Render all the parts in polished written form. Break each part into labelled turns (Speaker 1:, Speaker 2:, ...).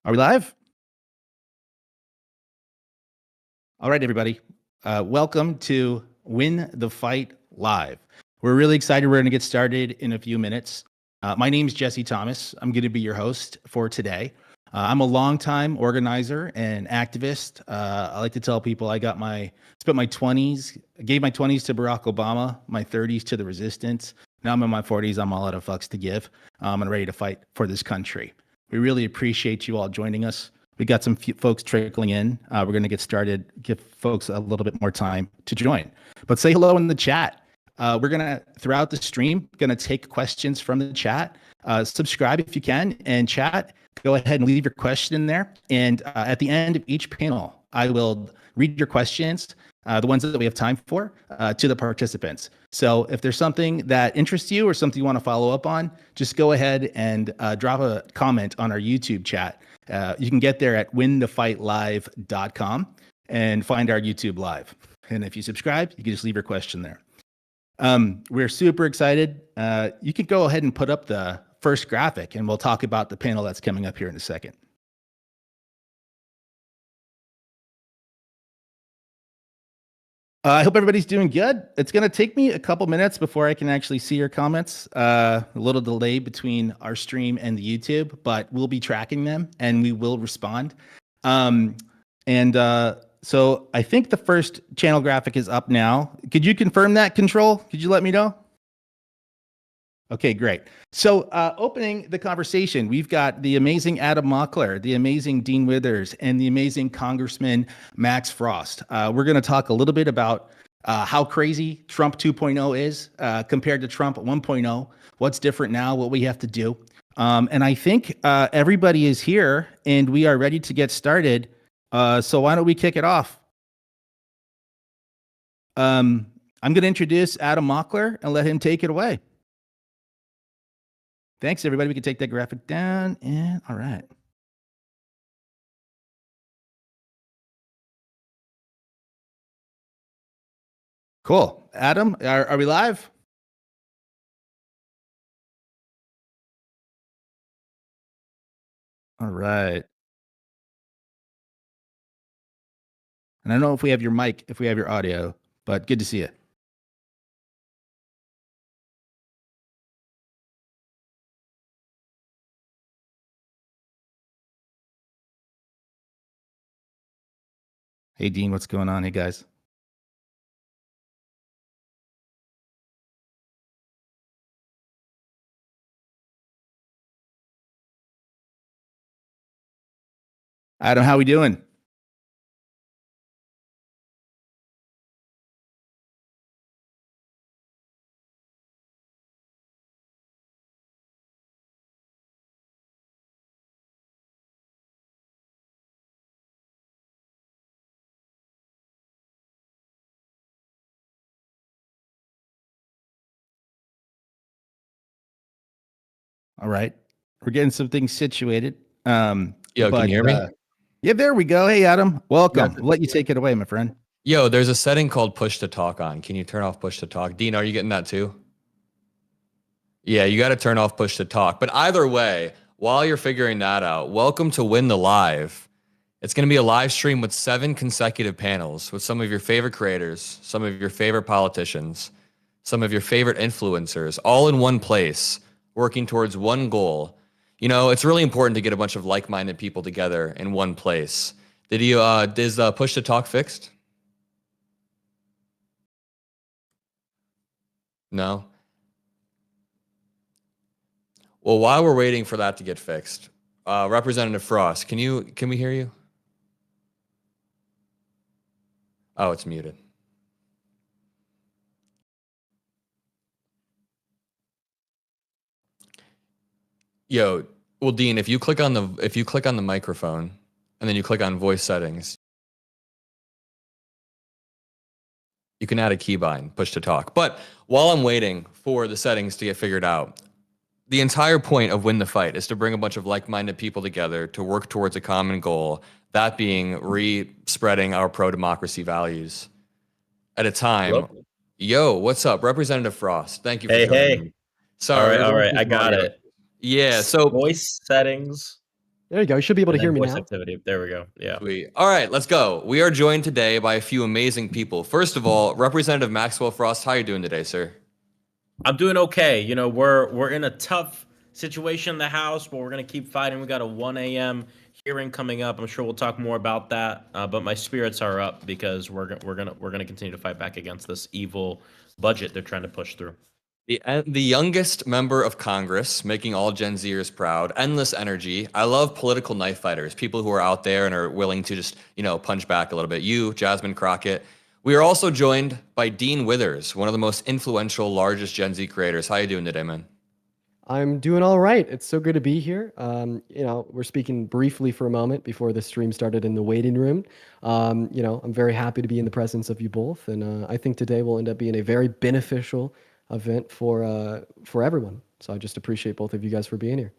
Speaker 1: Are we live? All right, everybody. Welcome to Win the Fight Live. We're really excited. We're going to get started in a few minutes. My name is Jesse Thomas. I'm going to be your host for today. I'm a longtime organizer and activist. I like to tell people I got spent my 20s, gave my 20s to Barack Obama, my 30s to the resistance. Now I'm in my 40s. I'm all out of fucks to give. I'm ready to fight for this country. We really appreciate you all joining us. We got some folks trickling in. We're going to get started, give folks a little bit more time to join. But say hello in the chat. We're going to, throughout the stream, going to take questions from the chat. Subscribe if you can, and chat. Go ahead and leave your question in there. And at the end of each panel, I will read your questions, the ones that we have time for, to the participants. So if there's something that interests you or something you want to follow up on, just go ahead and drop a comment on our YouTube chat. You can get there at winthefightlive.com and find our YouTube live. And if you subscribe, you can just leave your question there. We're super excited. You could go ahead and put up the first graphic and we'll talk about the panel that's coming up here in a second. I hope everybody's doing good. It's going to take me a couple minutes before I can actually see your comments. A little delay between our stream and the YouTube, but we'll be tracking them and we will respond. So I think the first channel graphic is up now. Could you confirm that, Control? Could you let me know? Okay, great. So opening the conversation, we've got the amazing Adam Mockler, the amazing Dean Withers, and the amazing Congressman Max Frost. We're going to talk a little bit about how crazy Trump 2.0 is compared to Trump 1.0, what's different now, what we have to do. And I think everybody is here and we are ready to get started. So why don't we kick it off? I'm going to introduce Adam Mockler and let him take it away. Thanks, everybody. We can take that graphic down, and all right. Cool. Adam, are we live? All right. And I don't know if we have your mic, if we have your audio, but good to see you. Hey, Dean, what's going on? Hey, guys. Adam, how we doing? All right. We're getting some things situated.
Speaker 2: Yo, can you hear me?
Speaker 1: Yeah, there we go. Hey, Adam, welcome. I'll let you take it away, my friend.
Speaker 2: Yo, there's a setting called push to talk on. Can you turn off push to talk? Dean, are you getting that too? Yeah, you got to turn off push to talk. But either way, while you're figuring that out, welcome to Win the Live. It's going to be a live stream with 7 consecutive panels with some of your favorite creators, some of your favorite politicians, some of your favorite influencers, all in one place, working towards one goal. You know, it's really important to get a bunch of like-minded people together in one place. Is push to talk fixed? No? Well, while we're waiting for that to get fixed, Representative Frost, can we hear you? Oh, it's muted. Yo, well, Dean, if you click on the microphone and then you click on voice settings, you can add a keybind, push to talk. But while I'm waiting for the settings to get figured out, the entire point of Win the Fight is to bring a bunch of like-minded people together to work towards a common goal, that being re-spreading our pro-democracy values at a time.
Speaker 3: Hello?
Speaker 2: Yo, what's up? Representative Frost, thank you for joining me. Sorry.
Speaker 3: All right, I got it.
Speaker 2: Yeah, so
Speaker 3: voice settings. There you go. You should be able to hear me
Speaker 4: voice
Speaker 3: now.
Speaker 4: activity. There we go. Yeah.
Speaker 2: Sweet. All right, let's go. We are joined today by a few amazing people. First of all, Representative Maxwell Frost, how are you doing today, sir?
Speaker 4: I'm doing okay. You know, we're in a tough situation in the House, but we're gonna keep fighting. We got a 1 a.m. hearing coming up. I'm sure we'll talk more about that. But my spirits are up because we're gonna continue to fight back against this evil budget they're trying to push through.
Speaker 2: The youngest member of Congress, making all Gen Zers proud, endless energy. I love political knife fighters, people who are out there and are willing to just, punch back a little bit. You, Jasmine Crockett. We are also joined by Dean Withers, one of the most influential, largest Gen Z creators. How you doing today, man?
Speaker 3: I'm doing all right. It's so good to be here. We're speaking briefly for a moment before the stream started in the waiting room. I'm very happy to be in the presence of you both, and I think today will end up being a very beneficial event for everyone. So I just appreciate both of you guys for being here.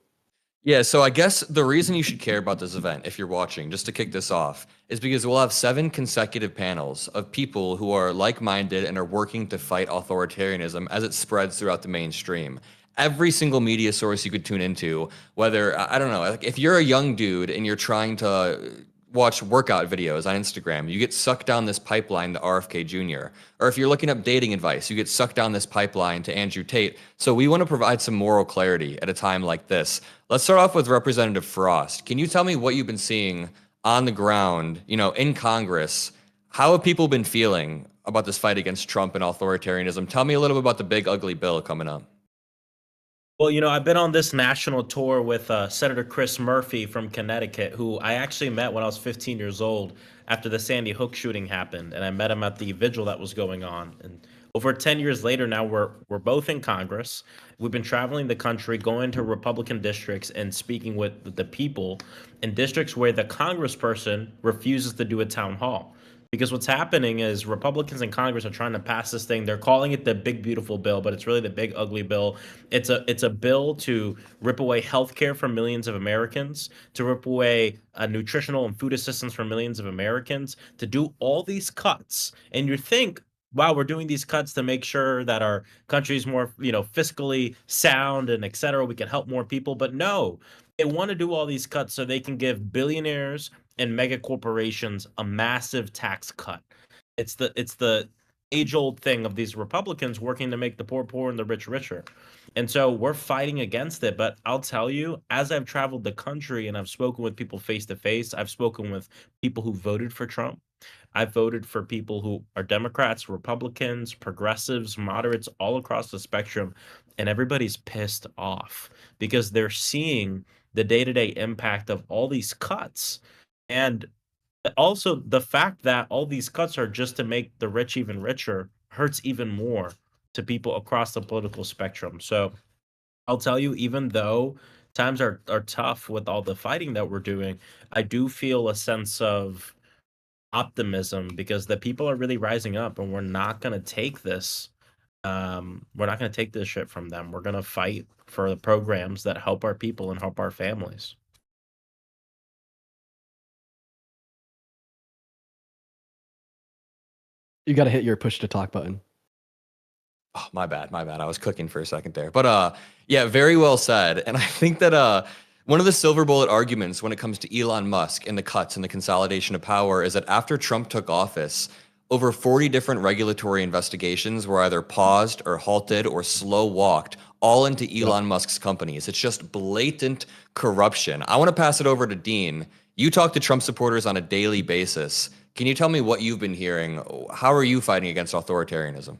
Speaker 2: Yeah, so I guess the reason you should care about this event, if you're watching, just to kick this off, is because we'll have 7 consecutive panels of people who are like-minded and are working to fight authoritarianism as it spreads throughout the mainstream. Every single media source you could tune into, whether, I don't know, like if you're a young dude and you're trying to watch workout videos on Instagram, you get sucked down this pipeline to RFK Jr. Or if you're looking up dating advice, you get sucked down this pipeline to Andrew Tate. So we want to provide some moral clarity at a time like this. Let's start off with Representative Frost. Can you tell me what you've been seeing on the ground, in Congress? How have people been feeling about this fight against Trump and authoritarianism? Tell me a little bit about the big ugly bill coming up.
Speaker 4: Well, I've been on this national tour with Senator Chris Murphy from Connecticut, who I actually met when I was 15 years old after the Sandy Hook shooting happened, and I met him at the vigil that was going on. And over 10 years later, now we're both in Congress. We've been traveling the country, going to Republican districts and speaking with the people in districts where the congressperson refuses to do a town hall. Because what's happening is Republicans in Congress are trying to pass this thing. They're calling it the big beautiful bill, but it's really the big ugly bill. It's a bill to rip away health care from millions of Americans, to rip away nutritional and food assistance from millions of Americans, to do all these cuts. And you think, wow, we're doing these cuts to make sure that our country is more, fiscally sound and et cetera. We can help more people. But no, they want to do all these cuts so they can give billionaires and mega corporations a massive tax cut. It's the age-old thing of these Republicans working to make the poor poor and the rich richer. And so we're fighting against it. But I'll tell you, as I've traveled the country and I've spoken with people face to face, I've spoken with people who voted for Trump. I've voted for people who are Democrats, Republicans, progressives, moderates, all across the spectrum, and everybody's pissed off because they're seeing the day-to-day impact of all these cuts. And also the fact that all these cuts are just to make the rich even richer hurts even more to people across the political spectrum. So I'll tell you, even though times are tough with all the fighting that we're doing, I do feel a sense of optimism because the people are really rising up and we're not going to take this. We're not going to take this shit from them. We're going to fight for the programs that help our people and help our families.
Speaker 3: You got to hit your push to talk button.
Speaker 2: Oh, my bad. I was cooking for a second there. But yeah, very well said. And I think that one of the silver bullet arguments when it comes to Elon Musk and the cuts and the consolidation of power is that after Trump took office, over 40 different regulatory investigations were either paused or halted or slow walked, all into Elon Musk's companies. It's just blatant corruption. I want to pass it over to Dean. You talk to Trump supporters on a daily basis. Can you tell me what you've been hearing? How are you fighting against authoritarianism?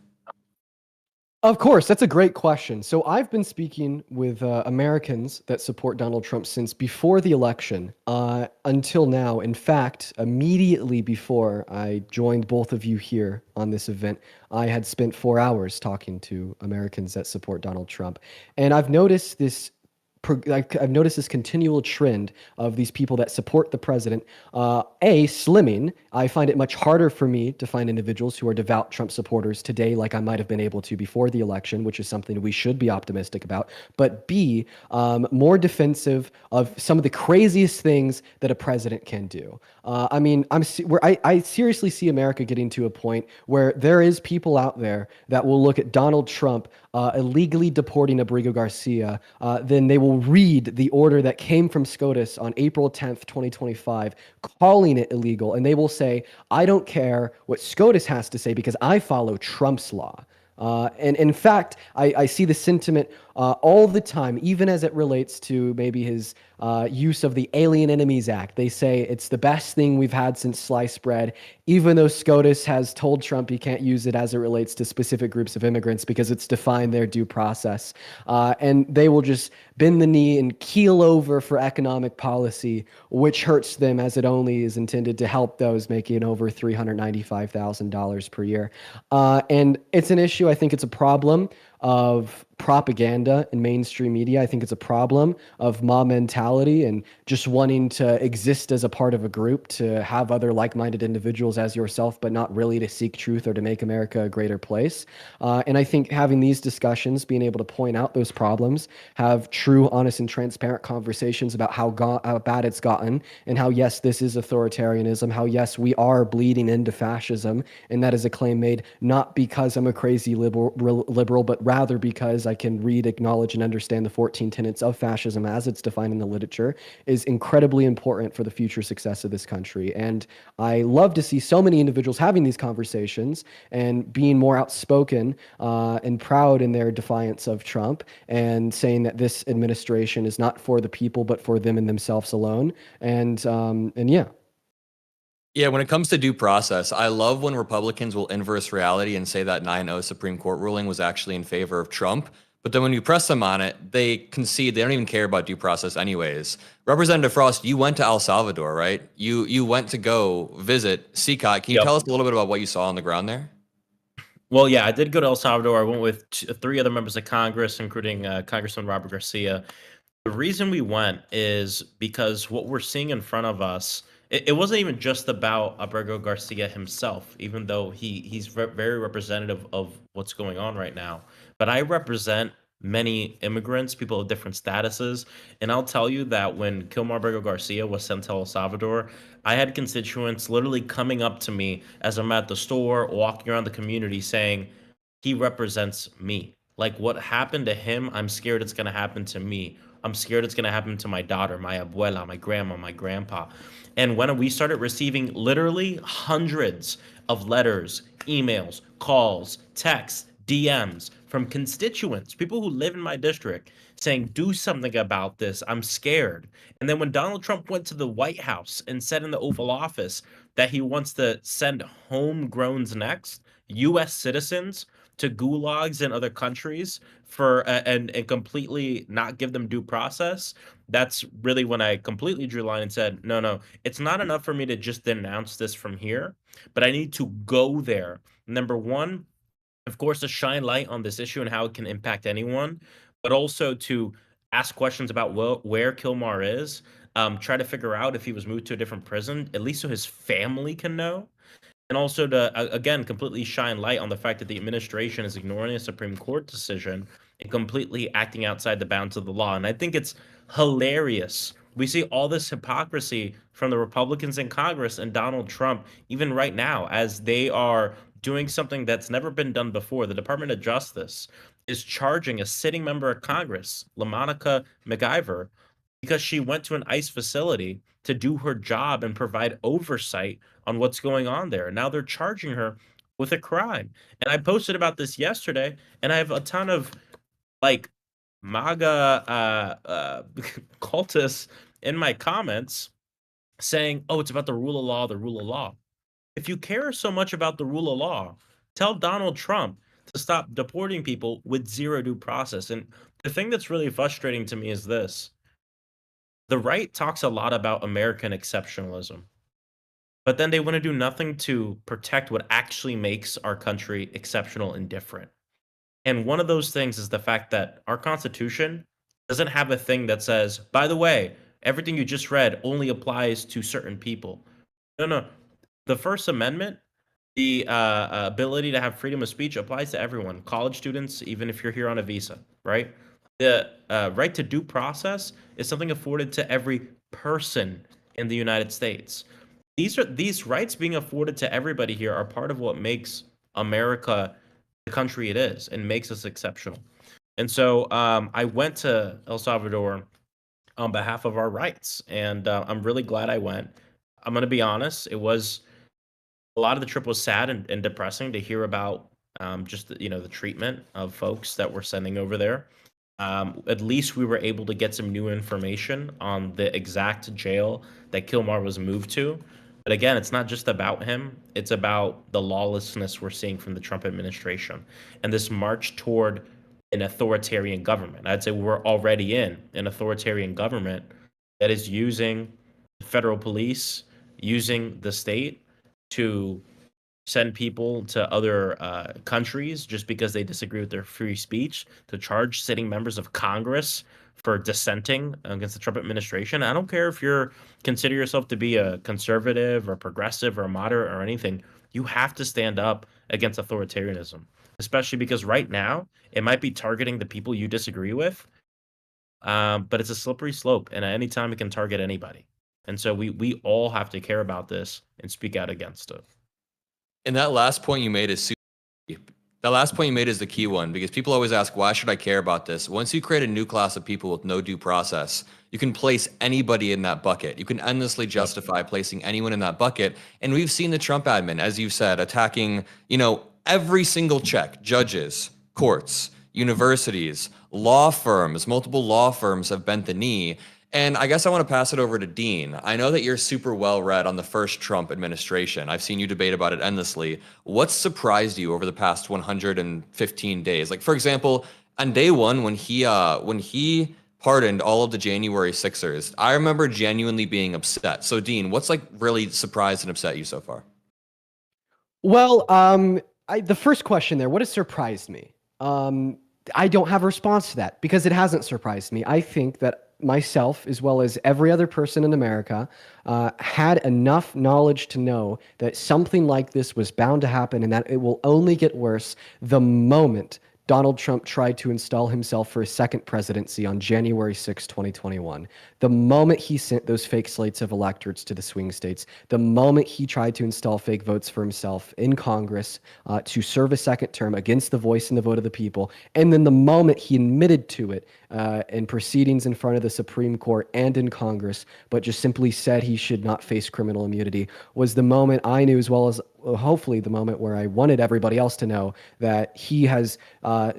Speaker 3: Of course, that's a great question. So I've been speaking with Americans that support Donald Trump since before the election until now. In fact, immediately before I joined both of you here on this event, I had spent 4 hours talking to Americans that support Donald Trump. And I've noticed this continual trend of these people that support the president, slimming. I find it much harder for me to find individuals who are devout Trump supporters today like I might have been able to before the election, which is something we should be optimistic about. But B, more defensive of some of the craziest things that a president can do. I seriously see America getting to a point where there is people out there that will look at Donald Trump illegally deporting Abrigo Garcia, then they will will read the order that came from SCOTUS on April 10th, 2025, calling it illegal. And they will say, I don't care what SCOTUS has to say because I follow Trump's law. And in fact, I see the sentiment all the time, even as it relates to maybe his use of the Alien Enemies Act. They say it's the best thing we've had since sliced bread, even though SCOTUS has told Trump he can't use it as it relates to specific groups of immigrants because it's defined their due process. And they will just bend the knee and keel over for economic policy, which hurts them as it only is intended to help those making over $395,000 per year. And it's an issue. I think it's a problem of propaganda in mainstream media. I think it's a problem of mob mentality and just wanting to exist as a part of a group, to have other like-minded individuals as yourself, but not really to seek truth or to make America a greater place. And I think having these discussions, being able to point out those problems, have true, honest, and transparent conversations about how bad it's gotten, and how, yes, this is authoritarianism, how, yes, we are bleeding into fascism, and that is a claim made not because I'm a crazy liberal, but rather because I can read, acknowledge, and understand the 14 tenets of fascism as it's defined in the literature, is incredibly important for the future success of this country. And I love to see so many individuals having these conversations and being more outspoken and proud in their defiance of Trump, and saying that this administration is not for the people, but for them and themselves alone. And yeah.
Speaker 2: Yeah, when it comes to due process, I love when Republicans will inverse reality and say that 9-0 Supreme Court ruling was actually in favor of Trump. But then when you press them on it, they concede they don't even care about due process anyways. Representative Frost, you went to El Salvador, right? You went to go visit CCOT. Can you tell us a little bit about what you saw on the ground there?
Speaker 4: Well, yeah, I did go to El Salvador. I went with three other members of Congress, including Congressman Robert Garcia. The reason we went is because what we're seeing in front of us, it wasn't even just about Abrego Garcia himself, even though he's very representative of what's going on right now. But I represent many immigrants, people of different statuses. And I'll tell you that when Kilmar Abrego Garcia was sent to El Salvador, I had constituents literally coming up to me as I'm at the store, walking around the community saying, he represents me. Like, what happened to him, I'm scared it's going to happen to me. I'm scared it's going to happen to my daughter, my abuela, my grandma, my grandpa. And when we started receiving literally hundreds of letters, emails, calls, texts, DMs from constituents, people who live in my district, saying, do something about this, I'm scared. And then when Donald Trump went to the White House and said in the Oval Office that he wants to send homegrowns next, U.S. citizens, to gulags in other countries for and completely not give them due process, that's really when I completely drew a line and said, no, it's not enough for me to just denounce this from here, but I need to go there. Number one, of course, to shine light on this issue and how it can impact anyone, but also to ask questions about where Kilmar is, try to figure out if he was moved to a different prison, at least so his family can know. And also to, again, completely shine light on the fact that the administration is ignoring a Supreme Court decision and completely acting outside the bounds of the law. And I think it's hilarious. We see all this hypocrisy from the Republicans in Congress and Donald Trump, even right now, as they are doing something that's never been done before. The Department of Justice is charging a sitting member of Congress, LaMonica McIver, because she went to an ICE facility to do her job and provide oversight on what's going on there. Now they're charging her with a crime. And I posted about this yesterday, and I have a ton of like MAGA cultists in my comments saying, oh, it's about the rule of law, the rule of law. If you care so much about the rule of law, tell Donald Trump to stop deporting people with zero due process. And the thing that's really frustrating to me is this. The right talks a lot about American exceptionalism, but then they want to do nothing to protect what actually makes our country exceptional and different. And one of those things is the fact that our Constitution doesn't have a thing that says, by the way, everything you just read only applies to certain people. No. The First Amendment, the ability to have freedom of speech applies to everyone, college students, even if you're here on a visa, right? The right to due process is something afforded to every person in the United States. These rights being afforded to everybody here are part of what makes America the country it is and makes us exceptional. And so I went to El Salvador on behalf of our rights, and I'm really glad I went. I'm going to be honest, it was a lot of the trip was sad and depressing to hear about just the treatment of folks that we're sending over there. At least we were able to get some new information on the exact jail that Kilmar was moved to. But again, it's not just about him, it's about the lawlessness we're seeing from the Trump administration and this march toward an authoritarian government. I'd say we're already in an authoritarian government that is using the federal police, using the state to send people to other countries just because they disagree with their free speech, to charge sitting members of Congress for dissenting against the Trump administration. I don't care if you're consider yourself to be a conservative or progressive or moderate or anything. You have to stand up against authoritarianism, especially because right now it might be targeting the people you disagree with, but it's a slippery slope, and at any time it can target anybody. And so we all have to care about this and speak out against it.
Speaker 2: And that last point you made is that last point you made is the key one, because people always ask, why should I care about this? Once you create a new class of people with no due process, you can place anybody in that bucket. You can endlessly justify placing anyone in that bucket. And we've seen the Trump admin, as you said, attacking, every single check, judges, courts, universities, law firms, multiple law firms have bent the knee. And I guess I want to pass it over to Dean. I know that you're super well read on the first Trump administration. I've seen you debate about it endlessly. What surprised you over the past 115 days? Like, for example, on day one, when he pardoned all of the January 6ers, I remember genuinely being upset. So, Dean, what's really surprised and upset you so far?
Speaker 3: Well, the first question there, what has surprised me? I don't have a response to that because it hasn't surprised me. I think that myself, as well as every other person in America, had enough knowledge to know that something like this was bound to happen and that it will only get worse the moment Donald Trump tried to install himself for a second presidency on January 6, 2021. The moment he sent those fake slates of electors to the swing states, the moment he tried to install fake votes for himself in Congress to serve a second term against the voice and the vote of the people, and then the moment he admitted to it in proceedings in front of the Supreme Court and in Congress, but just simply said he should not face criminal immunity, was the moment I knew, as well as hopefully the moment where I wanted everybody else to know, that he has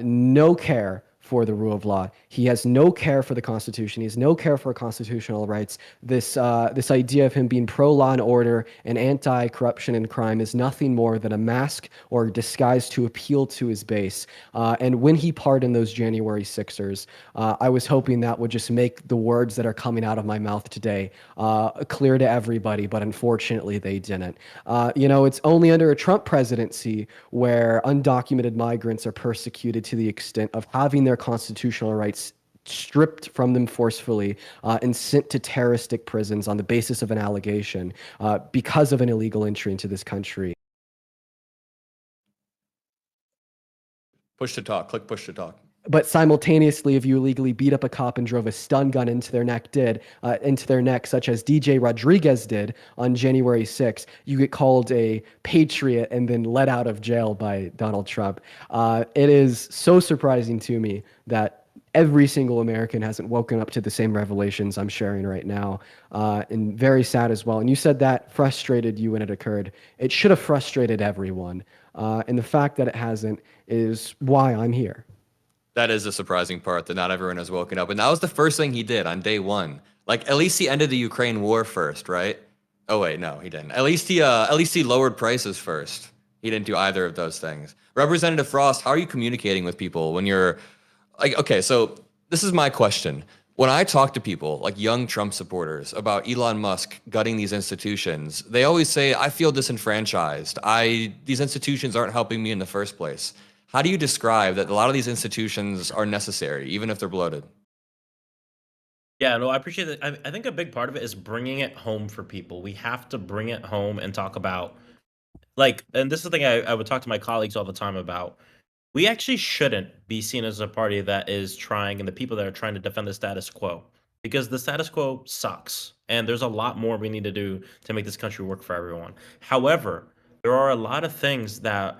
Speaker 3: no care for the rule of law. He has no care for the Constitution. He has no care for constitutional rights. This idea of him being pro-law and order and anti-corruption and crime is nothing more than a mask or disguise to appeal to his base. And when he pardoned those January 6ers, I was hoping that would just make the words that are coming out of my mouth today clear to everybody, but unfortunately they didn't. It's only under a Trump presidency where undocumented migrants are persecuted to the extent of having their constitutional rights stripped from them forcefully and sent to terroristic prisons on the basis of an allegation because of an illegal entry into this country.
Speaker 2: Push to talk. Click push to talk.
Speaker 3: But simultaneously, if you illegally beat up a cop and drove a stun gun into their neck, such as DJ Rodriguez did on January 6th, you get called a patriot and then let out of jail by Donald Trump. It is so surprising to me that every single American hasn't woken up to the same revelations I'm sharing right now, and very sad as well. And you said that frustrated you when it occurred. It should have frustrated everyone. And the fact that it hasn't is why I'm here.
Speaker 2: That is the surprising part, that not everyone has woken up. And that was the first thing he did on day one. At least he ended the Ukraine war first, right? Oh wait, no, he didn't. At least he lowered prices first. He didn't do either of those things. Representative Frost, how are you communicating with people when you're okay, so this is my question. When I talk to people, like young Trump supporters, about Elon Musk gutting these institutions, they always say, I feel disenfranchised. These institutions aren't helping me in the first place. How do you describe that a lot of these institutions are necessary, even if they're bloated?
Speaker 4: Yeah, no, I appreciate that. I think a big part of it is bringing it home for people. We have to bring it home and talk about, and this is the thing I would talk to my colleagues all the time about. We actually shouldn't be seen as a party that is trying, and the people that are trying to defend the status quo, because the status quo sucks. And there's a lot more we need to do to make this country work for everyone. However, there are a lot of things that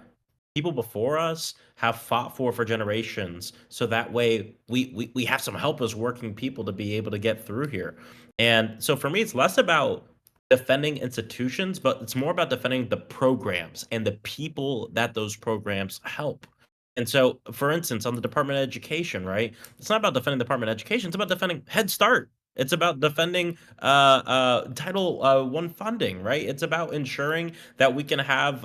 Speaker 4: people before us have fought for generations. So that way we have some help as working people to be able to get through here. And so for me, it's less about defending institutions, but it's more about defending the programs and the people that those programs help. And so, for instance, on the Department of Education, right? It's not about defending the Department of Education. It's about defending Head Start. It's about defending Title One funding, right? It's about ensuring that we can have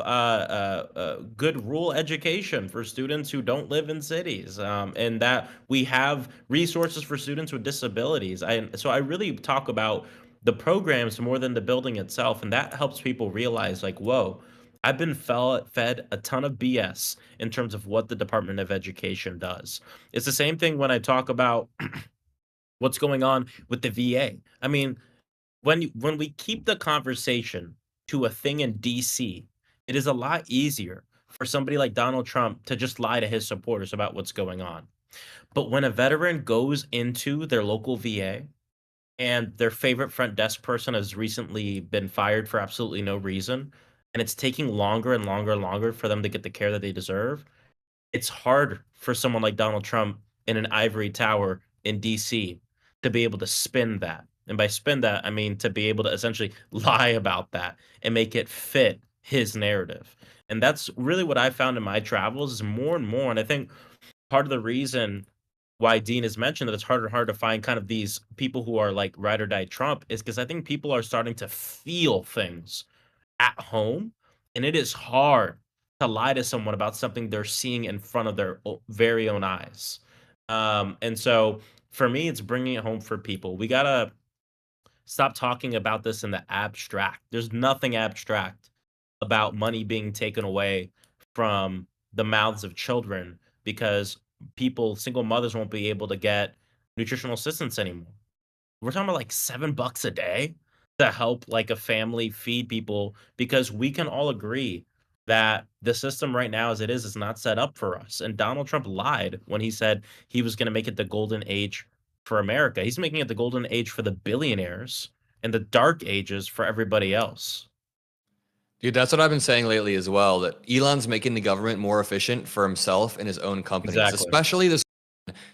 Speaker 4: good rural education for students who don't live in cities, and that we have resources for students with disabilities. So I really talk about the programs more than the building itself, and that helps people realize, like, whoa, I've been fed a ton of BS in terms of what the Department of Education does. It's the same thing when I talk about what's going on with the VA. I mean, when we keep the conversation to a thing in DC, it is a lot easier for somebody like Donald Trump to just lie to his supporters about what's going on. But when a veteran goes into their local VA and their favorite front desk person has recently been fired for absolutely no reason, and it's taking longer and longer and longer for them to get the care that they deserve, it's hard for someone like Donald Trump in an ivory tower in DC to be able to spin that. And by spin that, I mean to be able to essentially lie about that and make it fit his narrative. And that's really what I found in my travels is more and more. And I think part of the reason why Dean has mentioned that it's harder and harder to find kind of these people who are like ride or die Trump is because I think people are starting to feel things at home, and it is hard to lie to someone about something they're seeing in front of their very own eyes. And so for me, it's bringing it home for people. We gotta stop talking about this in the abstract. There's nothing abstract about money being taken away from the mouths of children because single mothers won't be able to get nutritional assistance anymore. We're talking about like $7 a day to help like a family feed people because we can all agree that the system right now as it is not set up for us. And Donald Trump lied when he said he was going to make it the golden age for America. He's making it the golden age for the billionaires and the dark ages for everybody else.
Speaker 2: Dude, that's what I've been saying lately as well, that Elon's making the government more efficient for himself and his own companies,
Speaker 4: Exactly.
Speaker 2: especially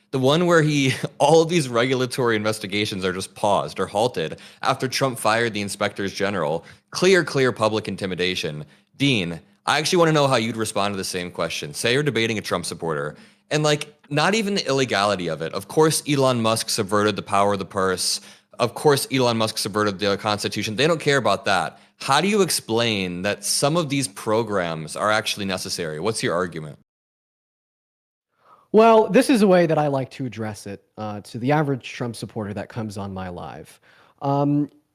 Speaker 2: the one where all of these regulatory investigations are just paused or halted after Trump fired the inspectors general. Clear public intimidation. Dean, I actually want to know how you'd respond to the same question. Say you're debating a Trump supporter and like not even the illegality of it. Of course, Elon Musk subverted the power of the purse. Of course, Elon Musk subverted the Constitution. They don't care about that. How do you explain that some of these programs are actually necessary? What's your argument?
Speaker 3: Well, this is a way that I like to address it to the average Trump supporter that comes on my live.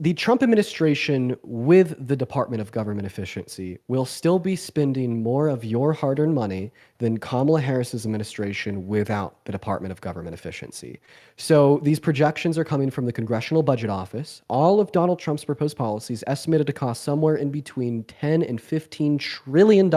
Speaker 3: The Trump administration with the Department of Government Efficiency will still be spending more of your hard-earned money than Kamala Harris's administration without the Department of Government Efficiency. So these projections are coming from the Congressional Budget Office. All of Donald Trump's proposed policies estimated to cost somewhere in between $10 and $15 trillion.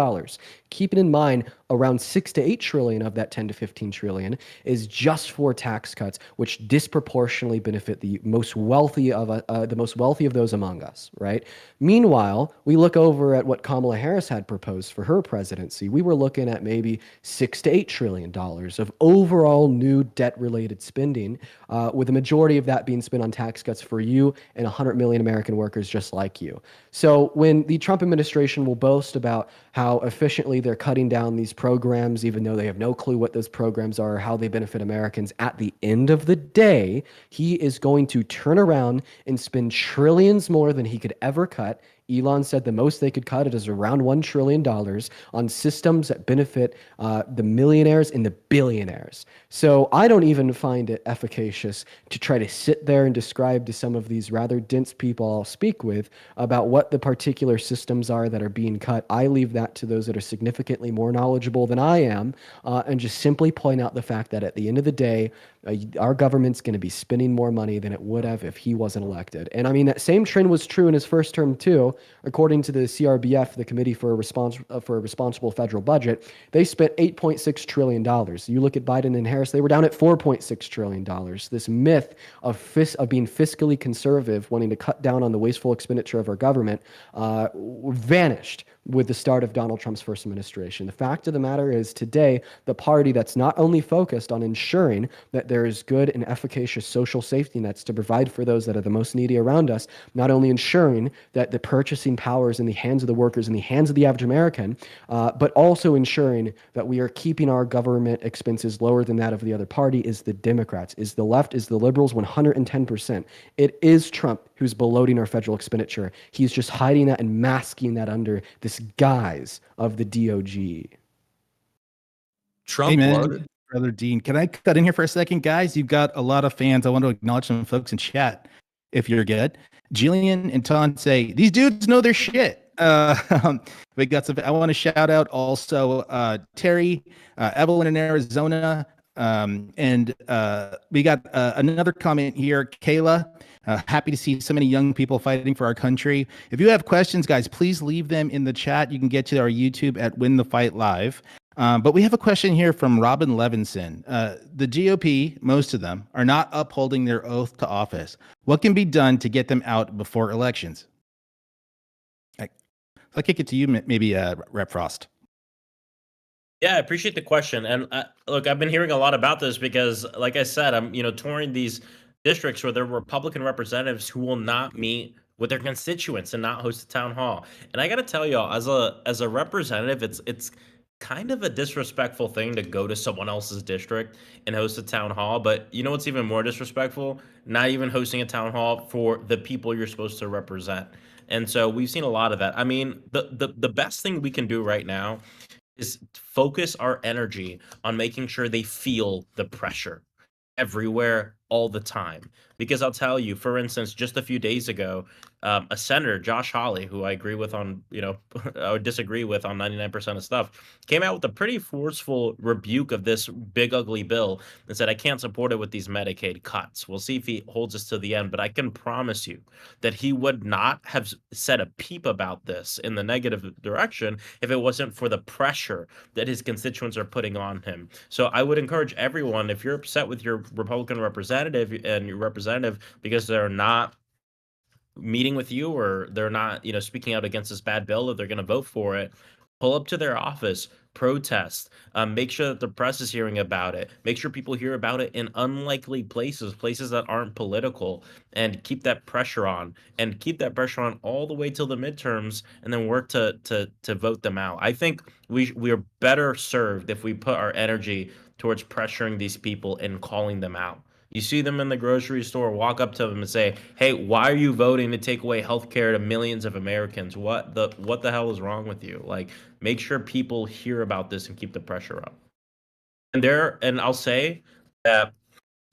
Speaker 3: Keeping in mind, around 6 to 8 trillion of that 10 to 15 trillion is just for tax cuts, which disproportionately benefit the most wealthy of those among us, right? Meanwhile, we look over at what Kamala Harris had proposed for her presidency. We were looking at maybe 6 to 8 trillion dollars of overall new debt-related spending, with the majority of that being spent on tax cuts for you and 100 million American workers just like you. So when the Trump administration will boast about how efficiently they're cutting down these programs, even though they have no clue what those programs are or how they benefit Americans, at the end of the day, he is going to turn around and spend trillions more than he could ever cut. Elon said the most they could cut it is around $1 trillion on systems that benefit the millionaires and the billionaires. So I don't even find it efficacious to try to sit there and describe to some of these rather dense people I'll speak with about what the particular systems are that are being cut. I leave that to those that are significantly more knowledgeable than I am, and just simply point out the fact that at the end of the day, our government's going to be spending more money than it would have if he wasn't elected. And I mean, that same trend was true in his first term too. According to the CRBF, the Committee for a Responsible Federal Budget, they spent $8.6 trillion. You look at Biden and Harris, they were down at $4.6 trillion. This myth of being fiscally conservative, wanting to cut down on the wasteful expenditure of our government, vanished with the start of Donald Trump's first administration. The fact of the matter is, today, the party that's not only focused on ensuring that there is good and efficacious social safety nets to provide for those that are the most needy around us, not only ensuring that the purchasing power is in the hands of the workers, in the hands of the average American, but also ensuring that we are keeping our government expenses lower than that of the other party, is the Democrats, is the left, is the liberals, 110%. It is Trump who's bloating our federal expenditure. He's just hiding that and masking that under this guise of the DOG.
Speaker 2: Trump
Speaker 1: Hey, man,
Speaker 2: bloated.
Speaker 1: brother Dean, can I cut in here for a second, guys? You've got a lot of fans. I want to acknowledge some folks in chat, if you're good. Jillian and Ton say these dudes know their shit. We got some. I want to shout out also Terry, Evelyn in Arizona, and we got another comment here, Kayla. Happy to see so many young people fighting for our country. If you have questions, guys, please leave them in the chat. You can get to our YouTube at Win the Fight Live. But we have a question here from Robin Levinson. The GOP, most of them, are not upholding their oath to office. What can be done to get them out before elections? I'll kick it to you, maybe Rep Frost.
Speaker 4: Yeah, I appreciate the question. And look, I've been hearing a lot about this because, like I said, I'm touring these districts where there are Republican representatives who will not meet with their constituents and not host a town hall. And I got to tell y'all, as a representative, it's kind of a disrespectful thing to go to someone else's district and host a town hall. But you know what's even more disrespectful? Not even hosting a town hall for the people you're supposed to represent. And so we've seen a lot of that. I mean, the best thing we can do right now is focus our energy on making sure they feel the pressure everywhere all the time. Because I'll tell you, for instance, just a few days ago, a senator, Josh Hawley, who I agree with on, I would disagree with on 99% of stuff, came out with a pretty forceful rebuke of this big, ugly bill and said, I can't support it with these Medicaid cuts. We'll see if he holds us to the end. But I can promise you that he would not have said a peep about this in the negative direction if it wasn't for the pressure that his constituents are putting on him. So I would encourage everyone, if you're upset with your Republican representative and your representative because they're not meeting with you or they're not, speaking out against this bad bill, or they're going to vote for it, pull up to their office, protest, make sure that the press is hearing about it, make sure people hear about it in unlikely places that aren't political, and keep that pressure on all the way till the midterms, and then work to vote them out. I think we are better served if we put our energy towards pressuring these people and calling them out. You see them in the grocery store, walk up to them and say, hey, why are you voting to take away health care to millions of Americans? What the hell is wrong with you? Like, make sure people hear about this and keep the pressure up. And I'll say that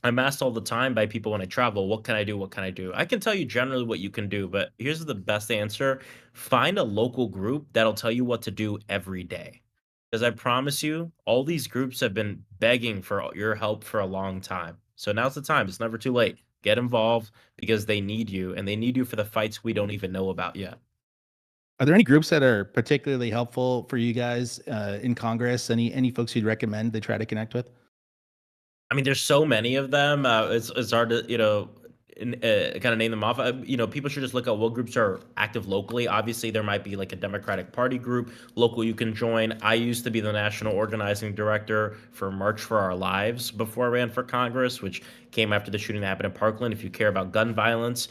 Speaker 4: I'm asked all the time by people when I travel, what can I do? What can I do? I can tell you generally what you can do, but here's the best answer. Find a local group that'll tell you what to do every day. Because I promise you, all these groups have been begging for your help for a long time. So now's the time. It's never too late. Get involved because they need you, and they need you for the fights we don't even know about yet.
Speaker 1: Are there any groups that are particularly helpful for you guys in Congress? Any folks you'd recommend they try to connect with?
Speaker 4: I mean, there's so many of them. It's hard to kind of name them off. People should just look at what groups are active locally. Obviously, there might be like a Democratic Party group local you can join. I used to be the national organizing director for March for Our Lives before I ran for Congress, which came after the shooting that happened in Parkland. If you care about gun violence,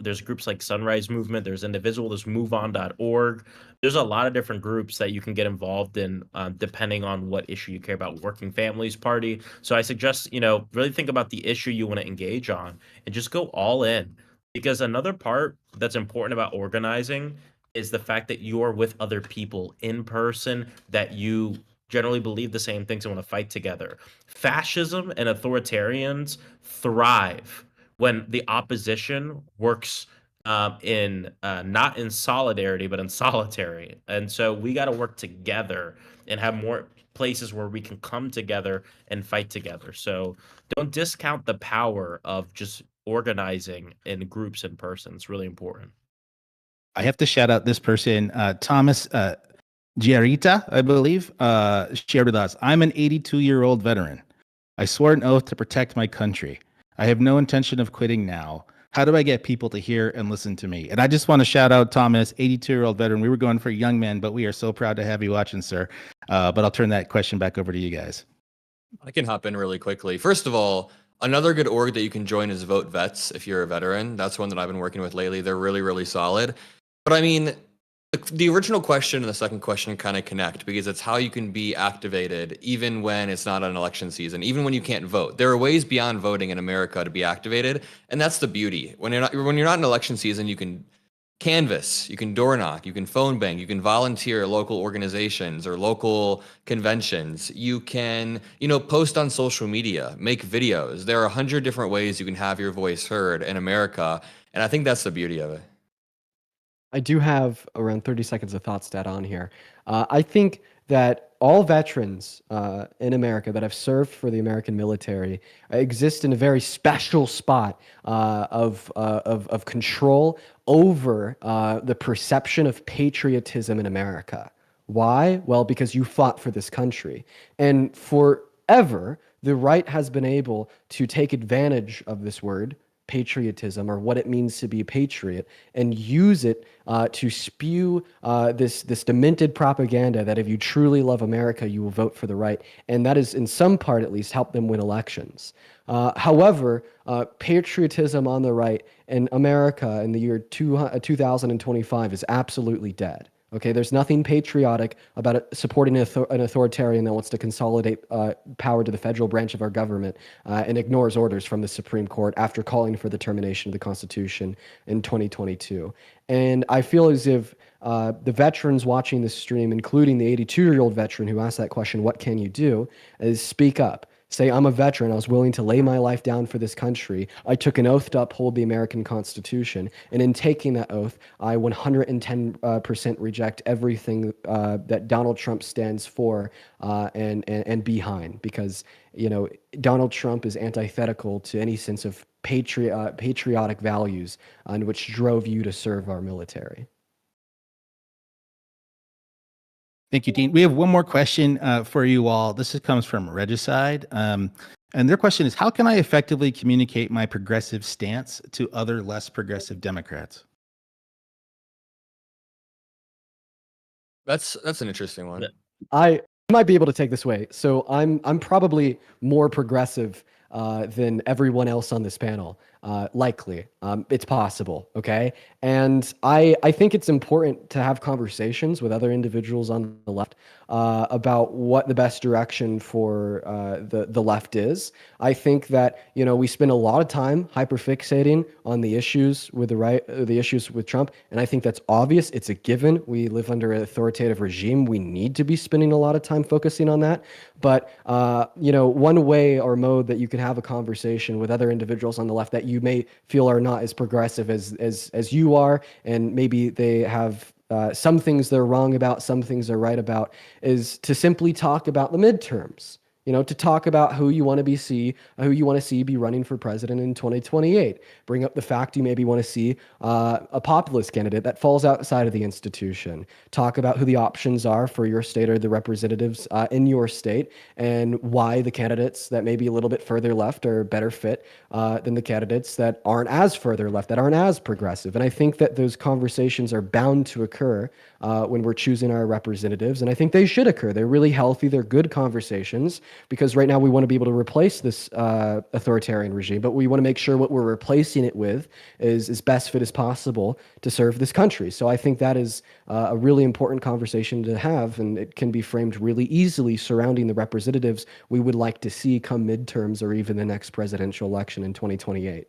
Speaker 4: there's groups like Sunrise Movement, there's Indivisible, there's MoveOn.org. There's a lot of different groups that you can get involved in depending on what issue you care about. Working Families Party. So I suggest, really think about the issue you want to engage on and just go all in. Because another part that's important about organizing is the fact that you are with other people in person, that you generally believe the same things and want to fight together. Fascism and authoritarians thrive when the opposition works in not in solidarity, but in solitary. And so we got to work together and have more places where we can come together and fight together. So don't discount the power of just organizing in groups in person. It's really important.
Speaker 1: I have to shout out this person, Thomas Giarita, I believe, shared with us. I'm an 82-year-old veteran. I swore an oath to protect my country. I have no intention of quitting now. How do I get people to hear and listen to me? And I just want to shout out Thomas, 82-year-old veteran. We were going for young men, but we are so proud to have you watching, sir. But I'll turn that question back over to you guys.
Speaker 2: I can hop in really quickly. First of all, another good org that you can join is Vote Vets if you're a veteran. That's one that I've been working with lately. They're really, really solid. But I mean, the original question and the second question kind of connect because it's how you can be activated even when it's not an election season, even when you can't vote. There are ways beyond voting in America to be activated, and that's the beauty. When you're not in election season, you can canvas, you can door knock, you can phone bang, you can volunteer at local organizations or local conventions. You can, post on social media, make videos. There are 100 different ways you can have your voice heard in America, and I think that's the beauty of it.
Speaker 3: I do have around 30 seconds of thoughts to add on here. I think that all veterans in America that have served for the American military exist in a very special spot of control over the perception of patriotism in America. Why? Well, because you fought for this country. And forever, the right has been able to take advantage of this word, patriotism, or what it means to be a patriot, and use it to spew this demented propaganda that if you truly love America, you will vote for the right. And that is, in some part at least, help them win elections. However, patriotism on the right in America in the year 2025 is absolutely dead. Okay, there's nothing patriotic about supporting an authoritarian that wants to consolidate power to the federal branch of our government and ignores orders from the Supreme Court after calling for the termination of the Constitution in 2022. And I feel as if the veterans watching this stream, including the 82-year-old veteran who asked that question, what can you do, is speak up. Say, I'm a veteran. I was willing to lay my life down for this country. I took an oath to uphold the American Constitution. And in taking that oath, I 110% reject everything that Donald Trump stands for and behind. Because, Donald Trump is antithetical to any sense of patriotic values on which drove you to serve our military.
Speaker 1: Thank you, Dean. We have one more question for you all. This comes from Regicide. And their question is, how can I effectively communicate my progressive stance to other less progressive Democrats?
Speaker 2: That's an interesting one.
Speaker 3: I might be able to take this way. So I'm probably more progressive than everyone else on this panel. Likely. It's possible, okay? And I think it's important to have conversations with other individuals on the left about what the best direction for the left is. I think that, we spend a lot of time hyperfixating on the issues with the right, the issues with Trump, and I think that's obvious. It's a given. We live under an authoritative regime. We need to be spending a lot of time focusing on that. But, one way or mode that you can have a conversation with other individuals on the left that you may feel are not as progressive as you are, and maybe they have some things they're wrong about, some things they're right about, is to simply talk about the midterms. To talk about who you want to see be running for president in 2028. Bring up the fact you maybe want to see a populist candidate that falls outside of the institution. Talk about who the options are for your state or the representatives in your state, and why the candidates that may be a little bit further left are better fit than the candidates that aren't as further left, that aren't as progressive. And I think that those conversations are bound to occur when we're choosing our representatives, and I think they should occur. They're really healthy. They're good conversations. Because right now we want to be able to replace this authoritarian regime, but we want to make sure what we're replacing it with is as best fit as possible to serve this country. So I think that is a really important conversation to have, and it can be framed really easily surrounding the representatives we would like to see come midterms or even the next presidential election in 2028.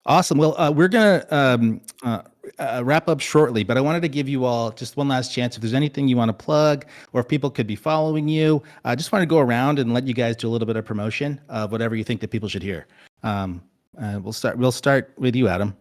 Speaker 1: Awesome. Well, we're going to wrap up shortly, but I wanted to give you all just one last chance. If there's anything you want to plug, or if people could be following you, I just want to go around and let you guys do a little bit of promotion of whatever you think that people should hear. We'll start with you, Adam.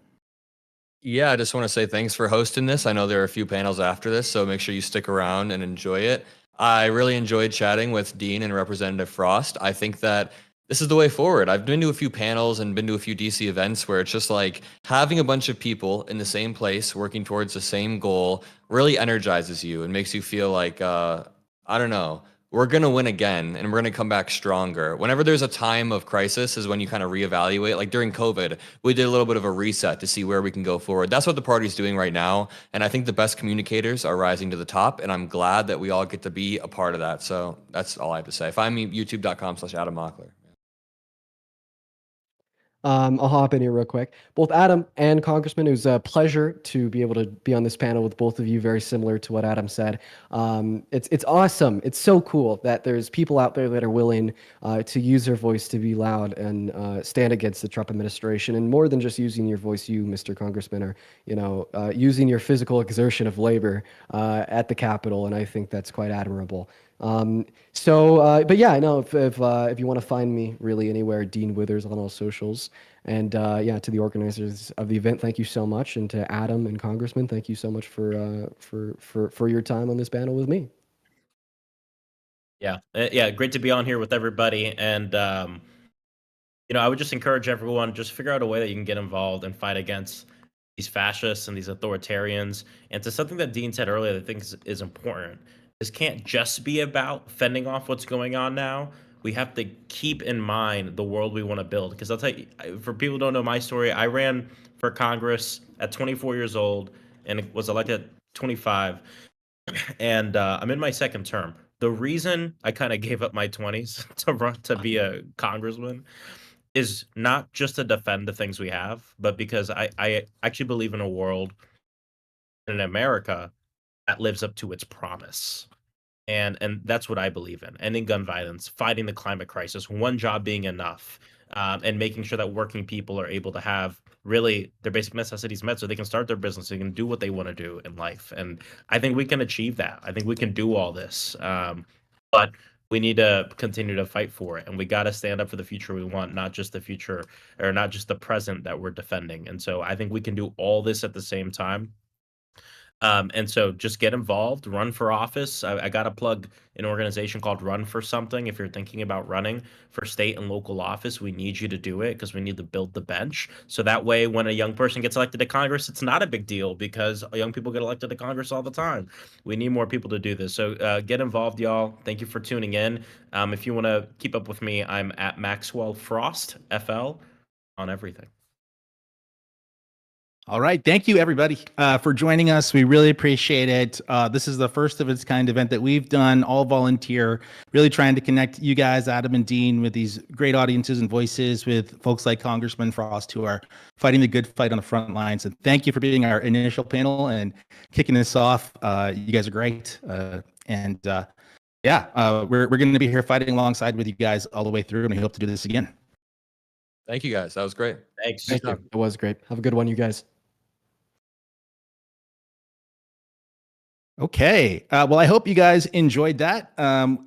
Speaker 2: Yeah, I just want to say thanks for hosting this. I know there are a few panels after this, so make sure you stick around and enjoy it. I really enjoyed chatting with Dean and Representative Frost. I think that this is the way forward. I've been to a few panels and been to a few DC events where it's just like having a bunch of people in the same place working towards the same goal really energizes you and makes you feel like, I don't know, we're going to win again, and we're going to come back stronger. Whenever there's a time of crisis is when you kind of reevaluate. Like during COVID, we did a little bit of a reset to see where we can go forward. That's what the party's doing right now. And I think the best communicators are rising to the top. And I'm glad that we all get to be a part of that. So that's all I have to say. Find me youtube.com/Adam Mockler.
Speaker 3: I'll hop in here real quick. Both Adam and Congressman, it was a pleasure to be able to be on this panel with both of you, very similar to what Adam said. It's awesome. It's so cool that there's people out there that are willing to use their voice to be loud and stand against the Trump administration. And more than just using your voice, you, Mr. Congressman, are using your physical exertion of labor at the Capitol, and I think that's quite admirable. But yeah, I know if you want to find me really anywhere, Dean Withers on all socials. And yeah, to the organizers of the event, thank you so much, and to Adam and Congressman, thank you so much for your time on this panel with me.
Speaker 4: Yeah, great to be on here with everybody, and I would just encourage everyone, just figure out a way that you can get involved and fight against these fascists and these authoritarians. And to something that Dean said earlier that I think is important. This can't just be about fending off what's going on now. We have to keep in mind the world we want to build. Because I'll tell you, for people who don't know my story, I ran for Congress at 24 years old and was elected at 25. And I'm in my second term. The reason I kind of gave up my 20s to run to be a congressman is not just to defend the things we have, but because I actually believe in a world in America that lives up to its promise. And that's what I believe in. Ending gun violence, fighting the climate crisis, one job being enough, and making sure that working people are able to have really their basic necessities met so they can start their business, they can do what they want to do in life. And I think we can achieve that. I think we can do all this. But we need to continue to fight for it. And we got to stand up for the future we want, not just the future or not just the present that we're defending. And so I think we can do all this at the same time. And so just get involved, run for office. I got to plug an organization called Run for Something. If you're thinking about running for state and local office, we need you to do it because we need to build the bench. So that way, when a young person gets elected to Congress, it's not a big deal because young people get elected to Congress all the time. We need more people to do this. So get involved, y'all. Thank you for tuning in. If you want to keep up with me, I'm at Maxwell Frost, FL, on everything.
Speaker 1: All right. Thank you, everybody, for joining us. We really appreciate it. This is the first of its kind event that we've done, all volunteer, really trying to connect you guys, Adam and Dean, with these great audiences and voices, with folks like Congressman Frost, who are fighting the good fight on the front lines. And thank you for being our initial panel and kicking this off. You guys are great. We're going to be here fighting alongside with you guys all the way through, and we hope to do this again.
Speaker 2: Thank you, guys. That was great.
Speaker 4: Thanks.
Speaker 3: Thank you. It was great. Have a good one, you guys.
Speaker 1: Okay. Well, I hope you guys enjoyed that.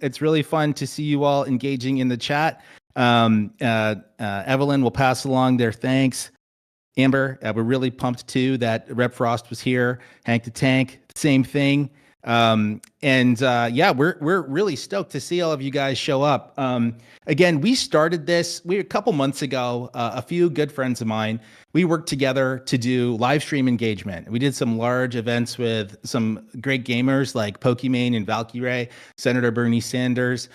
Speaker 1: It's really fun to see you all engaging in the chat. Evelyn will pass along their thanks. Amber, we're really pumped too that Rep Frost was here. Hank the Tank, same thing. We're really stoked to see all of you guys show up. Again, we started this a couple months ago. A few good friends of mine, we worked together to do live stream engagement. We did some large events with some great gamers like Pokimane and Valkyrie, Senator Bernie Sanders.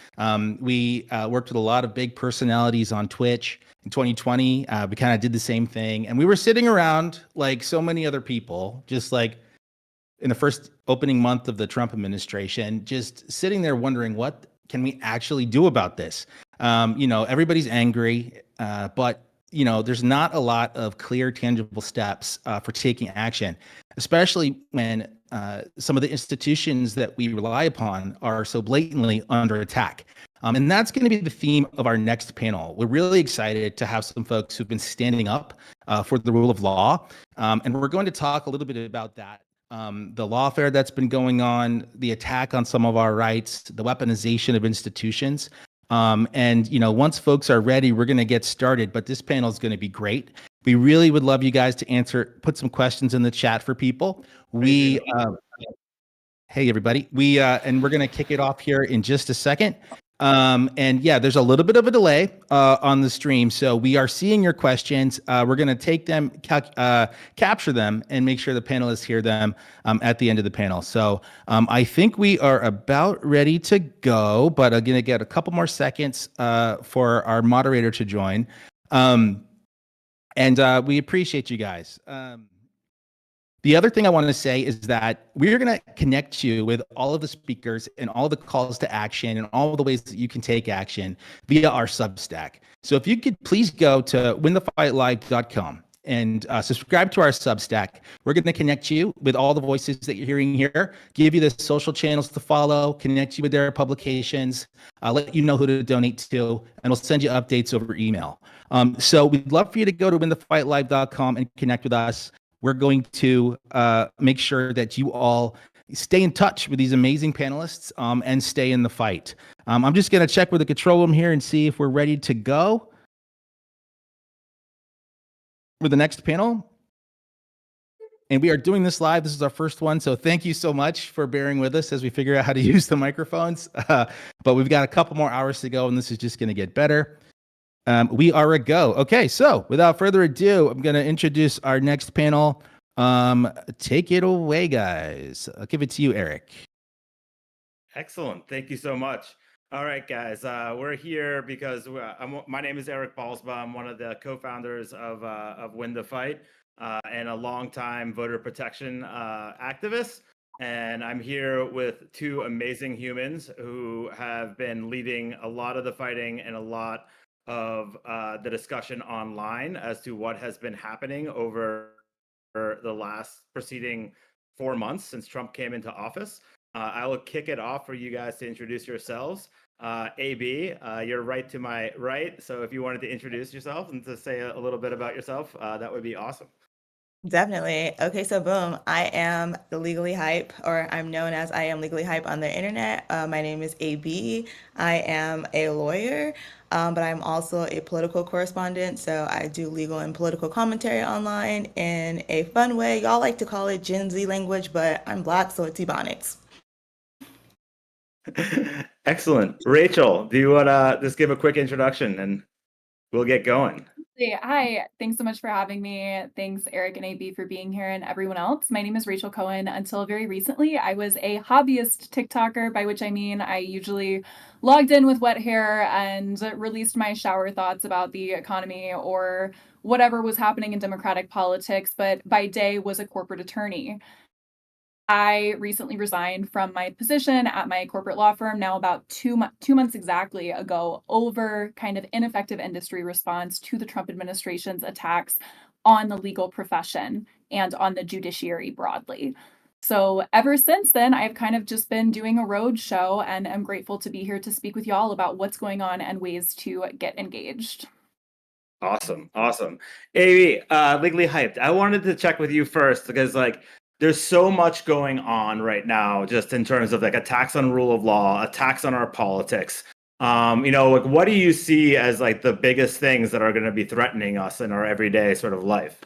Speaker 1: We worked with a lot of big personalities on Twitch. In 2020, we kind of did the same thing. And we were sitting around like so many other people, just like in the first opening month of the Trump administration, just sitting there wondering, what can we actually do about this? Everybody's angry, but there's not a lot of clear, tangible steps for taking action, especially when some of the institutions that we rely upon are so blatantly under attack. And that's going to be the theme of our next panel. We're really excited to have some folks who've been standing up for the rule of law. And we're going to talk a little bit about that. The lawfare that's been going on, the attack on some of our rights, the weaponization of institutions. Once folks are ready, we're going to get started, but this panel is going to be great. We really would love you guys to put some questions in the chat for people. Hey everybody, and we're going to kick it off here in just a second. And yeah, there's a little bit of a delay on the stream. So we are seeing your questions. We're going to take them, capture them, and make sure the panelists hear them at the end of the panel. So I think we are about ready to go, but I'm going to get a couple more seconds for our moderator to join. And we appreciate you guys. The other thing I want to say is that we're going to connect you with all of the speakers and all the calls to action and all the ways that you can take action via our Substack. So if you could please go to winthefightlive.com and subscribe to our Substack. We're going to connect you with all the voices that you're hearing here, give you the social channels to follow, connect you with their publications, let you know who to donate to, and we'll send you updates over email. So we'd love for you to go to winthefightlive.com and connect with us. We're going to make sure that you all stay in touch with these amazing panelists and stay in the fight. I'm just going to check with the control room here and see if we're ready to go for the next panel. And we are doing this live. This is our first one. So thank you so much for bearing with us as we figure out how to use the microphones. But we've got a couple more hours to go, and this is just going to get better. We are a go. Okay, so without further ado, I'm going to introduce our next panel. Take it away, guys. I'll give it to you, Eric.
Speaker 5: Excellent. Thank you so much. All right, guys. We're here because my name is Eric Balsba. I'm one of the co-founders of Win the Fight and a longtime voter protection activist. And I'm here with two amazing humans who have been leading a lot of the fighting and a lot of the discussion online as to what has been happening over the last preceding 4 months since Trump came into office. I will kick it off for you guys to introduce yourselves. AB, you're right to my right. So if you wanted to introduce yourself and to say a little bit about yourself, that would be awesome.
Speaker 6: Definitely. Okay, so boom, I am the Legally Hype, or I'm known as I am Legally Hype on the internet. My name is AB. I am a lawyer, but I'm also a political correspondent. So I do legal and political commentary online in a fun way. Y'all like to call it Gen Z language, but I'm Black, so it's Ebonics.
Speaker 5: Excellent. Rachel, do you want to just give a quick introduction and we'll get going?
Speaker 7: Hi, thanks so much for having me. Thanks, Eric and AB, for being here, and everyone else. My name is Rachel Cohen. Until very recently, I was a hobbyist TikToker, by which I mean I usually logged in with wet hair and released my shower thoughts about the economy or whatever was happening in democratic politics, but by day was a corporate attorney. I recently resigned from my position at my corporate law firm now about 2 months exactly ago over kind of ineffective industry response to the Trump administration's attacks on the legal profession and on the judiciary broadly. So ever since then, I've kind of just been doing a road show, and I'm grateful to be here to speak with y'all about what's going on and ways to get engaged.
Speaker 5: Awesome. AB, Legally Hyped. I wanted to check with you first because there's so much going on right now, just in terms of attacks on rule of law, attacks on our politics. What do you see as the biggest things that are going to be threatening us in our everyday sort of life?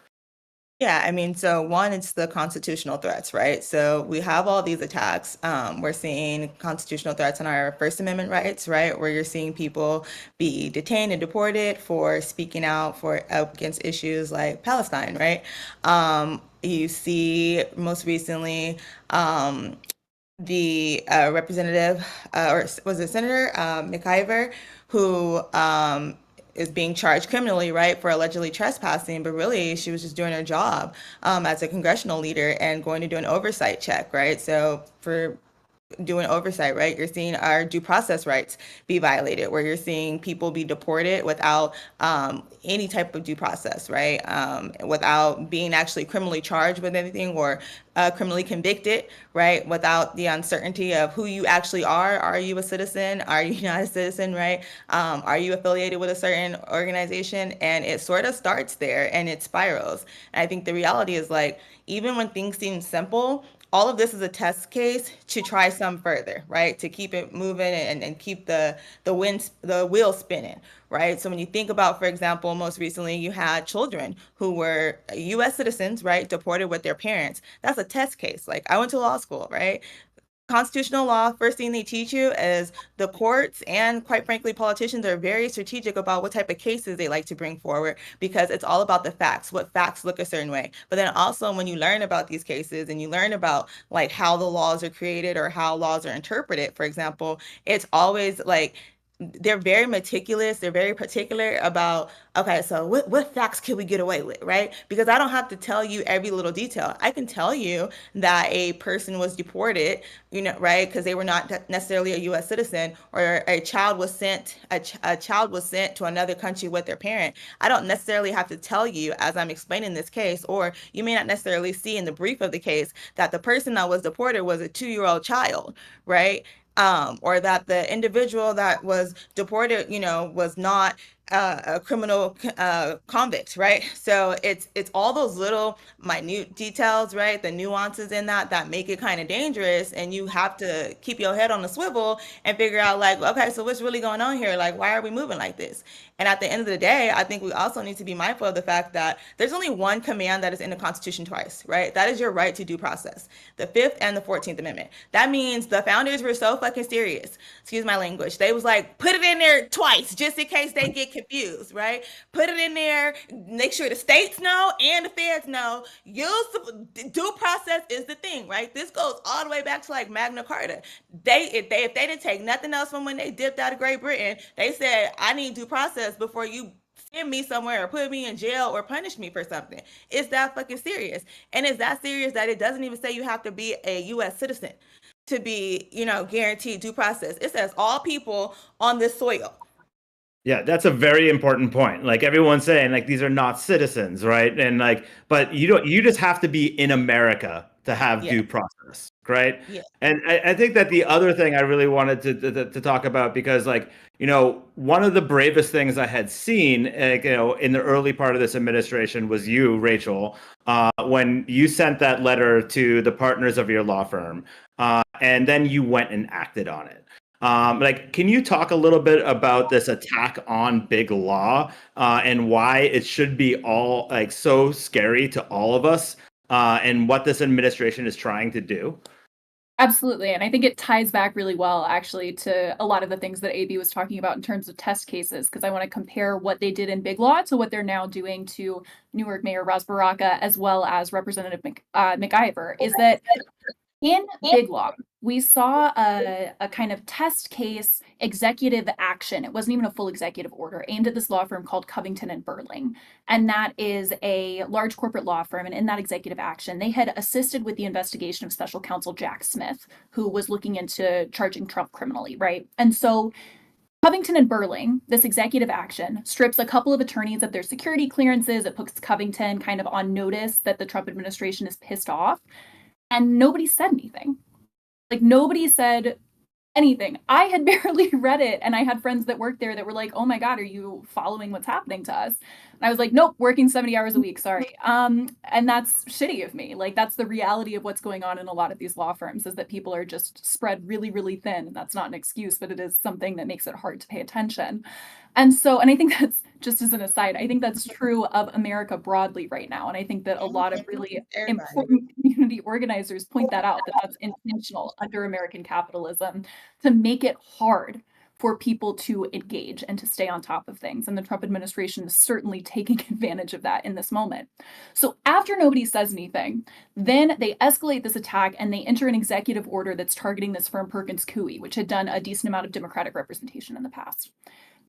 Speaker 6: Yeah, I mean, so one, it's the constitutional threats, right? So we have all these attacks. We're seeing constitutional threats on our First Amendment rights, right? Where you're seeing people be detained and deported for speaking out against issues like Palestine, right? You see most recently the representative, or was it Senator McIver, who is being charged criminally, right, for allegedly trespassing, but really she was just doing her job as a congressional leader and going to do an oversight check, right? So for doing oversight, right, you're seeing our due process rights be violated, where you're seeing people be deported without any type of due process, right, without being actually criminally charged with anything or criminally convicted, right, without the uncertainty of who you actually are. Are you a citizen? Are you not a citizen, right? Are you affiliated with a certain organization? And it sort of starts there and it spirals. And I think the reality is even when things seem simple, all of this is a test case to try some further, right? To keep it moving and keep the wheel spinning, right? So when you think about, for example, most recently you had children who were U.S. citizens, right, deported with their parents. That's a test case. I went to law school, right? constitutional law, first thing they teach you is the courts and, quite frankly, politicians are very strategic about what type of cases they like to bring forward, because it's all about the facts, what facts look a certain way. But then also when you learn about these cases and you learn about like how the laws are created or how laws are interpreted, for example, it's always like they're very meticulous. They're very particular about, okay, so what facts can we get away with, right? Because I don't have to tell you every little detail. I can tell you that a person was deported, right, because they were not necessarily a U.S. citizen, or a child was sent, a child was sent to another country with their parent. I don't necessarily have to tell you as I'm explaining this case, or you may not necessarily see in the brief of the case that the person that was deported was a 2-year-old child, right? Or that the individual that was deported, was not a criminal convict, right? So it's all those little minute details, right? The nuances in that make it kind of dangerous, and you have to keep your head on the swivel and figure out like, okay, so what's really going on here? Like, why are we moving like this? And at the end of the day, I think we also need to be mindful of the fact that there's only one command that is in the Constitution twice, right? That is your right to due process, the 5th and the 14th Amendment. That means the founders were so fucking serious, excuse my language, they was like, put it in there twice just in case they get confused, right? Put it in there, make sure the states know and the feds know. Due process is the thing, right? This goes all the way back to like Magna Carta. If they didn't take nothing else from when they dipped out of Great Britain, they said, I need due process before you send me somewhere or put me in jail or punish me for something. It's that fucking serious. And it's that serious that it doesn't even say you have to be a U.S. citizen to be, guaranteed due process. It says all people on this soil.
Speaker 5: Yeah, that's a very important point. Like everyone's saying, like these are not citizens, right? And like, but you just have to be in America to have due process, right?
Speaker 6: Yeah.
Speaker 5: And I think that the other thing I really wanted to talk about, because like, one of the bravest things I had seen, in the early part of this administration was you, Rachel, when you sent that letter to the partners of your law firm, and then you went and acted on it. Can you talk a little bit about this attack on big law, and why it should be all like so scary to all of us, and what this administration is trying to do?
Speaker 7: Absolutely. And I think it ties back really well, actually, to a lot of the things that AB was talking about in terms of test cases, because I want to compare what they did in Big Law to what they're now doing to Newark Mayor Ras Baraka, as well as Representative McIver, is that in Big Law, we saw a kind of test case executive action. It wasn't even a full executive order aimed at this law firm called Covington and Burling. And that is a large corporate law firm. And in that executive action, they had assisted with the investigation of special counsel Jack Smith, who was looking into charging Trump criminally, right? And so Covington and Burling, this executive action, strips a couple of attorneys of their security clearances. It puts Covington kind of on notice that the Trump administration is pissed off. And nobody said anything. Like, nobody said anything. I had barely read it, and I had friends that worked there that were like, oh my God, are you following what's happening to us? And I was like, nope, working 70 hours a week, sorry. And that's shitty of me. Like, that's the reality of what's going on in a lot of these law firms, is that people are just spread really, really thin. And that's not an excuse, but it is something that makes it hard to pay attention. And I think that's, just as an aside, I think that's true of America broadly right now. And I think that a lot of really important community organizers point that out, that that's intentional under American capitalism to make it hard for people to engage and to stay on top of things. And the Trump administration is certainly taking advantage of that in this moment. So after nobody says anything, then they escalate this attack and they enter an executive order that's targeting this firm Perkins Coie, which had done a decent amount of Democratic representation in the past.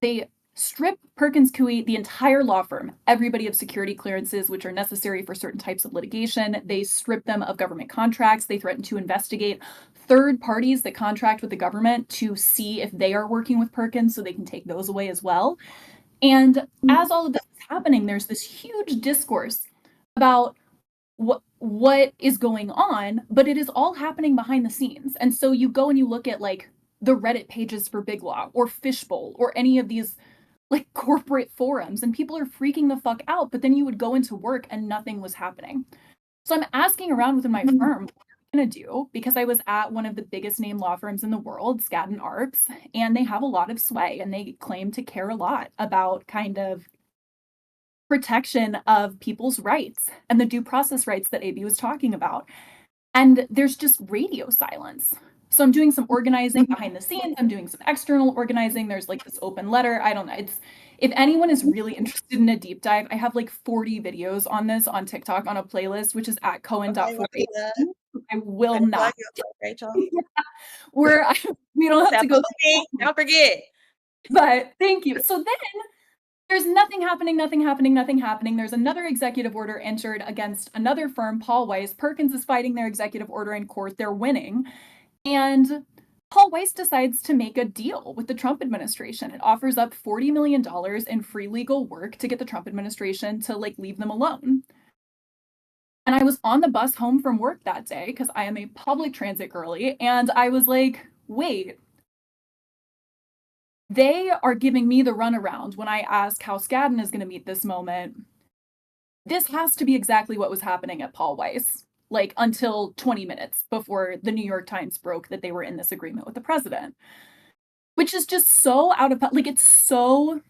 Speaker 7: They strip Perkins Coie, the entire law firm, everybody of security clearances, which are necessary for certain types of litigation. They strip them of government contracts. They threaten to investigate third parties that contract with the government to see if they are working with Perkins, so they can take those away as well. And as all of this is happening, there's this huge discourse about what is going on, but it is all happening behind the scenes. And so you go and you look at like the Reddit pages for Big Law or Fishbowl or any of these like corporate forums, and people are freaking the fuck out, but then you would go into work and nothing was happening. So I'm asking around within my firm, what am I going to do? Because I was at one of the biggest name law firms in the world, Skadden Arps, and they have a lot of sway and they claim to care a lot about kind of protection of people's rights and the due process rights that AB was talking about. And there's just radio silence. So I'm doing some organizing behind the scenes. I'm doing some external organizing. There's like this open letter. I don't know. If anyone is really interested in a deep dive, I have like 40 videos on this on TikTok on a playlist, which is at cohen.48. I will not.
Speaker 6: Rachel.
Speaker 7: We don't have to go.
Speaker 6: Don't forget.
Speaker 7: But thank you. So then there's nothing happening. There's another executive order entered against another firm, Paul Weiss. Perkins is fighting their executive order in court. They're winning. And Paul Weiss decides to make a deal with the Trump administration. It offers up $40 million in free legal work to get the Trump administration to like leave them alone. And I was on the bus home from work that day because I am a public transit girly. And I was like, wait, they are giving me the runaround when I ask how Skadden is going to meet this moment. This has to be exactly what was happening at Paul Weiss, like until 20 minutes before the New York Times broke that they were in this agreement with the president, which is just so it's so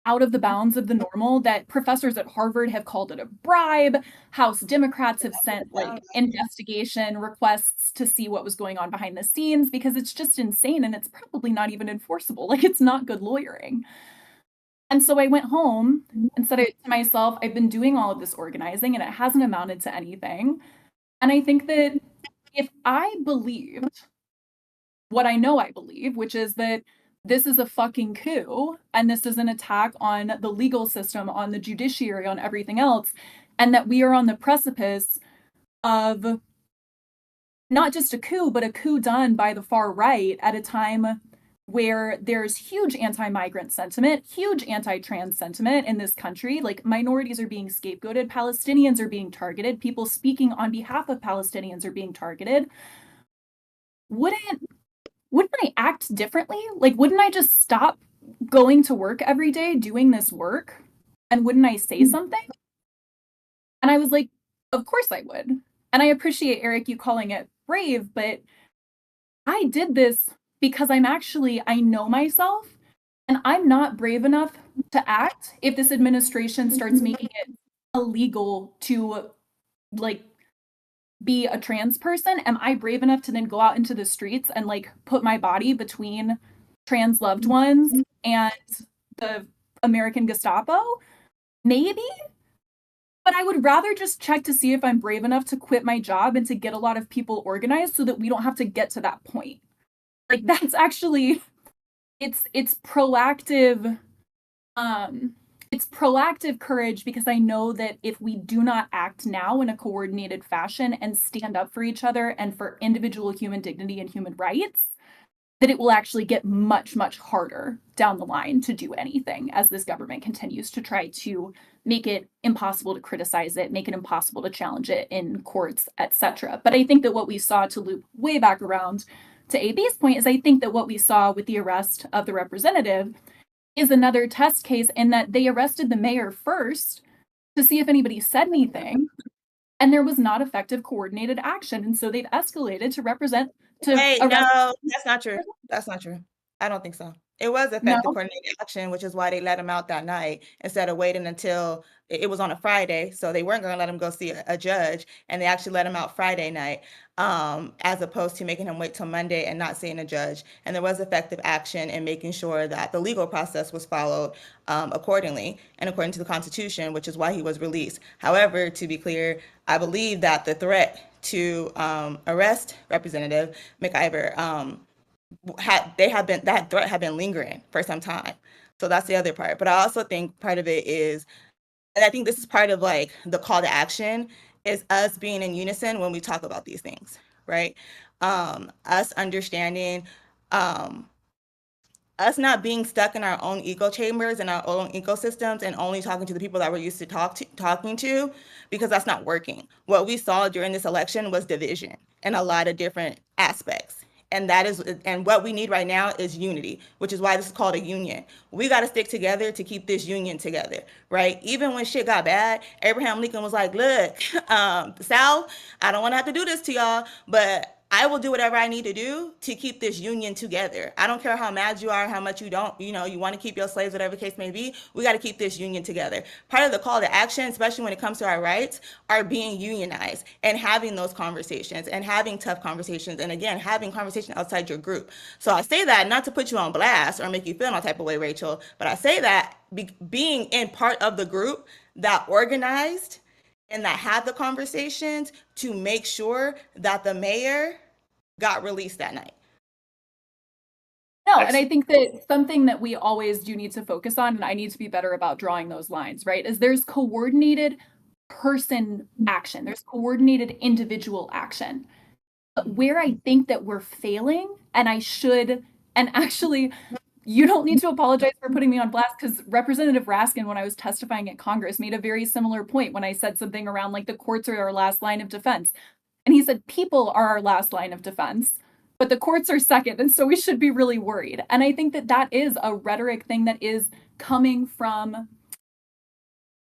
Speaker 7: out of the bounds of the normal that professors at Harvard have called it a bribe. House Democrats have sent like investigation requests to see what was going on behind the scenes because it's just insane and it's probably not even enforceable. Like it's not good lawyering. And so I went home and said to myself, I've been doing all of this organizing and it hasn't amounted to anything. And I think that if I believed what I know I believe, which is that this is a fucking coup and this is an attack on the legal system, on the judiciary, on everything else, and that we are on the precipice of not just a coup, but a coup done by the far right at a time where there's huge anti-migrant sentiment, huge anti-trans sentiment in this country. Like minorities are being scapegoated, Palestinians are being targeted, people speaking on behalf of Palestinians are being targeted. Wouldn't I act differently? Like, wouldn't I just stop going to work every day doing this work? And wouldn't I say something? And I was like, of course I would. And I appreciate, Eric, you calling it brave, but I did this because I know myself and I'm not brave enough to act if this administration starts making it illegal to like be a trans person. Am I brave enough to then go out into the streets and like put my body between trans loved ones and the American Gestapo? Maybe. But I would rather just check to see if I'm brave enough to quit my job and to get a lot of people organized so that we don't have to get to that point. Like that's actually, it's proactive. It's proactive courage because I know that if we do not act now in a coordinated fashion and stand up for each other and for individual human dignity and human rights, that it will actually get much, much harder down the line to do anything as this government continues to try to make it impossible to criticize it, make it impossible to challenge it in courts, etc. But I think that what we saw, to loop way back around to AB's point, is I think that what we saw with the arrest of the representative is another test case in that they arrested the mayor first to see if anybody said anything, and there was not effective coordinated action. And so they've escalated to represent to
Speaker 6: no, that's not true. That's not true. I don't think so. It was effective coordinated action, which is why they let him out that night instead of waiting until it was on a Friday. So they weren't going to let him go see a judge, and they actually let him out Friday night, as opposed to making him wait till Monday and not seeing a judge. And there was effective action in making sure that the legal process was followed accordingly and according to the Constitution, which is why he was released. However, to be clear, I believe that the threat to arrest Representative McIver that threat had been lingering for some time. So that's the other part. But I also think part of it is, and I think this is part of like the call to action, is us being in unison when we talk about these things, right? Us understanding, us not being stuck in our own echo chambers and our own ecosystems and only talking to the people that we're used to talking to, because that's not working. What we saw during this election was division in a lot of different aspects. And what we need right now is unity, which is why this is called a union. We got to stick together to keep this union together, right? Even when shit got bad, Abraham Lincoln was like, look, the South, I don't want to have to do this to y'all, but I will do whatever I need to do to keep this union together. I don't care how mad you are, how much you don't, you want to keep your slaves, whatever the case may be. We got to keep this union together. Part of the call to action, especially when it comes to our rights, are being unionized and having those conversations and having tough conversations. And again, having conversation outside your group. So I say that not to put you on blast or make you feel no type of way, Rachel, but I say that being in part of the group that organized and that had the conversations to make sure that the mayor got released that night.
Speaker 7: No, and I think that something that we always do need to focus on, and I need to be better about drawing those lines, right, is there's coordinated person action. There's coordinated individual action. But where I think that we're failing, and actually, you don't need to apologize for putting me on blast, because Representative Raskin, when I was testifying at Congress, made a very similar point when I said something around like the courts are our last line of defense. And he said, people are our last line of defense, but the courts are second. And so we should be really worried. And I think that that is a rhetoric thing that is coming from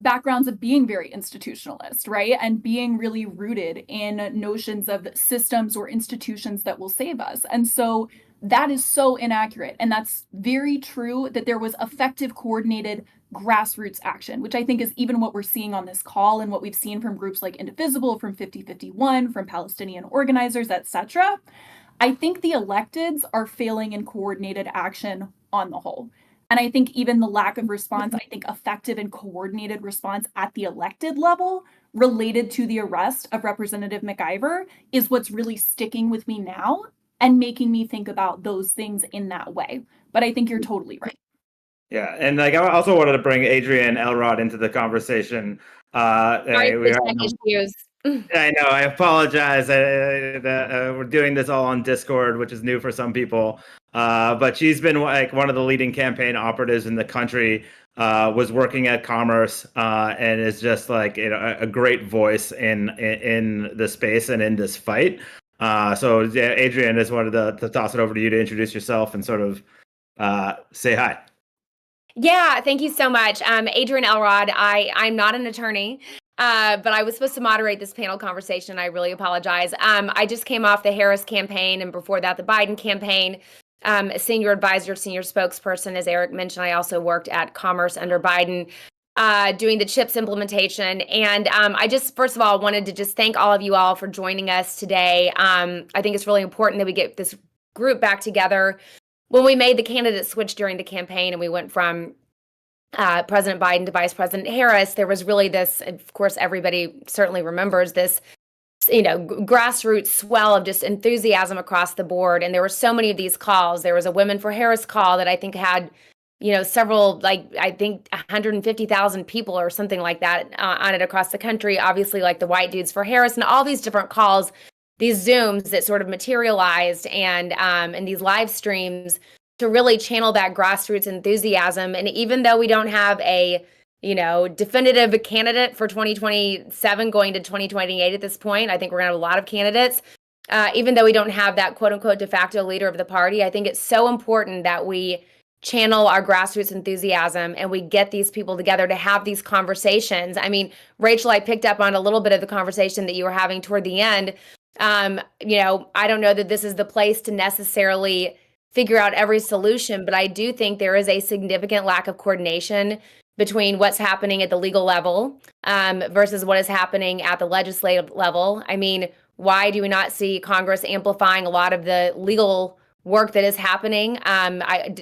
Speaker 7: backgrounds of being very institutionalist, right? And being really rooted in notions of systems or institutions that will save us. And so that is so inaccurate. And that's very true that there was effective, coordinated grassroots action, which I think is even what we're seeing on this call and what we've seen from groups like Indivisible, from 5051, from Palestinian organizers, etc. I think the electeds are failing in coordinated action on the whole. And I think even the lack of response, I think effective and coordinated response at the elected level related to the arrest of Representative McIver is what's really sticking with me now and making me think about those things in that way. But I think you're totally right.
Speaker 5: Yeah, and like I also wanted to bring Adrian Elrod into the conversation.
Speaker 8: Sorry for tech issues.
Speaker 5: I know. I apologize. We're doing this all on Discord, which is new for some people. But she's been like one of the leading campaign operatives in the country. Was working at Commerce and is just like a great voice in the space and in this fight. So yeah, Adrian, just wanted to toss it over to you to introduce yourself and sort of say hi.
Speaker 8: Yeah, thank you so much. Adrian Elrod. I'm not an attorney, but I was supposed to moderate this panel conversation. I really apologize. I just came off the Harris campaign and before that, the Biden campaign. A senior advisor, senior spokesperson, as Eric mentioned. I also worked at Commerce under Biden, doing the CHIPS implementation. And I just, first of all, wanted to just thank all of you all for joining us today. I think it's really important that we get this group back together. When we made the candidate switch during the campaign and we went from President Biden to Vice President Harris, there was really this, of course, everybody certainly remembers this, grassroots swell of just enthusiasm across the board. And there were so many of these calls. There was a Women for Harris call that I think had, several, I think 150,000 people or something like that on it across the country. Obviously, like the White Dudes for Harris and all these different calls, these Zooms that sort of materialized and these live streams to really channel that grassroots enthusiasm. And even though we don't have a definitive candidate for 2027 going to 2028 at this point, I think we're gonna have a lot of candidates. Even though we don't have that quote unquote de facto leader of the party, I think it's so important that we channel our grassroots enthusiasm and we get these people together to have these conversations. I mean, Rachel, I picked up on a little bit of the conversation that you were having toward the end. I don't know that this is the place to necessarily figure out every solution, but I do think there is a significant lack of coordination between what's happening at the legal level versus what is happening at the legislative level. I mean, why do we not see Congress amplifying a lot of the legal work that is happening?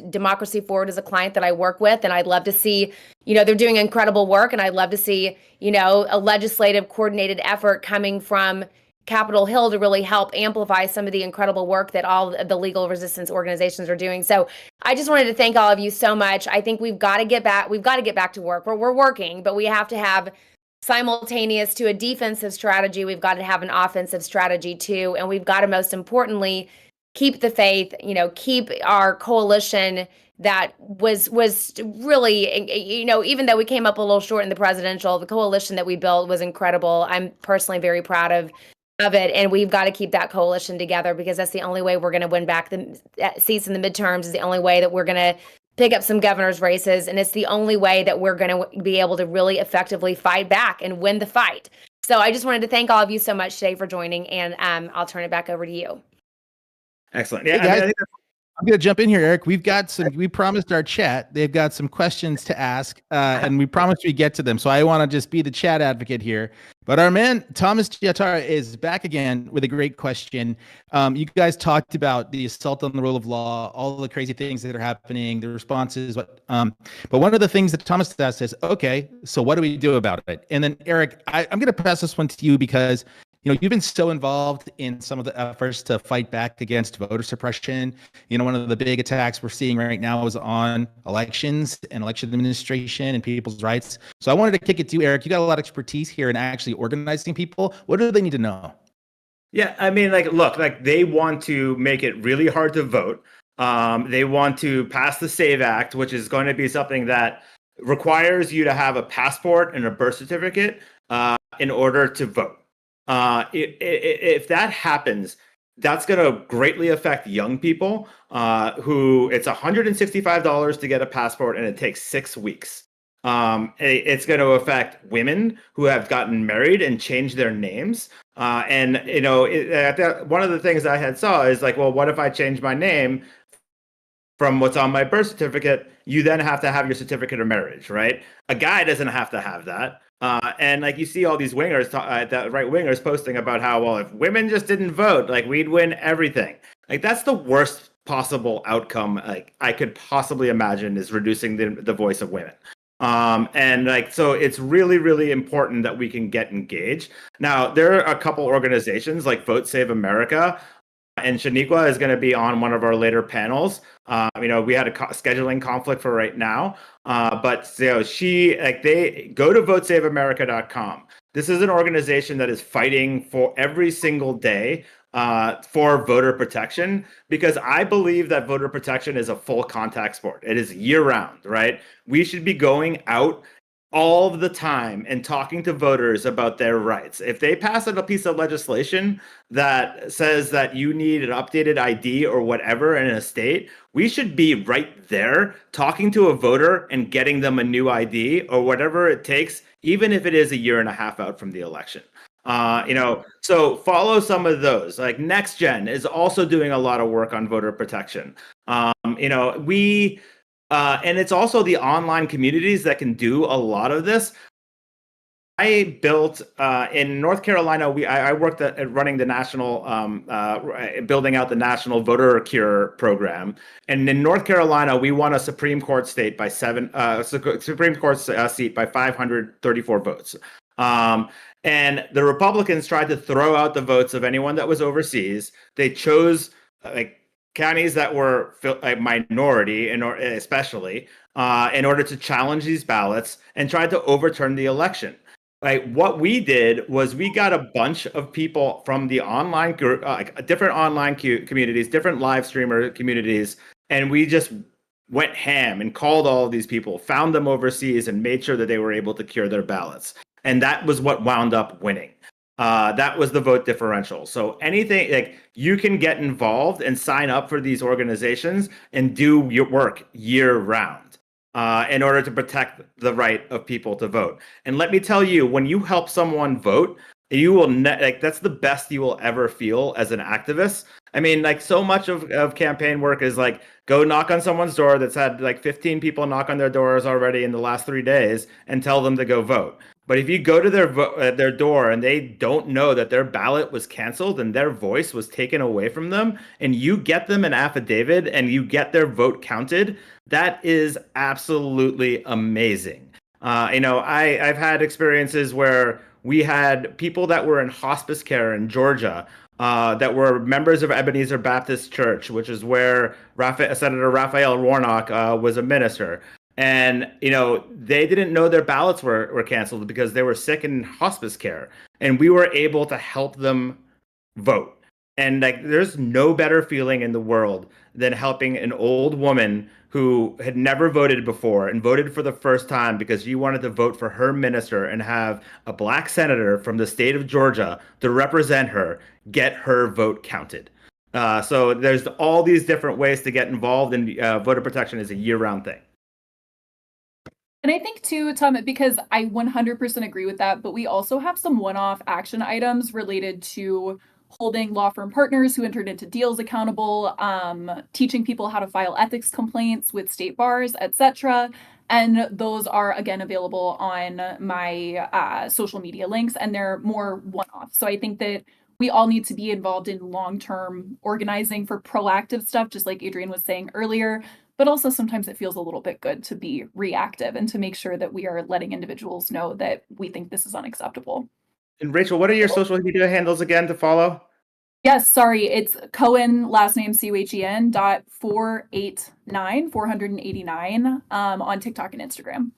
Speaker 8: Democracy Forward is a client that I work with, and I'd love to see, they're doing incredible work, and I'd love to see, a legislative coordinated effort coming from Capitol Hill to really help amplify some of the incredible work that all of the legal resistance organizations are doing. So I just wanted to thank all of you so much. I think we've got to get back to work. We're working, but we have to have simultaneous to a defensive strategy. We've got to have an offensive strategy too. And we've got to, most importantly, keep the faith, keep our coalition that was really, even though we came up a little short in the presidential, the coalition that we built was incredible. I'm personally very proud of it. And we've got to keep that coalition together because that's the only way we're going to win back the seats in the midterms, is the only way that we're going to pick up some governor's races. And it's the only way that we're going to be able to really effectively fight back and win the fight. So I just wanted to thank all of you so much today for joining, and I'll turn it back over to you.
Speaker 5: Excellent.
Speaker 1: Hey,
Speaker 5: Yeah,
Speaker 1: guys.
Speaker 5: I think
Speaker 1: I'm going to jump in here, Eric. We promised our chat. They've got some questions to ask, and we promised we get to them. So I want to just be the chat advocate here. But our man, Thomas Giatara, is back again with a great question. You guys talked about the assault on the rule of law, all the crazy things that are happening, the responses. But one of the things that Thomas asked is, okay, so what do we do about it? And then, Eric, I'm going to pass this one to you because you've been so involved in some of the efforts to fight back against voter suppression. One of the big attacks we're seeing right now is on elections and election administration and people's rights. So I wanted to kick it to you, Eric. You got a lot of expertise here in actually organizing people. What do they need to know?
Speaker 5: Yeah, I mean, look, they want to make it really hard to vote. They want to pass the SAVE Act, which is going to be something that requires you to have a passport and a birth certificate in order to vote. If that happens, that's going to greatly affect young people who it's $165 to get a passport and it takes 6 weeks. It's going to affect women who have gotten married and changed their names. One of the things I had saw is well, what if I change my name from what's on my birth certificate? You then have to have your certificate of marriage, right? A guy doesn't have to have that. And you see all these wingers, the right wingers posting about how, well, if women just didn't vote, we'd win everything. That's the worst possible outcome I could possibly imagine, is reducing the voice of women. So it's really, really important that we can get engaged. Now, there are a couple organizations like Vote Save America, and Shaniqua is going to be on one of our later panels. We had a scheduling conflict for right now, but they go to votesaveamerica.com. This is an organization that is fighting for every single day for voter protection, because I believe that voter protection is a full contact sport. It is year round, right? We should be going out all of the time and talking to voters about their rights. If they pass a piece of legislation that says that you need an updated ID or whatever in a state, we should be right there talking to a voter and getting them a new ID or whatever it takes, even if it is a year and a half out from the election. So follow some of those. Next Gen is also doing a lot of work on voter protection. And it's also the online communities that can do a lot of this. I built in North Carolina. I worked at running the national, building out the national voter cure program. And in North Carolina, we won a Supreme Court seat by 534 votes. And the Republicans tried to throw out the votes of anyone that was overseas. They chose counties that were a minority, especially in order to challenge these ballots and tried to overturn the election. What we did was we got a bunch of people from the online group, different online communities, different live streamer communities, and we just went ham and called all of these people, found them overseas, and made sure that they were able to cure their ballots. And that was what wound up winning. That was the vote differential. So anything, you can get involved and sign up for these organizations and do your work year round in order to protect the right of people to vote. And let me tell you, when you help someone vote, you will that's the best you will ever feel as an activist. I mean, so much of campaign work is go knock on someone's door that's had 15 people knock on their doors already in the last 3 days and tell them to go vote. But if you go to their door and they don't know that their ballot was canceled and their voice was taken away from them, and you get them an affidavit and you get their vote counted, that is absolutely amazing. I've had experiences where we had people that were in hospice care in Georgia that were members of Ebenezer Baptist Church, which is where Senator Raphael Warnock was a minister. And, they didn't know their ballots were canceled because they were sick in hospice care. And we were able to help them vote. And there's no better feeling in the world than helping an old woman who had never voted before and voted for the first time because she wanted to vote for her minister and have a black senator from the state of Georgia to represent her, get her vote counted. So there's all these different ways to get involved, and voter protection is a year-round thing.
Speaker 7: And I think too, Tom, because I 100% agree with that, but we also have some one-off action items related to holding law firm partners who entered into deals accountable, teaching people how to file ethics complaints with state bars, etc. And those are, again, available on my social media links, and they're more one-off. So I think that we all need to be involved in long-term organizing for proactive stuff, just like Adrian was saying earlier. But also sometimes it feels a little bit good to be reactive and to make sure that we are letting individuals know that we think this is unacceptable.
Speaker 5: And Rachel, what are your social media handles again to follow?
Speaker 7: Yes, sorry, it's Cohen, last name Cohen, .489 on TikTok and Instagram.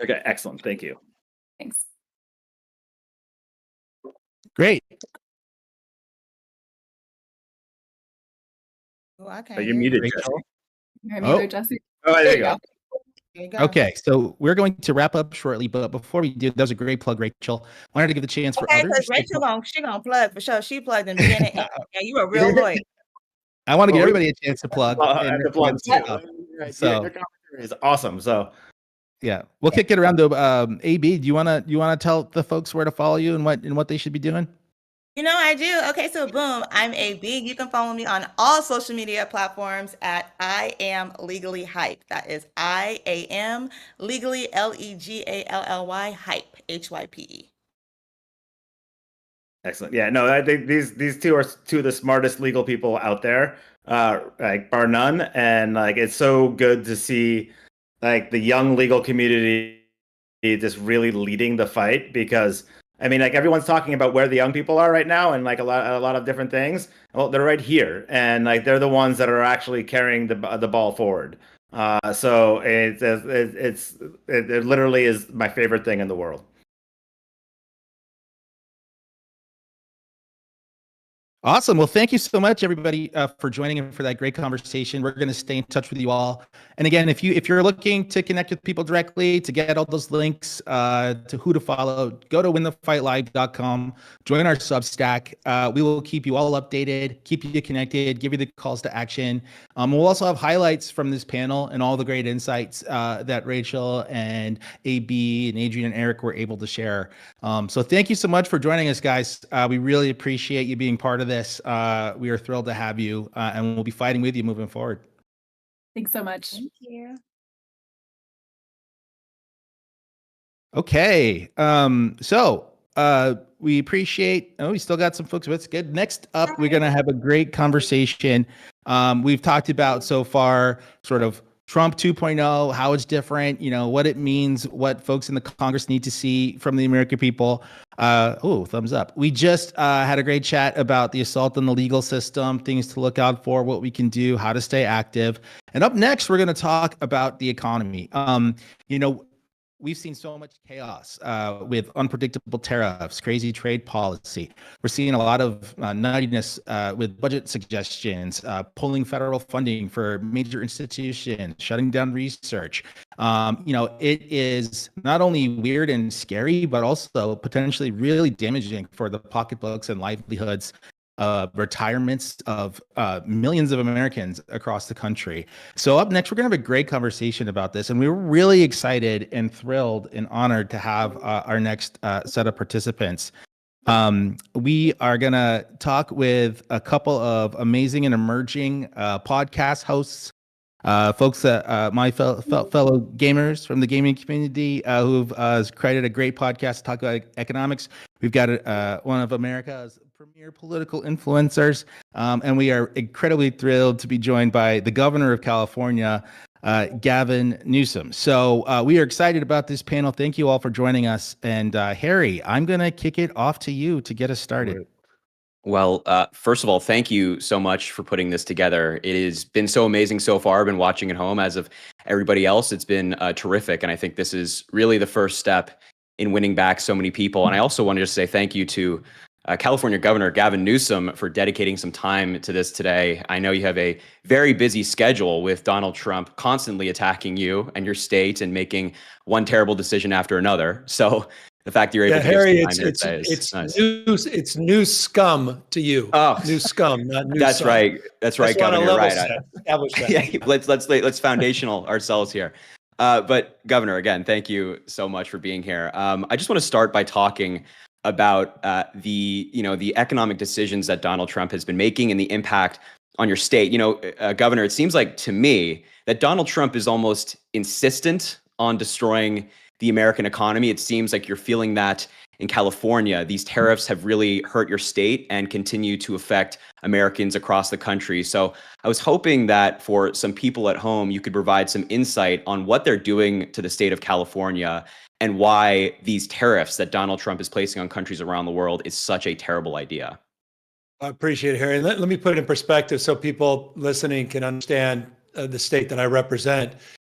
Speaker 5: Okay, excellent. Thank you.
Speaker 7: Thanks.
Speaker 1: Great.
Speaker 6: Oh, I can't
Speaker 5: You're
Speaker 6: hear you.
Speaker 5: muted,
Speaker 1: Rachel.
Speaker 5: Jesse.
Speaker 7: You hear me there, Jesse?
Speaker 5: Oh, there you go.
Speaker 6: There you go.
Speaker 1: Okay, so we're going to wrap up shortly, but before we do, that was a great plug, Rachel. Wanted to give the chance for
Speaker 6: Okay,
Speaker 1: others.
Speaker 6: because Rachel she gonna plug for sure. She plugged in the beginning. And you a real lawyer.
Speaker 1: I want to give
Speaker 5: Well,
Speaker 1: everybody a chance to plug.
Speaker 5: And the plug too.
Speaker 1: stuff. So-
Speaker 5: Your commentary is awesome. So
Speaker 1: Yeah, we'll kick it around to AB. Do you wanna tell the folks where to follow you and what they should be doing?
Speaker 6: You know I do. Okay, so boom, I'm AB. You can follow me on all social media platforms at I am legally hype. That is I am legally LEGALLY hype HYPE.
Speaker 5: excellent. Yeah, no, I think these two are two of the smartest legal people out there, like bar none. And like it's so good to see like the young legal community just really leading the fight, because I mean, like everyone's talking about where the young people are right now, and like a lot of different things. Well, they're right here, and like they're the ones that are actually carrying the ball forward. So it literally is my favorite thing in the world.
Speaker 1: Awesome. Well, thank you so much, everybody, for joining and for that great conversation. We're going to stay in touch with you all. And again, if you're looking to connect with people directly, to get all those links to who to follow, go to winthefightlive.com, join our Substack. We will keep you all updated, keep you connected, give you the calls to action. We'll also have highlights from this panel and all the great insights that Rachel and AB and Adrian and Eric were able to share. So thank you so much for joining us, guys. We really appreciate you being part of this. We are thrilled to have you, and we'll be fighting with you moving forward.
Speaker 7: Thanks so much.
Speaker 6: Thank you.
Speaker 1: Okay. We appreciate, we still got some folks, but it's good. Next up, we're going to have a great conversation. We've talked about so far sort of Trump 2.0, how it's different, what it means, what folks in the Congress need to see from the American people. Thumbs up. We just had a great chat about the assault on the legal system, things to look out for, what we can do, how to stay active. And up next, we're going to talk about the economy. We've seen so much chaos with unpredictable tariffs, crazy trade policy. We're seeing a lot of nuttiness with budget suggestions, pulling federal funding for major institutions, shutting down research. It is not only weird and scary, but also potentially really damaging for the pocketbooks and livelihoods, retirements of millions of Americans across the country. So up next, we're going to have a great conversation about this. And we were really excited and thrilled and honored to have our next set of participants. We are going to talk with a couple of amazing and emerging podcast hosts, folks that my fellow gamers from the gaming community who've created a great podcast to talk about economics. We've got one of America's premier political influencers, and we are incredibly thrilled to be joined by the governor of California, Gavin Newsom. So we are excited about this panel. Thank you all for joining us. And Harry, I'm going to kick it off to you to get us started.
Speaker 9: Well, first of all, thank you so much for putting this together. It has been so amazing so far. I've been watching at home, as of everybody else. It's been terrific. And I think this is really the first step in winning back so many people. And I also want to just say thank you to California Governor Gavin Newsom for dedicating some time to this today. I know you have a very busy schedule with Donald Trump constantly attacking you and your state and making one terrible decision after another. So the fact that you're able to
Speaker 10: Harry,
Speaker 9: give some time here today is nice.
Speaker 10: It's new scum to you.
Speaker 9: Oh,
Speaker 10: new scum, not new.
Speaker 9: That's
Speaker 10: scum.
Speaker 9: right. That's right, Governor. You're right.
Speaker 10: Establish that.
Speaker 9: Yeah, let's foundational ourselves here. But Governor, again, thank you so much for being here. I just want to start by talking about the economic decisions that Donald Trump has been making and the impact on your state. Governor, it seems like to me that Donald Trump is almost insistent on destroying the American economy. It seems like you're feeling that in California. These tariffs have really hurt your state and continue to affect Americans across the country. So I was hoping that for some people at home, you could provide some insight on what they're doing to the state of California and why these tariffs that Donald Trump is placing on countries around the world is such a terrible idea.
Speaker 10: I appreciate it, Harry. Let me put it in perspective so people listening can understand the state that I represent.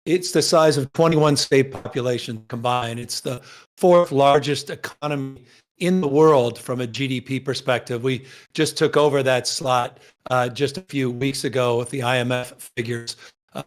Speaker 10: It's the size of 21 state population combined. It's the fourth largest economy in the world from a GDP perspective. We just took over that slot just a few weeks ago with the IMF figures.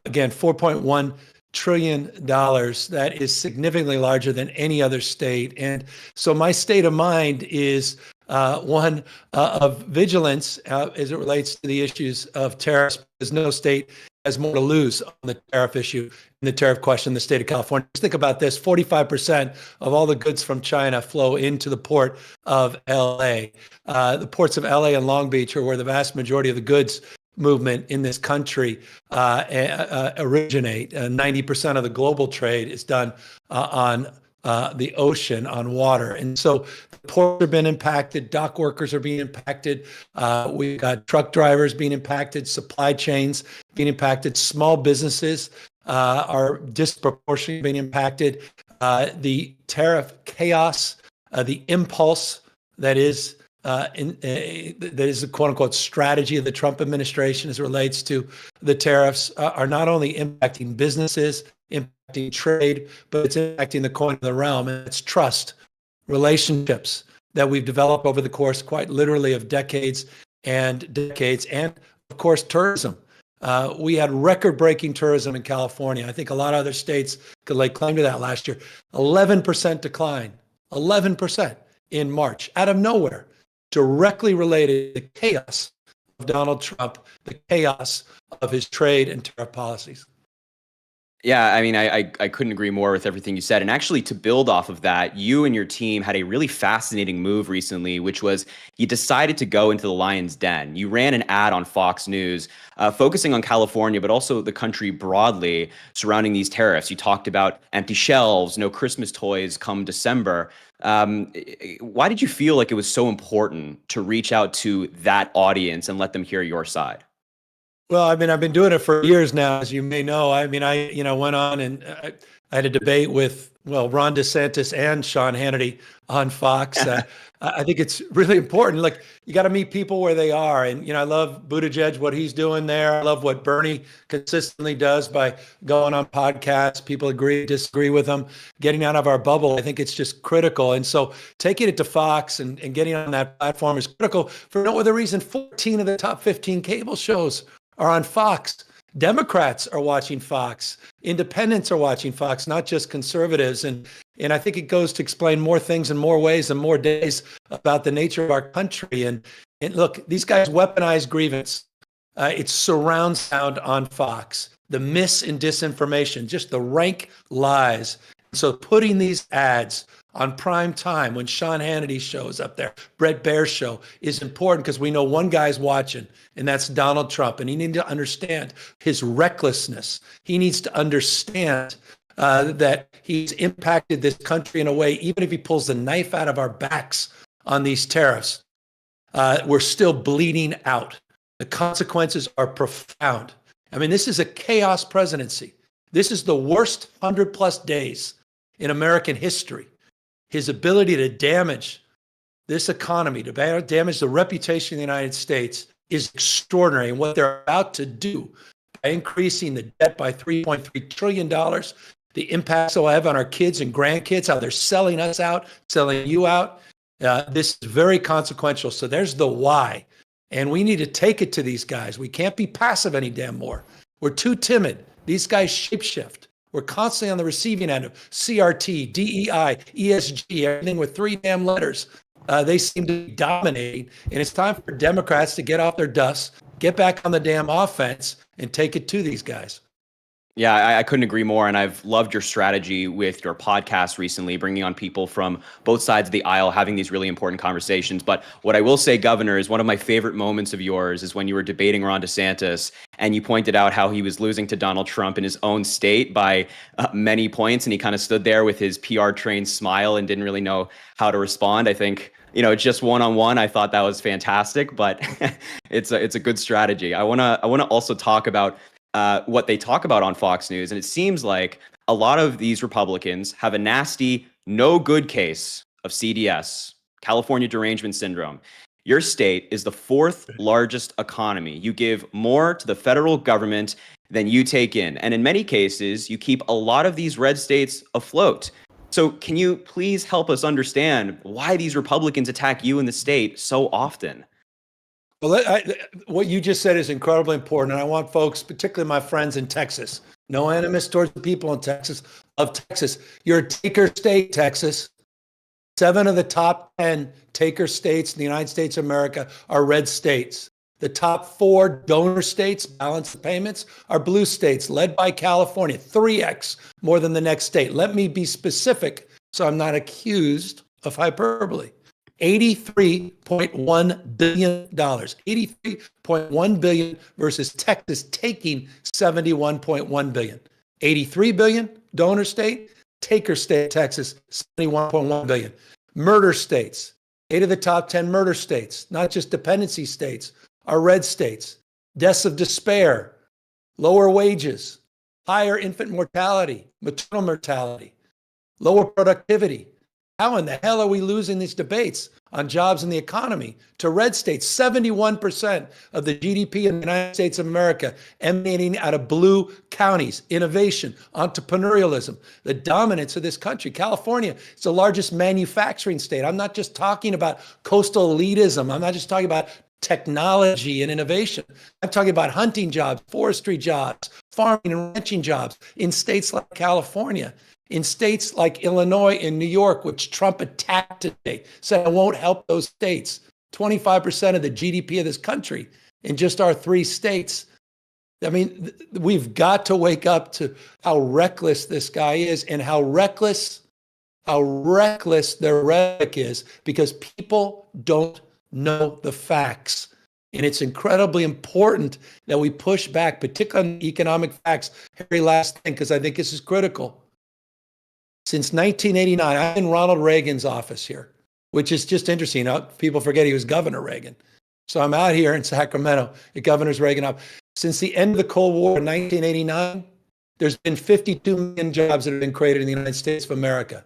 Speaker 10: Again, $4.1 trillion. That is significantly larger than any other state. And so my state of mind is one of vigilance as it relates to the issues of tariffs, because no state has more to lose on the tariff issue and the tariff question in the state of California. Just think about this, 45% of all the goods from China flow into the port of LA. The ports of LA and Long Beach are where the vast majority of the goods movement in this country originate. 90% of the global trade is done on the ocean, on water. And so the ports have been impacted, dock workers are being impacted. We've got truck drivers being impacted, supply chains being impacted, small businesses are disproportionately being impacted. The tariff chaos, the impulse that is that is the quote unquote strategy of the Trump administration as it relates to the tariffs are not only impacting businesses, impacting trade, but it's impacting the coin of the realm, and it's trust, relationships that we've developed over the course, quite literally, of decades, and of course, tourism. We had record-breaking tourism in California. I think a lot of other states could lay claim to that last year. 11% decline, 11% in March, out of nowhere, directly related to the chaos of Donald Trump, the chaos of his trade and tariff policies.
Speaker 9: Yeah, I mean, I couldn't agree more with everything you said. And actually, to build off of that, you and your team had a really fascinating move recently, which was you decided to go into the lion's den. You ran an ad on Fox News focusing on California, but also the country broadly surrounding these tariffs. You talked about empty shelves, no Christmas toys come December. Why did you feel like it was so important to reach out to that audience and let them hear your side?
Speaker 10: Well, I mean, I've been doing it for years now, as you may know. I mean, I went on and I had a debate with, Ron DeSantis and Sean Hannity on Fox. I think it's really important. Like, you got to meet people where they are. And, I love Buttigieg, what he's doing there. I love what Bernie consistently does by going on podcasts. People agree, disagree with him, getting out of our bubble. I think it's just critical. And so taking it to Fox and getting on that platform is critical for no other reason. 14 of the top 15 cable shows are on Fox. Democrats are watching Fox. Independents are watching Fox, not just conservatives. And I think it goes to explain more things in more ways and more days about the nature of our country. And look, these guys weaponize grievance. It's surround sound on Fox. The mis and disinformation, just the rank lies. So putting these ads on prime time when Sean Hannity shows up there, Brett Baer's show, is important because we know one guy's watching, and that's Donald Trump. And he needs to understand his recklessness. He needs to understand that he's impacted this country in a way, even if he pulls the knife out of our backs on these tariffs, we're still bleeding out. The consequences are profound. I mean, this is a chaos presidency. This is the worst 100+ days in American history. His ability to damage this economy, to damage the reputation of the United States is extraordinary. And what they're about to do by increasing the debt by $3.3 trillion, the impacts it'll have on our kids and grandkids, how they're selling us out, selling you out, this is very consequential. So there's the why. And we need to take it to these guys. We can't be passive any damn more. We're too timid. These guys shapeshift. We're constantly on the receiving end of CRT, DEI, ESG, everything with 3 damn letters. They seem to be dominating. And it's time for Democrats to get off their duffs, get back on the damn offense, and take it to these guys.
Speaker 9: Yeah, I couldn't agree more. And I've loved your strategy with your podcast recently, bringing on people from both sides of the aisle, having these really important conversations. But what I will say, Governor, is one of my favorite moments of yours is when you were debating Ron DeSantis and you pointed out how he was losing to Donald Trump in his own state by many points. And he kind of stood there with his PR trained smile and didn't really know how to respond. I think, just one-on-one, I thought that was fantastic, but it's a good strategy. I want to also talk about what they talk about on Fox News. And it seems like a lot of these Republicans have a nasty, no good case of CDS, California derangement syndrome. Your state is the fourth largest economy. You give more to the federal government than you take in. And in many cases, you keep a lot of these red states afloat. So can you please help us understand why these Republicans attack you in the state so often?
Speaker 10: Well, what you just said is incredibly important. And I want folks, particularly my friends in Texas, no animus towards the people in Texas, of Texas. You're a taker state, Texas. 7 of the top 10 taker states in the United States of America are red states. The top 4 donor states, balance of payments, are blue states, led by California, 3x more than the next state. Let me be specific so I'm not accused of hyperbole. $83.1 billion. $83.1 billion versus Texas taking $71.1 billion. $83 billion, donor state, taker state, Texas, $71.1 billion. Murder states, 8 of the top 10 murder states, not just dependency states, are red states. Deaths of despair, lower wages, higher infant mortality, maternal mortality, lower productivity. How in the hell are we losing these debates on jobs and the economy to red states? 71% of the GDP in the United States of America emanating out of blue counties, innovation, entrepreneurialism, the dominance of this country. California is the largest manufacturing state. I'm not just talking about coastal elitism. I'm not just talking about technology and innovation. I'm talking about hunting jobs, forestry jobs, farming and ranching jobs in states like California. In states like Illinois and New York, which Trump attacked today, said it won't help those states. 25% of the GDP of this country in just our 3 states. I mean, we've got to wake up to how reckless this guy is and how reckless their rhetoric is, because people don't know the facts. And it's incredibly important that we push back, particularly on economic facts. Harry, last thing, because I think this is critical. Since 1989, I'm in Ronald Reagan's office here, which is just interesting. People forget he was Governor Reagan. So I'm out here in Sacramento at Governor's Reagan office. Since the end of the Cold War in 1989, there's been 52 million jobs that have been created in the United States of America.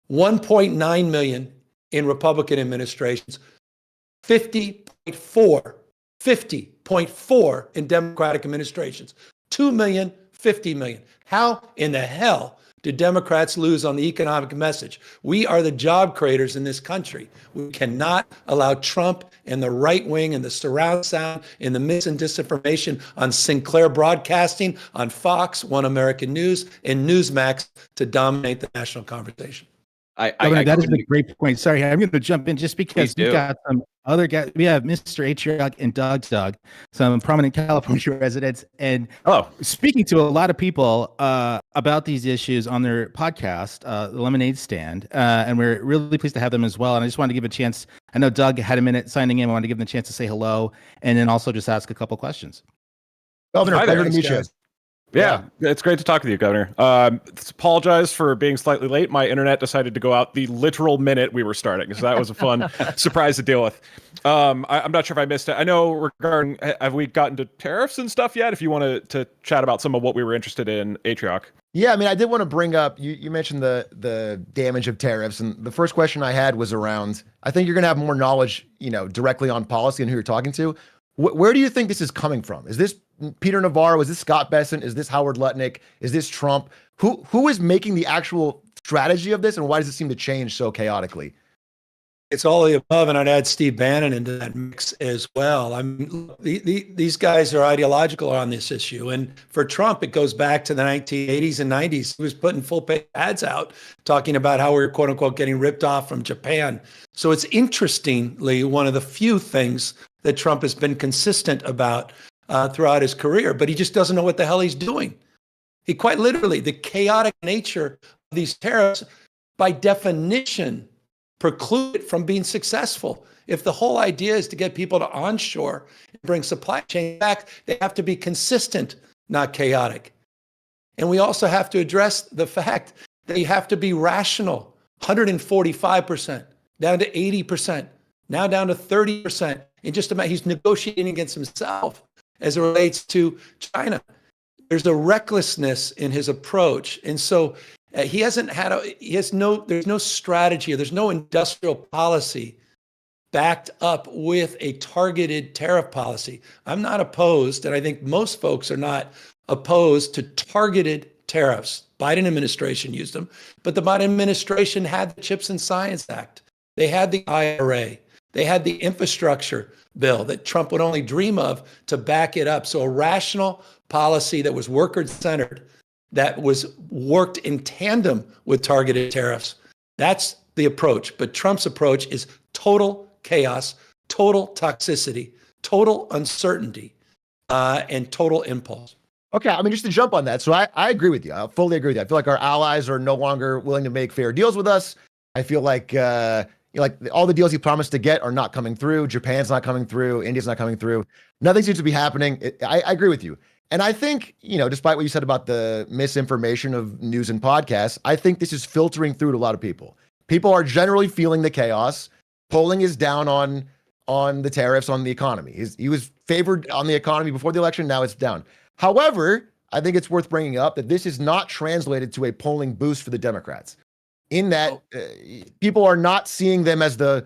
Speaker 10: 1.9 million in Republican administrations, 50.4 in Democratic administrations, 2 million, 50 million. How in the hell do Democrats lose on the economic message? We are the job creators in this country. We cannot allow Trump and the right wing and the surround sound and the mis and disinformation on Sinclair Broadcasting, on Fox, One American News, and Newsmax to dominate the national conversation.
Speaker 1: That is a great point. Sorry, I'm going to jump in just because we got some other guys. We have Mr. Atriarch and Doug, some prominent California residents. And speaking to a lot of people about these issues on their podcast, The Lemonade Stand. And we're really pleased to have them as well. And I just wanted to give a chance. I know Doug had a minute signing in. I wanted to give them a chance to say hello and then also just ask a couple questions.
Speaker 11: Governor, pleasure to meet you. Yeah, it's great to talk with you, Governor. Apologize for being slightly late. My internet decided to go out the literal minute we were starting, so that was a fun surprise to deal with. I'm not sure if I missed it. I know regarding, have we gotten to tariffs and stuff yet? If you want to chat about some of what we were interested in, Atriarch.
Speaker 12: Yeah, I mean, I did want to bring up, you mentioned the damage of tariffs, and the first question I had was around, I think you're going to have more knowledge, directly on policy and who you're talking to. Where do you think this is coming from? Is this Peter Navarro? Is this Scott Bessent? Is this Howard Lutnick? Is this Trump? Who is making the actual strategy of this, and why does it seem to change so chaotically?
Speaker 10: It's all of the above, and I'd add Steve Bannon into that mix as well. I mean, these guys are ideological on this issue, and for Trump, it goes back to the 1980s and 90s. He was putting full-page ads out talking about how we were, quote unquote, getting ripped off from Japan. So it's interestingly one of the few things that Trump has been consistent about throughout his career, but he just doesn't know what the hell he's doing. Quite literally, the chaotic nature of these tariffs, by definition, preclude it from being successful. If the whole idea is to get people to onshore and bring supply chain back, they have to be consistent, not chaotic. And we also have to address the fact that you have to be rational. 145%, down to 80%, now down to 30%. In just a matter, he's negotiating against himself as it relates to China. There's a recklessness in his approach. And so there's no strategy, there's no industrial policy backed up with a targeted tariff policy. I'm not opposed, and I think most folks are not opposed to targeted tariffs. Biden administration used them, but the Biden administration had the Chips and Science Act. They had the IRA. They had the infrastructure bill that Trump would only dream of to back it up. So a rational policy that was worker-centered, that was worked in tandem with targeted tariffs. That's the approach. But Trump's approach is total chaos, total toxicity, total uncertainty, and total impulse.
Speaker 12: Okay, I mean, just to jump on that. So I agree with you. I fully agree with you. I feel like our allies are no longer willing to make fair deals with us. I feel like all the deals he promised to get are not coming through. Japan's not coming through. India's not coming through. Nothing seems to be happening. I agree with you. And I think, despite what you said about the misinformation of news and podcasts, I think this is filtering through to a lot of people. People are generally feeling the chaos. Polling is down on the tariffs, on the economy. He was favored on the economy before the election. Now it's down. However, I think it's worth bringing up that this is not translated to a polling boost for the Democrats, in that people are not seeing them as the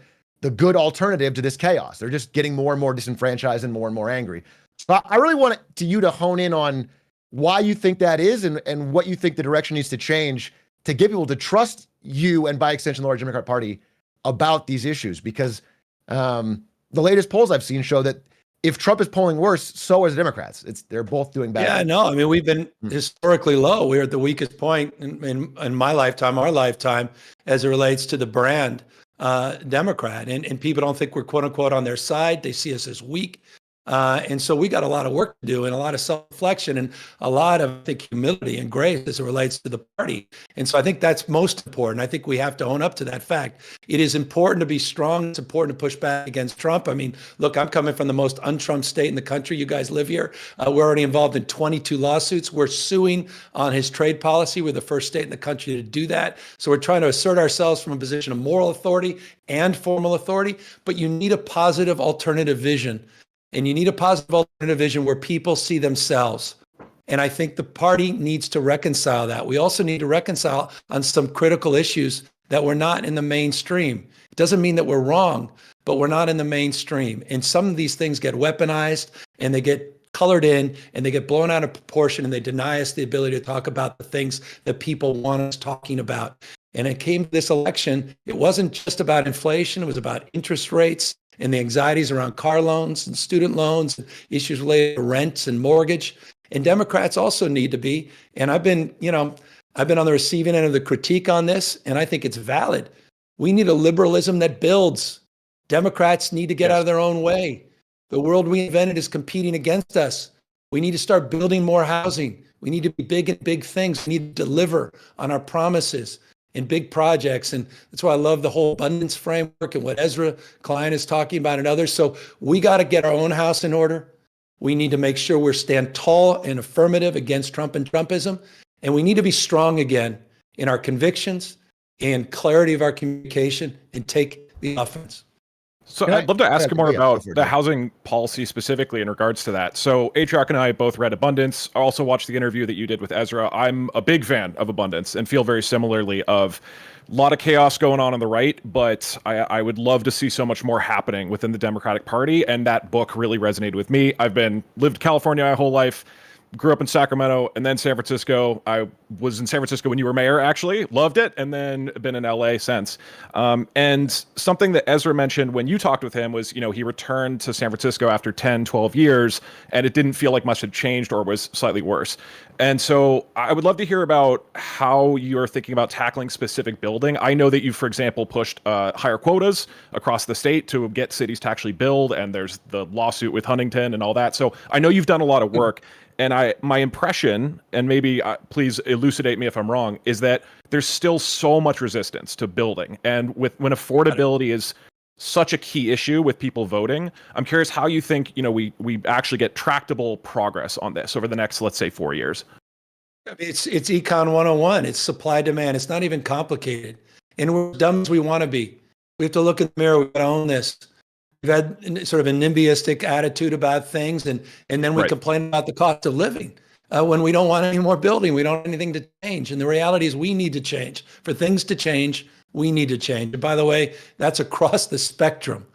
Speaker 12: good alternative to this chaos. They're just getting more and more disenfranchised and more angry. So I really want you to hone in on why you think that is and what you think the direction needs to change to get people to trust you and, by extension, the large Democrat Party about these issues. Because the latest polls I've seen show that if Trump is polling worse, so is the Democrats. They're both doing bad.
Speaker 10: Yeah, no, I mean, we've been historically low. We're at the weakest point in my lifetime, our lifetime, as it relates to the brand Democrat. And people don't think we're quote unquote on their side. They see us as weak. And so we got a lot of work to do and a lot of self-reflection and a lot of, I think, humility and grace as it relates to the party. And so I think that's most important. I think we have to own up to that fact. It is important to be strong. It's important to push back against Trump. I mean, look, I'm coming from the most un-Trump state in the country. You guys live here. We're already involved in 22 lawsuits. We're suing on his trade policy. We're the first state in the country to do that. So we're trying to assert ourselves from a position of moral authority and formal authority. But you need a positive alternative vision. And you need a positive alternative vision where people see themselves. And I think the party needs to reconcile that. We also need to reconcile on some critical issues that we're not in the mainstream. It doesn't mean that we're wrong, but we're not in the mainstream. And some of these things get weaponized and they get colored in and they get blown out of proportion and they deny us the ability to talk about the things that people want us talking about. And it came to this election, it wasn't just about inflation, it was about interest rates and the anxieties around car loans and student loans, and issues related to rents and mortgage. And Democrats also need to be, and I've been on the receiving end of the critique on this, and I think it's valid. We need a liberalism that builds. Democrats need to get out of their own way. The world we invented is competing against us. We need to start building more housing. We need to be big in big things. We need to deliver on our promises in big projects. And that's why I love the whole abundance framework and what Ezra Klein is talking about and others. So we got to get our own house in order. We need to make sure we stand tall and affirmative against Trump and Trumpism. And we need to be strong again in our convictions and clarity of our communication and take the offense.
Speaker 11: So I'd love to ask you more about the housing policy specifically in regards to that. So Atriarch and I both read Abundance. I also watched the interview that you did with Ezra. I'm a big fan of Abundance and feel very similarly of a lot of chaos going on the right, but I would love to see so much more happening within the Democratic Party. And that book really resonated with me. Lived in California my whole life. Grew up in Sacramento and then San Francisco. I was in San Francisco when you were mayor, actually. Loved it. And then been in LA since. And something that Ezra mentioned when you talked with him was, he returned to San Francisco after 10, 12 years, and it didn't feel like much had changed or was slightly worse. And so I would love to hear about how you're thinking about tackling specific building. I know that you, for example, pushed higher quotas across the state to get cities to actually build, and there's the lawsuit with Huntington and all that. So I know you've done a lot of work. and my impression, and maybe please elucidate me if I'm wrong, is that there's still so much resistance to building. And when affordability is such a key issue with people voting, I'm curious how you think, we actually get tractable progress on this over the next, let's say, 4 years.
Speaker 10: It's Econ 101. It's supply demand. It's not even complicated. And we're as dumb as we want to be. We have to look in the mirror. We've got to own this. We've had sort of a NIMBYistic attitude about things, and then we complain about the cost of living when we don't want any more building. We don't want anything to change. And the reality is we need to change. For things to change, we need to change. And by the way, that's across the spectrum.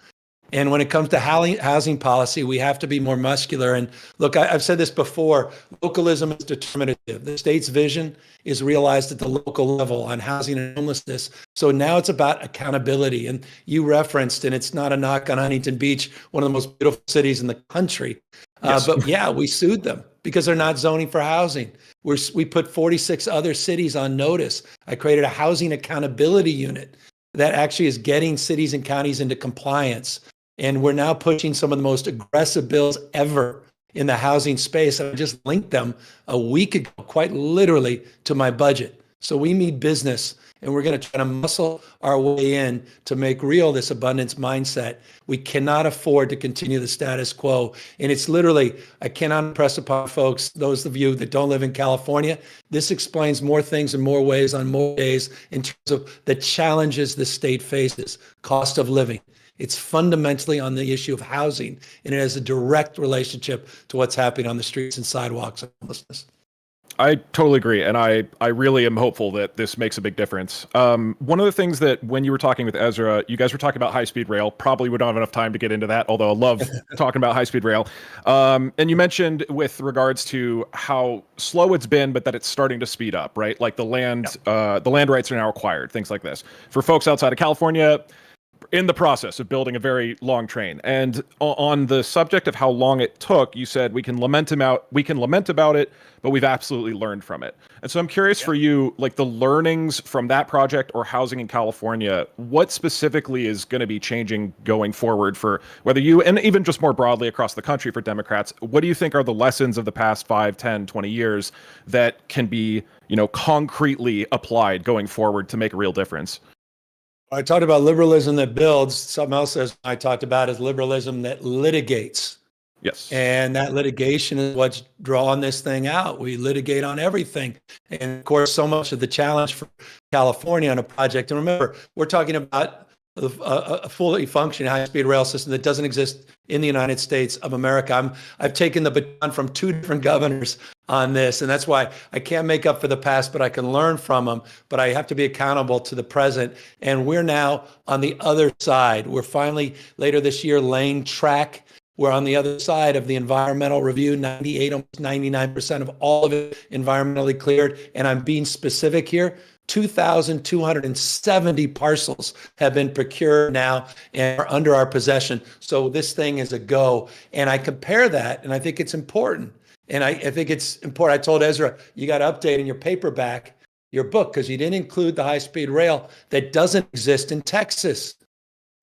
Speaker 10: And when it comes to housing policy, we have to be more muscular. And look, I've said this before, localism is determinative. The state's vision is realized at the local level on housing and homelessness. So now it's about accountability. And you referenced, and it's not a knock on Huntington Beach, one of the most beautiful cities in the country.
Speaker 11: Yes.
Speaker 10: But yeah, we sued them because they're not zoning for housing. We put 46 other cities on notice. I created a housing accountability unit that actually is getting cities and counties into compliance. And we're now pushing some of the most aggressive bills ever in the housing space. I just linked them a week ago, quite literally, to my budget. So we need business, and we're going to try to muscle our way in to make real this abundance mindset. We cannot afford to continue the status quo. And it's literally, I cannot impress upon folks, those of you that don't live in California, this explains more things in more ways on more days in terms of the challenges the state faces, cost of living. It's fundamentally on the issue of housing, and it has a direct relationship to what's happening on the streets and sidewalks of homelessness.
Speaker 11: I totally agree, and I really am hopeful that this makes a big difference. One of the things that when you were talking with Ezra, you guys were talking about high-speed rail. Probably we don't have enough time to get into that, although I love talking about high-speed rail. And you mentioned with regards to how slow it's been, but that it's starting to speed up, right? Like the land rights are now acquired, things like this. For folks outside of California, in the process of building a very long train. And on the subject of how long it took, you said we can lament about it, but we've absolutely learned from it. And so I'm curious for you, like the learnings from that project or housing in California, what specifically is going to be changing going forward for whether you, and even just more broadly across the country for Democrats, what do you think are the lessons of the past 5, 10, 20 years that can be, concretely applied going forward to make a real difference?
Speaker 10: I talked about liberalism that builds. Something else I talked about is liberalism that litigates.
Speaker 11: Yes.
Speaker 10: And that litigation is what's drawing this thing out. We litigate on everything. And of course, so much of the challenge for California on a project, and remember, we're talking about a fully functioning high-speed rail system that doesn't exist in the United States of America. I've taken the baton from 2 different governors on this, and that's why I can't make up for the past, but I can learn from them. But I have to be accountable to the present, and we're now on the other side. We're finally later this year laying track. We're on the other side of the environmental review, 98, almost 99% of all of it environmentally cleared. And I'm being specific here. 2,270 parcels have been procured now and are under our possession. So this thing is a go. And I compare that, and I think it's important. And I think it's important. I told Ezra, you got to update in your paperback, your book, because you didn't include the high-speed rail that doesn't exist in Texas.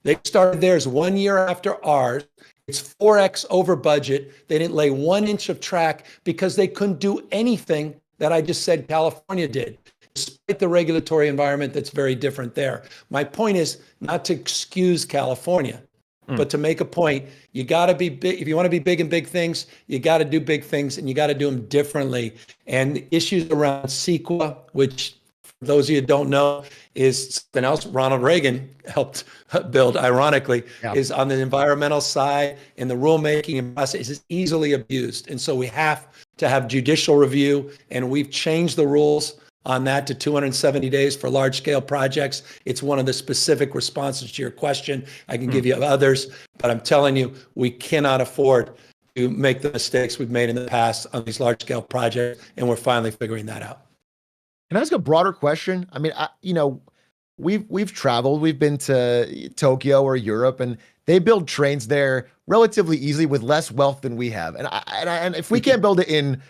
Speaker 10: They started theirs 1 year after ours. It's 4x over budget. They didn't lay 1 inch of track because they couldn't do anything that I just said California did, despite the regulatory environment that's very different there. My point is not to excuse California, but to make a point. You got to be big. If you want to be big in big things, you got to do big things, and you got to do them differently. And the issues around CEQA, which for those of you who don't know, is something else Ronald Reagan helped build, ironically, is on the environmental side, and the rulemaking process is easily abused. And so we have to have judicial review, and we've changed the rules on that to 270 days for large scale projects. It's one of the specific responses to your question. I can give you others, but I'm telling you, we cannot afford to make the mistakes we've made in the past on these large scale projects, and we're finally figuring that out.
Speaker 12: Can I ask a broader question? I mean, we've traveled, we've been to Tokyo or Europe, and they build trains there relatively easily with less wealth than we have. And if we can't build it in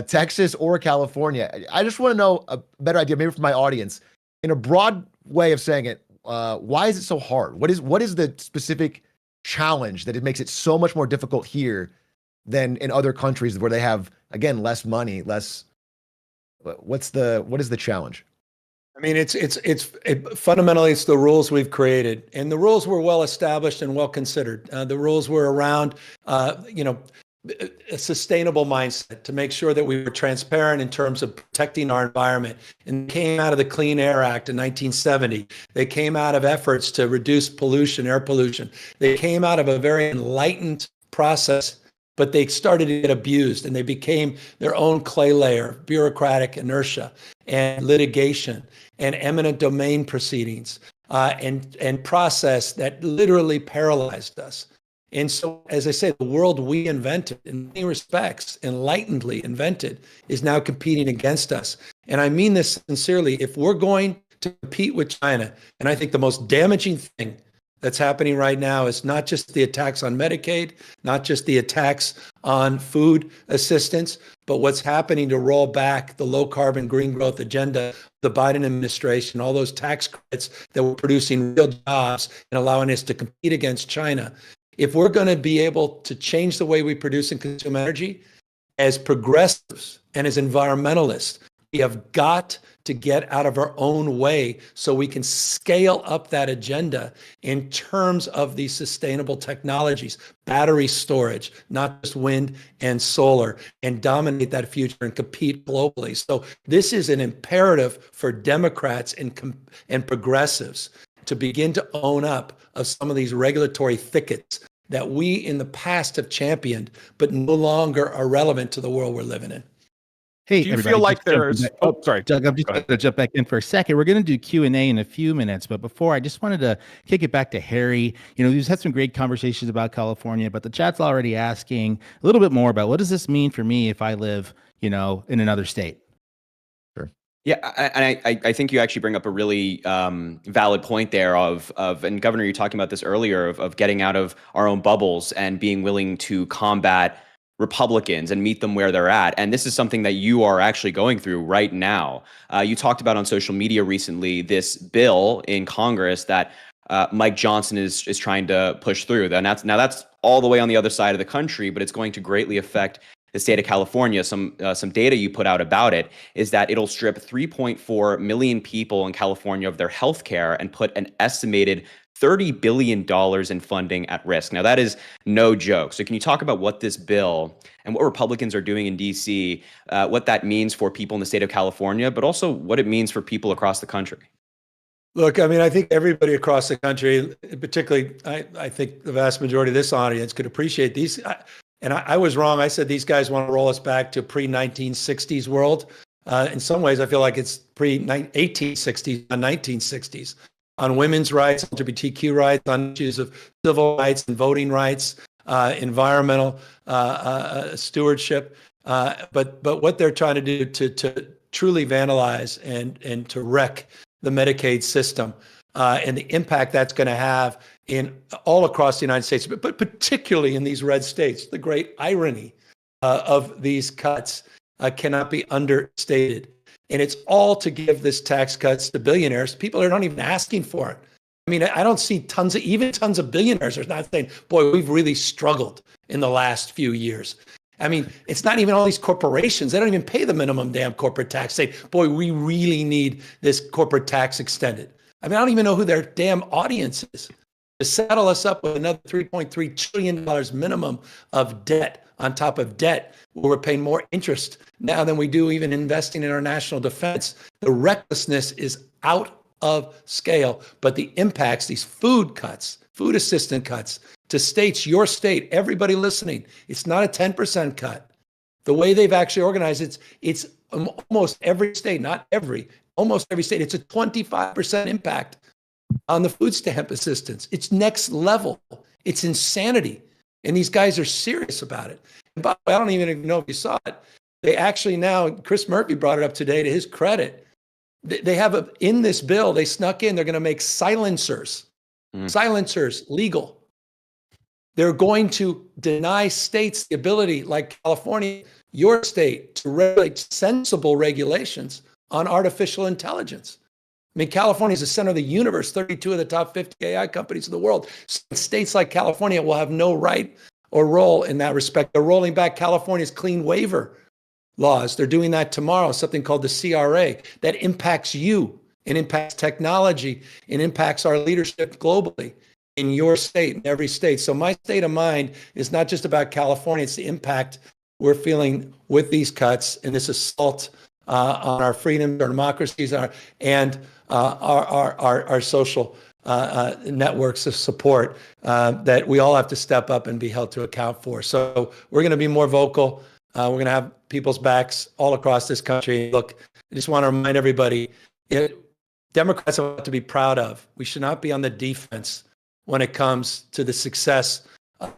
Speaker 12: Texas or California, I just want to know a better idea, maybe from my audience, in a broad way of saying it. Why is it so hard? What is the specific challenge that it makes it so much more difficult here than in other countries where they have, again, less money, less. What is the challenge?
Speaker 10: I mean, fundamentally, it's the rules we've created, and the rules were well established and well considered. The rules were around, a sustainable mindset to make sure that we were transparent in terms of protecting our environment. And came out of the Clean Air Act in 1970. They came out of efforts to reduce pollution, air pollution. They came out of a very enlightened process, but they started to get abused, and they became their own clay layer of bureaucratic inertia and litigation and eminent domain proceedings and process that literally paralyzed us. And so, as I say, the world we invented, in many respects, enlightenedly invented, is now competing against us. And I mean this sincerely. If we're going to compete with China, and I think the most damaging thing that's happening right now is not just the attacks on Medicaid, not just the attacks on food assistance, but what's happening to roll back the low carbon green growth agenda, the Biden administration, all those tax credits that were producing real jobs and allowing us to compete against China. If we're going to be able to change the way we produce and consume energy, as progressives and as environmentalists, we have got to get out of our own way so we can scale up that agenda in terms of these sustainable technologies, battery storage, not just wind and solar, and dominate that future and compete globally. So this is an imperative for Democrats and progressives to begin to own up of some of these regulatory thickets that we in the past have championed, but no longer are relevant to the world we're living in.
Speaker 1: Hey,
Speaker 11: do you feel like there's? Oh, sorry,
Speaker 1: Doug. I'm just going to jump back in for a second. We're going to do Q&A in a few minutes, but before, I just wanted to kick it back to Harry. We've had some great conversations about California, but the chat's already asking a little bit more about what does this mean for me if I live, in another state.
Speaker 9: Yeah, and I think you actually bring up a really valid point there and Governor, you're talking about this earlier of getting out of our own bubbles and being willing to combat Republicans and meet them where they're at. And this is something that you are actually going through right now. You talked about on social media recently this bill in Congress that Mike Johnson is trying to push through. That's all the way on the other side of the country, but it's going to greatly affect the state of California. Some data you put out about it is that it'll strip 3.4 million people in California of their health care and put an estimated $30 billion in funding at risk. Now, that is no joke. So can you talk about what this bill and what Republicans are doing in DC, what that means for people in the state of California, but also what it means for people across the country?
Speaker 10: Look, I mean, I think everybody across the country, particularly, I think the vast majority of this audience could appreciate these. I was wrong. I said these guys want to roll us back to pre-1960s world. In some ways, I feel like it's pre-1860s and 1960s on women's rights, LGBTQ rights, on issues of civil rights and voting rights, environmental stewardship. But what they're trying to do to truly vandalize and to wreck the Medicaid system and the impact that's going to have in all across the United States, but particularly in these red states. The great irony of these cuts cannot be understated. And it's all to give this tax cuts to billionaires. People are not even asking for it. I mean, I don't see tons of billionaires are not saying, boy, we've really struggled in the last few years. I mean, it's not even all these corporations. They don't even pay the minimum damn corporate tax. Say, boy, we really need this corporate tax extended. I mean, I don't even know who their damn audience is. To saddle us up with another $3.3 trillion minimum of debt on top of debt, where we're paying more interest now than we do even investing in our national defense. The recklessness is out of scale, but the impacts, these food cuts, food assistance cuts to states, your state, everybody listening, it's not a 10% cut. The way they've actually organized it's almost every state, not every, almost every state, it's a 25% impact on the food stamp assistance. It's next level. It's insanity. And these guys are serious about it. And by the way, I don't even know if you saw it. They actually now, Chris Murphy brought it up today to his credit. They have in this bill, they snuck in, they're going to make silencers legal. They're going to deny states the ability, like California, your state, to regulate sensible regulations on artificial intelligence. I mean, California is the center of the universe. 32 of the top 50 AI companies in the world. States like California will have no right or role in that respect. They're rolling back California's clean waiver laws. They're doing that tomorrow, something called the CRA that impacts you and impacts technology and impacts our leadership globally in your state, in every state. So my state of mind is not just about California, it's the impact we're feeling with these cuts and this assault on our freedoms, our democracies, and our social networks of support that we all have to step up and be held to account for. So we're going to be more vocal. We're going to have people's backs all across this country. Look, I just want to remind everybody, Democrats have a lot to be proud of. We should not be on the defense when it comes to the success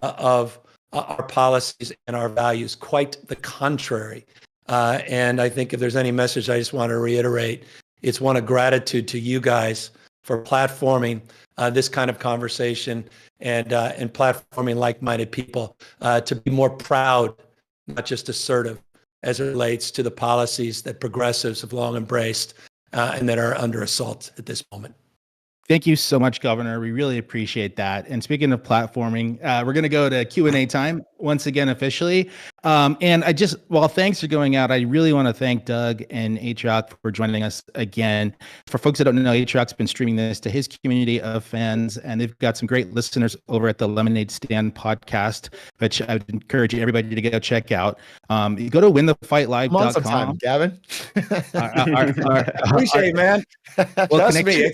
Speaker 10: of our policies and our values. Quite the contrary. And I think if there's any message I just want to reiterate, it's one of gratitude to you guys for platforming this kind of conversation and platforming like-minded people to be more proud, not just assertive, as it relates to the policies that progressives have long embraced and that are under assault at this moment.
Speaker 1: Thank you so much, Governor. We really appreciate that. And speaking of platforming, we're going to go to Q&A time once again officially. And while thanks are going out, I really want to thank Doug and Atrock for joining us again. For folks that don't know, Atrock's been streaming this to his community of fans, and they've got some great listeners over at the Lemonade Stand podcast, which I would encourage everybody to go check out. You go to winthefightlive.com.
Speaker 12: Come on sometime, Gavin.
Speaker 10: Appreciate it, man. Trust me,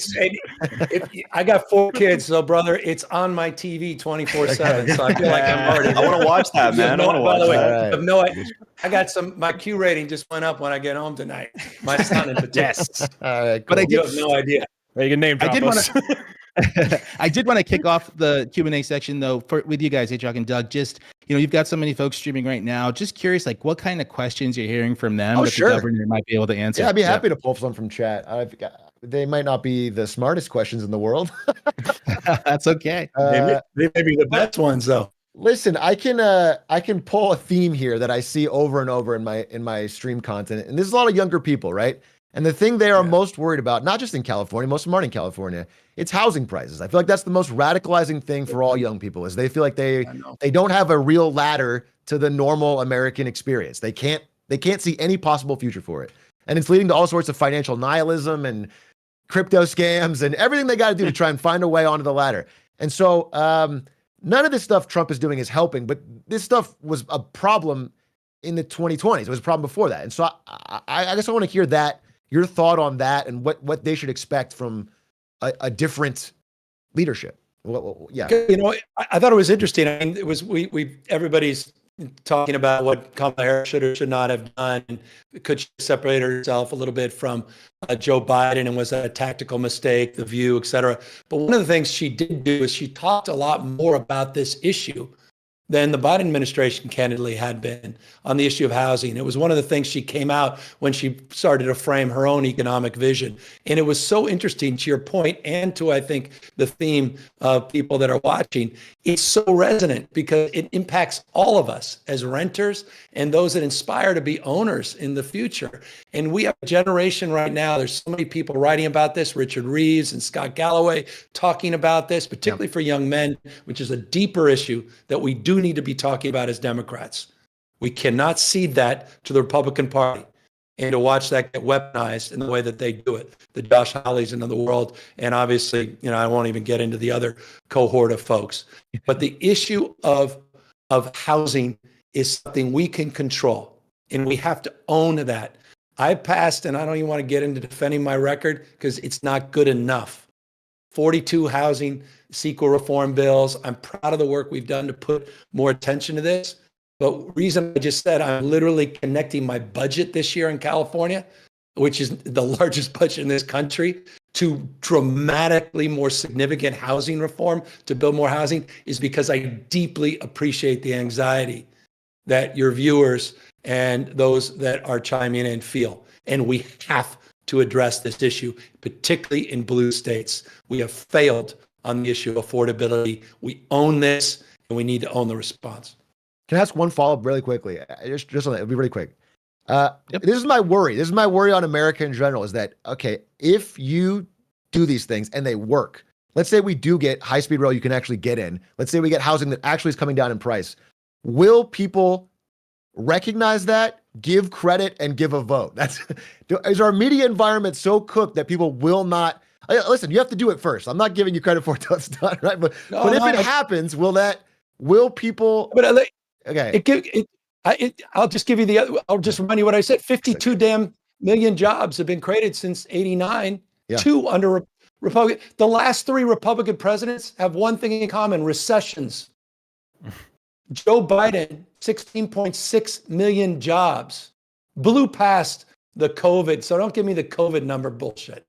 Speaker 10: I got 4 kids, so brother, it's on my TV 24/7. So I feel like I'm already.
Speaker 9: I want to watch that, man. I want to watch
Speaker 12: that.
Speaker 10: I got my Q rating just went up when I get home tonight. My son in particular.
Speaker 12: Yes. All right,
Speaker 1: But
Speaker 10: You have no idea.
Speaker 11: You can name drop us.
Speaker 1: I did want to kick off the Q&A section though with you guys, Atrock and Doug. Just, you've got so many folks streaming right now. Just curious, like what kind of questions you're hearing from them that
Speaker 12: sure.
Speaker 1: the governor might be able to answer.
Speaker 12: Yeah, I'd be happy to pull some from chat. They might not be the smartest questions in the world.
Speaker 1: That's okay.
Speaker 10: They may be the best ones though.
Speaker 12: Listen, I can pull a theme here that I see over and over in my stream content, and this is a lot of younger people, right? And the thing they are most worried about, not just in California, most of them aren't in California, it's housing prices. I feel like that's the most radicalizing thing for all young people is they feel like they don't have a real ladder to the normal American experience. They can't see any possible future for it. And it's leading to all sorts of financial nihilism and crypto scams and everything they got to do to try and find a way onto the ladder. And so none of this stuff Trump is doing is helping, but this stuff was a problem in the 2020s. It was a problem before that. And so I guess I want to hear your thought on that and what they should expect from a different leadership. Well, yeah.
Speaker 10: I thought it was interesting. I mean, it was everybody's talking about what Kamala Harris should or should not have done. And could she separate herself a little bit from Joe Biden, and was that a tactical mistake, The View, et cetera. But one of the things she did do is she talked a lot more about this issue than the Biden administration candidly had been on the issue of housing. It was one of the things she came out when she started to frame her own economic vision. And it was so interesting, to your point, and to, I think, the theme of people that are watching. It's so resonant because it impacts all of us as renters and those that aspire to be owners in the future. And we have a generation right now, there's so many people writing about this, Richard Reeves and Scott Galloway talking about this, particularly for young men, which is a deeper issue that we do need to be talking about as Democrats. We cannot cede that to the Republican Party and to watch that get weaponized in the way that they do it. The Josh Hawleys of the world, and obviously, I won't even get into the other cohort of folks. But the issue of housing is something we can control, and we have to own that. I passed, and I don't even want to get into defending my record because it's not good enough. 42 housing CEQA reform bills. I'm proud of the work we've done to put more attention to this. But reason I just said, I'm literally connecting my budget this year in California, which is the largest budget in this country, to dramatically more significant housing reform to build more housing, is because I deeply appreciate the anxiety that your viewers and those that are chiming in feel. And we have to address this issue, particularly in blue states. We have failed on the issue of affordability. We own this, and we need to own the response.
Speaker 12: Can I ask one follow-up really quickly? Just on that, it'll be really quick. This is my worry. This is my worry on America in general, is that, okay, if you do these things and they work, let's say we do get high-speed rail you can actually get in. Let's say we get housing that actually is coming down in price. will people recognize that, give credit, and give a vote? Is our media environment so cooked that people will not? Listen, you have to do it first. I'm not giving you credit for it till it's done, right? But if it happens, will people?
Speaker 10: But
Speaker 12: okay,
Speaker 10: I'll just give you I'll just remind you what I said. 52 damn million jobs have been created since '89.
Speaker 12: Yeah.
Speaker 10: 2 under Republican. The last 3 Republican presidents have one thing in common: recessions. Joe Biden, 16.6 million jobs, blew past the COVID. So don't give me the COVID number bullshit.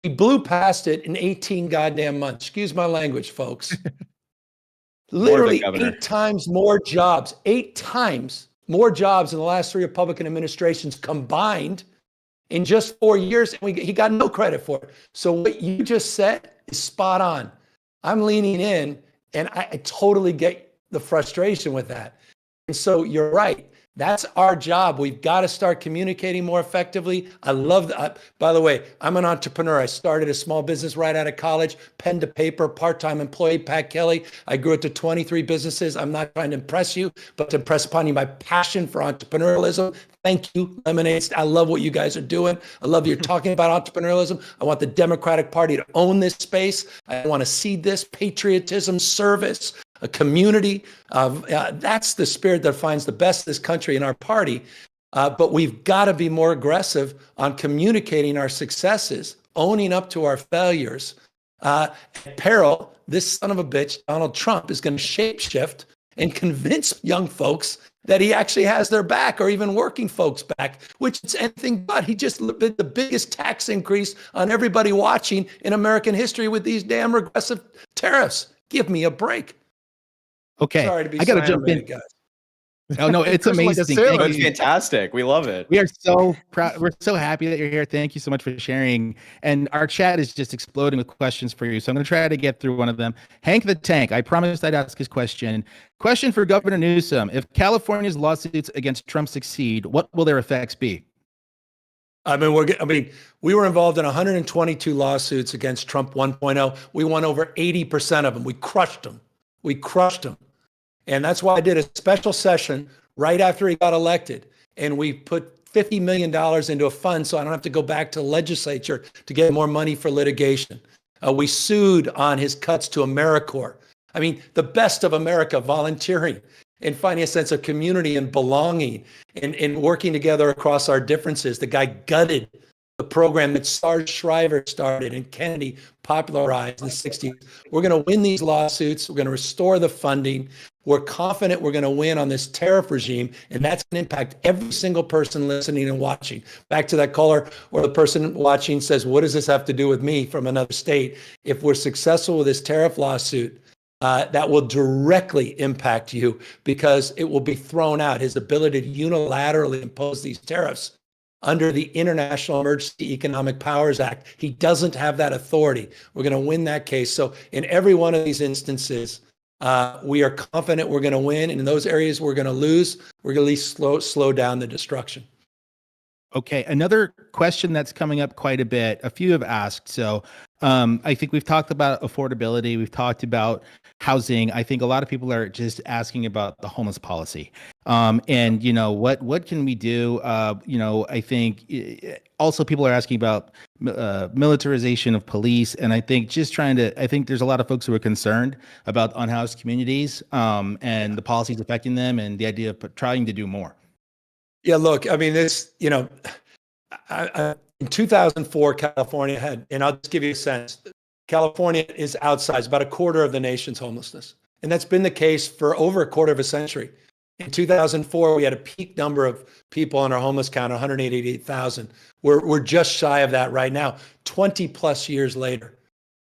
Speaker 10: He blew past it in 18 goddamn months. Excuse my language, folks. Literally 8 times more jobs, 8 times more jobs in the last 3 Republican administrations combined in just 4 years. And he got no credit for it. So what you just said is spot on. I'm leaning in, and I totally get the frustration with that. And so you're right. That's our job. We've got to start communicating more effectively. I love that. By the way, I'm an entrepreneur. I started a small business right out of college, pen to paper, part-time employee, Pat Kelly. I grew it to 23 businesses. I'm not trying to impress you, but to impress upon you my passion for entrepreneurialism. Thank you, Lemonade. I love what you guys are doing. I love you're talking about entrepreneurialism. I want the Democratic Party to own this space. I want to see this patriotism, service, a community. That's the spirit that finds the best of this country in our party. But we've got to be more aggressive on communicating our successes, owning up to our failures. At peril, this son of a bitch, Donald Trump, is going to shapeshift and convince young folks that he actually has their back, or even working folks back, which is anything but. He just did the biggest tax increase on everybody watching in American history with these damn regressive tariffs. Give me a break.
Speaker 1: Okay,
Speaker 10: Sorry to be
Speaker 1: I got to jump in,
Speaker 10: guys.
Speaker 1: Oh no, it's amazing.
Speaker 9: It's fantastic. We love it.
Speaker 1: We are so proud. We're so happy that you're here. Thank you so much for sharing. And our chat is just exploding with questions for you. So I'm going to try to get through one of them. Hank the Tank, I promised I'd ask his question. Question for Governor Newsom: if California's lawsuits against Trump succeed, what will their effects be?
Speaker 10: We were involved in 122 lawsuits against Trump 1.0. We won over 80% of them. We crushed them. And that's why I did a special session right after he got elected. And we put $50 million into a fund so I don't have to go back to the legislature to get more money for litigation. We sued on his cuts to AmeriCorps. I mean, the best of America, volunteering and finding a sense of community and belonging and working together across our differences. The guy gutted the program that Sarge Shriver started and Kennedy popularized in the 60s. We're going to win these lawsuits. We're going to restore the funding. We're confident we're going to win on this tariff regime, and that's going to impact every single person listening and watching. Back to that caller or the person watching says, what does this have to do with me from another state? If we're successful with this tariff lawsuit, that will directly impact you because it will be thrown out. His ability to unilaterally impose these tariffs under the International Emergency Economic Powers Act. He doesn't have that authority. We're going to win that case. So in every one of these instances, we are confident we're going to win. And in those areas we're going to lose, we're going to at least slow down the destruction.
Speaker 1: Okay, another question that's coming up quite a bit. A few have asked. So I think we've talked about affordability. We've talked about housing. I think a lot of people are just asking about the homeless policy. And, what can we do? I think also people are asking about militarization of police. And I think I think there's a lot of folks who are concerned about unhoused communities and the policies affecting them and the idea of trying to do more.
Speaker 10: Yeah, look, I mean, in 2004, California had, and I'll just give you a sense, California is outsized, about a quarter of the nation's homelessness. And that's been the case for over a quarter of a century. In 2004, we had a peak number of people on our homeless count, 188,000. We're just shy of that right now, 20 plus years later.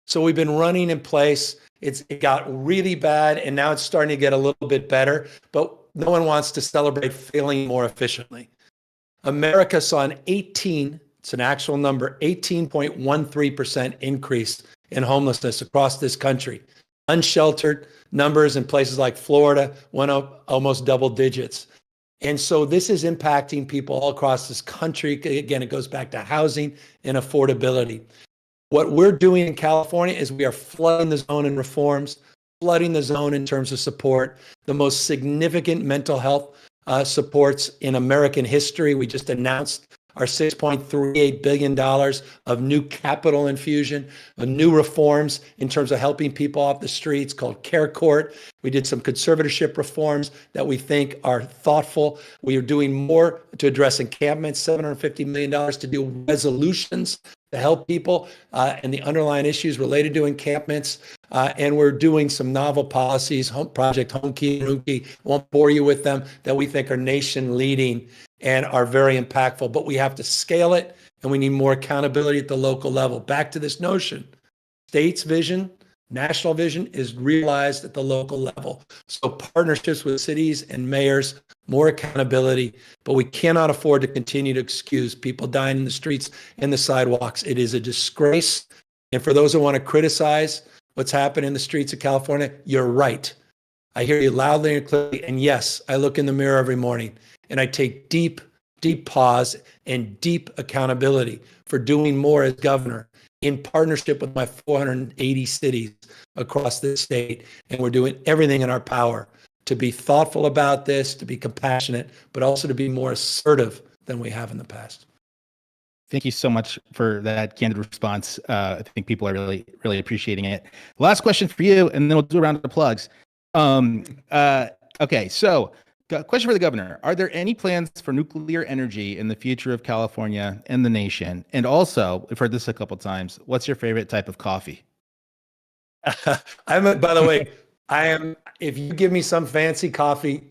Speaker 10: So we've been running in place. It got really bad, and now it's starting to get a little bit better. But no one wants to celebrate failing more efficiently. America saw it's an actual number, 18.13% increase in homelessness across this country. Unsheltered numbers in places like Florida went up almost double digits. And so this is impacting people all across this country. Again, it goes back to housing and affordability. What we're doing in California is we are flooding the zone in reforms. flooding the zone in terms of support, the most significant mental health supports in American history. We just announced our $6.38 billion of new capital infusion, new reforms in terms of helping people off the streets called Care Court. We did some conservatorship reforms that we think are thoughtful. We are doing more to address encampments, $750 million to do resolutions to help people and the underlying issues related to encampments. And we're doing some novel policies, Project Home Key and Room Key, won't bore you with them, that we think are nation leading and are very impactful, but we have to scale it and we need more accountability at the local level. Back to this notion, state's vision, national vision is realized at the local level. So partnerships with cities and mayors, more accountability, but we cannot afford to continue to excuse people dying in the streets and the sidewalks. It is a disgrace. And for those who want to criticize what's happened in the streets of California, you're right. I hear you loudly and clearly. And yes, I look in the mirror every morning and I take deep, deep pause and deep accountability for doing more as governor in partnership with my 480 cities across this state. And we're doing everything in our power to be thoughtful about this, to be compassionate, but also to be more assertive than we have in the past.
Speaker 1: Thank you so much for that candid response. I think people are really, really appreciating it. Last question for you, and then we'll do a round of plugs. Okay, so question for the governor. Are there any plans for nuclear energy in the future of California and the nation? And also, we've heard this a couple times, what's your favorite type of coffee?
Speaker 10: By the way, if you give me some fancy coffee,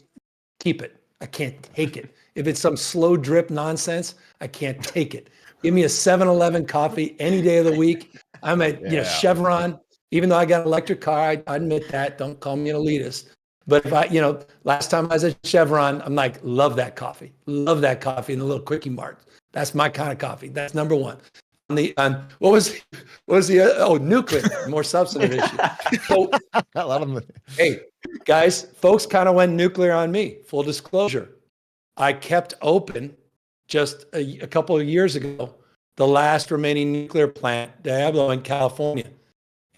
Speaker 10: keep it. I can't take it. If it's some slow drip nonsense, I can't take it. Give me a 7-Eleven coffee any day of the week. I'm at Chevron, even though I got an electric car, I admit that. Don't call me an elitist. But if last time I was at Chevron, I'm like, love that coffee in the little quickie mart. That's my kind of coffee. That's number one. What was the nuclear, more substantive issue. So,
Speaker 12: A lot of them.
Speaker 10: hey, guys, folks kind of went nuclear on me. Full disclosure, I kept open just a couple of years ago the last remaining nuclear plant, Diablo in California. And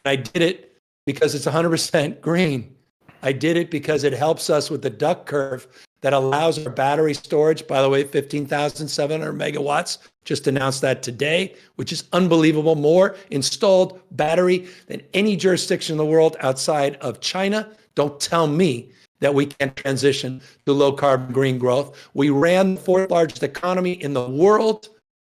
Speaker 10: I did it because it's 100% green. I did it because it helps us with the duck curve that allows our battery storage. By the way, 15,700 megawatts, just announced that today, which is unbelievable. More installed battery than any jurisdiction in the world outside of China. Don't tell me that we can't transition to low carbon green growth. We ran the fourth largest economy in the world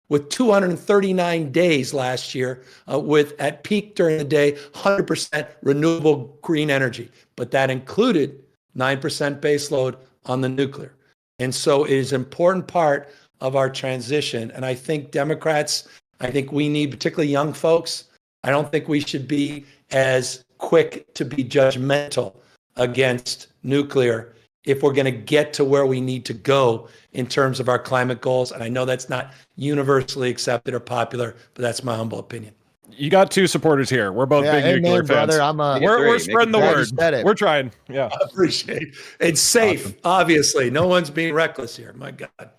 Speaker 10: with 239 days last year, with at peak during the day, 100% renewable green energy. But that included 9% base load on the nuclear. And so it is an important part of our transition. And I think Democrats, we need, particularly young folks, I don't think we should be as quick to be judgmental against nuclear if we're going to get to where we need to go in terms of our climate goals. And I know that's not universally accepted or popular, but that's my humble opinion.
Speaker 11: You got two supporters here. We're both big nuclear fans.
Speaker 12: Brother.
Speaker 11: We're spreading the word. We're trying. Yeah.
Speaker 10: I appreciate it. It's safe, obviously. No one's being reckless here. My God.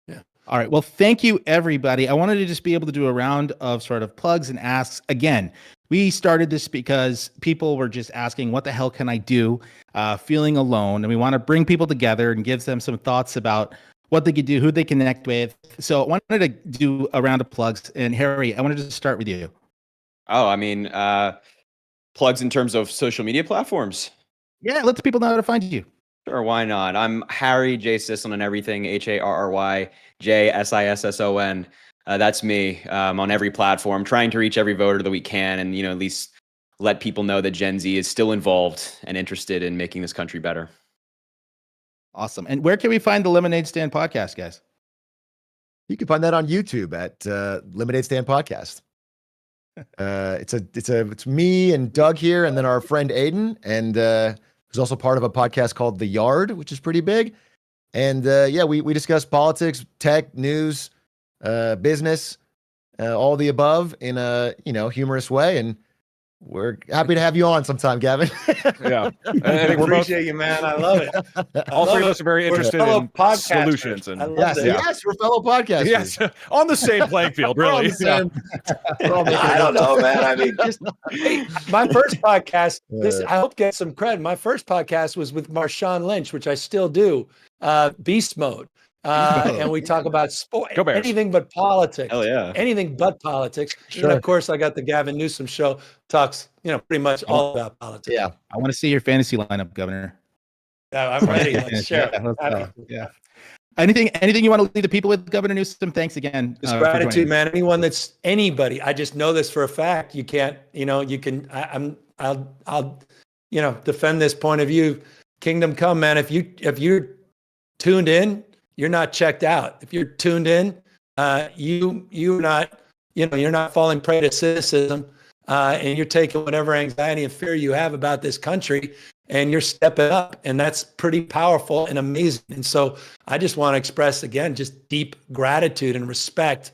Speaker 10: Yeah.
Speaker 1: All right. Well, thank you, everybody. I wanted to just be able to do a round of sort of plugs and asks. Again, we started this because people were just asking, what the hell can I do? Feeling alone. And we want to bring people together and give them some thoughts about what they could do, who they connect with. So I wanted to do a round of plugs. And Harry, I wanted to start with you.
Speaker 9: Oh, I mean, plugs in terms of social media platforms.
Speaker 1: Yeah, let the people know how to find you.
Speaker 9: Sure, why not? I'm Harry J. Sisson on everything, HarryJSisson. That's me on every platform, trying to reach every voter that we can and, at least let people know that Gen Z is still involved and interested in making this country better.
Speaker 1: Awesome. And where can we find the Lemonade Stand podcast, guys?
Speaker 12: You can find that on YouTube at Lemonade Stand Podcast. It's me and Doug here, and then our friend Aiden, and who's also part of a podcast called The Yard, which is pretty big. And we discuss politics, tech, news, business, all the above in a humorous way. And We're happy to have you on sometime, Gavin.
Speaker 11: Yeah.
Speaker 10: I
Speaker 11: think we're both,
Speaker 10: appreciate you, man. I love it.
Speaker 11: all three of us are very
Speaker 10: We're
Speaker 11: interested
Speaker 10: fellow
Speaker 11: in
Speaker 10: podcasters.
Speaker 11: solutions. And
Speaker 10: I love
Speaker 12: Yes,
Speaker 10: that.
Speaker 12: yes, we're fellow podcasters.
Speaker 11: yes, on the same playing field,
Speaker 12: We're on
Speaker 11: really.
Speaker 12: the same- we're all making
Speaker 10: I
Speaker 12: it
Speaker 10: don't
Speaker 12: up.
Speaker 10: know, man. I mean, just my first podcast. I hope get some credit. My first podcast was with Marshawn Lynch, which I still do. Beast Mode, and we talk about sport,
Speaker 11: Go Bears.
Speaker 10: anything but politics.
Speaker 9: Hell yeah.
Speaker 10: Anything but politics.
Speaker 12: Sure.
Speaker 10: And of course, I got the Gavin Newsom show. Talks, pretty much all about politics.
Speaker 12: Yeah.
Speaker 1: I want to see your fantasy lineup, Governor.
Speaker 10: I'm ready. Let's share.
Speaker 1: Yeah, let's
Speaker 10: Happy
Speaker 1: go.
Speaker 10: to.
Speaker 1: Yeah. Anything you want to leave the people with, Governor Newsom? Thanks again.
Speaker 10: Just
Speaker 1: for
Speaker 10: gratitude,
Speaker 1: joining.
Speaker 10: man. Anyone that's anybody, I just know this for a fact. You can't, I'll defend this point of view. Kingdom come, man. If you're tuned in, you're not checked out. If you're tuned in, you're not falling prey to cynicism, and you're taking whatever anxiety and fear you have about this country, and you're stepping up, and that's pretty powerful and amazing. And so I just want to express again, just deep gratitude and respect.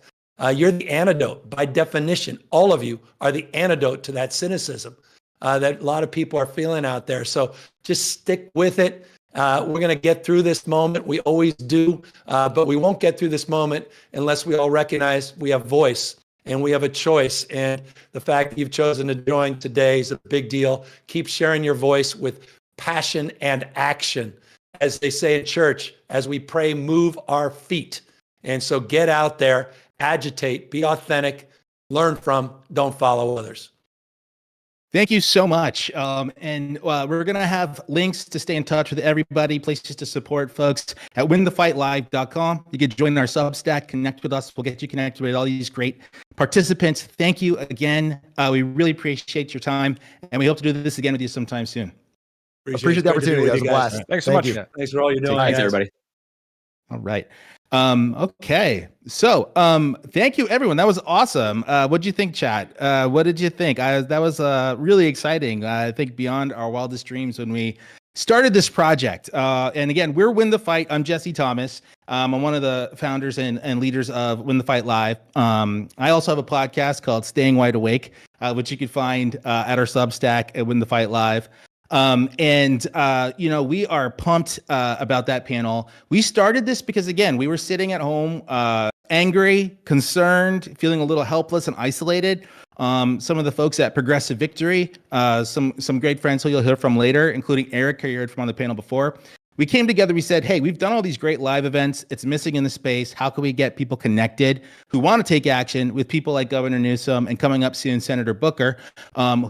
Speaker 10: You're the antidote by definition. All of you are the antidote to that cynicism that a lot of people are feeling out there. So just stick with it. We're going to get through this moment. We always do, but we won't get through this moment unless we all recognize we have voice and we have a choice. And the fact that you've chosen to join today is a big deal. Keep sharing your voice with passion and action. As they say in church, as we pray, move our feet. And so get out there, agitate, be authentic, learn from, don't follow others.
Speaker 1: Thank you so much. And we're going to have links to stay in touch with everybody, places to support folks at winthefightlive.com. You can join our Substack, connect with us. We'll get you connected with all these great participants. Thank you again. We really appreciate your time, and we hope to do this again with you sometime soon.
Speaker 12: Appreciate the opportunity. That was a blast.
Speaker 11: Thanks so much.
Speaker 12: You.
Speaker 10: Thanks for all you're doing.
Speaker 9: Thanks,
Speaker 10: guys.
Speaker 9: everybody.
Speaker 1: All right. Okay. So, thank you everyone. That was awesome. What'd you think, chat? What did you think? That was really exciting. I think beyond our wildest dreams when we started this project. And again, we're Win the Fight. I'm Jesse Thomas. I'm one of the founders and leaders of Win the Fight Live. I also have a podcast called Staying Wide Awake, which you can find at our Substack at Win the Fight Live. We are pumped about that panel. We started this because, again, we were sitting at home, angry, concerned, feeling a little helpless and isolated. Some of the folks at Progressive Victory, some great friends who you'll hear from later, including Eric, who you heard from on the panel before. We came together, we said, hey, we've done all these great live events. It's missing in the space. How can we get people connected who want to take action with people like Governor Newsom and coming up soon, Senator Booker,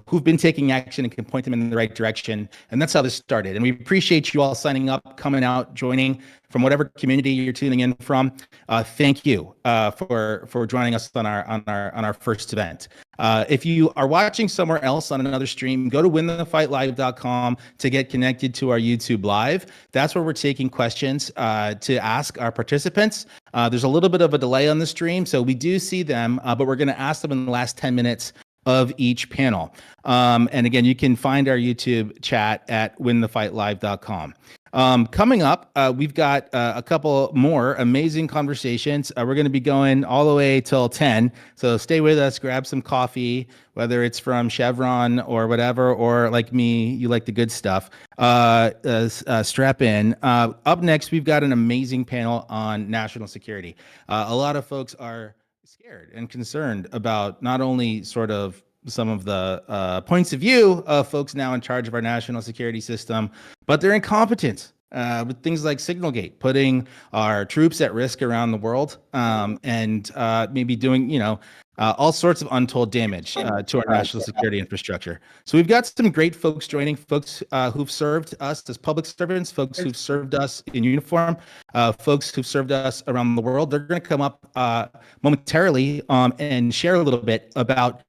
Speaker 1: who've been taking action and can point them in the right direction. And that's how this started. And we appreciate you all signing up, coming out, joining from whatever community you're tuning in from. Thank you for joining us on our first event. If you are watching somewhere else on another stream, go to winthefightlive.com to get connected to our YouTube live. That's where we're taking questions to ask our participants. There's a little bit of a delay on the stream, so we do see them, but we're going to ask them in the last 10 minutes of each panel. And again, you can find our YouTube chat at winthefightlive.com. Coming up, we've got a couple more amazing conversations. We're going to be going all the way till 10. So stay with us, grab some coffee, whether it's from Chevron or whatever, or like me, you like the good stuff. Strap in. Up next, we've got an amazing panel on national security. A lot of folks are scared and concerned about not only sort of some of the points of view of folks now in charge of our national security system, but they're incompetent with things like Signalgate, putting our troops at risk around the world, and maybe doing, all sorts of untold damage to our national security infrastructure. So we've got some great folks joining, folks who've served us as public servants, folks who've served us in uniform, folks who've served us around the world. They're going to come up momentarily and share a little bit about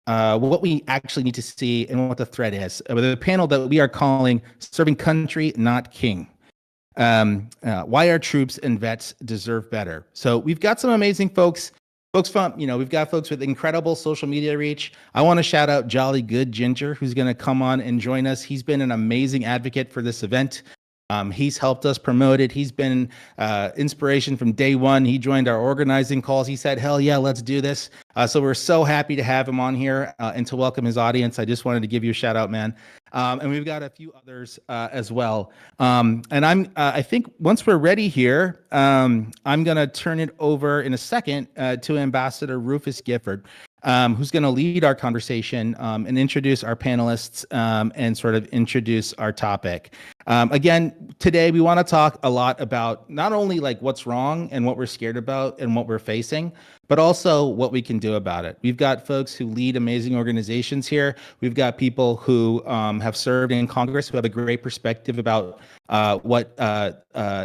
Speaker 1: what we actually need to see and what the threat is, with a panel that we are calling Serving Country, Not King. Why our troops and vets deserve better. So we've got some amazing folks from, we've got folks with incredible social media reach. I want to shout out Jolly Good Ginger, who's going to come on and join us. He's been an amazing advocate for this event. He's helped us promote it. He's been inspiration from day one. He joined our organizing calls. He said, hell yeah, let's do this. So we're so happy to have him on here and to welcome his audience. I just wanted to give you a shout out, man. And we've got a few others as well. And I think once we're ready here, I'm going to turn it over in a second to Ambassador Rufus Gifford, who's going to lead our conversation and introduce our panelists and sort of introduce our topic. Again, today we want to talk a lot about not only like what's wrong and what we're scared about and what we're facing, but also what we can do about it. We've got folks who lead amazing organizations here. We've got people who have served in Congress who have a great perspective about what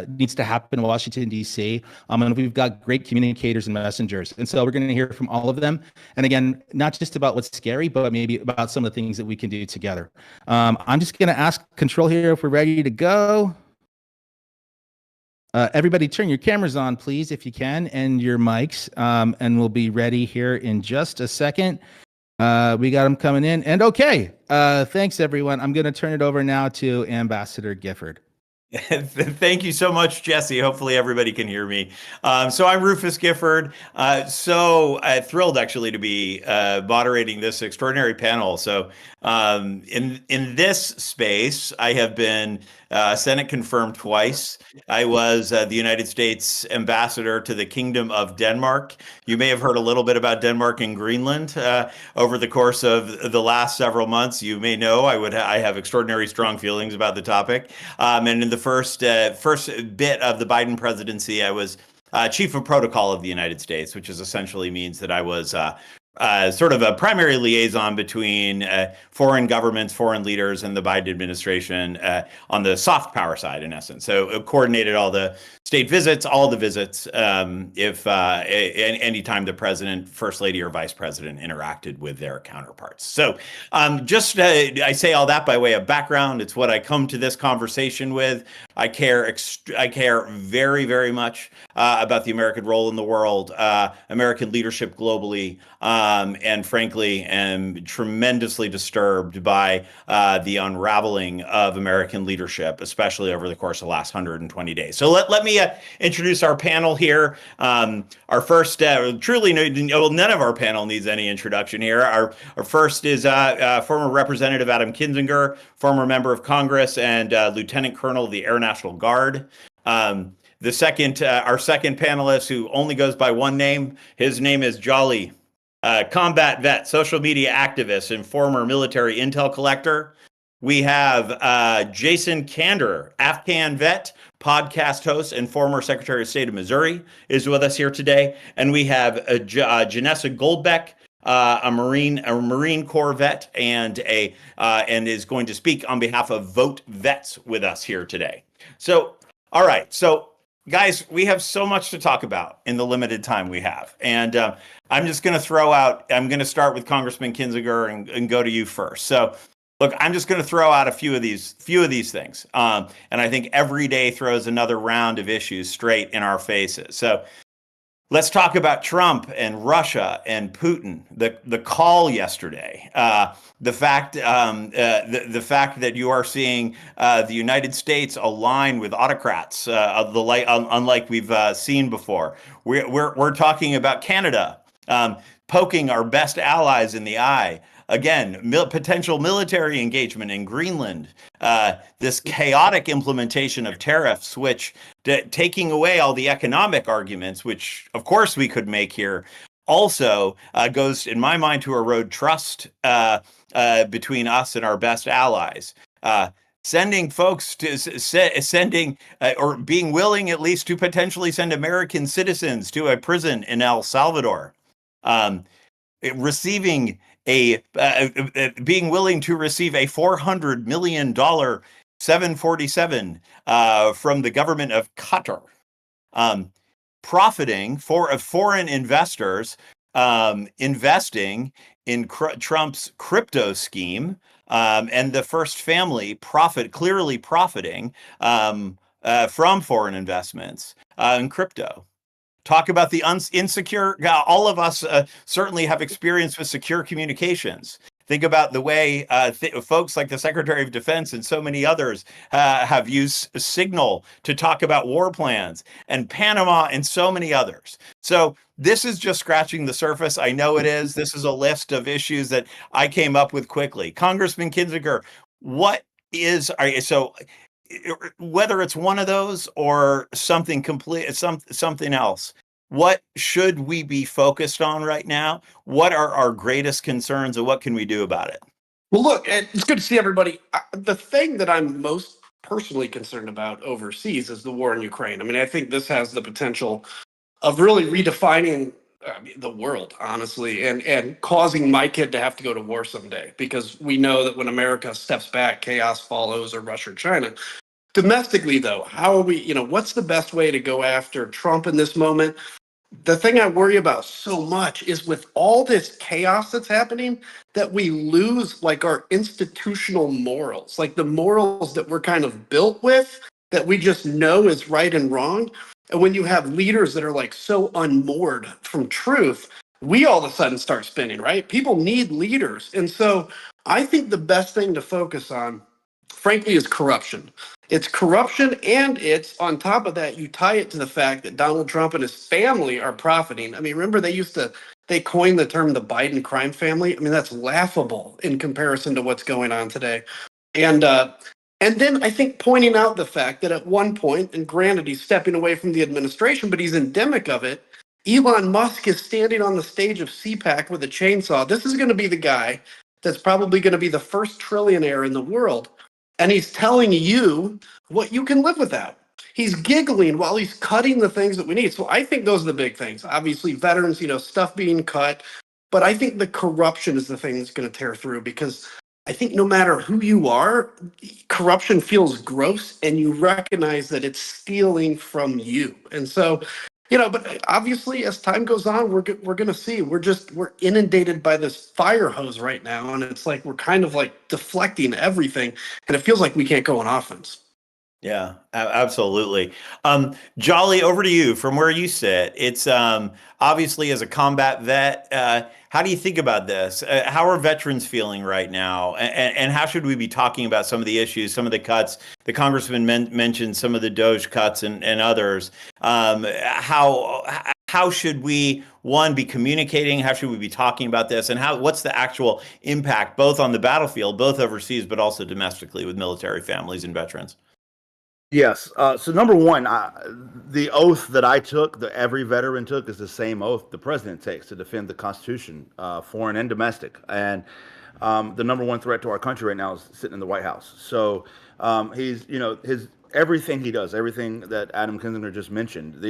Speaker 1: needs to happen in Washington, D.C. And we've got great communicators and messengers. And so we're going to hear from all of them. And again, not just about what's scary, but maybe about some of the things that we can do together. I'm just going to ask control here if we're ready to go. Everybody turn your cameras on, please, if you can, and your mics, and we'll be ready here in just a second. We got them coming in. And okay, thanks, everyone. I'm going to turn it over now to Ambassador Gifford.
Speaker 13: Thank you so much, Jesse. Hopefully everybody can hear me. So I'm Rufus Gifford. So thrilled actually to be moderating this extraordinary panel. So in this space, I have been Senate confirmed twice. I was the United States ambassador to the Kingdom of Denmark. You may have heard a little bit about Denmark and Greenland over the course of the last several months. You may know I have extraordinary strong feelings about the topic. And in the first bit of the Biden presidency, I was chief of protocol of the United States, which essentially means that I was sort of a primary liaison between foreign governments, foreign leaders, and the Biden administration on the soft power side, in essence. So it coordinated all the state visits, all the visits, if any time the president, first lady, or vice president interacted with their counterparts. So I say all that by way of background. It's what I come to this conversation with. I care very, very much about the American role in the world, American leadership globally, and frankly, am tremendously disturbed by the unraveling of American leadership, especially over the course of the last 120 days. So let me introduce our panel here. Our first, truly, none of our panel needs any introduction here. Our first is former Representative Adam Kinzinger, former member of Congress and Lieutenant Colonel of the Air National Guard. The second, our second panelist, who only goes by one name, his name is Jolly. Combat vet, social media activist, and former military intel collector. We have Jason Kander, Afghan vet, podcast host, and former Secretary of State of Missouri, is with us here today. And we have Janessa Goldbeck, a Marine Corps vet, and is going to speak on behalf of Vote Vets with us here today. So, all right. So, guys, we have so much to talk about in the limited time we have. And I'm just going to I'm going to start with Congressman Kinzinger and go to you first. So, look, I'm just going to throw out a few of these things. And I think every day throws another round of issues straight in our faces. So let's talk about Trump and Russia and Putin, the call yesterday, the fact that you are seeing the United States align with autocrats of the like, unlike we've seen before. We're talking about Canada poking our best allies in the eye. Again, potential military engagement in Greenland, this chaotic implementation of tariffs, which taking away all the economic arguments, which of course we could make here, also goes, in my mind, to erode trust between us and our best allies. Sending folks to or being willing at least to potentially send American citizens to a prison in El Salvador, receiving being willing to receive a $400 million 747 from the government of Qatar, profiting for foreign investors investing in Trump's crypto scheme, and the first family clearly profiting from foreign investments in crypto. Talk about the insecure. All of us certainly have experience with secure communications. Think about the way folks like the Secretary of Defense and so many others have used Signal to talk about war plans, and Panama and so many others. So this is just scratching the surface. I know it is. This is a list of issues that I came up with quickly. Congressman Kinzinger, what is, so whether it's one of those or something something else, what should we be focused on right now? What are our greatest concerns, and what can we do about it?
Speaker 14: Well, look, it's good to see everybody. The thing that I'm most personally concerned about overseas is the war in Ukraine. I mean, I think this has the potential of really redefining the world, honestly, and causing my kid to have to go to war someday, because we know that when America steps back, chaos follows, or Russia or China. Domestically, though, how are we, what's the best way to go after Trump in this moment? The thing I worry about so much is with all this chaos that's happening, that we lose like our institutional morals, like the morals that we're kind of built with, that we just know is right and wrong. And when you have leaders that are like so unmoored from truth, we all of a sudden start spinning, right? People need leaders. And so I think the best thing to focus on, frankly, is corruption. It's corruption, and it's on top of that, you tie it to the fact that Donald Trump and his family are profiting. I mean, remember they coined the term the Biden crime family. I mean, that's laughable in comparison to what's going on today. And then I think pointing out the fact that at one point, and granted he's stepping away from the administration, but he's endemic of it, Elon Musk is standing on the stage of CPAC with a chainsaw. This is going to be the guy that's probably going to be the first trillionaire in the world. And he's telling you what you can live without. He's giggling while he's cutting the things that we need. So I think those are the big things. Obviously, veterans, stuff being cut. But I think the corruption is the thing that's going to tear through, because I think no matter who you are, corruption feels gross, and you recognize that it's stealing from you. And so, but obviously as time goes on, we're going to see, we're inundated by this fire hose right now. And it's like, we're kind of like deflecting everything, and it feels like we can't go on offense.
Speaker 13: Yeah, absolutely. Jolly, over to you from where you sit. It's obviously, as a combat vet, how do you think about this? How are veterans feeling right now? And how should we be talking about some of the issues, some of the cuts? The congressman mentioned some of the Doge cuts and others. How should we, one, be communicating? How should we be talking about this? And what's the actual impact, both on the battlefield, both overseas, but also domestically with military families and veterans?
Speaker 1: Yes. So number one, the oath that I took, that every veteran took, is the same oath the president takes to defend the Constitution, foreign and domestic. And the number one threat to our country right now is sitting in the White House. So he's, everything he does, everything that Adam Kinzinger just mentioned,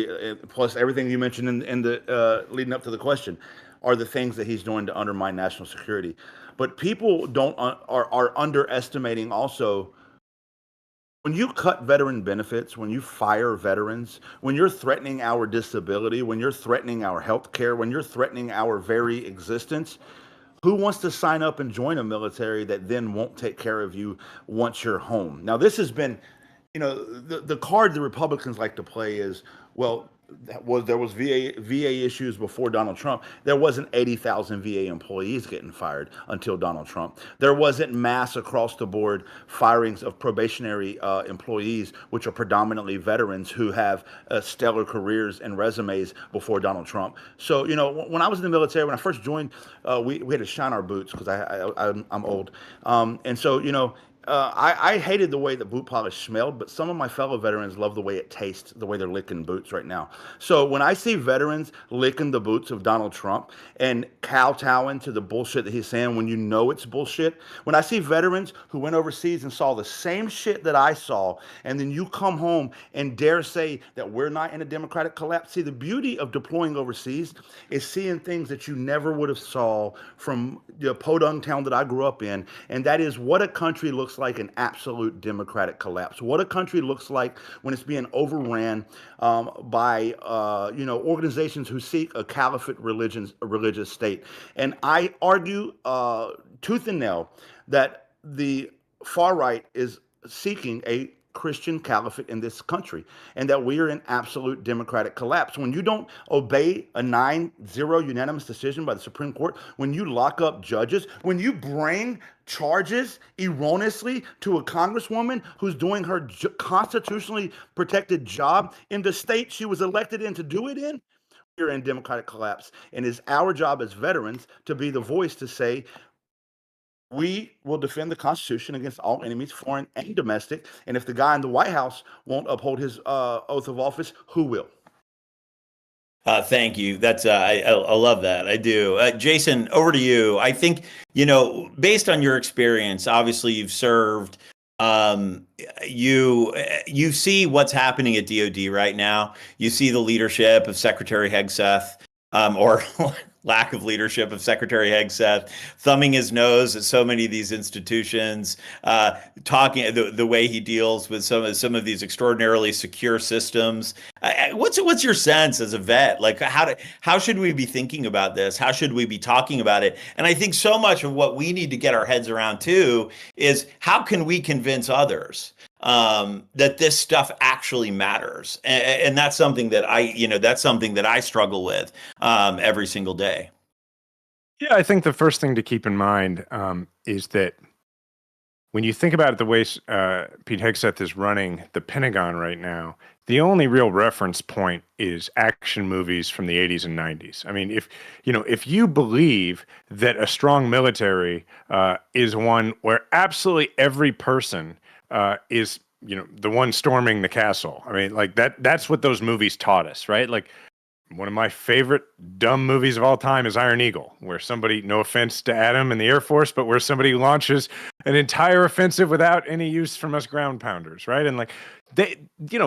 Speaker 1: plus everything you mentioned in the leading up to the question, are the things that he's doing to undermine national security. But people are underestimating also. When you cut veteran benefits, when you fire veterans, when you're threatening our disability, when you're threatening our health care, when you're threatening our very existence, who wants to sign up and join a military that then won't take care of you once you're home? Now, this has been, the card the Republicans like to play is, well, there was VA issues before Donald Trump. There wasn't 80,000 VA employees getting fired until Donald Trump. There wasn't mass across the board firings of probationary employees, which are predominantly veterans who have stellar careers and resumes before Donald Trump. So, when I was in the military, when I first joined, we had to shine our boots because I'm old. And so, I hated the way that boot polish smelled, but some of my fellow veterans love the way it tastes, the way they're licking boots right now. So when I see veterans licking the boots of Donald Trump and kowtowing to the bullshit that he's saying when you know it's bullshit, when I see veterans who went overseas and saw the same shit that I saw, and then you come home and dare say that we're not in a democratic collapse. See, the beauty of deploying overseas is seeing things that you never would have saw from the podunk town that I grew up in, and that is what a country looks like an absolute democratic collapse. What a country looks like when it's being overran by organizations who seek a caliphate religious state. And I argue tooth and nail that the far right is seeking a
Speaker 15: Christian caliphate in this country, and that we are in absolute democratic collapse. When you don't obey a 9-0 unanimous decision by the Supreme Court, when you lock up judges, when you bring charges erroneously to a congresswoman who's doing her constitutionally protected job in the state she was elected in to do it in, we're in democratic collapse. And it's our job as veterans to be the voice to say, we will defend the Constitution against all enemies, foreign and domestic. And if the guy in the White House won't uphold his oath of office, who will?
Speaker 13: Thank you. That's I love that. I do. Jason, over to you. I think, based on your experience, obviously you've served. You see what's happening at DoD right now. You see the leadership of Secretary Hegseth, or lack of leadership of Secretary Hegseth, thumbing his nose at so many of these institutions, talking the way he deals with some of these extraordinarily secure systems. What's your sense as a vet? Like, how should we be thinking about this? How should we be talking about it? And I think so much of what we need to get our heads around too is how can we convince others that this stuff actually matters, and that's something that I struggle with every single day.
Speaker 11: Yeah, I think the first thing to keep in mind is that when you think about it, the way Pete Hegseth is running the Pentagon right now, the only real reference point is action movies from the 80s and 90s. I mean, if you believe that a strong military is one where absolutely every person is the one storming the castle. I mean, like that's what those movies taught us, right? Like one of my favorite dumb movies of all time is Iron Eagle, where somebody, no offense to Adam and the Air Force, but where somebody launches an entire offensive without any use from us ground pounders, right? And like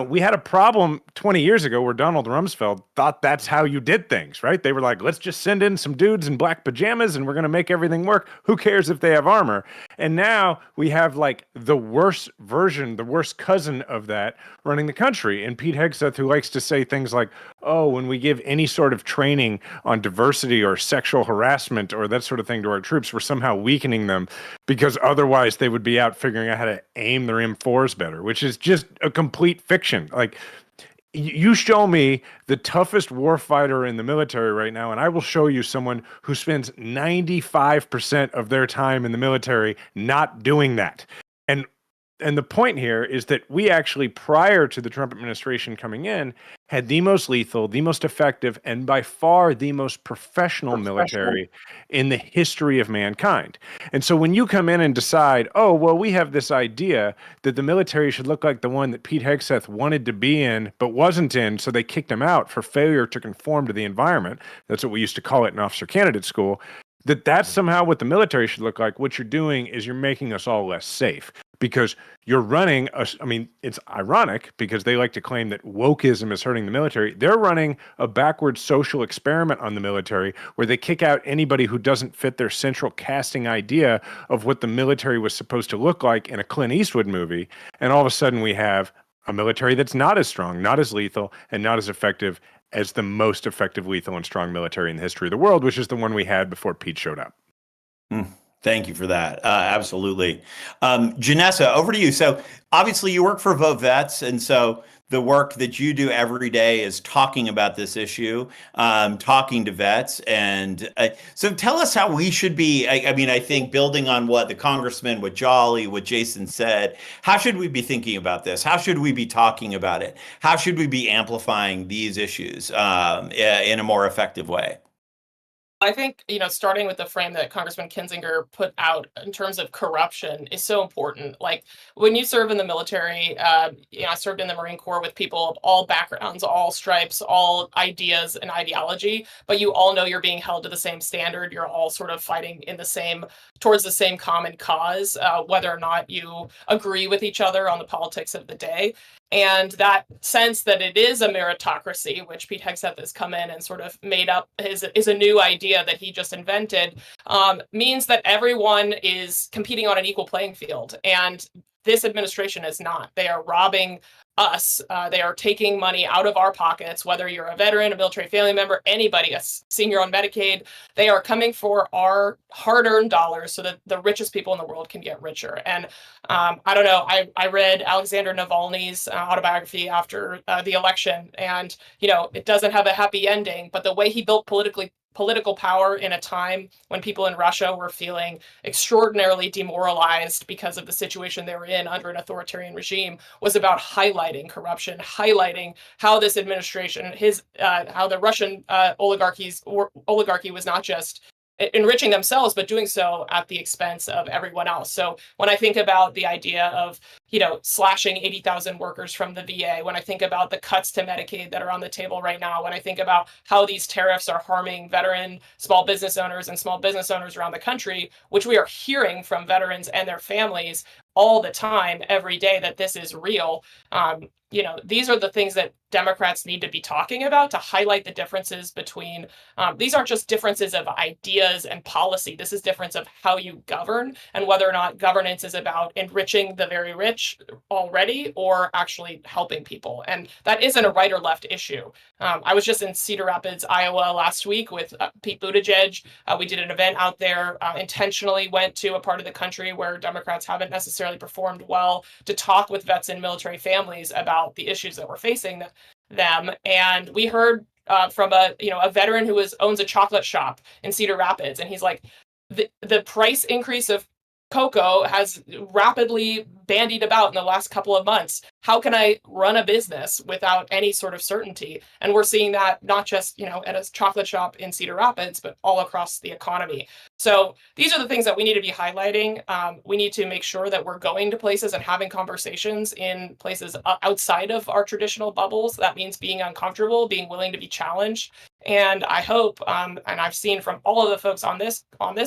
Speaker 11: we had a problem 20 years ago where Donald Rumsfeld thought that's how you did things, right? They were like, let's just send in some dudes in black pajamas and we're going to make everything work. Who cares if they have armor? And now we have like the worst version, the worst cousin of that running the country. And Pete Hegseth, who likes to say things like, oh, when we give any sort of training on diversity or sexual harassment or that sort of thing to our troops, we're somehow weakening them because otherwise they would be out figuring out how to aim their M4s better, which is just a complete fiction. Like, you show me the toughest warfighter in the military right now, and I will show you someone who spends 95% of their time in the military not doing that. And the point here is that we actually, prior to the Trump administration coming in, had the most lethal, the most effective, and by far the most professional military in the history of mankind. And so when you come in and decide, oh, well, we have this idea that the military should look like the one that Pete Hegseth wanted to be in but wasn't in, so they kicked him out for failure to conform to the environment. That's what we used to call it in officer candidate school. That's somehow what the military should look like. What you're doing is you're making us all less safe. Because you're running, it's ironic because they like to claim that wokeism is hurting the military. They're running a backward social experiment on the military where they kick out anybody who doesn't fit their central casting idea of what the military was supposed to look like in a Clint Eastwood movie. And all of a sudden we have a military that's not as strong, not as lethal, and not as effective as the most effective, lethal, and strong military in the history of the world, which is the one we had before Pete showed up.
Speaker 13: Thank you for that. Absolutely. Janessa, over to you. So obviously you work for Vote Vets, and so the work that you do every day is talking about this issue, talking to vets. And so tell us how we should be, I think building on what the congressman, what Jolly, what Jason said, how should we be thinking about this? How should we be talking about it? How should we be amplifying these issues in a more effective way?
Speaker 16: I think, starting with the frame that Congressman Kinzinger put out in terms of corruption is so important. Like when you serve in the military, I served in the Marine Corps with people of all backgrounds, all stripes, all ideas and ideology, but you all know you're being held to the same standard. You're all sort of fighting towards the same common cause, whether or not you agree with each other on the politics of the day. And that sense that it is a meritocracy, which Pete Hegseth has come in and sort of made up is a new idea that he just invented, means that everyone is competing on an equal playing field. And this administration is not. They are robbing us. They are taking money out of our pockets, whether you're a veteran, a military family member, anybody, a senior on Medicaid. They are coming for our hard-earned dollars so that the richest people in the world can get richer. And I don't know, I read Alexander Navalny's autobiography after the election, and it doesn't have a happy ending, but the way he built political power in a time when people in Russia were feeling extraordinarily demoralized because of the situation they were in under an authoritarian regime was about highlighting corruption, highlighting how this administration, how the Russian oligarchy was not just enriching themselves, but doing so at the expense of everyone else. So when I think about the idea of, slashing 80,000 workers from the VA, when I think about the cuts to Medicaid that are on the table right now, when I think about how these tariffs are harming veteran small business owners and small business owners around the country, which we are hearing from veterans and their families all the time, every day, that this is real. These are the things that Democrats need to be talking about to highlight the differences between, these aren't just differences of ideas and policy. This is difference of how you govern and whether or not governance is about enriching the very rich already or actually helping people. And that isn't a right or left issue. I was just in Cedar Rapids, Iowa last week with Pete Buttigieg. We did an event out there, intentionally went to a part of the country where Democrats haven't necessarily performed well to talk with vets and military families about the issues that we're facing them. And we heard from a veteran who owns a chocolate shop in Cedar Rapids, and he's like, the price increase of cocoa has rapidly bandied about in the last couple of months. How can I run a business without any sort of certainty? And we're seeing that not just, at a chocolate shop in Cedar Rapids, but all across the economy. So these are the things that we need to be highlighting. We need to make sure that we're going to places and having conversations in places outside of our traditional bubbles. That means being uncomfortable, being willing to be challenged. And I hope, and I've seen from all of the folks on this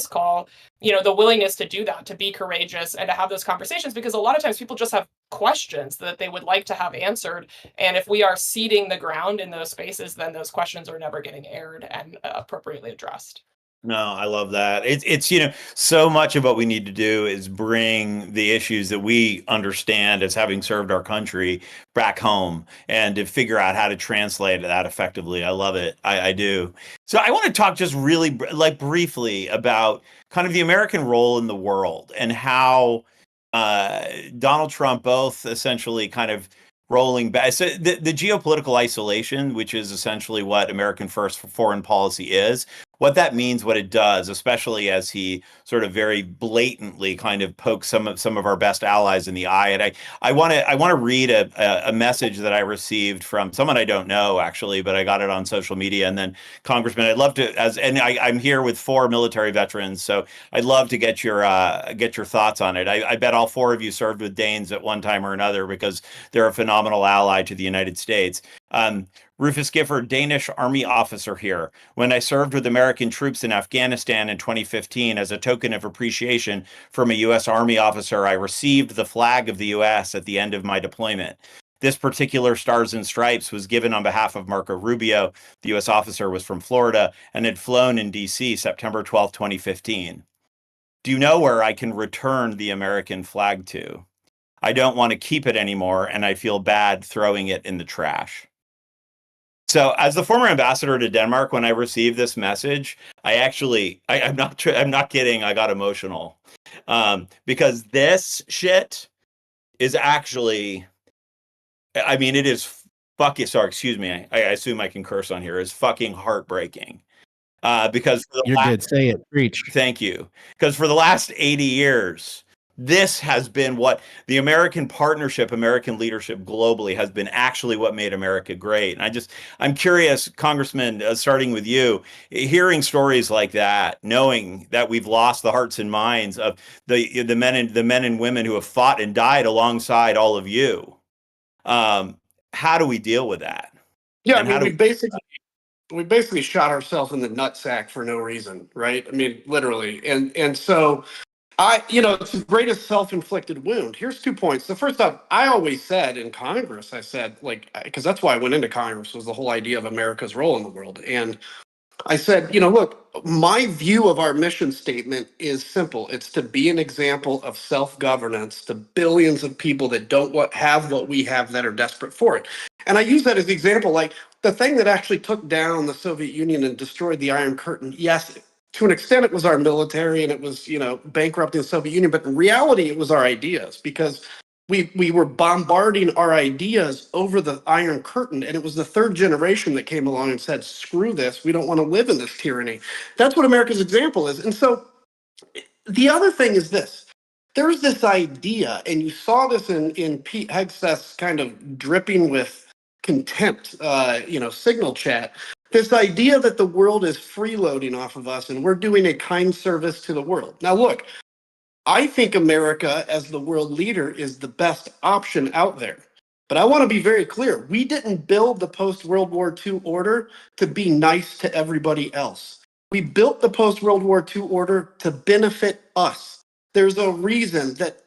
Speaker 16: call, the willingness to do that, to be courageous and to have those conversations, because a lot of times people just have questions that they would like to have answered. And if we are ceding the ground in those spaces, then those questions are never getting aired and appropriately addressed.
Speaker 13: No, I love that. It's so much of what we need to do is bring the issues that we understand as having served our country back home and to figure out how to translate that effectively. I love it. I do. So I want to talk just really briefly about kind of the American role in the world and how Donald Trump both essentially kind of rolling back. So the geopolitical isolation, which is essentially what American first foreign policy is, what that means, what it does, especially as he sort of very blatantly kind of pokes some of our best allies in the eye. And I want to read a message that I received from someone I don't know actually, but I got it on social media. And then Congressman, I'd love to, I'm here with 4 military veterans, so I'd love to get your thoughts on it. I bet all 4 of you served with Danes at one time or another because they're a phenomenal ally to the United States. Rufus Gifford, Danish Army officer here. When I served with American troops in Afghanistan in 2015, as a token of appreciation from a U.S. Army officer, I received the flag of the U.S. at the end of my deployment. This particular Stars and Stripes was given on behalf of Marco Rubio. The U.S. officer was from Florida and had flown in D.C. September 12, 2015. Do you know where I can return the American flag to? I don't want to keep it anymore, and I feel bad throwing it in the trash. So as the former ambassador to Denmark, when I received this message, I'm not kidding, I got emotional. Because this shit is actually, it is fucking, sorry, excuse me, I assume I can curse on here, is fucking heartbreaking. Because
Speaker 1: you're good, say it, preach.
Speaker 13: Thank you. Because for the last 80 years, this has been what the American partnership, American leadership globally has been actually what made America great. And I'm curious, Congressman, starting with you, hearing stories like that, knowing that we've lost the hearts and minds of the men and women who have fought and died alongside all of you. How do we deal with that?
Speaker 14: Yeah, we basically shot ourselves in the nutsack for no reason, right? Literally. And so it's the greatest self-inflicted wound. Here's 2 points. The first up, I always said in Congress, because that's why I went into Congress, was the whole idea of America's role in the world. And I said, look, my view of our mission statement is simple. It's to be an example of self-governance to billions of people that don't have what we have that are desperate for it. And I use that as the example, like the thing that actually took down the Soviet Union and destroyed the Iron Curtain. Yes, to an extent, it was our military and it was, bankrupting the Soviet Union. But in reality, it was our ideas, because we were bombarding our ideas over the Iron Curtain, and it was the third generation that came along and said, screw this, we don't want to live in this tyranny. That's what America's example is. And so the other thing is this. There's this idea, and you saw this in Pete Hegseth's kind of dripping with contempt, signal chat, this idea that the world is freeloading off of us and we're doing a kind service to the world. Now, look, I think America as the world leader is the best option out there. But I want to be very clear. We didn't build the post-World War II order to be nice to everybody else. We built the post-World War II order to benefit us. There's a reason that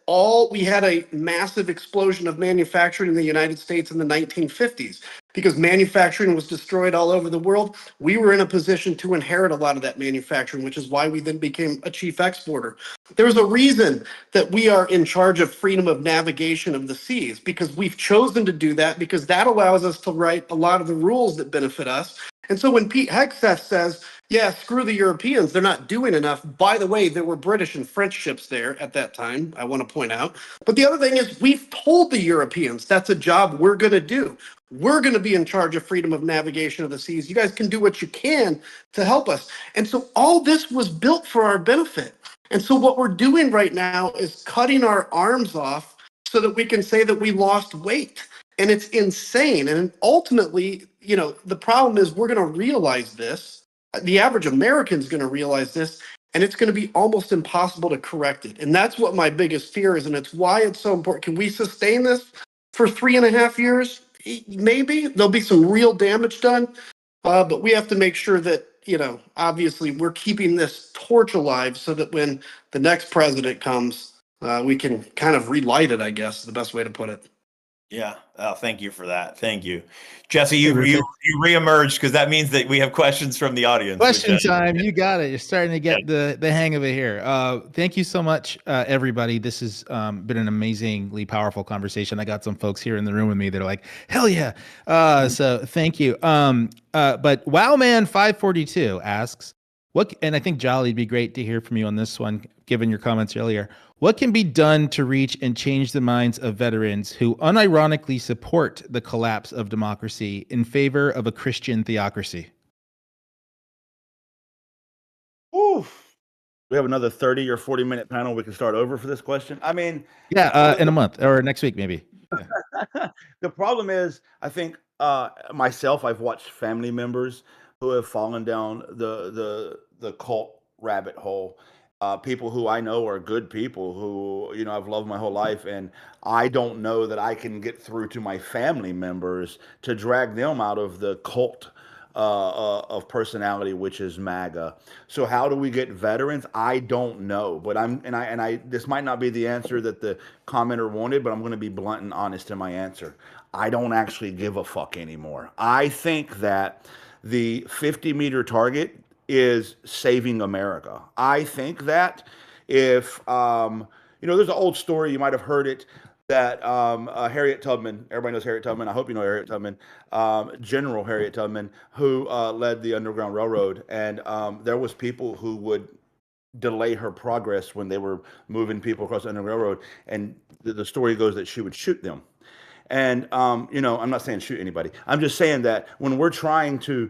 Speaker 14: we had a massive explosion of manufacturing in the United States in the 1950s, because manufacturing was destroyed all over the world. We were in a position to inherit a lot of that manufacturing, which is why we then became a chief exporter. There's a reason that we are in charge of freedom of navigation of the seas, because we've chosen to do that, because that allows us to write a lot of the rules that benefit us. And so when Pete Hegseth says, yeah, screw the Europeans, they're not doing enough. By the way, there were British and French ships there at that time, I want to point out. But the other thing is, we've told the Europeans that's a job we're going to do. We're going to be in charge of freedom of navigation of the seas. You guys can do what you can to help us. And so all this was built for our benefit. And so what we're doing right now is cutting our arms off so that we can say that we lost weight. And it's insane. And ultimately, the problem is we're going to realize this. The average American is going to realize this, and it's going to be almost impossible to correct it. And that's what my biggest fear is, and it's why it's so important. Can we sustain this for 3.5 years? Maybe. There'll be some real damage done, but we have to make sure that, obviously we're keeping this torch alive so that when the next president comes, we can kind of relight it, I guess, is the best way to put it.
Speaker 13: Yeah. Oh, thank you for that. Thank you. Jesse, you reemerged, because that means that we have questions from the audience.
Speaker 1: Question time. You got it. You're starting to get the hang of it here. Thank you so much, everybody. This has been an amazingly powerful conversation. I got some folks here in the room with me that are like, hell yeah. So thank you. But Wowman542 asks, and I think Jolly, it'd be great to hear from you on this one, given your comments earlier. What can be done to reach and change the minds of veterans who unironically support the collapse of democracy in favor of a Christian theocracy?
Speaker 15: Oof. We have another 30 or 40-minute panel. We can start over for this question. I mean,
Speaker 1: yeah, in a month or next week, maybe.
Speaker 15: Yeah. The problem is, I think myself, I've watched family members who have fallen down the cult rabbit hole. People who I know are good people who, I've loved my whole life, and I don't know that I can get through to my family members to drag them out of the cult of personality, which is MAGA. So how do we get veterans? I don't know, but this might not be the answer that the commenter wanted, but I'm going to be blunt and honest in my answer. I don't actually give a fuck anymore. I think that the 50-meter target is saving America. I think that if, there's an old story, you might have heard it, that Harriet Tubman, everybody knows Harriet Tubman, I hope you know Harriet Tubman, General Harriet Tubman, who led the Underground Railroad, and there was people who would delay her progress when they were moving people across the Underground Railroad, and the story goes that she would shoot them. And I'm not saying shoot anybody. I'm just saying that when we're trying to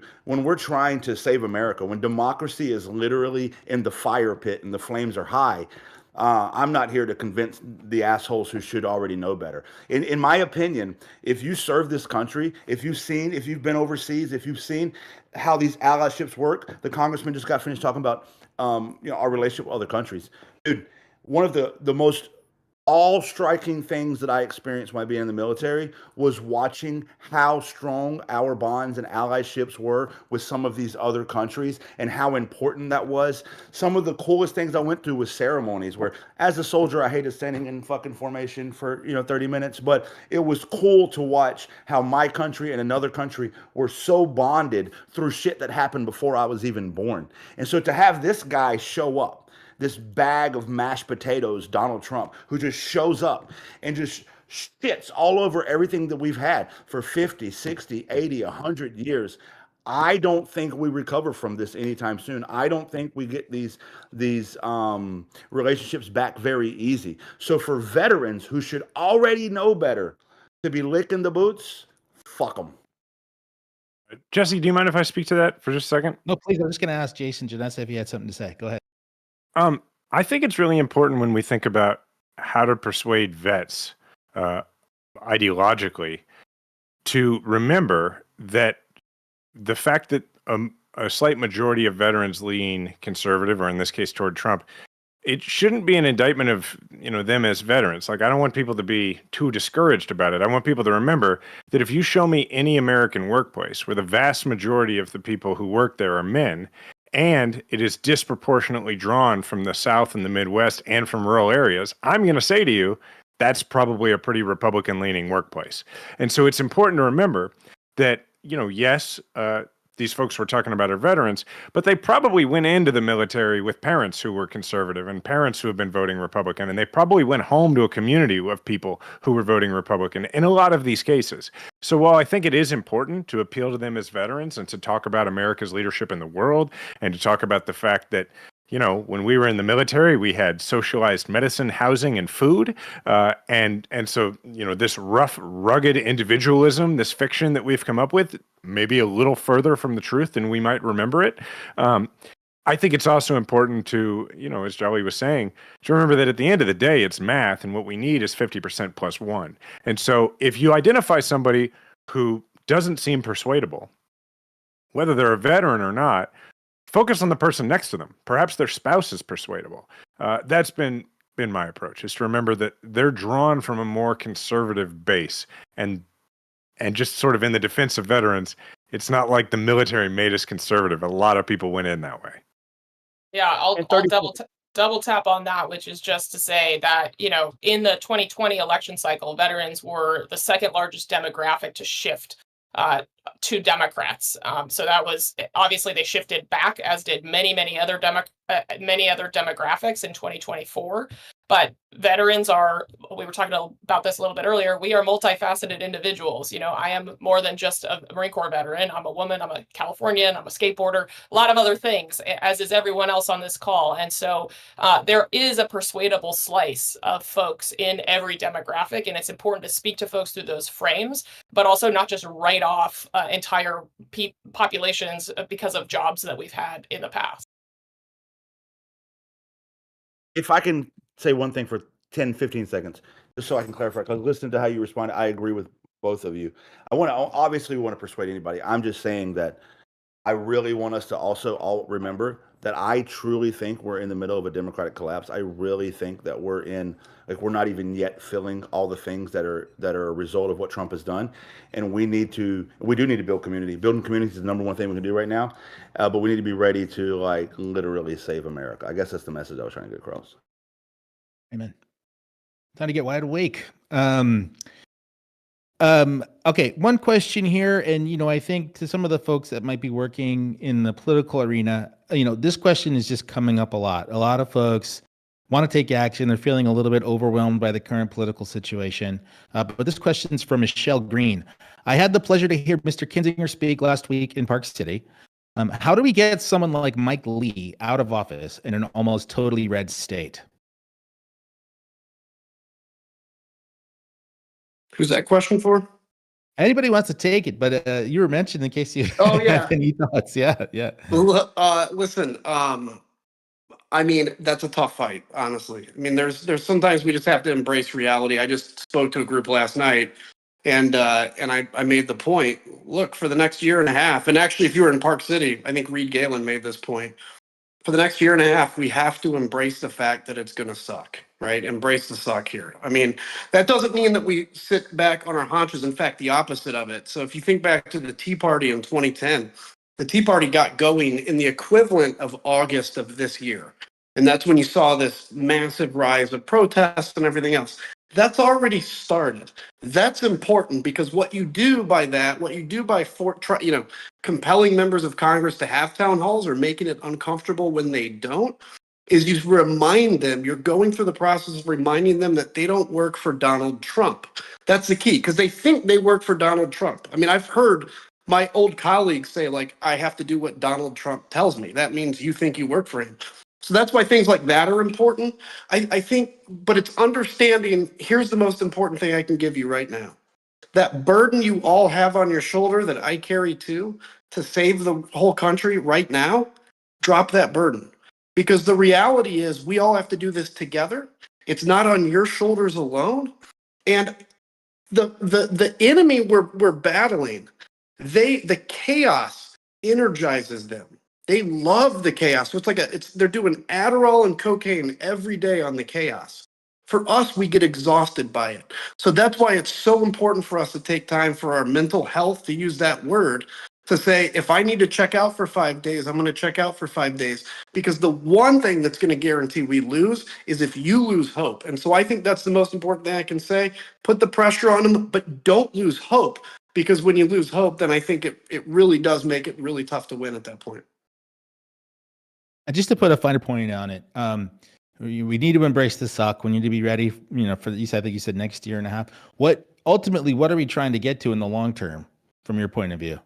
Speaker 15: save America, when democracy is literally in the fire pit and the flames are high, I'm not here to convince the assholes who should already know better. In my opinion, if you serve this country, if you've been overseas, if you've seen how these allyships work, the congressman just got finished talking about our relationship with other countries. Dude, one of the most all striking things that I experienced by being in the military was watching how strong our bonds and allyships were with some of these other countries and how important that was. Some of the coolest things I went through was ceremonies where, as a soldier, I hated standing in fucking formation for 30 minutes, but it was cool to watch how my country and another country were so bonded through shit that happened before I was even born. And so to have this guy show up, this bag of mashed potatoes, Donald Trump, who just shows up and just shits all over everything that we've had for 50, 60, 80, 100 years. I don't think we recover from this anytime soon. I don't think we get these relationships back very easy. So for veterans who should already know better to be licking the boots, fuck them.
Speaker 11: Jesse, do you mind if I speak to that for just a second?
Speaker 1: No, please. I'm just going to ask Jason Janessa if he had something to say. Go ahead.
Speaker 11: I think it's really important when we think about how to persuade vets ideologically to remember that the fact that a slight majority of veterans lean conservative, or in this case toward Trump, it shouldn't be an indictment of them as veterans. Like, I don't want people to be too discouraged about it. I want people to remember that if you show me any American workplace where the vast majority of the people who work there are men, and it is disproportionately drawn from the South and the Midwest and from rural areas, I'm going to say to you, that's probably a pretty Republican-leaning workplace. And so it's important to remember that, yes, these folks we're talking about are veterans, but they probably went into the military with parents who were conservative and parents who have been voting Republican, and they probably went home to a community of people who were voting Republican in a lot of these cases. So while I think it is important to appeal to them as veterans and to talk about America's leadership in the world and to talk about the fact that when we were in the military, we had socialized medicine, housing, and food. And so, this rough, rugged individualism, this fiction that we've come up with, maybe a little further from the truth than we might remember it. I think it's also important to, as Jolly was saying, to remember that at the end of the day, it's math, and what we need is 50% plus one. And so if you identify somebody who doesn't seem persuadable, whether they're a veteran or not, focus on the person next to them. Perhaps their spouse is persuadable. That's been my approach, is to remember that they're drawn from a more conservative base. And just sort of in the defense of veterans, it's not like the military made us conservative. A lot of people went in that way.
Speaker 16: Yeah, I'll double tap on that, which is just to say that, in the 2020 election cycle, veterans were the second largest demographic to shift to Democrats. So that was obviously they shifted back, as did many other demographics in 2024. But veterans we were talking about this a little bit earlier, we are multifaceted individuals. I am more than just a Marine Corps veteran. I'm a woman, I'm a Californian, I'm a skateboarder, a lot of other things, as is everyone else on this call. And so there is a persuadable slice of folks in every demographic, and it's important to speak to folks through those frames, but also not just write off entire populations because of jobs that we've had in the past.
Speaker 15: If I can say one thing for 10, 15 seconds, just so I can clarify, because listening to how you responded, I agree with both of you. Obviously we want to persuade anybody. I'm just saying that I really want us to also all remember that I truly think we're in the middle of a democratic collapse. I really think that we're not even yet feeling all the things that are a result of what Trump has done. And we do need to build community. Building community is the number one thing we can do right now. But we need to be ready to literally save America. I guess that's the message I was trying to get across.
Speaker 1: Amen. Time to get wide awake. Okay, one question here, and I think to some of the folks that might be working in the political arena, this question is just coming up a lot. A lot of folks want to take action. They're feeling a little bit overwhelmed by the current political situation. But this question is from Michelle Green. I had the pleasure to hear Mr. Kinzinger speak last week in Park City. How do we get someone like Mike Lee out of office in an almost totally red state?
Speaker 14: Who's that question for?
Speaker 1: Anybody wants to take it, but you were mentioned in case you have any thoughts. Yeah.
Speaker 14: Listen, that's a tough fight, honestly. There's sometimes we just have to embrace reality. I just spoke to a group last night, and I made the point, look, for the next year and a half, and actually if you were in Park City, I think Reed Galen made this point, for the next year and a half, we have to embrace the fact that it's going to suck. right? Embrace the suck here. I mean, that doesn't mean that we sit back on our haunches. In fact, the opposite of it. So if you think back to the Tea Party in 2010, the Tea Party got going in the equivalent of August of this year. And that's when you saw this massive rise of protests and everything else. That's already started. That's important because what you do by that, what you do by compelling members of Congress to have town halls or making it uncomfortable when they don't, is you remind them, you're going through the process of reminding them that they don't work for Donald Trump. That's the key, because they think they work for Donald Trump. I mean, I've heard my old colleagues say, like, I have to do what Donald Trump tells me. That means you think you work for him. So that's why things like that are important. I think, but it's understanding, here's the most important thing I can give you right now. That burden you all have on your shoulder that I carry too, to save the whole country right now, drop that burden. Because the reality is we all have to do this together. It's not on your shoulders alone. And the enemy we're battling, the chaos energizes them. They love the chaos. So they're doing Adderall and cocaine every day on the chaos. For us, we get exhausted by it. So that's why it's so important for us to take time for our mental health, to use that word, to say, if I need to check out for 5 days, I'm going to check out for 5 days. Because the one thing that's going to guarantee we lose is if you lose hope. And so I think that's the most important thing I can say. Put the pressure on them, but don't lose hope. Because when you lose hope, then I think it really does make it really tough to win at that point.
Speaker 1: And just to put a finer point on it, we need to embrace the suck. We need to be ready, for I think you said next year and a half. What are we trying to get to in the long term from your point of view?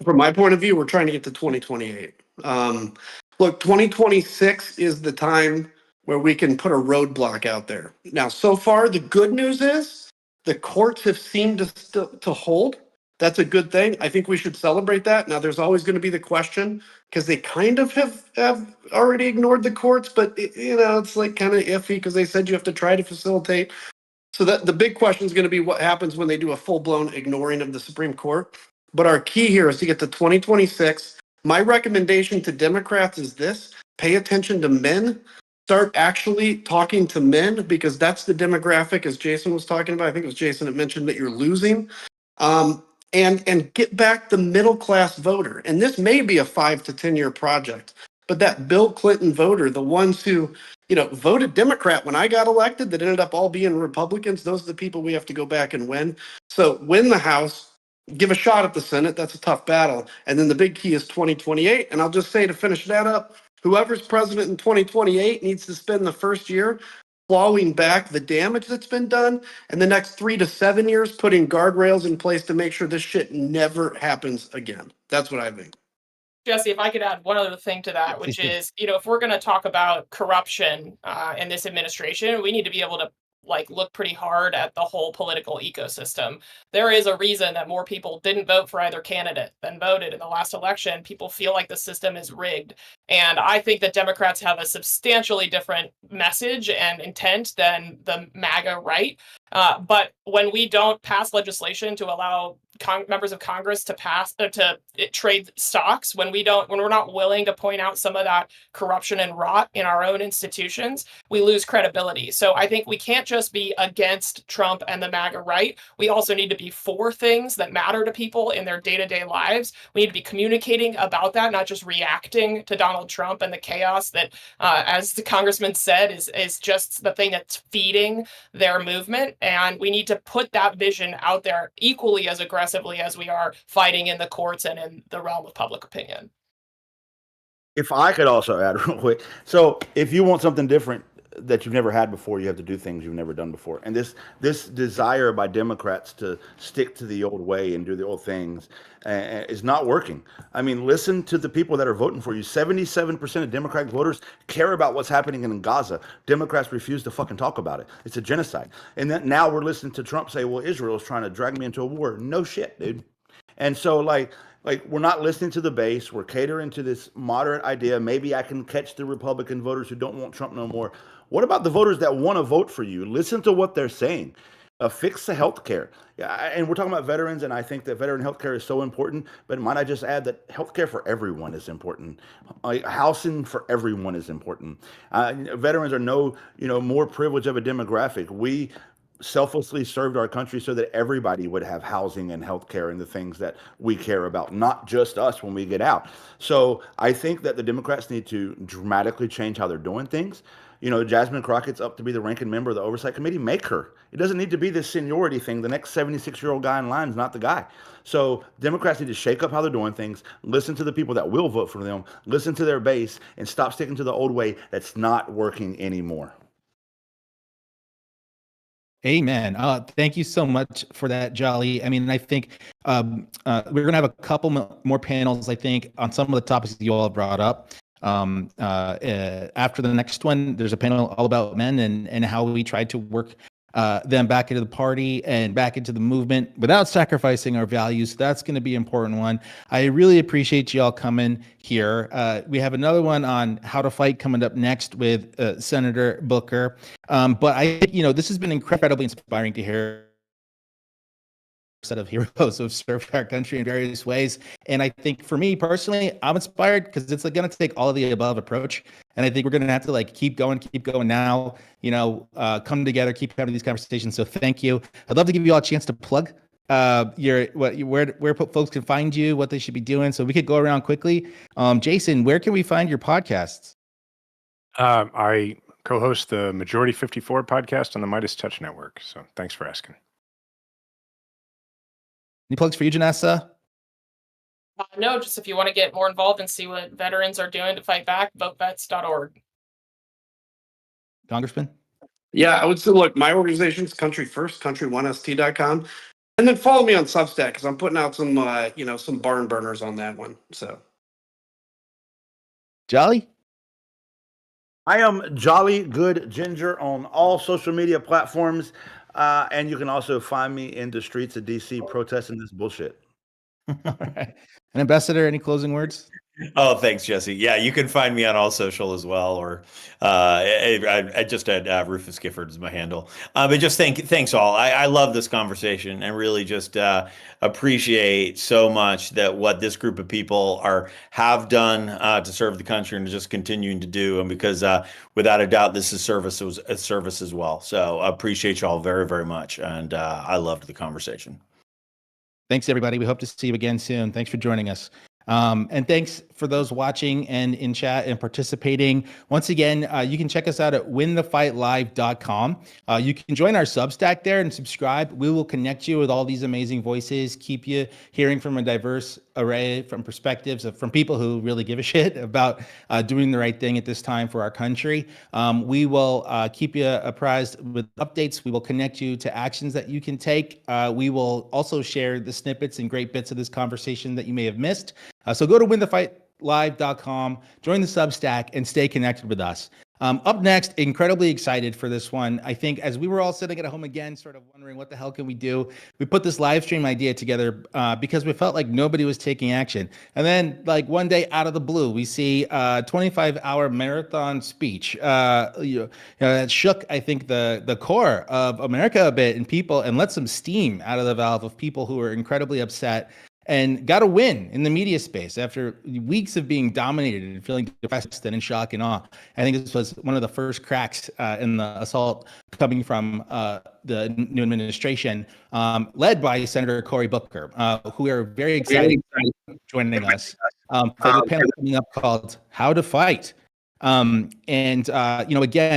Speaker 14: From my point of view, we're trying to get to 2028. Look, 2026 is the time where we can put a roadblock out there. Now, so far, the good news is the courts have seemed to hold. That's a good thing. I think we should celebrate that. Now, there's always going to be the question, because they kind of have already ignored the courts, but it's like kind of iffy because they said you have to try to facilitate. So that the big question is going to be what happens when they do a full-blown ignoring of the Supreme Court. But our key here is to get to 2026. My recommendation to Democrats is this: pay attention to men. Start actually talking to men, because that's the demographic, as Jason was talking about. I think it was Jason that mentioned that you're losing. And get back the middle class voter. And this may be a 5 to 10 year project, but that Bill Clinton voter, the ones who, voted Democrat when I got elected, that ended up all being Republicans, those are the people we have to go back and win. So win the House, give a shot at the Senate. That's a tough battle. And then the big key is 2028. And I'll just say, to finish that up, whoever's president in 2028 needs to spend the first year clawing back the damage that's been done, and the next 3 to 7 years putting guardrails in place to make sure this shit never happens again. That's what I think.
Speaker 16: Jesse, if I could add one other thing to that, which is, if we're going to talk about corruption in this administration, we need to be able to look pretty hard at the whole political ecosystem. There is a reason that more people didn't vote for either candidate than voted in the last election. People feel like the system is rigged. And I think that Democrats have a substantially different message and intent than the MAGA right. But when we don't pass legislation to allow members of Congress to trade stocks, when we're not willing to point out some of that corruption and rot in our own institutions, we lose credibility. So I think we can't just be against Trump and the MAGA right. We also need to be for things that matter to people in their day-to-day lives. We need to be communicating about that, not just reacting to Donald Trump and the chaos that, as the congressman said, is just the thing that's feeding their movement. And we need to put that vision out there equally as aggressively as we are fighting in the courts and in the realm of public opinion.
Speaker 15: If I could also add real quick. So if you want something different that you've never had before, you have to do things you've never done before. And this desire by Democrats to stick to the old way and do the old things is not working. I mean, listen to the people that are voting for you. 77% of Democratic voters care about what's happening in Gaza. Democrats refuse to fucking talk about it. It's a genocide. And then now we're listening to Trump say, well, Israel is trying to drag me into a war. No shit, dude. And so like we're not listening to the base. We're catering to this moderate idea. Maybe I can catch the Republican voters who don't want Trump no more. What about the voters that want to vote for you? Listen to what they're saying. Fix the healthcare. Yeah, and we're talking about veterans, and I think that veteran healthcare is so important. But might I just add that healthcare for everyone is important. Housing for everyone is important. Veterans are more privileged of a demographic. We selflessly served our country so that everybody would have housing and healthcare and the things that we care about, not just us when we get out. So I think that the Democrats need to dramatically change how they're doing things. Jasmine Crockett's up to be the ranking member of the Oversight Committee. Make her. It doesn't need to be this seniority thing. The next 76-year-old guy in line is not the guy. So Democrats need to shake up how they're doing things, listen to the people that will vote for them, listen to their base, and stop sticking to the old way that's not working anymore.
Speaker 1: Amen. Thank you so much for that, Jolly. I mean, I think we're going to have a couple more panels, I think, on some of the topics you all brought up. After the next one, there's a panel all about men and how we tried to work them back into the party and back into the movement without sacrificing our values. That's going to be an important one. I really appreciate you all coming here. We have another one on how to fight coming up next with Senator Booker. But this has been incredibly inspiring to hear set of heroes who have served our country in various ways. And I think for me personally, I'm inspired because it's going to take all of the above approach. And I think we're going to have to keep going now, come together, keep having these conversations. So thank you. I'd love to give you all a chance to plug where folks can find you, what they should be doing. So we could go around quickly. Jason, where can we find your podcasts?
Speaker 17: I co-host the Majority 54 podcast on the Midas Touch Network. So thanks for asking.
Speaker 1: Any plugs for you, Janessa?
Speaker 16: No, just if you want to get more involved and see what veterans are doing to fight back, votevets.org.
Speaker 1: Congressman?
Speaker 14: Yeah, I would say, look, my organization's Country First, country1st.com. And then follow me on Substack because I'm putting out some, some barn burners on that one. So,
Speaker 1: Jolly?
Speaker 15: I am Jolly Good Ginger on all social media platforms. And you can also find me in the streets of DC protesting this bullshit.
Speaker 1: All right. And Ambassador, any closing words?
Speaker 13: Oh, thanks, Jesse. Yeah, you can find me on all social as well, or I just had Rufus Gifford as my handle. But just thanks all. I love this conversation and really just appreciate so much that what this group of people have done to serve the country and just continuing to do, and because without a doubt this is service as well. So I appreciate you all very, very much, and I loved the conversation.
Speaker 1: Thanks, everybody. We hope to see you again soon. Thanks for joining us. And thanks for those watching and in chat and participating. Once again, you can check us out at winthefightlive.com. You can join our Substack there and subscribe. We will connect you with all these amazing voices, keep you hearing from a diverse array from perspectives from people who really give a shit about doing the right thing at this time for our country. We will keep you apprised with updates. We will connect you to actions that you can take. We will also share the snippets and great bits of this conversation that you may have missed. So go to winthefightlive.com, join the Substack, and stay connected with us. Up next, incredibly excited for this one. I think as we were all sitting at home again, sort of wondering what the hell can we do, we put this live stream idea together because we felt like nobody was taking action. And then one day out of the blue, we see a 25-hour marathon speech that shook, I think, the core of America a bit and people, and let some steam out of the valve of people who were incredibly upset and got a win in the media space after weeks of being dominated and feeling depressed and in shock and awe. I think this was one of the first cracks in the assault coming from the new administration, led by Senator Cory Booker, who are very excited joining us for the panel coming up called How to Fight. Again,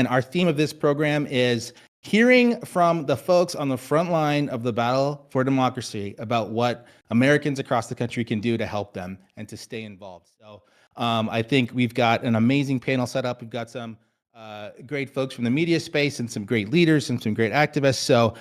Speaker 1: our theme of this program is hearing from the folks on the front line of the battle for democracy about what Americans across the country can do to help them and to stay involved. So I think we've got an amazing panel set up. We've got some great folks from the media space and some great leaders and some great activists. So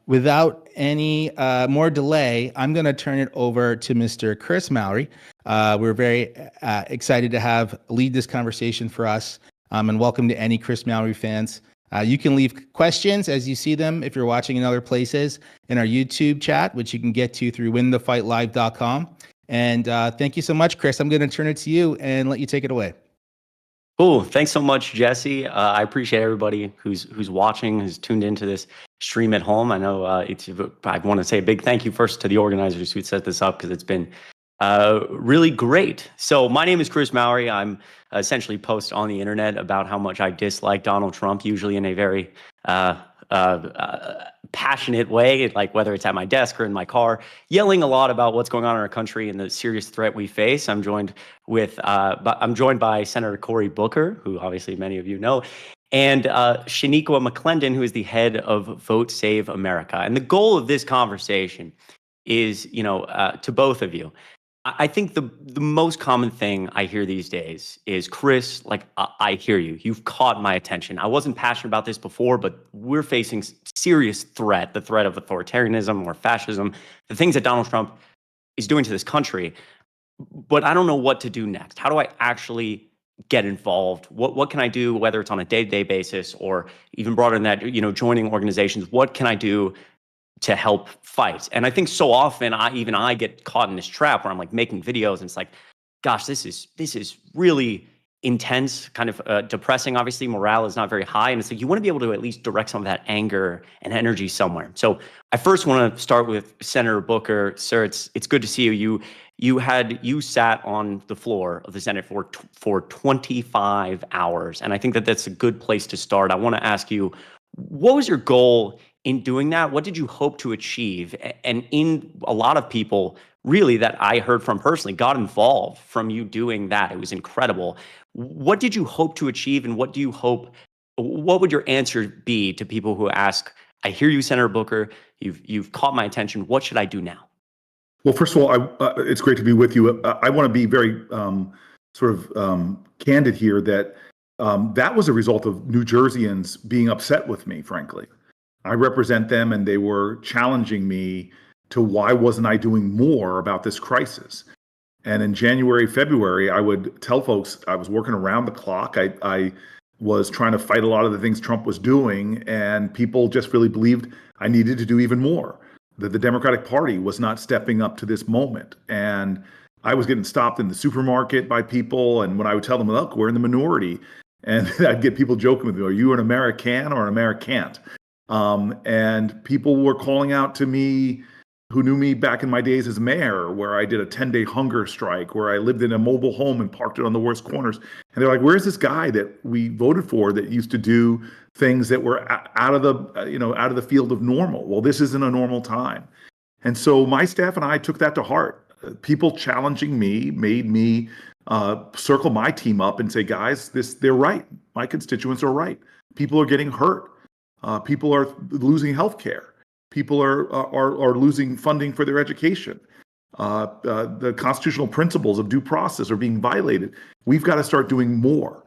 Speaker 1: without any more delay, I'm going to turn it over to Mr. Chris Mowry. We're very excited to lead this conversation for us, and welcome to any Chris Mowry fans. You can leave questions as you see them if you're watching in other places in our YouTube chat, which you can get to through winthefightlive.com. And thank you so much, Chris. I'm going to turn it to you and let you take it away.
Speaker 18: Cool. Thanks so much, Jesse. I appreciate everybody who's watching, who's tuned into this stream at home. I know I want to say a big thank you first to the organizers who set this up, because it's been really great. So my name is Chris Mowry. I'm essentially post on the internet about how much I dislike Donald Trump, usually in a very passionate way, like whether it's at my desk or in my car, yelling a lot about what's going on in our country and the serious threat we face. I'm joined by Senator Cory Booker, who obviously many of you know, and Shaniqua McClendon, who is the head of Vote Save America. And the goal of this conversation is, to both of you, I think the most common thing I hear these days is, Chris, I hear you. You've caught my attention. I wasn't passionate about this before, but we're facing serious threat, the threat of authoritarianism or fascism, the things that Donald Trump is doing to this country. But I don't know what to do next. How do I actually get involved? What can I do, whether it's on a day-to-day basis or even broader than that, joining organizations? What can I do to help fight? And I think so often I get caught in this trap where I'm making videos and it's like, gosh, this is really intense, kind of depressing. Obviously, morale is not very high. And it's like, you want to be able to at least direct some of that anger and energy somewhere. So I first want to start with Senator Booker. Sir, it's good to see you. You sat on the floor of the Senate for 25 hours. And I think that's a good place to start. I want to ask you, what was your goal in doing that? What did you hope to achieve? And in a lot of people, really, that I heard from personally, got involved from you doing that. It was incredible. What did you hope to achieve, and what would your answer be to people who ask, I hear you, Senator Booker, you've caught my attention, what should I do now?
Speaker 19: Well, first of all, it's great to be with you. I want to be very candid here that that was a result of New Jerseyans being upset with me, frankly. I represent them, and they were challenging me to why wasn't I doing more about this crisis. And in January, February, I would tell folks I was working around the clock. I was trying to fight a lot of the things Trump was doing, and people just really believed I needed to do even more, that the Democratic Party was not stepping up to this moment. And I was getting stopped in the supermarket by people, and when I would tell them, look, we're in the minority, and I'd get people joking with me, are you an American or an Americant? And people were calling out to me who knew me back in my days as mayor, where I did a 10-day hunger strike, where I lived in a mobile home and parked it on the worst corners. And they're like, where's this guy that we voted for that used to do things that were out of the field of normal? Well, this isn't a normal time. And so my staff and I took that to heart. People challenging me made me circle my team up and say, guys, they're right. My constituents are right. People are getting hurt. People are losing health care. People are losing funding for their education. The constitutional principles of due process are being violated. We've got to start doing more.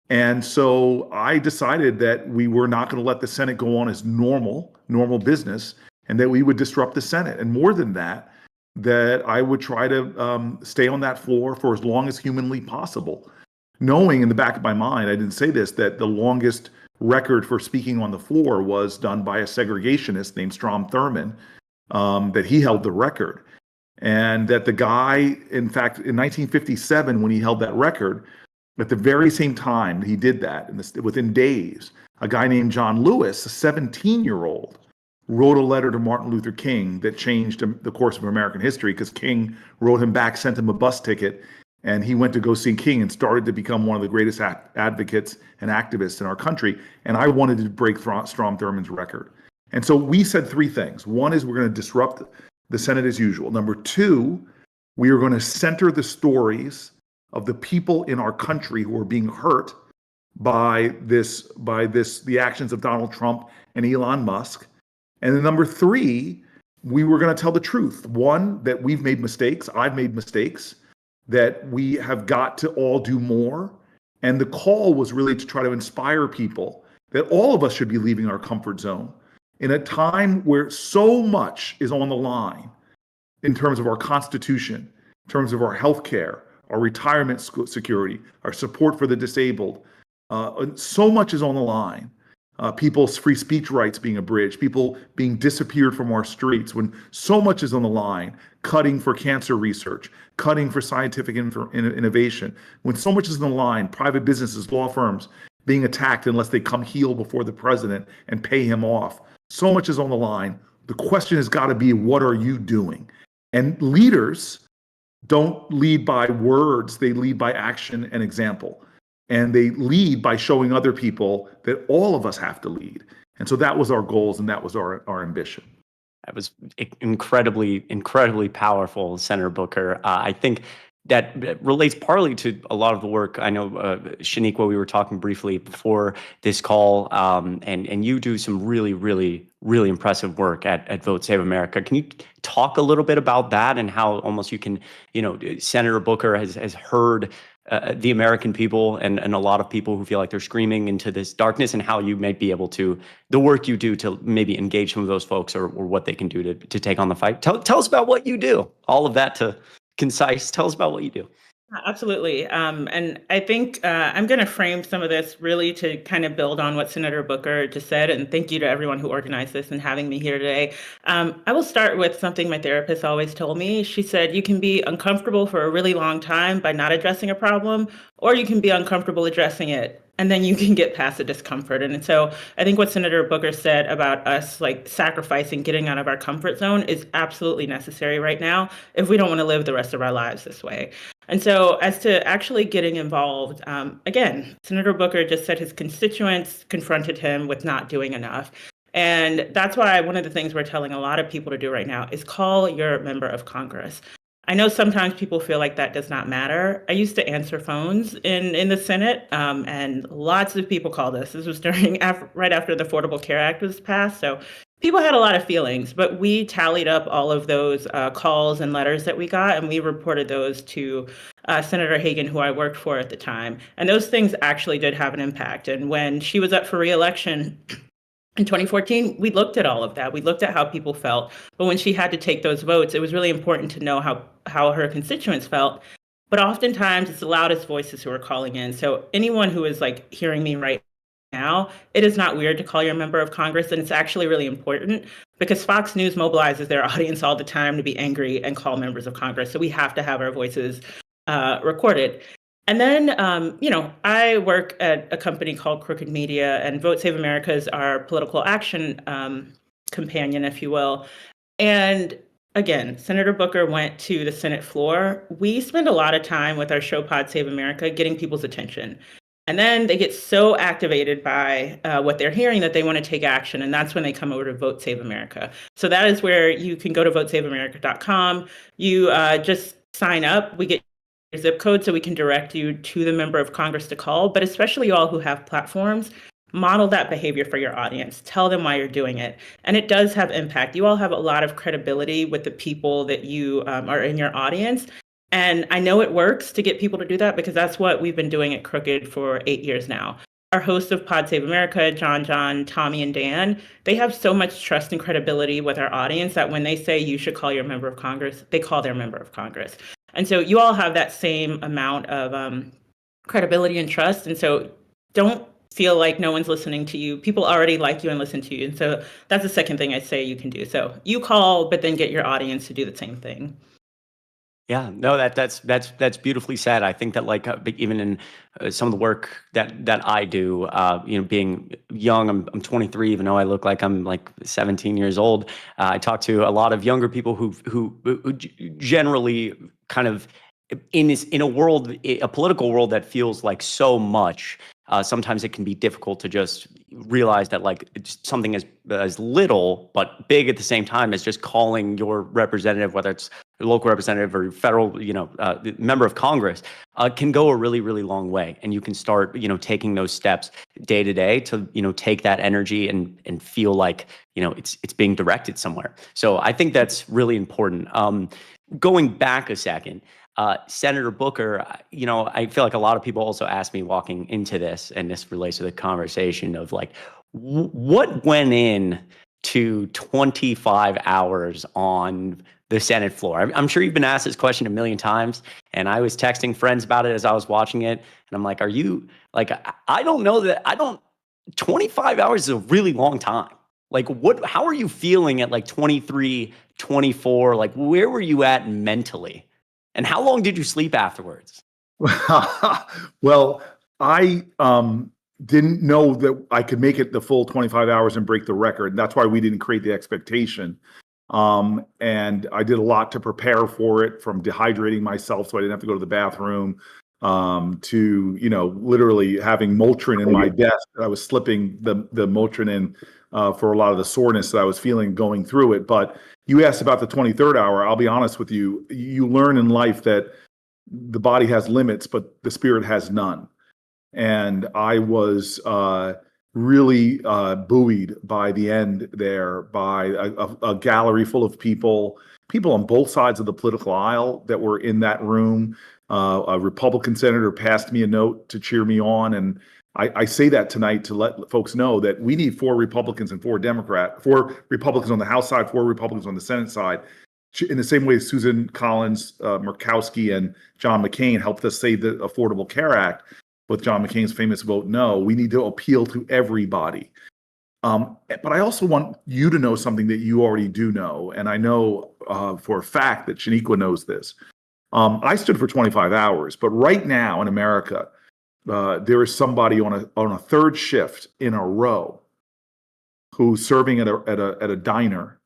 Speaker 19: And so I decided that we were not going to let the Senate go on as normal business, and that we would disrupt the Senate. And more than that, that I would try to stay on that floor for as long as humanly possible, knowing in the back of my mind, I didn't say this, that the longest record for speaking on the floor was done by a segregationist named Strom Thurmond, that he held the record. And that the guy, in fact, in 1957, when he held that record, at the very same time he did that, within days, a guy named John Lewis, a 17-year-old, wrote a letter to Martin Luther King that changed the course of American history, because King wrote him back, sent him a bus ticket, and he went to go see King and started to become one of the greatest advocates and activists in our country. And I wanted to break Strom Thurmond's record. And so we said three things. One is we're going to disrupt the Senate as usual. Number two, we are going to center the stories of the people in our country who are being hurt by the actions of Donald Trump and Elon Musk. And then number three, we were going to tell the truth. One, that we've made mistakes. I've made mistakes. That we have got to all do more. And the call was really to try to inspire people that all of us should be leaving our comfort zone in a time where so much is on the line in terms of our Constitution, in terms of our health care, our retirement security, our support for the disabled. So much is on the line. People's free speech rights being abridged, people being disappeared from our streets, when so much is on the line, cutting for cancer research, cutting for scientific innovation, when so much is on the line, private businesses, law firms being attacked unless they come heel before the president and pay him off. So much is on the line. The question has got to be, what are you doing? And leaders don't lead by words, they lead by action and example. And they lead by showing other people that all of us have to lead. And so that was our goals and that was our ambition.
Speaker 18: That was incredibly, incredibly powerful, Senator Booker. I think that relates partly to a lot of the work. I know, Shaniqua, we were talking briefly before this call, and you do some really, really, really impressive work at Vote Save America. Can you talk a little bit about that and how almost you can, Senator Booker has heard the American people and a lot of people who feel like they're screaming into this darkness, and how you may be able to, the work you do to maybe engage some of those folks or what they can do to take on the fight. Tell us about what you do. All of that to concise. Tell us about what you do.
Speaker 20: Absolutely. And I think I'm going to frame some of this really to kind of build on what Senator Booker just said. And thank you to everyone who organized this and having me here today. I will start with something my therapist always told me. She said, you can be uncomfortable for a really long time by not addressing a problem, or you can be uncomfortable addressing it, and then you can get past the discomfort. And so I think what Senator Booker said about us like sacrificing getting out of our comfort zone is absolutely necessary right now if we don't want to live the rest of our lives this way. And so as to actually getting involved, again, Senator Booker just said his constituents confronted him with not doing enough. And that's why one of the things we're telling a lot of people to do right now is call your member of Congress. I know sometimes people feel like that does not matter. I used to answer phones in the Senate, and lots of people called us. This was right after the Affordable Care Act was passed. So people had a lot of feelings, but we tallied up all of those calls and letters that we got, and we reported those to Senator Hagan, who I worked for at the time. And those things actually did have an impact. And when she was up for re-election in 2014, we looked at all of that. We looked at how people felt. But when she had to take those votes, it was really important to know how her constituents felt. But oftentimes, it's the loudest voices who are calling in. So anyone who is like hearing me right now, it is not weird to call your member of Congress. And it's actually really important because Fox News mobilizes their audience all the time to be angry and call members of Congress. So we have to have our voices recorded. And then, I work at a company called Crooked Media, and Vote Save America is our political action companion, if you will. And again, Senator Booker went to the Senate floor. We spend a lot of time with our show Pod Save America getting people's attention. And then they get so activated by what they're hearing that they want to take action. And that's when they come over to Vote Save America. So that is where you can go to votesaveamerica.com. You just sign up. We get your zip code so we can direct you to the member of Congress to call. But especially you all who have platforms, model that behavior for your audience. Tell them why you're doing it. And it does have impact. You all have a lot of credibility with the people that you are in your audience. And I know it works to get people to do that because that's what we've been doing at Crooked for 8 years now. Our hosts of Pod Save America, John, Tommy, and Dan, they have so much trust and credibility with our audience that when they say you should call your member of Congress, they call their member of Congress. And so you all have that same amount of credibility and trust. And so don't feel like no one's listening to you. People already like you and listen to you. And so that's the second thing I say you can do. So you call, but then get your audience to do the same thing.
Speaker 18: Yeah, no, that's beautifully said. I think that like even in some of the work that I do, being young, I'm 23, even though I look like I'm like 17 years old. I talk to a lot of younger people who generally kind of in a political world that feels like so much. Sometimes it can be difficult to just realize that like it's something as little but big at the same time as just calling your representative, whether it's your local representative or your federal, member of Congress, can go a really, really long way. And you can start, taking those steps day to day to, take that energy and feel like, it's being directed somewhere. So I think that's really important. Going back a second, Senator Booker, I feel like a lot of people also ask me walking into this, and this relates to the conversation of like, what went in to 25 hours on the Senate floor? I'm sure you've been asked this question a million times, and I was texting friends about it as I was watching it, and I'm like, are you, like, I don't know that, 25 hours is a really long time. Like, how are you feeling at like 23, 24? Like, where were you at mentally? And how long did you sleep afterwards?
Speaker 19: Well, I didn't know that I could make it the full 25 hours and break the record. That's why we didn't create the expectation. And I did a lot to prepare for it, from dehydrating myself so I didn't have to go to the bathroom, to, literally having Motrin in my desk. I was slipping the Motrin in for a lot of the soreness that I was feeling going through it. But you asked about the 23rd hour. I'll be honest with you. You learn in life that the body has limits, but the spirit has none. And I was really buoyed by the end there, by a gallery full of people on both sides of the political aisle that were in that room. A Republican senator passed me a note to cheer me on. And I say that tonight to let folks know that we need 4 Republicans and 4 Republicans on the House side, 4 Republicans on the Senate side. In the same way Susan Collins, Murkowski, and John McCain helped us save the Affordable Care Act with John McCain's famous vote no. We need to appeal to everybody. But I also want you to know something that you already do know, and I know for a fact that Shaniqua knows this. I stood for 25 hours, but right now in America, there is somebody on a third shift in a row who's serving at a diner,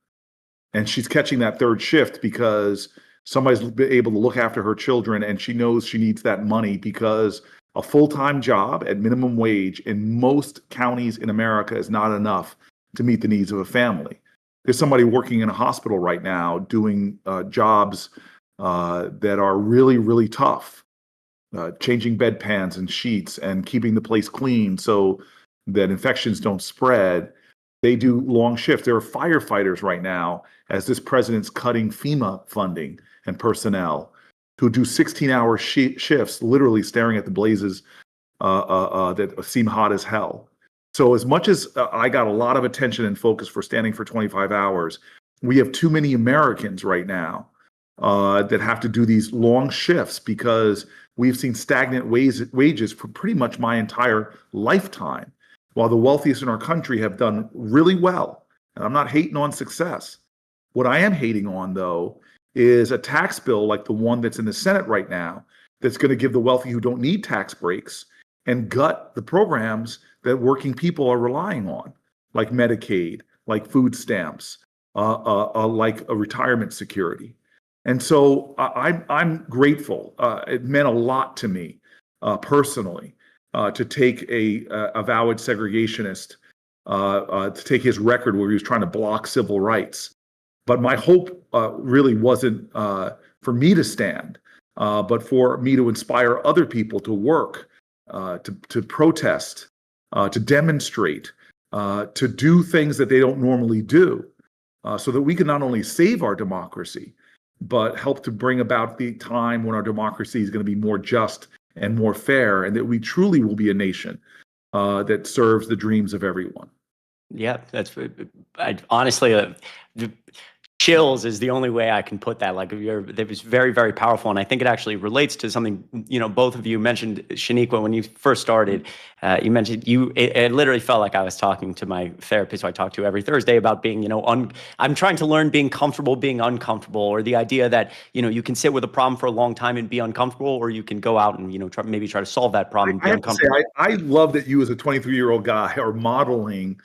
Speaker 19: and she's catching that third shift because somebody's been able to look after her children, and she knows she needs that money because a full-time job at minimum wage in most counties in America is not enough to meet the needs of a family. There's somebody working in a hospital right now doing jobs that are really, really tough, changing bedpans and sheets and keeping the place clean so that infections don't spread. They do long shifts. There are firefighters right now, as this president's cutting FEMA funding and personnel, who do 16-hour shifts, literally staring at the blazes that seem hot as hell. So as much as I got a lot of attention and focus for standing for 25 hours, we have too many Americans right now that have to do these long shifts because we've seen stagnant wages for pretty much my entire lifetime, while the wealthiest in our country have done really well. And I'm not hating on success. What I am hating on, though, is a tax bill like the one that's in the Senate right now that's going to give the wealthy who don't need tax breaks and gut the programs that working people are relying on, like Medicaid, like food stamps, like a retirement security. And so I'm grateful. It meant a lot to me personally to take a avowed segregationist, to take his record where he was trying to block civil rights. But my hope really wasn't for me to stand, but for me to inspire other people to work, to protest, to demonstrate, to do things that they don't normally do, so that we can not only save our democracy, but help to bring about the time when our democracy is going to be more just and more fair, and that we truly will be a nation that serves the dreams of everyone.
Speaker 18: Yeah, honestly, chills is the only way I can put that. Like, it was very, very powerful, and I think it actually relates to something both of you mentioned. Shaniqua, when you first started, you mentioned it literally felt like I was talking to my therapist who I talk to every Thursday about being, I'm trying to learn being comfortable, being uncomfortable, or the idea that you can sit with a problem for a long time and be uncomfortable, or you can go out and try to solve that problem and be uncomfortable.
Speaker 19: I love that you, as a 23-year-old guy, are modeling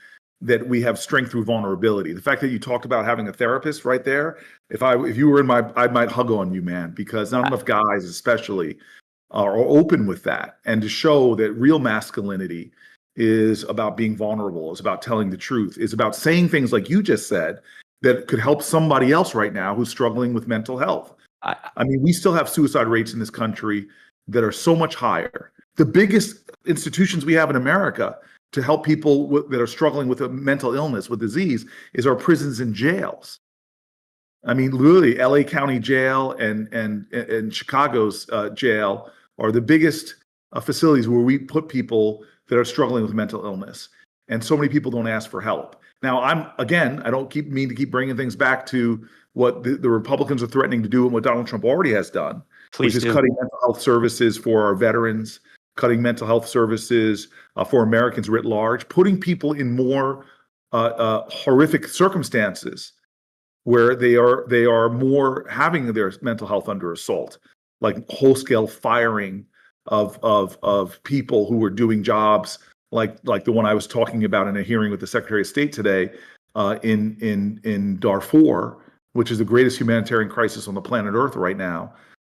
Speaker 19: that we have strength through vulnerability. The fact that you talked about having a therapist right there, if you were I might hug on you, man, because not enough guys especially are open with that. And to show that real masculinity is about being vulnerable, is about telling the truth, is about saying things like you just said that could help somebody else right now who's struggling with mental health. I mean, we still have suicide rates in this country that are so much higher. The biggest institutions we have in America to help people that are struggling with a mental illness, with disease, is our prisons and jails. I mean, literally, LA County Jail and Chicago's jail are the biggest facilities where we put people that are struggling with mental illness. And so many people don't ask for help. Now, I don't mean to keep bringing things back to what the Republicans are threatening to do and what Donald Trump already has done, which is cutting mental health services for our veterans, cutting mental health services for Americans writ large, putting people in more horrific circumstances where they are more having their mental health under assault, like whole-scale firing of people who were doing jobs like the one I was talking about in a hearing with the Secretary of State today, in Darfur, which is the greatest humanitarian crisis on the planet Earth right now.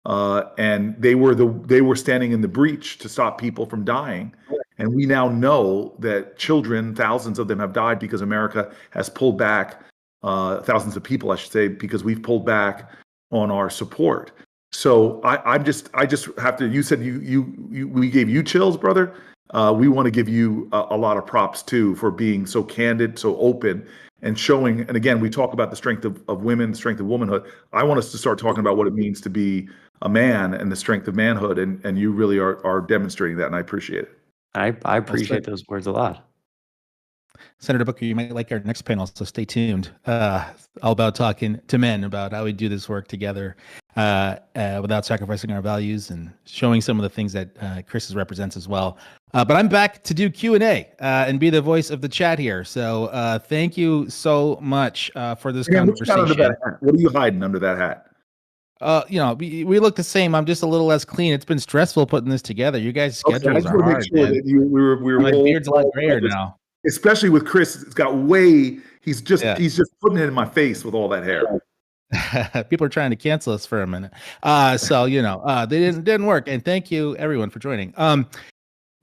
Speaker 19: And they were standing in the breach to stop people from dying. And we now know that children, thousands of them, have died because America has pulled back, thousands of people, I should say, because we've pulled back on our support. So I just have to. You said we gave you chills, brother. We want to give you a lot of props too for being so candid, so open, and showing. And again, we talk about the strength of women, the strength of womanhood. I want us to start talking about what it means to be a man and the strength of manhood. And you really are demonstrating that, and I appreciate it.
Speaker 18: I appreciate those words a lot.
Speaker 1: Senator Booker, you might like our next panel, so stay tuned. All about talking to men about how we do this work together without sacrificing our values, and showing some of the things that Chris represents as well. But I'm back to do Q&A and be the voice of the chat here. So thank you so much for this conversation.
Speaker 19: What are you hiding under that hat?
Speaker 1: We look the same. I'm just a little less clean. It's been stressful putting this together. You guys' schedules are hard. My beard's a lot grayer now.
Speaker 19: Especially with Chris, it's got he's just putting it in my face with all that hair.
Speaker 1: People are trying to cancel us for a minute. So they didn't work. And thank you everyone for joining.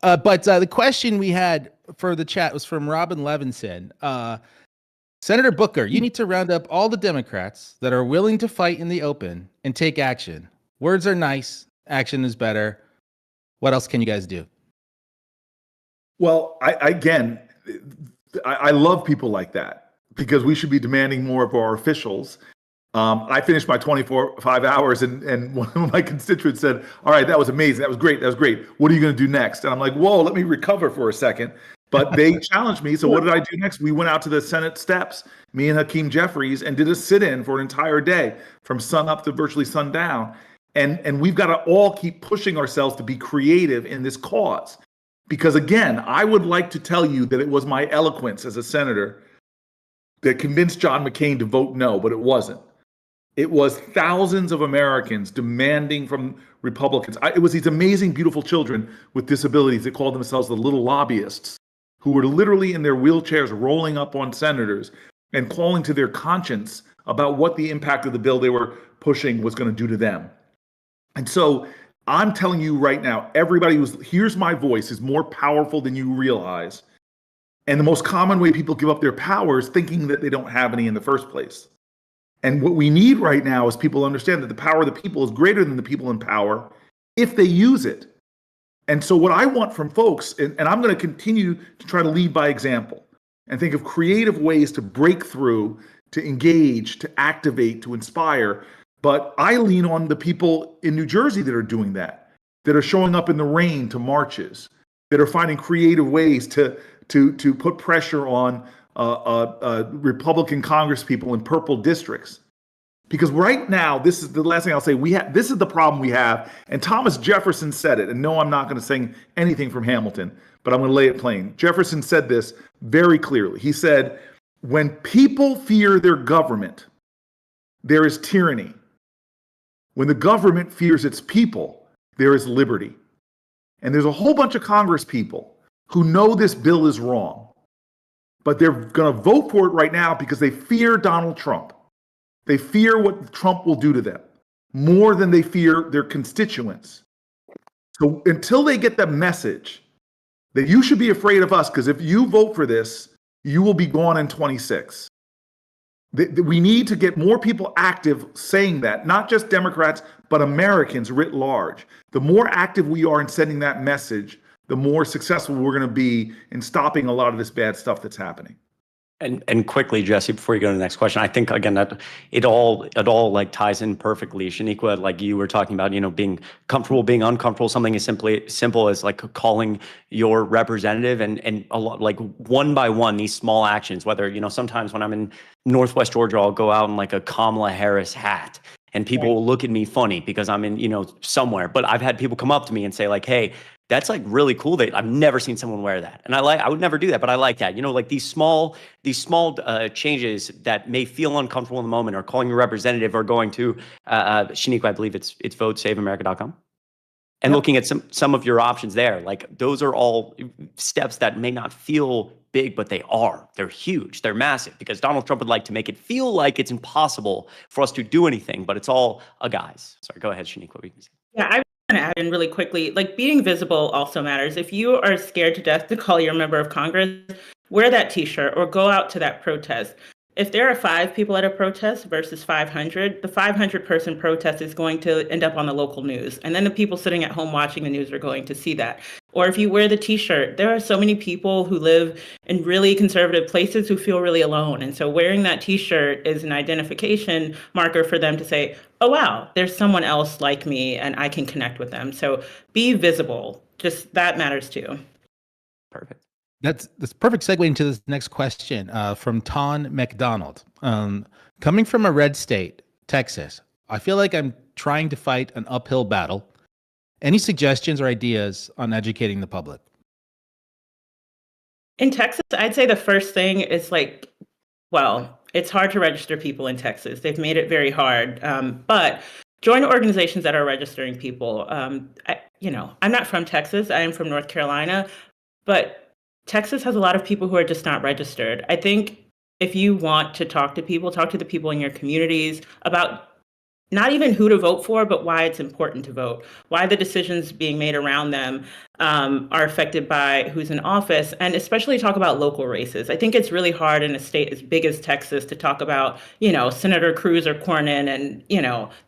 Speaker 1: But the question we had for the chat was from Robin Levinson. Senator Booker, you need to round up all the Democrats that are willing to fight in the open and take action. Words are nice, action is better. What else can you guys do?
Speaker 19: Well, I love people like that, because we should be demanding more of our officials. I finished my 5 hours, and one of my constituents said, "All right, that was amazing. That was great. What are you going to do next?" And I'm like, "Whoa, let me recover for a second." But they challenged me. So what did I do next? We went out to the Senate steps, me and Hakeem Jeffries, and did a sit-in for an entire day from sun up to virtually sundown. And we've got to all keep pushing ourselves to be creative in this cause. Because again, I would like to tell you that it was my eloquence as a senator that convinced John McCain to vote no, but it wasn't. It was thousands of Americans demanding from Republicans. It was these amazing, beautiful children with disabilities that called themselves the little lobbyists, who were literally in their wheelchairs rolling up on senators and calling to their conscience about what the impact of the bill they were pushing was going to do to them. And so I'm telling you right now, everybody who hears my voice is more powerful than you realize. And the most common way people give up their power is thinking that they don't have any in the first place. And what we need right now is people to understand that the power of the people is greater than the people in power if they use it. And so what I want from folks, and I'm going to continue to try to lead by example and think of creative ways to break through, to engage, to activate, to inspire. But I lean on the people in New Jersey that are doing that are showing up in the rain to marches, that are finding creative ways to put pressure on Republican congresspeople in purple districts. Because right now, this is the last thing I'll say, this is the problem we have. And Thomas Jefferson said it. And no, I'm not going to sing anything from Hamilton, but I'm going to lay it plain. Jefferson said this very clearly. He said, when people fear their government, there is tyranny. When the government fears its people, there is liberty. And there's a whole bunch of Congress people who know this bill is wrong, but they're going to vote for it right now because they fear Donald Trump. They fear what Trump will do to them more than they fear their constituents. So until they get the message that you should be afraid of us, because if you vote for this, you will be gone in 26. We need to get more people active saying that, not just Democrats, but Americans writ large. The more active we are in sending that message, the more successful we're going to be in stopping a lot of this bad stuff that's happening.
Speaker 18: And quickly, Jesse, before you go to the next question, I think again that it all like ties in perfectly. Shaniqua, like you were talking about, being comfortable, being uncomfortable. Something as simple as like calling your representative, and a lot, like one by one, these small actions. Whether sometimes when I'm in Northwest Georgia, I'll go out in like a Kamala Harris hat, and people will look at me funny because I'm in somewhere. But I've had people come up to me and say like, "Hey, that's like really cool. That I've never seen someone wear that." And I would never do that, but I like that. Like these small changes that may feel uncomfortable in the moment, or calling your representative, or going to Shaniqua, I believe it's votesaveamerica.com. and looking at some of your options there. Like those are all steps that may not feel big, but they are. They're huge. They're massive, because Donald Trump would like to make it feel like it's impossible for us to do anything, but it's all a guise. Sorry, go ahead, Shanique. What were you going to say?
Speaker 20: Yeah, I want to add in really quickly, like being visible also matters. If you are scared to death to call your member of Congress, wear that t-shirt or go out to that protest. If there are 5 people at a protest versus 500, the 500 person protest is going to end up on the local news. And then the people sitting at home watching the news are going to see that. Or if you wear the t-shirt, there are so many people who live in really conservative places who feel really alone. And so wearing that t-shirt is an identification marker for them to say, oh, wow, there's someone else like me and I can connect with them. So be visible. Just that matters too.
Speaker 18: Perfect.
Speaker 1: That's perfect segue into this next question from Ton McDonald. Coming from a red state, Texas, I feel like I'm trying to fight an uphill battle. Any suggestions or ideas on educating the public?
Speaker 20: In Texas, I'd say the first thing is it's hard to register people in Texas. They've made it very hard. But join organizations that are registering people. I'm not from Texas. I am from North Carolina. But Texas has a lot of people who are just not registered. I think if you want to talk to people, talk to the people in your communities about not even who to vote for, but why it's important to vote, why the decisions being made around them are affected by who's in office, and especially talk about local races. I think it's really hard in a state as big as Texas to talk about, Senator Cruz or Cornyn and,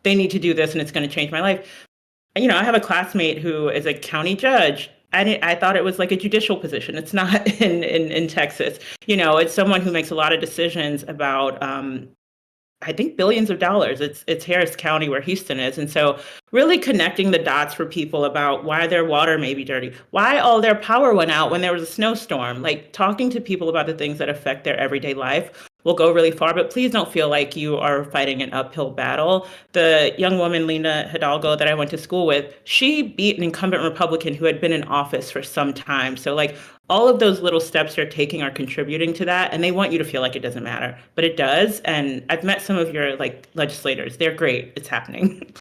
Speaker 20: they need to do this and it's going to change my life. I have a classmate who is a county judge. I thought it was like a judicial position. It's not in Texas. It's someone who makes a lot of decisions about, I think, billions of dollars. It's Harris County where Houston is. And so really connecting the dots for people about why their water may be dirty, why all their power went out when there was a snowstorm, like talking to people about the things that affect their everyday life will go really far. But please don't feel like you are fighting an uphill battle. The young woman, Lena Hidalgo, that I went to school with, she beat an incumbent Republican who had been in office for some time. So all of those little steps you're taking are contributing to that. And they want you to feel like it doesn't matter, but it does. And I've met some of your legislators. They're great. It's happening.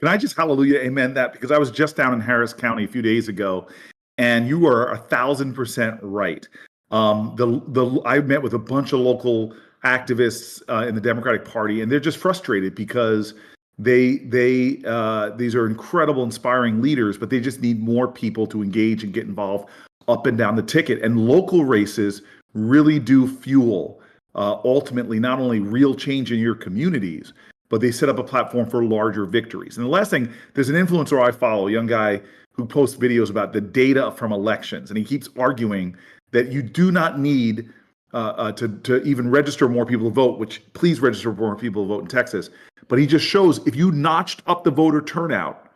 Speaker 19: Can I just hallelujah amen that? Because I was just down in Harris County a few days ago, and you are 1,000% right. I met with a bunch of local activists in the Democratic Party, and they're just frustrated because these are incredible, inspiring leaders, but they just need more people to engage and get involved up and down the ticket. And local races really do fuel ultimately not only real change in your communities, but they set up a platform for larger victories. And the last thing, there's an influencer I follow, a young guy who posts videos about the data from elections, and he keeps arguing that you do not need to even register more people to vote, which please register more people to vote in Texas. But he just shows if you notched up the voter turnout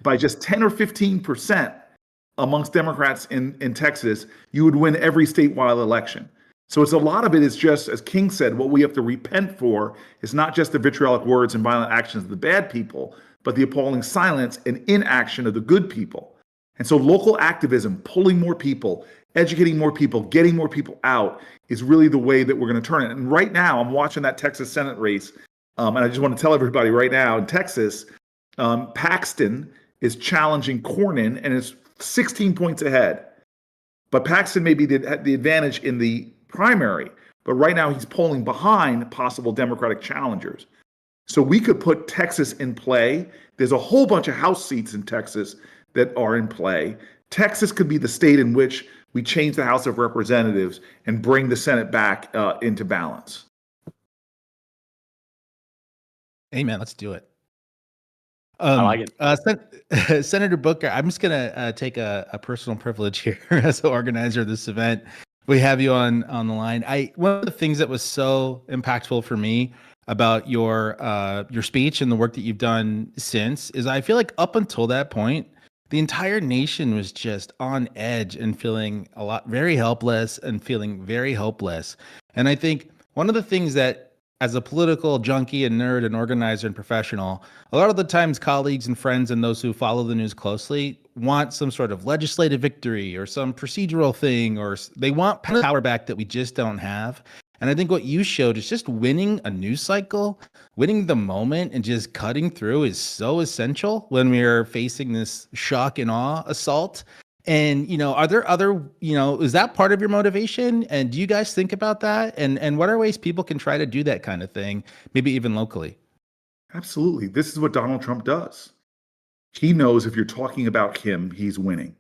Speaker 19: by just 10 or 15% amongst Democrats in Texas, you would win every statewide election. So it's a lot of it is just, as King said, what we have to repent for is not just the vitriolic words and violent actions of the bad people, but the appalling silence and inaction of the good people. And so local activism, pulling more people, educating more people, getting more people out is really the way that we're going to turn it. And right now, I'm watching that Texas Senate race. And I just want to tell everybody right now in Texas, Paxton is challenging Cornyn and is 16 points ahead. But Paxton may be the advantage in the primary, but right now he's polling behind possible Democratic challengers. So we could put Texas in play. There's a whole bunch of House seats in Texas that are in play. Texas could be the state in which we change the House of Representatives and bring the Senate back into balance.
Speaker 1: Amen. Let's do it.
Speaker 18: I like
Speaker 1: it. Senator Booker, I'm just going to take a personal privilege here as the organizer of this event. We have you on the line. One of the things that was so impactful for me about your speech and the work that you've done since is I feel like up until that point, the entire nation was just on edge and feeling very helpless and feeling very hopeless. And I think one of the things that as a political junkie and nerd and organizer and professional, a lot of the times colleagues and friends and those who follow the news closely want some sort of legislative victory or some procedural thing, or they want power back that we just don't have. And I think what you showed is just winning a news cycle, winning the moment, and just cutting through is so essential when we are facing this shock and awe assault. And, are there other, is that part of your motivation? And do you guys think about that? And what are ways people can try to do that kind of thing, maybe even locally?
Speaker 19: Absolutely. This is what Donald Trump does. He knows if you're talking about him, he's winning.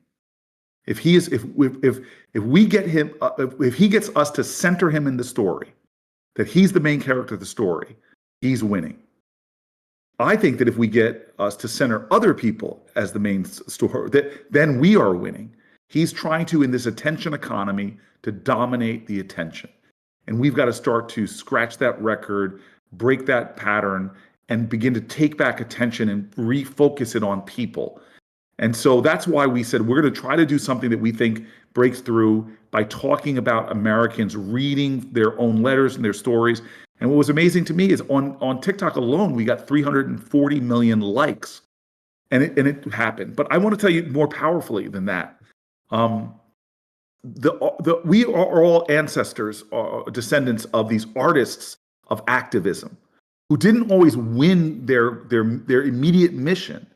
Speaker 19: If we get him, if he gets us to center him in the story, that he's the main character of the story, he's winning. I think that if we get us to center other people as the main story, then we are winning. He's trying to, in this attention economy, to dominate the attention. And we've got to start to scratch that record, break that pattern, and begin to take back attention and refocus it on people. And so that's why we said we're going to try to do something that we think breaks through by talking about Americans reading their own letters and their stories. And what was amazing to me is on TikTok alone, we got 340 million likes, and it happened. But I want to tell you more powerfully than that. We are all ancestors, descendants of these artists of activism, who didn't always win their immediate mission,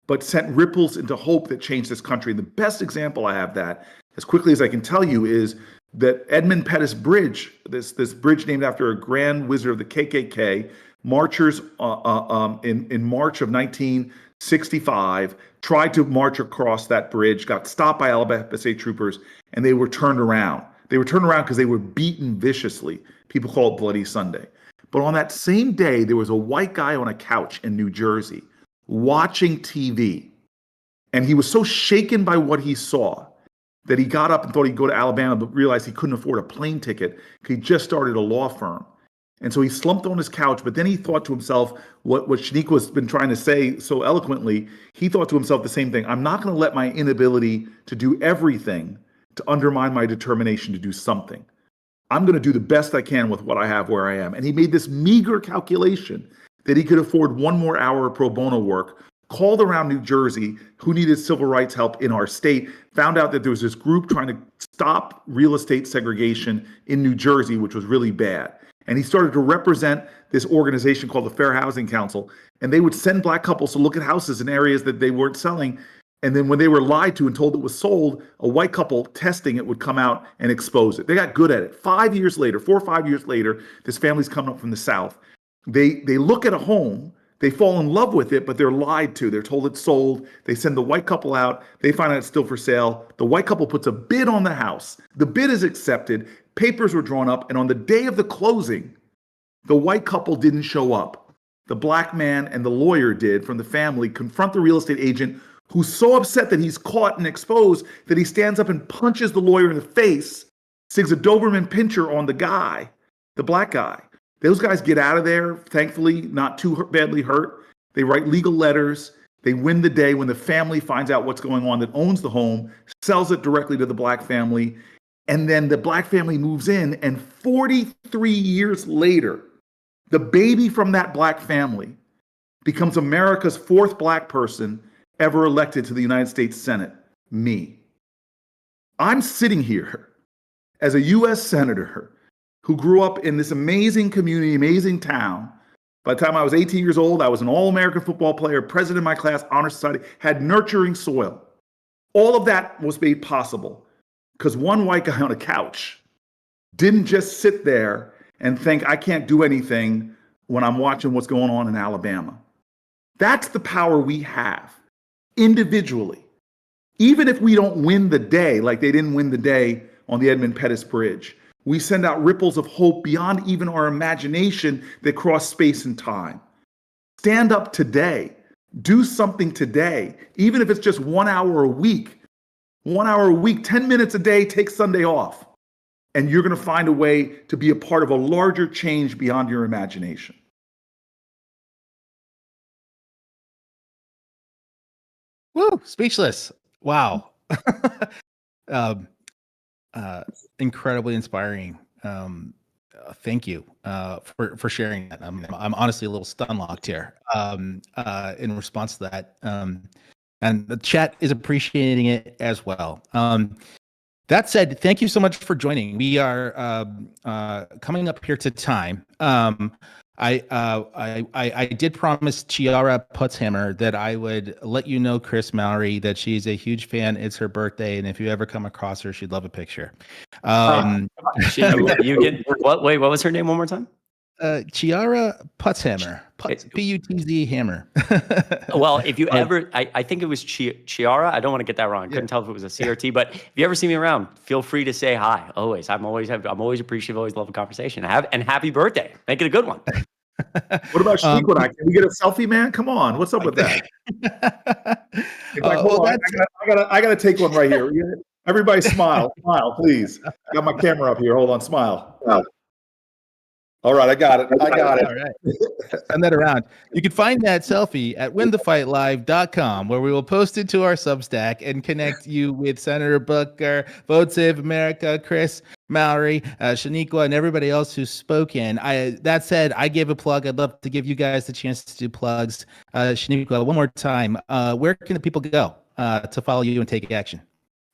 Speaker 19: but sent ripples into hope that changed this country. The best example I have that, as quickly as I can tell you, is that Edmund Pettus Bridge, this bridge named after a grand wizard of the KKK, marchers in March of 1965 tried to march across that bridge, got stopped by Alabama state troopers, and they were turned around. They were turned around because they were beaten viciously. People call it Bloody Sunday. But on that same day, there was a white guy on a couch in New Jersey watching TV. And he was so shaken by what he saw that he got up and thought he'd go to Alabama, but realized he couldn't afford a plane ticket. He just started a law firm. And so he slumped on his couch, but then he thought to himself what Shaniqua's been trying to say so eloquently. He thought to himself the same thing. I'm not going to let my inability to do everything to undermine my determination to do something. I'm going to do the best I can with what I have where I am. And he made this meager calculation that he could afford one more hour of pro bono work, called around New Jersey who needed civil rights help in our state, found out that there was this group trying to stop real estate segregation in New Jersey, which was really bad. And he started to represent this organization called the Fair Housing Council. And they would send black couples to look at houses in areas that they weren't selling. And then when they were lied to and told it was sold, a white couple testing it would come out and expose it. They got good at it. 5 years later, 4 or 5 years later, this family's coming up from the South. They look at a home, they fall in love with it, but they're lied to. They're told it's sold. They send the white couple out. They find out it's still for sale. The white couple puts a bid on the house. The bid is accepted. Papers were drawn up. And on the day of the closing, the white couple didn't show up. The black man and the lawyer did from the family confront the real estate agent, who's so upset that he's caught and exposed that he stands up and punches the lawyer in the face, sings a Doberman Pinscher on the guy, the black guy. Those guys get out of there, thankfully, not too badly hurt. They write legal letters. They win the day when the family finds out what's going on that owns the home, sells it directly to the black family. And then the black family moves in. And 43 years later, the baby from that black family becomes America's fourth black person ever elected to the United States Senate, me. I'm sitting here as a U.S. Senator who grew up in this amazing community, amazing town. By the time I was 18 years old, I was an all-American football player, president of my class, honor society, had nurturing soil. All of that was made possible because one white guy on a couch didn't just sit there and think, I can't do anything when I'm watching what's going on in Alabama. That's the power we have individually. Even if we don't win the day, like they didn't win the day on the Edmund Pettus Bridge, we send out ripples of hope beyond even our imagination that cross space and time. Stand up today. Do something today, even if it's just 1 hour a week. 1 hour a week, 10 minutes a day, take Sunday off. And you're going to find a way to be a part of a larger change beyond your imagination.
Speaker 1: Woo, speechless. Wow. Incredibly inspiring. Thank you for sharing that. I'm honestly a little stun-locked here in response to that. And the chat is appreciating it as well. That said, thank you so much for joining. We are coming up here to time. I did promise Chiara Putzhammer that I would let you know, Chris Mallory, that she's a huge fan. It's her birthday, and if you ever come across her, she'd love a picture.
Speaker 18: You get what? Wait, what was her name one more time?
Speaker 1: Chiara Putzhammer. P-U-T-Z hammer.
Speaker 18: Well, if you ever, I think it was Chiara. I don't want to get that wrong. I couldn't tell if it was a C or T, but if you ever see me around, feel free to say hi. Always. I'm always appreciative, always love a conversation. And happy birthday. Make it a good one.
Speaker 19: What about Shaniqua? Can we get a selfie, man? Come on. What's up with that? In fact, hold on. I gotta take one right here. Everybody smile. Smile, please. I got my camera up here. Hold on, smile. All right, I got it. All
Speaker 1: right. Send that around. You can find that selfie at winthefightlive.com, where we will post it to our Substack and connect you with Senator Booker, Vote Save America, Chris Mallory, Shaniqua, and everybody else who's spoken. That said, I gave a plug. I'd love to give you guys the chance to do plugs. Shaniqua, one more time. Where can the people go to follow you and take action?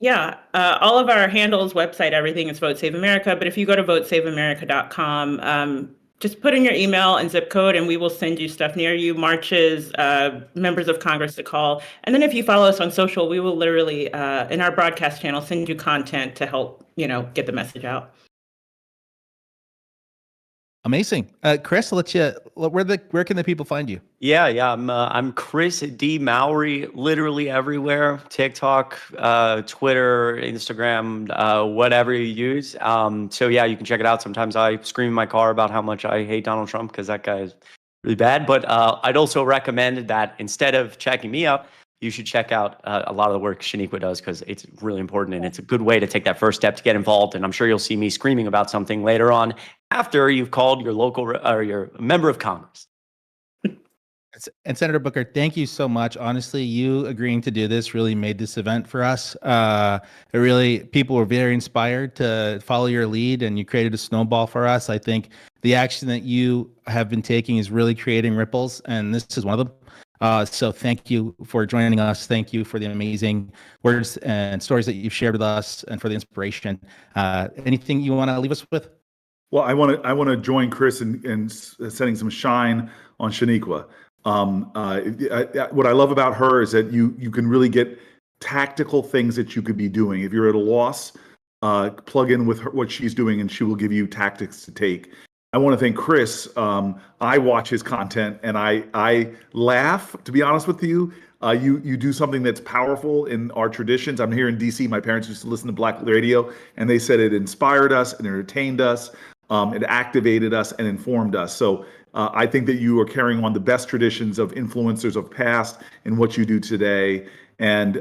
Speaker 20: Yeah, all of our handles, website, everything is Vote Save America. But if you go to votesaveamerica.com, just put in your email and zip code, and we will send you stuff near you, marches, members of Congress to call. And then if you follow us on social, we will literally, in our broadcast channel, send you content to help, get the message out.
Speaker 1: Amazing. Chris, where can the people find you?
Speaker 18: Yeah. I'm Chris D. Mallory, literally everywhere. TikTok, Twitter, Instagram, whatever you use. So yeah, you can check it out. Sometimes I scream in my car about how much I hate Donald Trump because that guy is really bad. But I'd also recommend that instead of checking me up, you should check out a lot of the work Shaniqua does because it's really important and it's a good way to take that first step to get involved. And I'm sure you'll see me screaming about something later on after you've called your local or your member of Congress.
Speaker 1: And Senator Booker, thank you so much. Honestly, you agreeing to do this really made this event for us. People were very inspired to follow your lead, and you created a snowball for us. I think the action that you have been taking is really creating ripples, and this is one of them. So thank you for joining us. Thank you for the amazing words and stories that you've shared with us and for the inspiration. Anything you want to leave us with?
Speaker 19: Well, I want to join Chris in setting some shine on Shaniqua. What I love about her is that you can really get tactical things that you could be doing. If you're at a loss, plug in with her, what she's doing, and she will give you tactics to take. I want to thank Chris. I watch his content and I laugh, to be honest with you. You do something that's powerful in our traditions. I'm here in DC. My parents used to listen to Black radio, and they said it inspired us and entertained us. It activated us and informed us. So I think that you are carrying on the best traditions of influencers of past and what you do today. And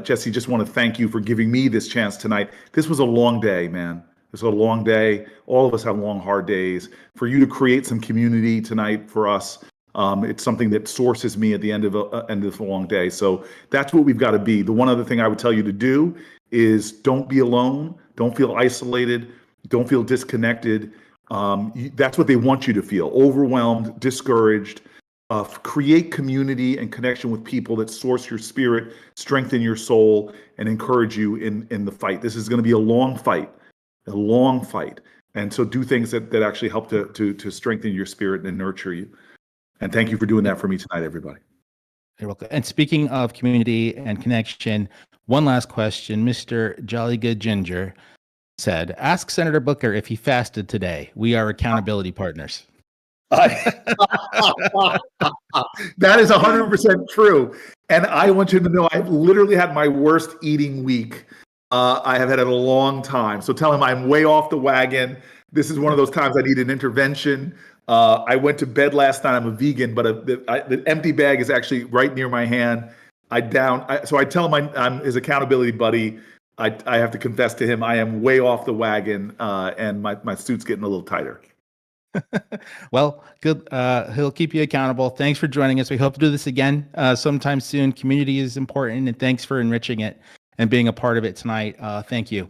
Speaker 19: Jesse, just want to thank you for giving me this chance tonight. This was a long day, man. It's a long day. All of us have long, hard days. For you to create some community tonight for us, it's something that sources me at the end of a long day. So that's what we've got to be. The one other thing I would tell you to do is don't be alone. Don't feel isolated. Don't feel disconnected. That's what they want you to feel: overwhelmed, discouraged. Create community and connection with people that source your spirit, strengthen your soul, and encourage you in the fight. This is going to be a long fight. And so do things that actually help to strengthen your spirit and nurture you. And thank you for doing that for me tonight, everybody.
Speaker 1: You're welcome. And speaking of community and connection, one last question. Mr. Jolly Good Ginger said, ask Senator Booker if he fasted today. We are accountability partners.
Speaker 19: That is 100% true. And I want you to know I've literally had my worst eating week I have had in a long time. So tell him I'm way off the wagon. This is one of those times I need an intervention. I went to bed last night. I'm a vegan, but the empty bag is actually right near my hand. So I tell him I'm his accountability buddy. I have to confess to him I am way off the wagon, and my suit's getting a little tighter.
Speaker 1: Well, good. He'll keep you accountable. Thanks for joining us. We hope to do this again sometime soon. Community is important, and thanks for enriching it and being a part of it tonight. Thank you.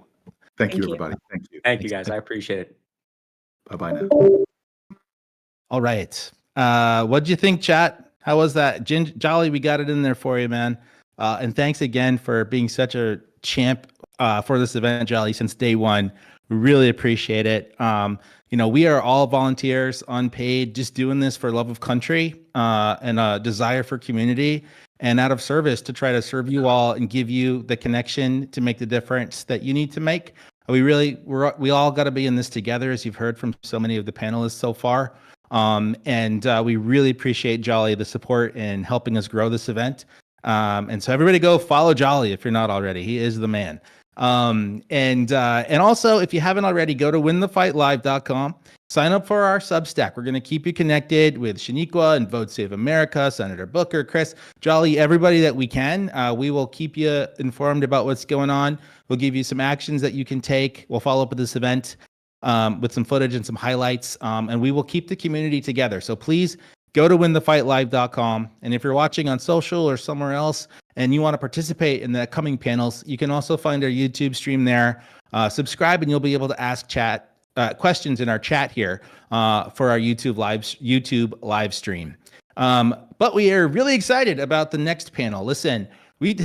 Speaker 19: Thank you, everybody. Thank you.
Speaker 18: Thank you, guys. I appreciate it.
Speaker 19: Bye-bye now.
Speaker 1: All right. What'd you think, chat? How was that? Jolly, we got it in there for you, man. And thanks again for being such a champ for this event, Jolly, since day one. We really appreciate it. We are all volunteers, unpaid, just doing this for love of country and a desire for community, and out of service to try to serve you all and give you the connection to make the difference that you need to make. We all got to be in this together, as you've heard from so many of the panelists so far. And we really appreciate Jolly, the support in helping us grow this event. And so everybody go follow Jolly if you're not already. He is the man. And also, if you haven't already, go to winthefightlive.com. Sign up for our Substack. We're going to keep you connected with Shaniqua and Vote Save America, Senator Booker, Chris, Jolly, everybody that we can. We will keep you informed about what's going on. We'll give you some actions that you can take. We'll follow up with this event with some footage and some highlights, and we will keep the community together. So please go to winthefightlive.com. And if you're watching on social or somewhere else and you want to participate in the coming panels, you can also find our YouTube stream there. Subscribe and you'll be able to ask questions in our chat here for our YouTube live stream. But we are really excited about the next panel. Listen, we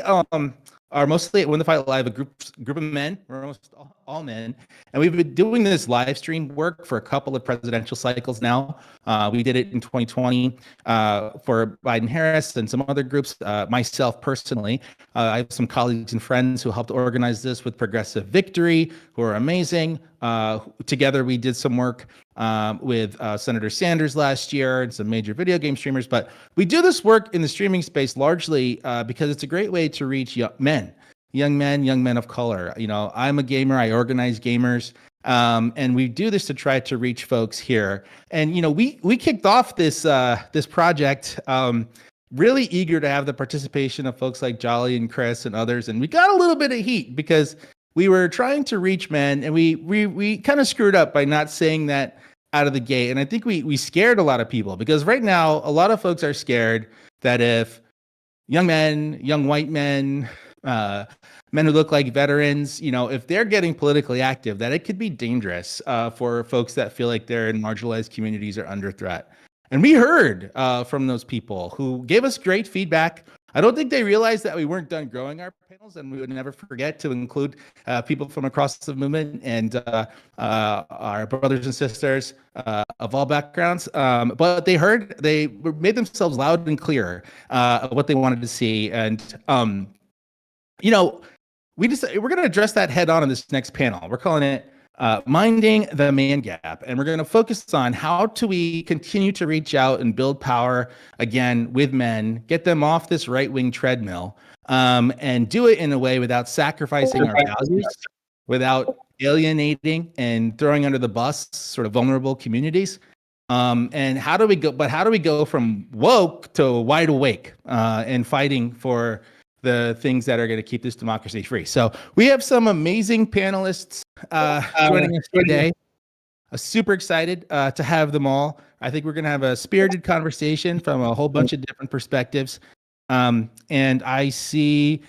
Speaker 1: are mostly at Win the Fight Live a group of men. We're almost all men, and we've been doing this live stream work for a couple of presidential cycles now. We did it in 2020 for Biden-Harris and some other groups. Myself personally, I have some colleagues and friends who helped organize this with Progressive Victory, who are amazing. Together, we did some work with Senator Sanders last year and some major video game streamers. But we do this work in the streaming space largely because it's a great way to reach young men of color. I'm a gamer. I organize gamers. And we do this to try to reach folks here. And, we kicked off this project really eager to have the participation of folks like Jolly and Chris and others. And we got a little bit of heat because we were trying to reach men, and we kind of screwed up by not saying that out of the gate. And I think we scared a lot of people, because right now a lot of folks are scared that if young men, young white men, men who look like veterans, if they're getting politically active, that it could be dangerous for folks that feel like they're in marginalized communities or under threat. And we heard from those people who gave us great feedback. I don't think they realized that we weren't done growing our panels, and we would never forget to include people from across the movement and our brothers and sisters of all backgrounds. But they made themselves loud and clear what they wanted to see. And, we're going to address that head on in this next panel. We're calling it Minding the Man Gap. And we're going to focus on how do we continue to reach out and build power again with men, get them off this right-wing treadmill, and do it in a way without sacrificing our values, without alienating and throwing under the bus sort of vulnerable communities. And how do we go from woke to wide awake and fighting for the things that are going to keep this democracy free? So we have some amazing panelists joining us today. Super excited to have them all. I think we're going to have a spirited conversation from a whole bunch of different perspectives. And I see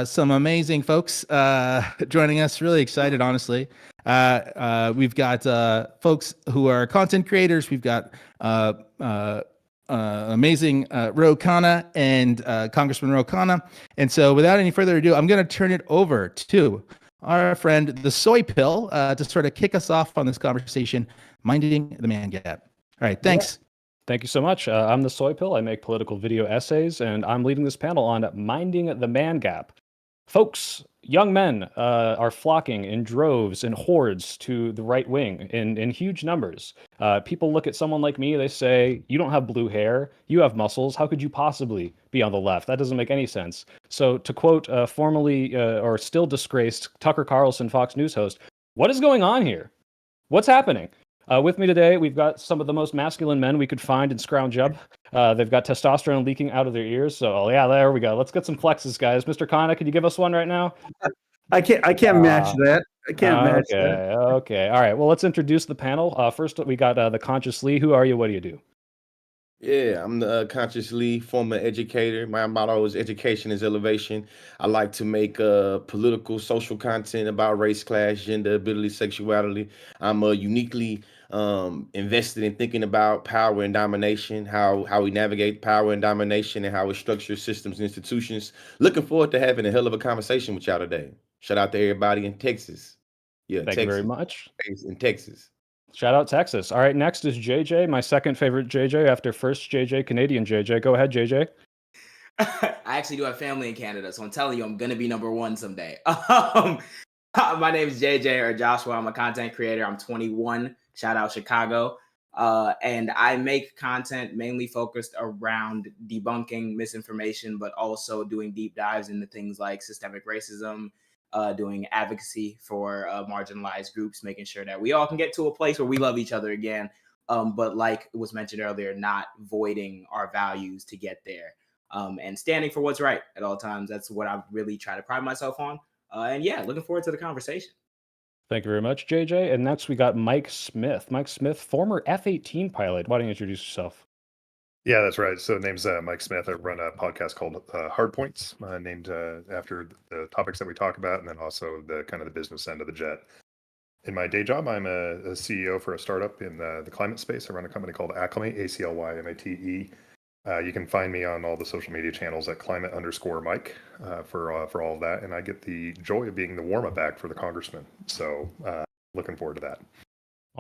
Speaker 1: some amazing folks joining us. Really excited, honestly. We've got folks who are content creators. We've got amazing Ro Khanna and Congressman Ro Khanna. And so without any further ado, I'm going to turn it over to our friend, the Soy Pill, to sort of kick us off on this conversation, Minding the Man Gap. All right, thanks.
Speaker 21: Thank you so much. I'm the Soy Pill. I make political video essays, and I'm leading this panel on Minding the Man Gap. Folks, young men are flocking in droves and hordes to the right wing in huge numbers. People look at someone like me, they say, you don't have blue hair, you have muscles, how could you possibly be on the left? That doesn't make any sense. So to quote formerly or still disgraced Tucker Carlson Fox News host, what is going on here? What's happening? With me today, we've got some of the most masculine men we could find and scrounge up. They've got testosterone leaking out of their ears. So, yeah, there we go. Let's get some flexes, guys. Mr. Khanna, can you give us one right now?
Speaker 22: I can't match that. I can't match that.
Speaker 21: Okay. All right. Well, let's introduce the panel. First, we got the Conscious Lee. Who are you? What do you do?
Speaker 23: Yeah, I'm the Conscious Lee, former educator. My motto is education is elevation. I like to make political, social content about race, class, gender, ability, sexuality. I'm uniquely invested in thinking about power and domination, how we navigate power and domination, and how it structures systems and institutions. Looking forward to having a hell of a conversation with y'all today. Shout out to everybody in Texas. Yeah,
Speaker 21: Thank you very much.
Speaker 23: In Texas.
Speaker 21: Shout out Texas. All right, next is JJ, my second favorite JJ after first JJ, Canadian JJ. Go ahead, JJ.
Speaker 2: I actually do have family in Canada, so I'm telling you, I'm gonna be number one someday. My name is JJ or Joshua. I'm a content creator. I'm 21. Shout out Chicago. And I make content mainly focused around debunking misinformation, but also doing deep dives into things like systemic racism, doing advocacy for marginalized groups, making sure that we all can get to a place where we love each other again. But like it was mentioned earlier, not voiding our values to get there. And standing for what's right at all times. That's what I really try to pride myself on. And yeah, looking forward to the conversation.
Speaker 21: Thank you very much, JJ. And next we got Mike Smith. Mike Smith, former F-18 pilot. Why don't you introduce yourself?
Speaker 3: Yeah, that's right. So the name's Mike Smith. I run a podcast called Hard Points, named after the topics that we talk about, and then also the kind of the business end of the jet. In my day job, I'm a CEO for a startup in the climate space. I run a company called Acclimate, ACLYMATE. You can find me on all the social media channels at climate_Mike for all of that. And I get the joy of being the warm-up act for the congressman. So looking forward to that.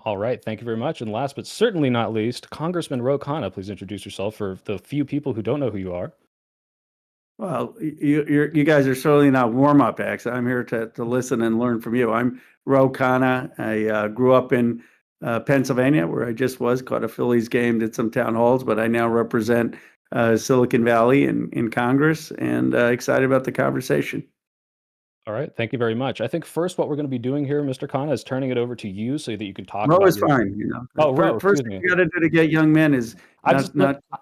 Speaker 21: All right, thank you very much. And last but certainly not least, Congressman Ro Khanna, please introduce yourself for the few people who don't know who you are.
Speaker 22: Well, you guys are certainly not warm-up acts. I'm here to listen and learn from you. I'm Ro Khanna. I grew up in Pennsylvania, where I just was, caught a Phillies game, did some town halls, but I now represent Silicon Valley in Congress, and excited about the conversation.
Speaker 21: All right, thank you very much. I think first what we're going to be doing here, Mr. Khanna, is turning it over to you so that you can talk
Speaker 22: Ro
Speaker 21: about
Speaker 22: is fine, you know.
Speaker 21: Oh, Ro,
Speaker 22: First
Speaker 21: excuse
Speaker 22: thing
Speaker 21: me.
Speaker 22: you got to do to get young men is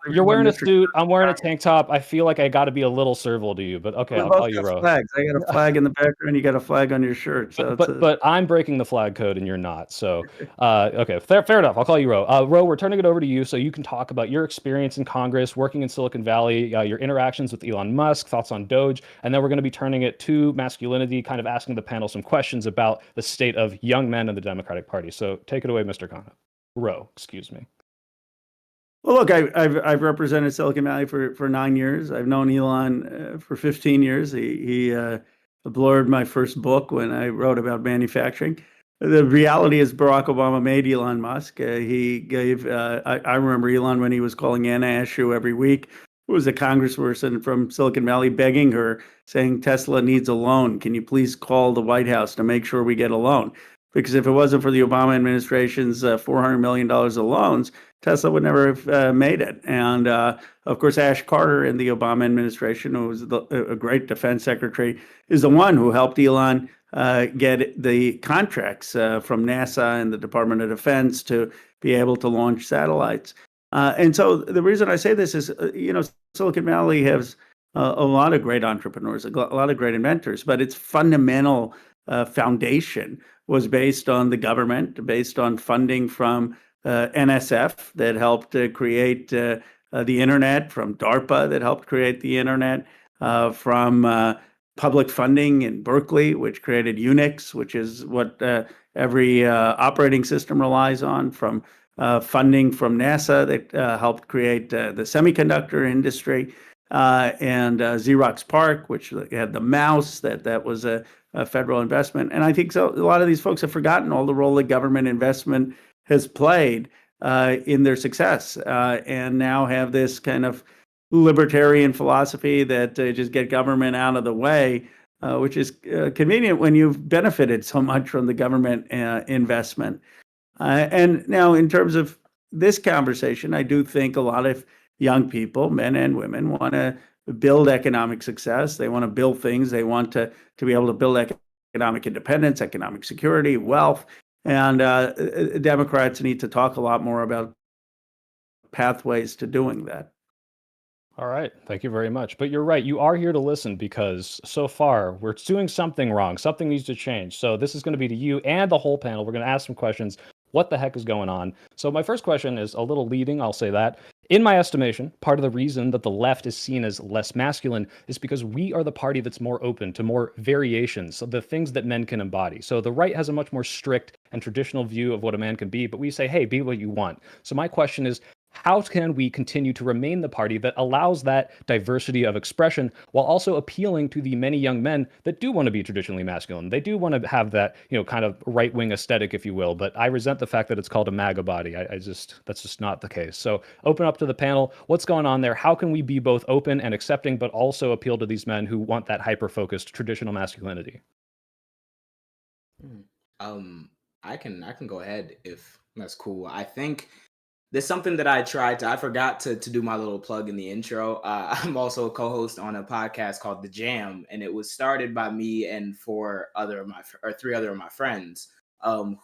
Speaker 21: You're wearing a suit. I'm wearing a tank top. I feel like I got to be a little servile to you, but okay, I'll call you Ro.
Speaker 22: Flags. I got a flag in the background. You got a flag on your shirt. So
Speaker 21: but I'm breaking the flag code and you're not. So, okay, fair enough. I'll call you Ro. Ro, we're turning it over to you so you can talk about your experience in Congress, working in Silicon Valley, your interactions with Elon Musk, thoughts on Doge, and then we're going to be turning it to masculinity, kind of asking the panel some questions about the state of young men in the Democratic Party. So take it away, Mr. Khanna. Ro, excuse me.
Speaker 22: Well, look, I've represented Silicon Valley for 9 years. I've known Elon for 15 years. He blurred my first book when I wrote about manufacturing. The reality is Barack Obama made Elon Musk. He gave, I remember Elon when he was calling Anna Eshoo every week, who was a congressperson from Silicon Valley, begging her, saying, Tesla needs a loan. Can you please call the White House to make sure we get a loan? Because if it wasn't for the Obama administration's $400 million of loans, Tesla would never have made it. And of course, Ash Carter in the Obama administration, who was a great defense secretary, is the one who helped Elon get the contracts from NASA and the Department of Defense to be able to launch satellites. And so the reason I say this is, Silicon Valley has a lot of great entrepreneurs, a lot of great inventors, but its fundamental foundation was based on the government, based on funding from NSF that helped create the internet, from DARPA that helped create the internet, from public funding in Berkeley, which created Unix, which is what every operating system relies on, from funding from NASA that helped create the semiconductor industry, and Xerox PARC, which had the mouse, that was a federal investment. And I think so. A lot of these folks have forgotten all the role that government investment has played in their success, and now have this kind of libertarian philosophy that just get government out of the way, which is convenient when you've benefited so much from the government investment. And now, in terms of this conversation, I do think a lot of young people, men and women, want to build economic success. They want to build things. They want to be able to build economic independence, economic security, wealth. And Democrats need to talk a lot more about pathways to doing that.
Speaker 21: All right. Thank you very much. But you're right. You are here to listen because so far we're doing something wrong. Something needs to change. So this is going to be to you and the whole panel. We're going to ask some questions. What the heck is going on? So my first question is a little leading. I'll say that. In my estimation, part of the reason that the left is seen as less masculine is because we are the party that's more open to more variations, so the things that men can embody. So the right has a much more strict and traditional view of what a man can be, but we say, hey, be what you want. So my question is, how can we continue to remain the party that allows that diversity of expression while also appealing to the many young men that do want to be traditionally masculine? They do want to have that, kind of right-wing aesthetic, if you will, but I resent the fact that it's called a MAGA body. That's just not the case. So open up to the panel. What's going on there? How can we be both open and accepting, but also appeal to these men who want that hyper-focused traditional masculinity?
Speaker 2: I can go ahead if that's cool. I think there's something that I forgot to do my little plug in the intro. I'm also a co-host on a podcast called The Jam, and it was started by me and three other of my friends, and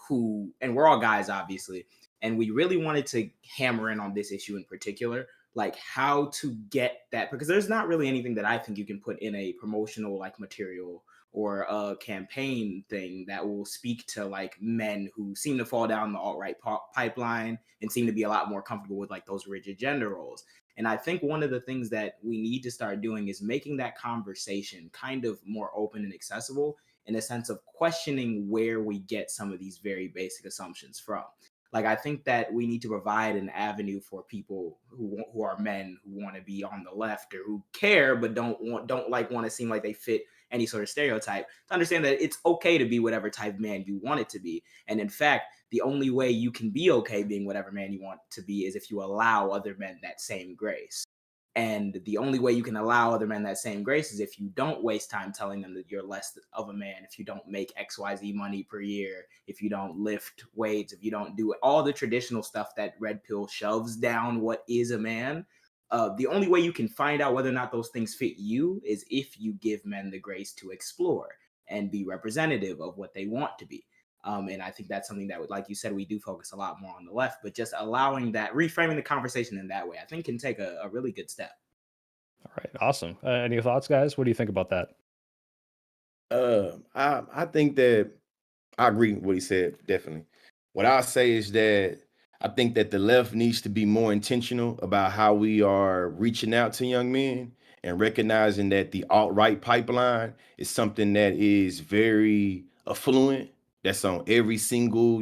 Speaker 2: we're all guys, obviously. And we really wanted to hammer in on this issue in particular, like how to get that, because there's not really anything that I think you can put in a promotional like material or a campaign thing that will speak to like men who seem to fall down the alt-right pipeline and seem to be a lot more comfortable with like those rigid gender roles. And I think one of the things that we need to start doing is making that conversation kind of more open and accessible in a sense of questioning where we get some of these very basic assumptions from. Like, I think that we need to provide an avenue for people who are men who want to be on the left or who care but don't want to seem like they fit any sort of stereotype, to understand that it's okay to be whatever type of man you want it to be. And in fact, the only way you can be okay being whatever man you want to be is if you allow other men that same grace. And the only way you can allow other men that same grace is if you don't waste time telling them that you're less of a man, if you don't make XYZ money per year, if you don't lift weights, if you don't do all the traditional stuff that Red Pill shoves down what is a man. The only way you can find out whether or not those things fit you is if you give men the grace to explore and be representative of what they want to be. And I think that's something that, like you said, we do focus a lot more on the left, but just allowing that, reframing the conversation in that way, I think can take a really good step.
Speaker 21: All right, awesome. Any thoughts, guys? What do you think about that?
Speaker 23: I think that I agree with what he said, definitely. What I'll say is that I think that the left needs to be more intentional about how we are reaching out to young men and recognizing that the alt-right pipeline is something that is very affluent, that's on every single,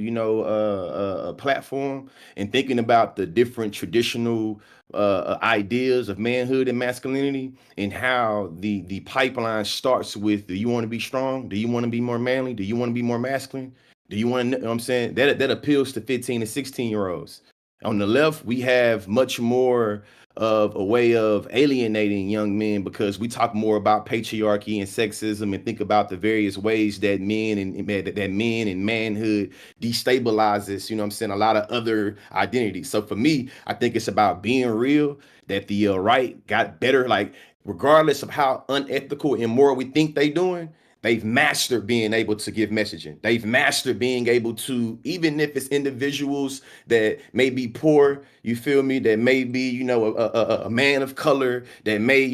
Speaker 23: platform, and thinking about the different traditional ideas of manhood and masculinity and how the pipeline starts with, do you want to be strong? Do you want to be more manly? Do you want to be more masculine? Do you want to, you know what I'm saying? That appeals to 15 and 16-year-olds. On the left, we have much more of a way of alienating young men because we talk more about patriarchy and sexism and think about the various ways that men and manhood destabilizes, a lot of other identities. So for me, I think it's about being real, that the right got better, like regardless of how unethical and immoral we think they doing, they've mastered being able to give messaging. They've mastered being able to, even if it's individuals that may be poor, you feel me, that may be, a man of color, that may,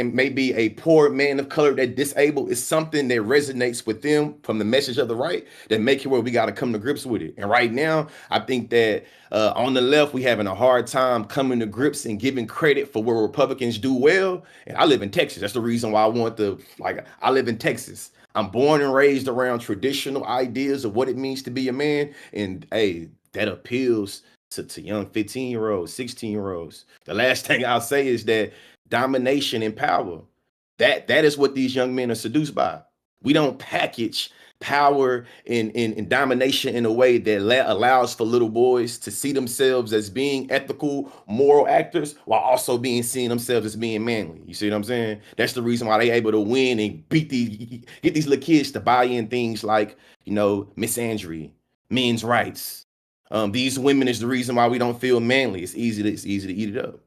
Speaker 23: may be a poor man of color that disabled, is something that resonates with them from the message of the right that make it where we got to come to grips with it. And right now, I think that on the left, we having a hard time coming to grips and giving credit for where Republicans do well. And I live in Texas. That's the reason why I live in Texas. I'm born and raised around traditional ideas of what it means to be a man. And hey, that appeals to young 15-year-olds, 16-year-olds. The last thing I'll say is that domination and power, that is what these young men are seduced by. We don't package power and domination in a way that allows for little boys to see themselves as being ethical, moral actors while also seeing themselves as being manly. You see what I'm saying? That's the reason why they able to win and get these little kids to buy in things like, misandry, men's rights. These women is the reason why we don't feel manly. It's easy to eat it up.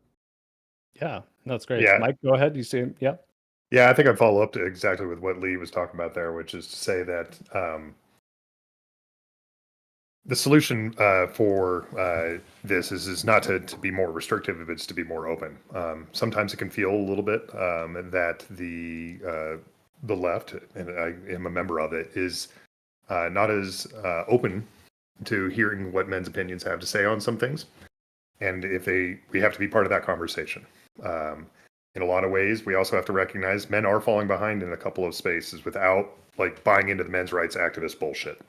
Speaker 21: Yeah, that's great.
Speaker 3: Yeah.
Speaker 21: Mike, go ahead. You see him? Yeah.
Speaker 3: Yeah, I think I'd follow up to exactly with what Lee was talking about there, which is to say that the solution for this is not to be more restrictive, it's to be more open. Sometimes it can feel a little bit that the left, and I am a member of it, is not as open to hearing what men's opinions have to say on some things. And we have to be part of that conversation. In a lot of ways, we also have to recognize men are falling behind in a couple of spaces without like buying into the men's rights activist bullshit.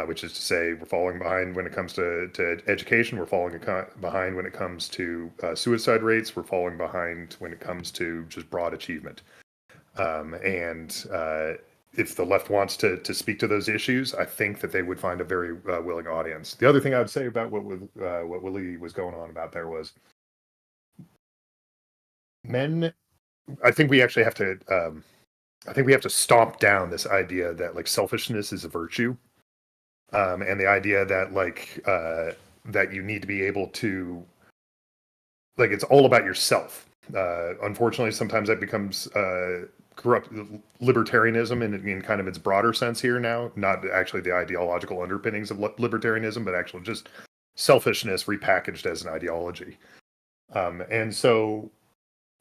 Speaker 3: Which is to say, we're falling behind when it comes to education. We're falling behind when it comes to suicide rates. We're falling behind when it comes to just broad achievement. If the left wants to speak to those issues, I think that they would find a very willing audience. The other thing I would say about what Willie was going on about there was men. I think we actually have to. I think we have to stomp down this idea that like selfishness is a virtue. And the idea that that you need to be able to it's all about yourself. Unfortunately, sometimes that becomes corrupt libertarianism in kind of its broader sense here now, not actually the ideological underpinnings of libertarianism, but actually just selfishness repackaged as an ideology. And so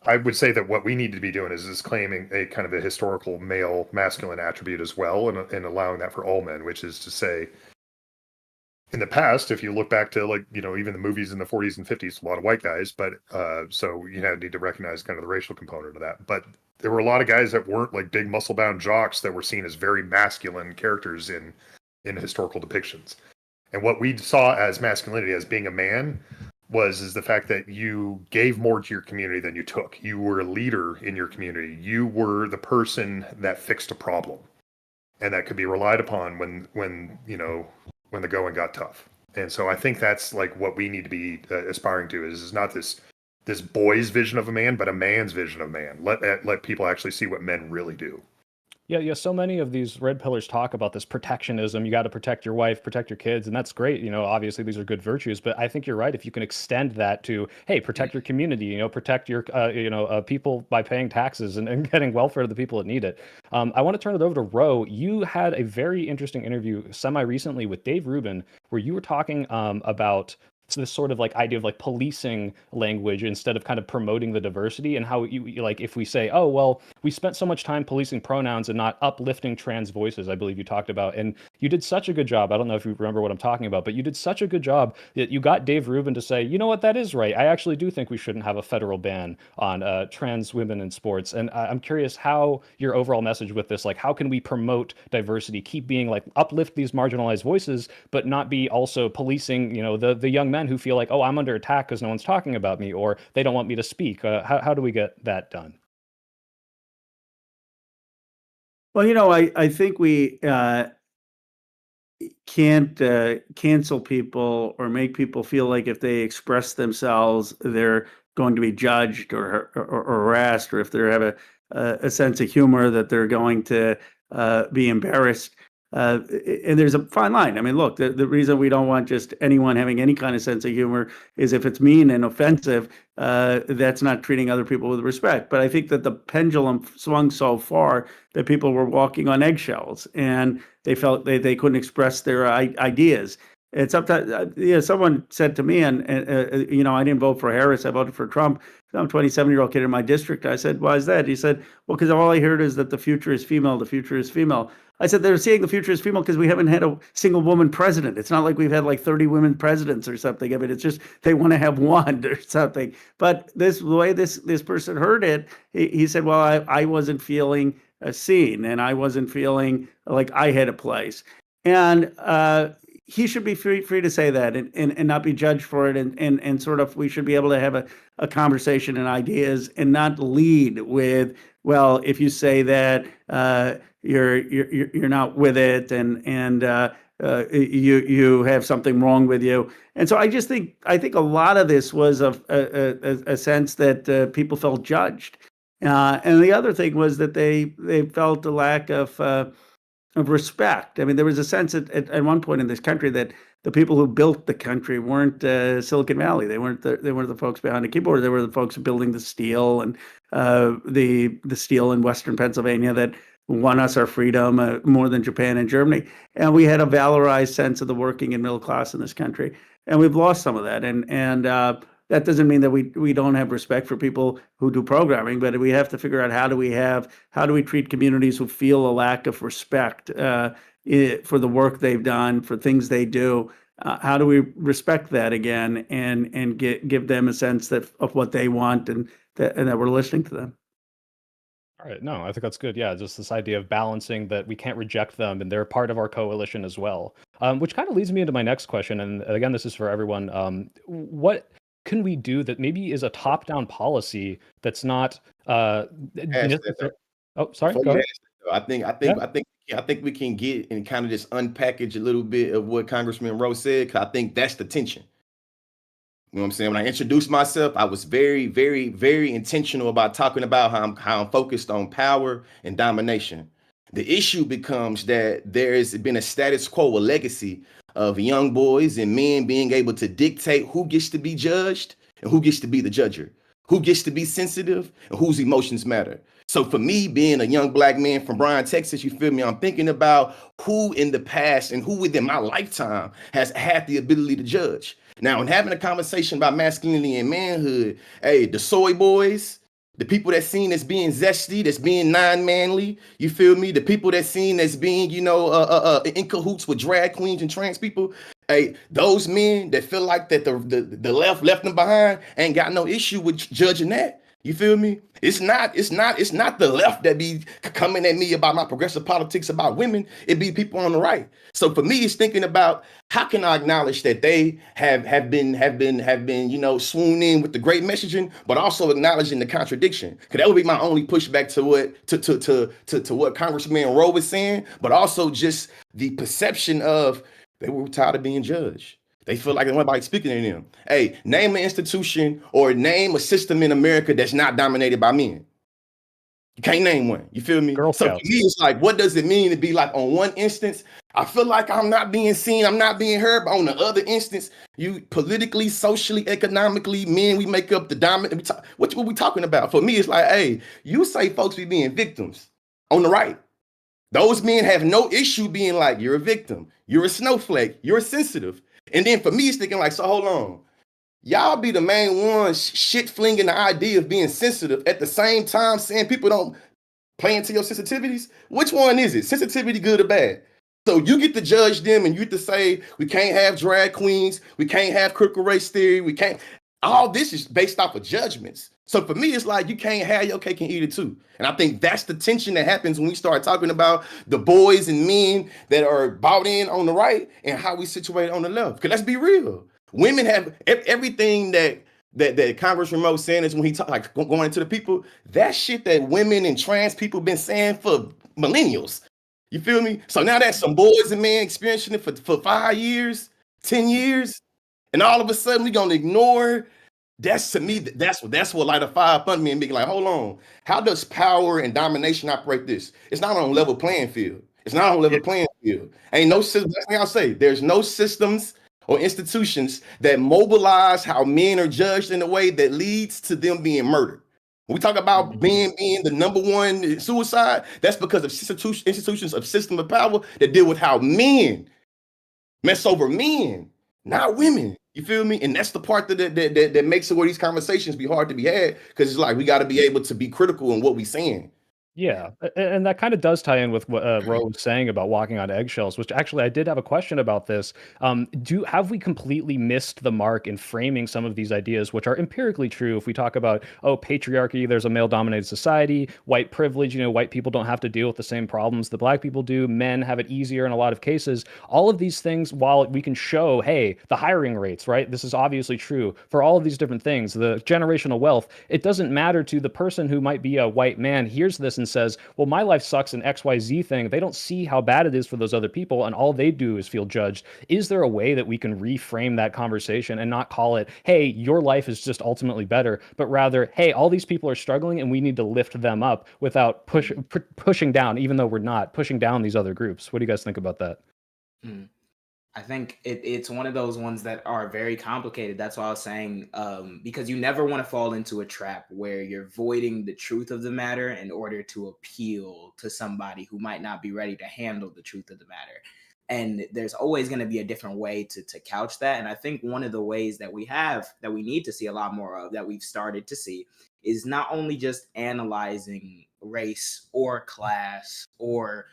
Speaker 3: I would say that what we need to be doing is claiming a kind of a historical male masculine attribute as well, and allowing that for all men, which is to say, in the past, if you look back to even the movies in the 40s and 50s, a lot of white guys, but so you need to recognize kind of the racial component of that. But there were a lot of guys that weren't like big muscle bound jocks that were seen as very masculine characters in historical depictions. And what we saw as masculinity, as being a man, is the fact that you gave more to your community than you took. You were a leader in your community. You were the person that fixed a problem, and that could be relied upon when the going got tough. And so I think that's like what we need to be aspiring to is not this boy's vision of a man, but a man's vision of man. Let people actually see what men really do.
Speaker 21: Yeah. So many of these red pillars talk about this protectionism. You got to protect your wife, protect your kids, and that's great. Obviously these are good virtues, but I think you're right. If you can extend that to, hey, protect your community, protect your, people by paying taxes and getting welfare to the people that need it. I want to turn it over to Ro. You had a very interesting interview semi-recently with Dave Rubin, where you were talking about this sort of idea of policing language instead of kind of promoting the diversity, and how you if we say, oh, well, we spent so much time policing pronouns and not uplifting trans voices, I believe you talked about, and you did such a good job. I don't know if you remember what I'm talking about, but you did such a good job that you got Dave Rubin to say, you know what, that is right. I actually do think we shouldn't have a federal ban on trans women in sports. And I'm curious how your overall message with this, how can we promote diversity, keep being uplift these marginalized voices, but not be also policing, the young men who feel like, oh, I'm under attack because no one's talking about me, or they don't want me to speak. How do we get that done?
Speaker 22: Well, I think we can't cancel people or make people feel like if they express themselves, they're going to be judged or harassed, or if they have a sense of humor, that they're going to be embarrassed. And there's a fine line. I mean, look, the reason we don't want just anyone having any kind of sense of humor is if it's mean and offensive, that's not treating other people with respect. But I think that the pendulum swung so far that people were walking on eggshells, and they felt they couldn't express their ideas. And sometimes, someone said to me, and I didn't vote for Harris, I voted for Trump. I'm a 27-year-old kid in my district. I said, why is that? He said, well, because all I heard is that the future is female, the future is female. I said, they're saying the future is female because we haven't had a single woman president. It's not like we've had 30 women presidents or something. I mean, it's just they want to have one or something. But the way this person heard it, he said, well, I wasn't feeling seen, and I wasn't feeling like I had a place. And he should be free to say that and not be judged for it. And sort of, we should be able to have a conversation and ideas, and not lead with, well, if you say that, you're not with it, and you have something wrong with you. And so I think a lot of this was a sense that people felt judged, and the other thing was that they felt a lack of respect. I mean, there was a sense at one point in this country that the people who built the country weren't Silicon Valley. They weren't the folks behind the keyboard. They were the folks building the steel, and the steel in Western Pennsylvania that won us our freedom more than Japan and Germany. And we had a valorized sense of the working and middle class in this country, and we've lost some of that. And that doesn't mean that we don't have respect for people who do programming, but we have to figure out how do we treat communities who feel a lack of respect for the work they've done, for things they do, How do we respect that again and give them a sense of what they want and that we're listening to them?
Speaker 21: All right. No, I think that's good. Yeah, just this idea of balancing that we can't reject them and they're part of our coalition as well. Which kind of leads me into my next question. And again, this is for everyone. What can we do that maybe is a top-down policy that's not
Speaker 23: Ask that, though.
Speaker 21: oh, sorry,
Speaker 23: Before
Speaker 21: go
Speaker 23: you
Speaker 21: ahead.
Speaker 23: ask that, though, I think we can get and kind of just unpackage a little bit of what Congressman Rowe said, because I think that's the tension. You know what I'm saying? When I introduced myself, I was very, very, very intentional about talking about how I'm focused on power and domination. The issue becomes that there has been a status quo, a legacy of young boys and men being able to dictate who gets to be judged and who gets to be the judger, who gets to be sensitive and whose emotions matter. So for me, being a young black man from Bryan, Texas, you feel me? I'm thinking about who in the past and who within my lifetime has had the ability to judge. Now, in having a conversation about masculinity and manhood, hey, the soy boys, the people that's seen as being zesty, that's being non-manly, you feel me? The people that's seen as being, in cahoots with drag queens and trans people. Hey, those men that feel like that the left them behind ain't got no issue with judging that. You feel me? It's not the left that be coming at me about my progressive politics about women. It be people on the right. So for me, it's thinking about how can I acknowledge that they have been swooned in with the great messaging, but also acknowledging the contradiction. Because that would be my only pushback to what Congressman Rowe was saying, but also just the perception of they were tired of being judged. They feel like nobody speaking to them. Hey, name an institution or name a system in America that's not dominated by men. You can't name one. You feel me?
Speaker 21: Girl
Speaker 23: So for
Speaker 21: Scouts.
Speaker 23: me, it's like, what does it mean to be like on one instance? I feel like I'm not being seen, I'm not being heard. But on the other instance, you politically, socially, economically, men, we make up the dominant. What we talking about? For me, it's like, hey, you say folks be being victims on the right. Those men have no issue being like, you're a victim, you're a snowflake, you're sensitive. And then for me, it's thinking like, so hold on. Y'all be the main ones shit flinging the idea of being sensitive at the same time saying people don't play into your sensitivities. Which one is it? Sensitivity, good or bad? So you get to judge them and you get to say, we can't have drag queens, we can't have critical race theory, we can't. All this is based off of judgments. So for me, it's like you can't have your cake and eat it too. And I think that's the tension that happens when we start talking about the boys and men that are bought in on the right and how we situate on the left. Because let's be real. Women have everything that Congressman Moe saying is when he talk like going into the people, that shit that women and trans people been saying for millennials. You feel me? So now that some boys and men experiencing it for 5 years, 10 years, and all of a sudden we gonna ignore. That's to me, that's what light a fire up under me and be like, hold on, how does power and domination operate this? It's not on a level playing field. It's not on a level playing field. Ain't no system. That's what I'll say. There's no systems or institutions that mobilize how men are judged in a way that leads to them being murdered. When we talk about being the number one suicide, that's because of institutions of system of power that deal with how men mess over men, not women. You feel me? And that's the part that makes it where these conversations be hard to be had, because it's like we got to be able to be critical in what we saying.
Speaker 21: Yeah, and that kind of does tie in with what Ro was saying about walking on eggshells, which actually I did have a question about this. Have we completely missed the mark in framing some of these ideas, which are empirically true? If we talk about, patriarchy, there's a male-dominated society, white privilege, white people don't have to deal with the same problems that black people do, men have it easier in a lot of cases. All of these things, while we can show, hey, the hiring rates, right? This is obviously true for all of these different things, the generational wealth, it doesn't matter to the person who might be a white man, hears this and says, well, my life sucks in XYZ thing. They don't see how bad it is for those other people, and all they do is feel judged. Is there a way that we can reframe that conversation and not call it, hey, your life is just ultimately better, but rather, hey, all these people are struggling and we need to lift them up without pushing down, even though we're not pushing down these other groups? What do you guys think about that?
Speaker 2: I think it's one of those ones that are very complicated. That's why I was saying, because you never want to fall into a trap where you're voiding the truth of the matter in order to appeal to somebody who might not be ready to handle the truth of the matter. And there's always going to be a different way to couch that. And I think one of the ways that we need to see a lot more of, that we've started to see, is not only just analyzing race or class or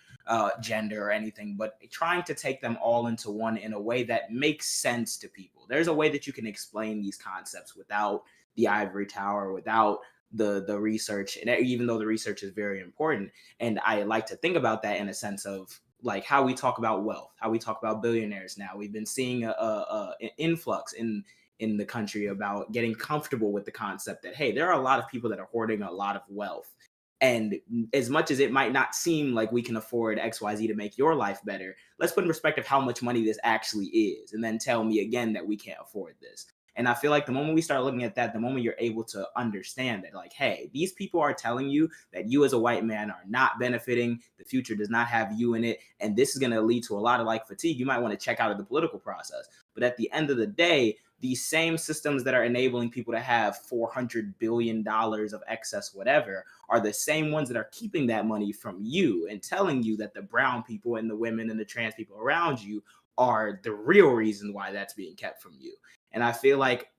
Speaker 2: gender or anything, but trying to take them all into one in a way that makes sense to people. There's a way that you can explain these concepts without the ivory tower, without the research, and even though the research is very important. And I like to think about that in a sense of like how we talk about wealth, how we talk about billionaires now. We've been seeing an influx in the country about getting comfortable with the concept that, hey, there are a lot of people that are hoarding a lot of wealth. And as much as it might not seem like we can afford XYZ to make your life better, let's put in perspective how much money this actually is, and then tell me again that we can't afford this. And I feel like the moment we start looking at that, the moment you're able to understand that, like, hey, these people are telling you that you as a white man are not benefiting, the future does not have you in it, and this is going to lead to a lot of like fatigue. You might want to check out of the political process. But at the end of the day, these same systems that are enabling people to have $400 billion of excess whatever are the same ones that are keeping that money from you and telling you that the brown people and the women and the trans people around you are the real reason why that's being kept from you. And I feel like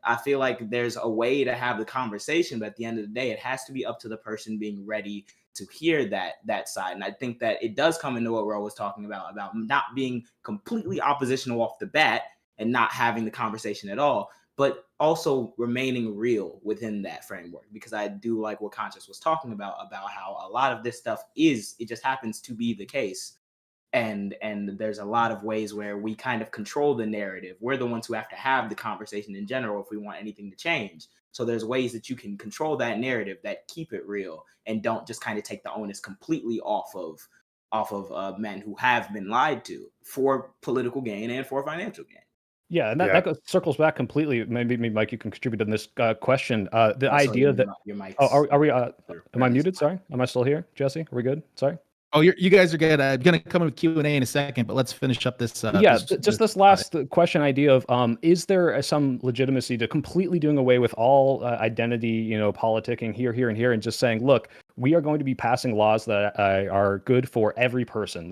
Speaker 2: there's a way to have the conversation, but at the end of the day, it has to be up to the person being ready to hear that side. And I think that it does come into what Ro was talking about not being completely oppositional off the bat and not having the conversation at all, but also remaining real within that framework. Because I do like what Conscious was talking about how a lot of this stuff it just happens to be the case. And there's a lot of ways where we kind of control the narrative. We're the ones who have to have the conversation in general if we want anything to change. So there's ways that you can control that narrative that keep it real and don't just kind of take the onus completely off of men who have been lied to for political gain and for financial gain.
Speaker 21: Yeah, and that circles back completely. Maybe Mike, you can contribute on this question. The idea that
Speaker 2: your mic's
Speaker 21: are we? Am I muted? Sorry, am I still here, Jesse? Are we good? Sorry.
Speaker 1: Oh, you guys are good. I'm gonna come with Q&A in a second, but let's finish up this.
Speaker 21: This last question idea of is there some legitimacy to completely doing away with all identity, politicking here, and here, and just saying, look, we are going to be passing laws that are good for every person,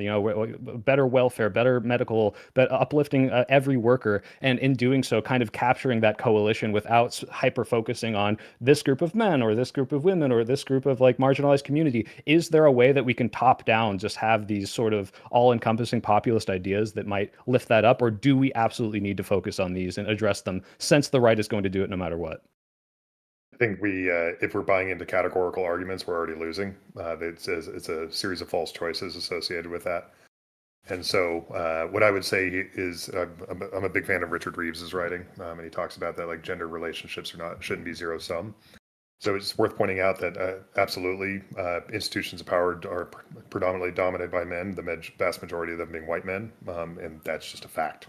Speaker 21: better welfare, better medical, but uplifting every worker, and in doing so, kind of capturing that coalition without hyper focusing on this group of men or this group of women or this group of like marginalized community. Is there a way that we can top down just have these sort of all-encompassing populist ideas that might lift that up, or do we absolutely need to focus on these and address them since the right is going to do it no matter what?
Speaker 3: I think if we're buying into categorical arguments, we're already losing. It's a series of false choices associated with that. And so what I would say is I'm a big fan of Richard Reeves's writing, and he talks about that like gender relationships shouldn't be zero sum. So it's worth pointing out that absolutely institutions of power are predominantly dominated by men, the vast majority of them being white men, and that's just a fact.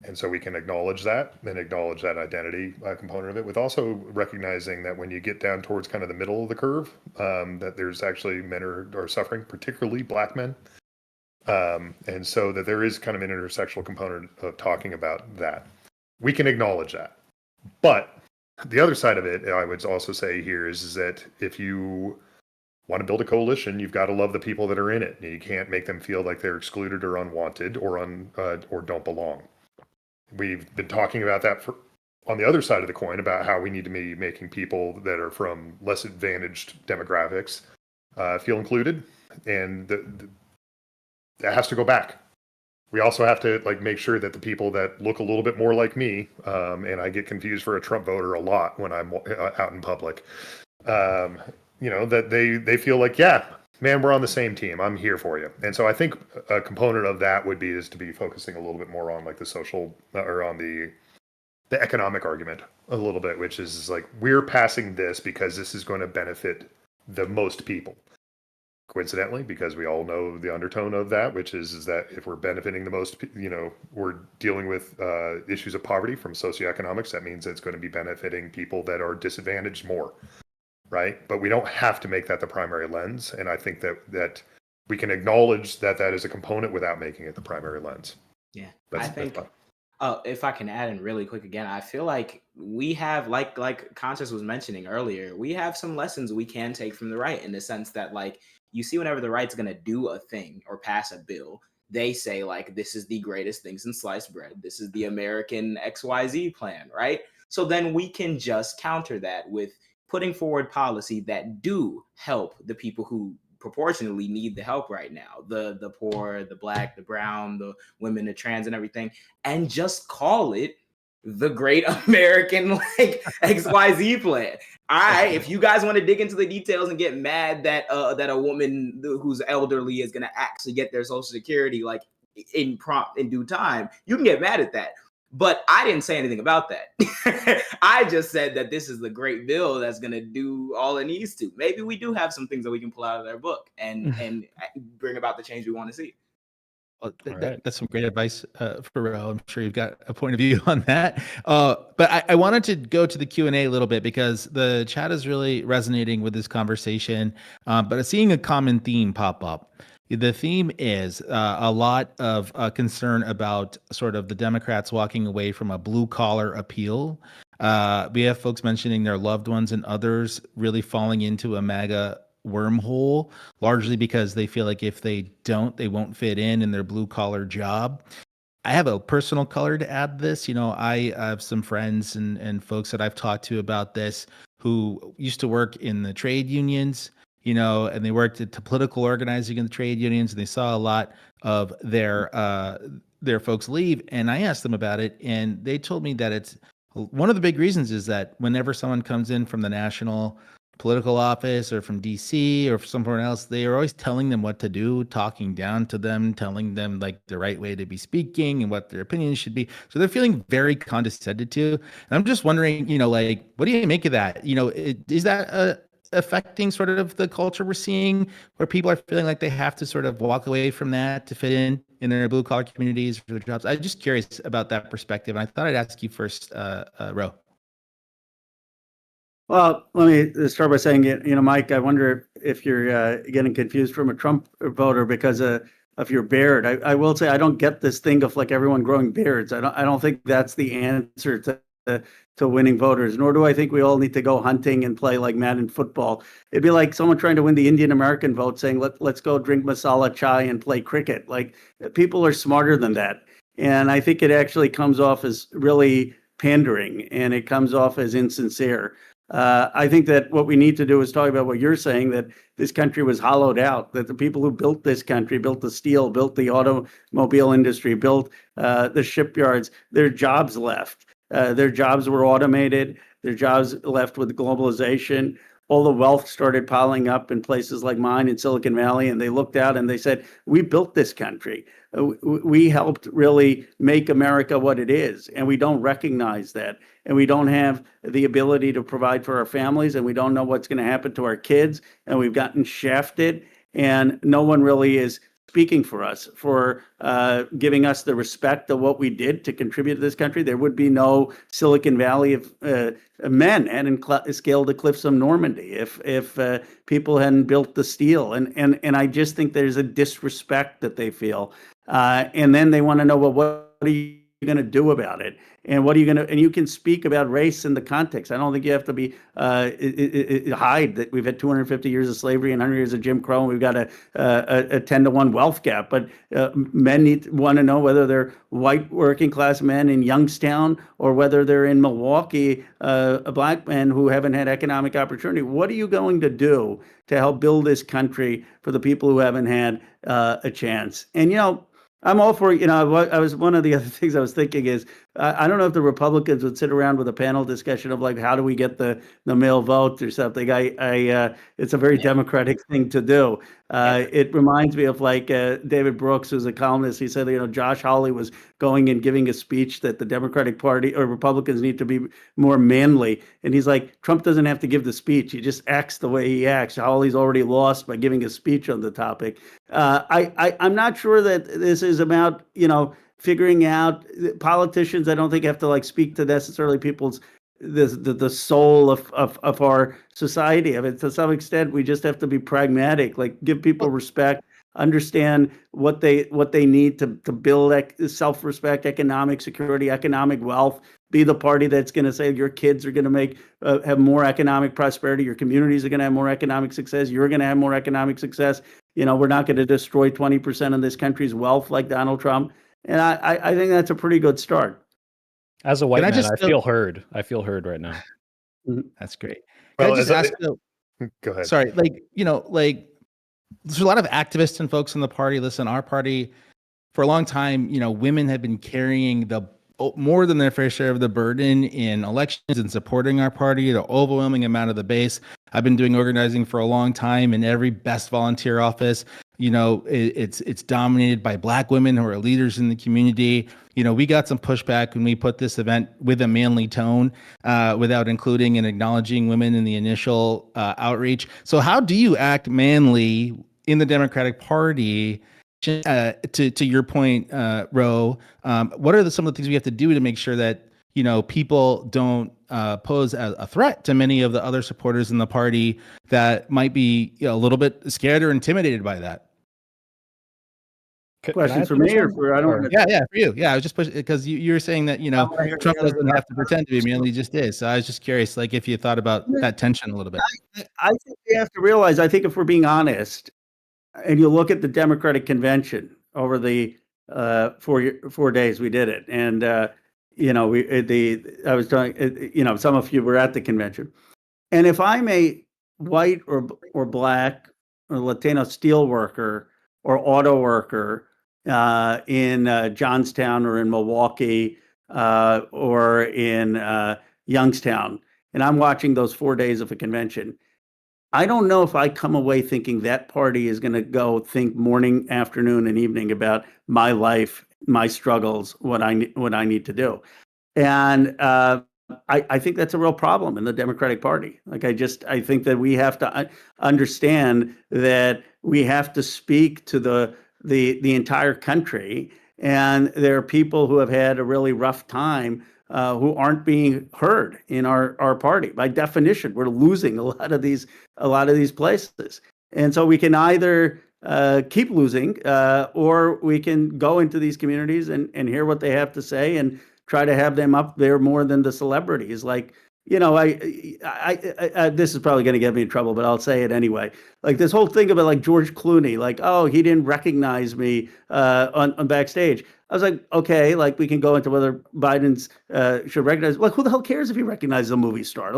Speaker 3: And so we can acknowledge that and acknowledge that identity component of it, with also recognizing that when you get down towards kind of the middle of the curve, that there's actually men are suffering, particularly Black men. And so that there is kind of an intersectional component of talking about that. We can acknowledge that. But the other side of it, I would also say here is that if you want to build a coalition, you've got to love the people that are in it. You can't make them feel like they're excluded or unwanted or don't belong. We've been talking about that on the other side of the coin about how we need to be making people that are from less advantaged demographics feel included, and that has to go back. We also have to make sure that the people that look a little bit more like me, and I get confused for a Trump voter a lot when I'm out in public, that they feel like, yeah, man, we're on the same team. I'm here for you. And so I think a component of that would be to be focusing a little bit more on the social or on the economic argument a little bit, which is we're passing this because this is going to benefit the most people. Coincidentally, because we all know the undertone of that, which is that if we're benefiting the most, we're dealing with issues of poverty from socioeconomics. That means it's going to be benefiting people that are disadvantaged more, right? But we don't have to make that the primary lens. And I think that we can acknowledge that is a component without making it the primary lens.
Speaker 2: Yeah, I think. If I can add in really quick again, I feel like we have, like Conscious was mentioning earlier, we have some lessons we can take from the right, in the sense that you see whenever the right's going to do a thing or pass a bill, they say this is the greatest thing since sliced bread. This is the American XYZ plan, right? So then we can just counter that with putting forward policy that do help the people who proportionally need the help right now, the poor, the Black, the brown, the women, the trans, and everything, and just call it the Great American like XYZ plan. If you guys want to dig into the details and get mad that that a woman who's elderly is going to actually get their Social Security like in due time, you can get mad at that. But I didn't say anything about that. I just said that this is the great bill that's going to do all it needs to. Maybe we do have some things that we can pull out of their book and bring about the change we want to see.
Speaker 1: Well, that's some great advice, Pharrell. I'm sure you've got a point of view on that. But I wanted to go to the Q&A a little bit because the chat is really resonating with this conversation. But seeing a common theme pop up. The theme is a lot of concern about sort of the Democrats walking away from a blue collar appeal. We have folks mentioning their loved ones and others really falling into a MAGA wormhole, largely because they feel like if they don't, they won't fit in their blue collar job. I have a personal color to add this. I have some friends and folks that I've talked to about this who used to work in the trade unions, and they worked at political organizing in the trade unions, and they saw a lot of their folks leave. And I asked them about it, and they told me that it's one of the big reasons is that whenever someone comes in from the national political office or from DC or from somewhere else, they are always telling them what to do, talking down to them, telling them like the right way to be speaking and what their opinions should be. So they're feeling very condescended to. And I'm just wondering, like, what do you make of that? Is that affecting sort of the culture we're seeing where people are feeling like they have to sort of walk away from that to fit in their blue collar communities for their jobs? I'm just curious about that perspective. And I thought I'd ask you first, Ro.
Speaker 22: Well, let me start by saying, Mike, I wonder if you're getting confused from a Trump voter because of your beard. I will say I don't get this thing of like everyone growing beards. I don't think that's the answer to winning voters, nor do I think we all need to go hunting and play like Madden football. It'd be like someone trying to win the Indian American vote saying, let's go drink masala chai and play cricket. Like, people are smarter than that. And I think it actually comes off as really pandering, and it comes off as insincere. I think that what we need to do is talk about what you're saying, that this country was hollowed out, that the people who built this country, built the steel, built the automobile industry, built the shipyards, their jobs left. Their jobs were automated. Their jobs left with globalization. All the wealth started piling up in places like mine in Silicon Valley, and they looked out and they said, we built this country. We helped really make America what it is, and we don't recognize that. And we don't have the ability to provide for our families, and we don't know what's going to happen to our kids, and we've gotten shafted, and no one really is speaking for us, for giving us the respect of what we did to contribute to this country. There would be no Silicon Valley of men hadn't scaled the cliffs of Normandy if people hadn't built the steel. And I just think there's a disrespect that they feel. And then they want to know, well, what are you going to do about it? And what are you going to, and you can speak about race in the context. I don't think you have to be hide that we've had 250 years of slavery and 100 years of Jim Crow, and we've got a 10-to-1 wealth gap. But men want to know whether they're white working class men in Youngstown or whether they're in Milwaukee, Black men who haven't had economic opportunity. What are you going to do to help build this country for the people who haven't had a chance? And, I'm all for, I was one of the other things I was thinking is, I don't know if the Republicans would sit around with a panel discussion of like, how do we get the male vote or something? It's a very democratic thing to do. It reminds me of like David Brooks, who's a columnist. He said, Josh Hawley was going and giving a speech that the Democratic Party or Republicans need to be more manly. And he's like, Trump doesn't have to give the speech. He just acts the way he acts. Hawley's already lost by giving a speech on the topic. I'm not sure that this is about, figuring out politicians. I don't think have to like speak to necessarily people's the soul of our society. I mean, to some extent, we just have to be pragmatic, like give people respect, understand what they need to build self-respect, economic security, economic wealth. Be the party that's going to say your kids are going to have more economic prosperity, your communities are going to have more economic success, you're going to have more economic success. We're not going to destroy 20% of this country's wealth like Donald Trump. And I think that's a pretty good start.
Speaker 21: As a white man, I feel heard. I feel heard right now.
Speaker 1: That's great. Can
Speaker 3: Well,
Speaker 1: I just ask you,
Speaker 3: go ahead.
Speaker 1: sorry, there's a lot of activists and folks in the party. Listen, our party, for a long time, women have been carrying the more than their fair share of the burden in elections and supporting our party, the overwhelming amount of the base. I've been doing organizing for a long time in every best volunteer office. It's dominated by Black women who are leaders in the community. We got some pushback when we put this event with a manly tone, without including and acknowledging women in the initial outreach. So how do you act manly in the Democratic Party? To your point, Ro, what are some of the things we have to do to make sure that people don't pose a threat to many of the other supporters in the party that might be a little bit scared or intimidated by that?
Speaker 22: Question for me or for I don't want to.
Speaker 1: Yeah, for you. Yeah, I was just pushing because you were saying that Trump doesn't have to pretend to be manly, he just is. So I was just curious, like if you thought about that tension a little bit.
Speaker 22: I think we have to realize. I think if we're being honest, and you look at the Democratic convention over the 4 days we did it, and I was telling some of you were at the convention, and if I'm a white or Black or Latino steel worker or auto worker in Johnstown or in Milwaukee or in Youngstown, and I'm watching those 4 days of a convention, I don't know if I come away thinking that party is going to go think morning, afternoon, and evening about my life, my struggles, what I need to do. And I think that's a real problem in the Democratic Party. I think that we have to understand that we have to speak to the entire country. And there are people who have had a really rough time who aren't being heard in our party. By definition, we're losing a lot of these places, and so we can either keep losing, or we can go into these communities and hear what they have to say and try to have them up there more than the celebrities. This is probably going to get me in trouble, but I'll say it anyway. Like this whole thing about George Clooney, he didn't recognize me on backstage. I was like, okay, we can go into whether Biden's should recognize. Who the hell cares if he recognizes a movie star?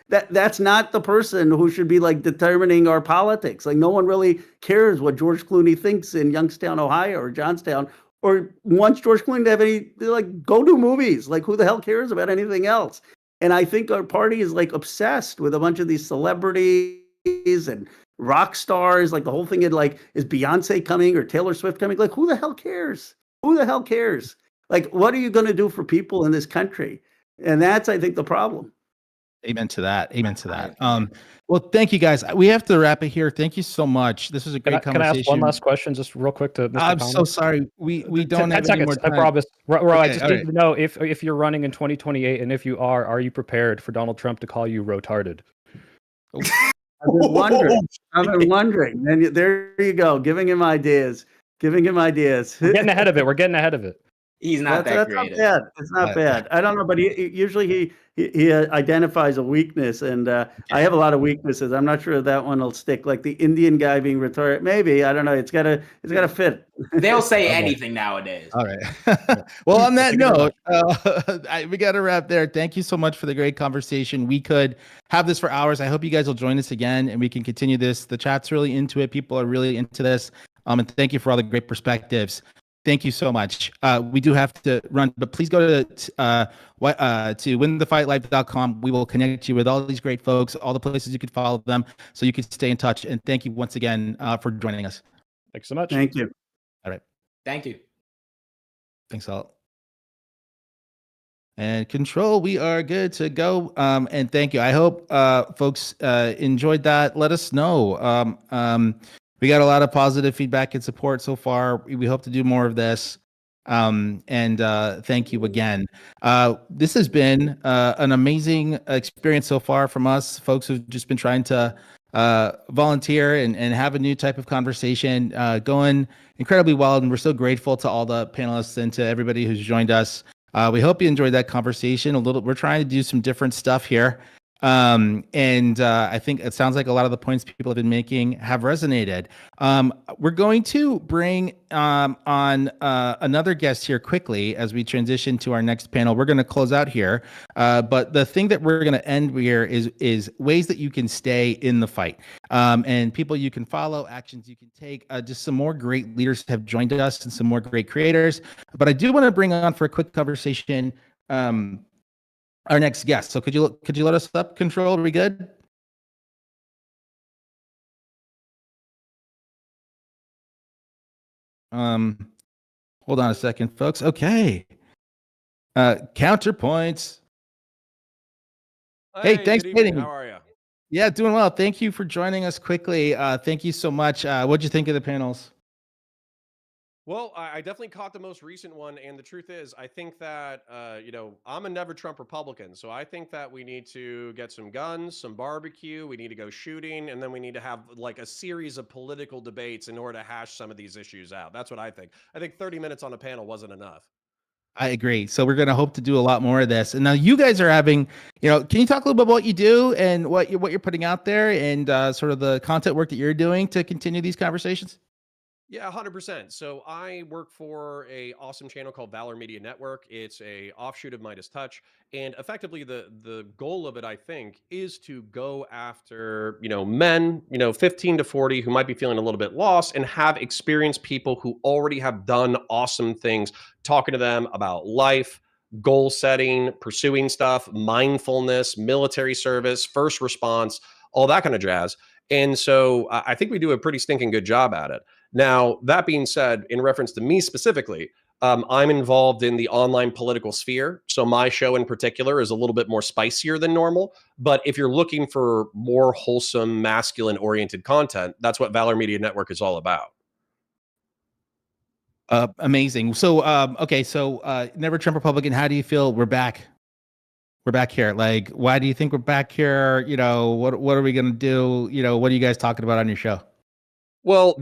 Speaker 22: That's not the person who should be determining our politics. No one really cares what George Clooney thinks in Youngstown, Ohio, or Johnstown, or wants George Clooney to have any go do movies. Who the hell cares about anything else? And I think our party is obsessed with a bunch of these celebrities and rock stars. The whole thing is Beyonce coming or Taylor Swift coming? Who the hell cares? Who the hell cares? What are you going to do for people in this country? And that's, I think, the problem.
Speaker 1: Amen to that. Well, thank you guys. We have to wrap it here. Thank you so much. This was a great conversation.
Speaker 21: Can I ask one last question, just real quick to Mr.
Speaker 1: I'm
Speaker 21: Thomas?
Speaker 1: so sorry. We don't have
Speaker 21: 10
Speaker 1: any more
Speaker 21: seconds.
Speaker 1: time.
Speaker 21: I promise.
Speaker 1: Okay,
Speaker 21: I just need to know if you're running in 2028, and if you are you prepared for Donald Trump to call you rotarded?
Speaker 22: I've been wondering. And there you go, giving him ideas.
Speaker 21: We're getting ahead of it.
Speaker 2: He's not that creative.
Speaker 22: Not bad. It's not bad. I don't know, but usually he identifies a weakness, and I have a lot of weaknesses. I'm not sure if that one will stick. The Indian guy being retired, maybe. I don't know. It's gotta fit.
Speaker 2: They'll say anything nowadays.
Speaker 1: All right. Well, on that note, we got to wrap there. Thank you so much for the great conversation. We could have this for hours. I hope you guys will join us again, and we can continue this. The chat's really into it. People are really into this. And thank you for all the great perspectives. Thank you so much. We do have to run, but please go to winthefightlive.com. We will connect you with all these great folks, all the places you could follow them, so you can stay in touch. And thank you once again for joining us.
Speaker 21: Thanks so much.
Speaker 22: Thank you.
Speaker 1: All right.
Speaker 2: Thank you.
Speaker 1: Thanks all. And Control, we are good to go. And thank you. I hope folks enjoyed that. Let us know. We got a lot of positive feedback and support so far. We hope to do more of this. And thank you again. This has been an amazing experience so far from us, folks who've just been trying to volunteer and have a new type of conversation going incredibly well. And we're so grateful to all the panelists and to everybody who's joined us. We hope you enjoyed that conversation a little. We're trying to do some different stuff here. And I think it sounds like a lot of the points people have been making have resonated. We're going to bring on another guest here quickly as we transition to our next panel. We're going to close out here, but the thing that we're going to end here is ways that you can stay in the fight, and people you can follow, actions you can take. Just some more great leaders have joined us and some more great creators. But I do want to bring on for a quick conversation our next guest. So could you let us up, Control? Are we good? Hold on a second, folks. Okay. Counterpoints. Hey, thanks for waiting.
Speaker 4: How are you?
Speaker 1: Yeah, doing well. Thank you for joining us quickly. Thank you so much. What'd you think of the panels?
Speaker 4: Well, I definitely caught the most recent one, and the truth is, I think that I'm a never Trump Republican, so I think that we need to get some guns, some barbecue, we need to go shooting, and then we need to have like a series of political debates in order to hash some of these issues out. That's what I think. I think 30 minutes on a panel wasn't enough.
Speaker 1: I agree. So we're going to hope to do a lot more of this. And now you guys are having, can you talk a little bit about what you do and what you're putting out there and sort of the content work that you're doing to continue these conversations?
Speaker 4: Yeah, 100%. So I work for a awesome channel called Valor Media Network. It's a offshoot of Midas Touch, and effectively the goal of it, I think, is to go after men 15 to 40 who might be feeling a little bit lost and have experienced people who already have done awesome things, talking to them about life, goal setting, pursuing stuff, mindfulness, military service, first response, all that kind of jazz. And so I think we do a pretty stinking good job at it. Now, that being said, in reference to me specifically, I'm involved in the online political sphere. So my show in particular is a little bit more spicier than normal. But if you're looking for more wholesome, masculine-oriented content, that's what Valor Media Network is all about.
Speaker 1: Amazing. So, okay. So, Never Trump Republican, how do you feel? We're back. We're back here. Like, why do you think we're back here? What are we going to do? What are you guys talking about on your show?
Speaker 4: Well,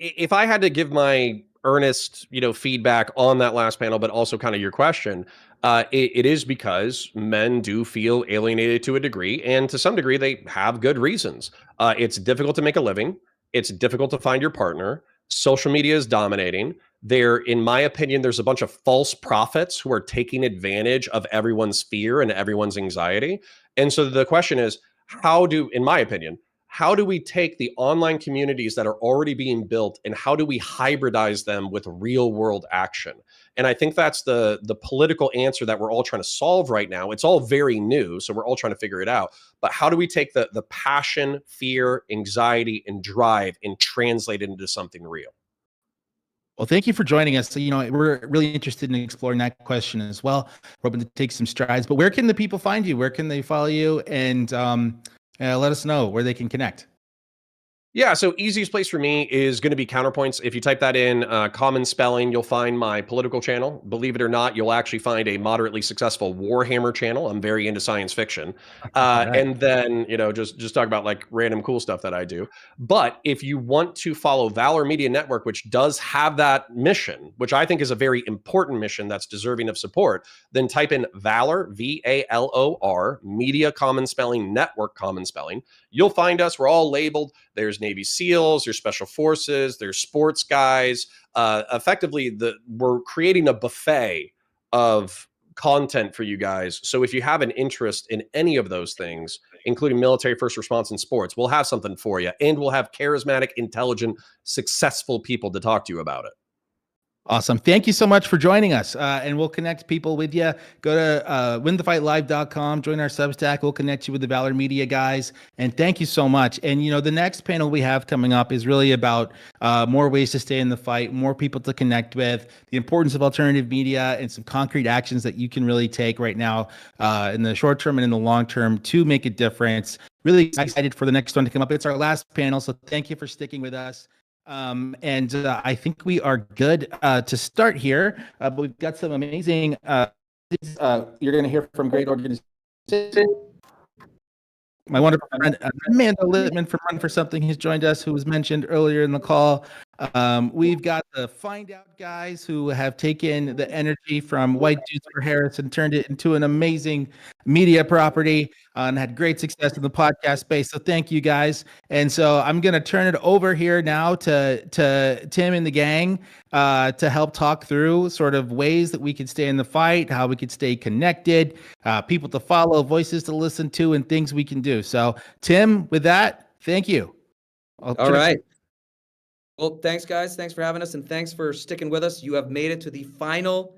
Speaker 4: if I had to give my earnest, feedback on that last panel, but also kind of your question, it is because men do feel alienated to a degree, and to some degree, they have good reasons. It's difficult to make a living. It's difficult to find your partner. Social media is dominating. In my opinion, there's a bunch of false prophets who are taking advantage of everyone's fear and everyone's anxiety. And so the question is, in my opinion, how do we take the online communities that are already being built and how do we hybridize them with real world action? And I think that's the political answer that we're all trying to solve right now. It's all very new, so we're all trying to figure it out. But how do we take the passion, fear, anxiety, and drive and translate it into something real?
Speaker 1: Well, thank you for joining us. So, we're really interested in exploring that question as well. We're hoping to take some strides. But where can the people find you? Where can they follow you? And let us know where they can connect.
Speaker 4: Yeah, so easiest place for me is going to be Counterpoints. If you type that in, common spelling, you'll find my political channel. Believe it or not, you'll actually find a moderately successful Warhammer channel. I'm very into science fiction. Right. And then, just talk about like random cool stuff that I do. But if you want to follow Valor Media Network, which does have that mission, which I think is a very important mission that's deserving of support, then type in Valor, VALOR, Media Common Spelling, Network Common Spelling. You'll find us. We're all labeled. There's Navy SEALs, there's Special Forces, there's sports guys. Effectively, we're creating a buffet of content for you guys. So if you have an interest in any of those things, including military, first response, and sports, we'll have something for you. And we'll have charismatic, intelligent, successful people to talk to you about it.
Speaker 1: Awesome. Thank you so much for joining us. And we'll connect people with you. Go to winthefightlive.com, join our Substack. We'll connect you with the Valor Media guys. And thank you so much. And, the next panel we have coming up is really about more ways to stay in the fight, more people to connect with, the importance of alternative media, and some concrete actions that you can really take right now in the short term and in the long term to make a difference. Really excited for the next one to come up. It's our last panel. So thank you for sticking with us. And I think we are good to start here, but we've got some amazing, you're going to hear from great organizations. My wonderful friend, Amanda Littman from Run for Something has joined us, who was mentioned earlier in the call. We've got the Find Out guys who have taken the energy from White Dudes for Harris and turned it into an amazing media property and had great success in the podcast space. So thank you guys. And so I'm going to turn it over here now to Tim and the gang to help talk through sort of ways that we could stay in the fight, how we could stay connected, people to follow, voices to listen to, and things we can do. So Tim, with that, thank you.
Speaker 5: All right. Well, thanks, guys. Thanks for having us, and thanks for sticking with us. You have made it to the final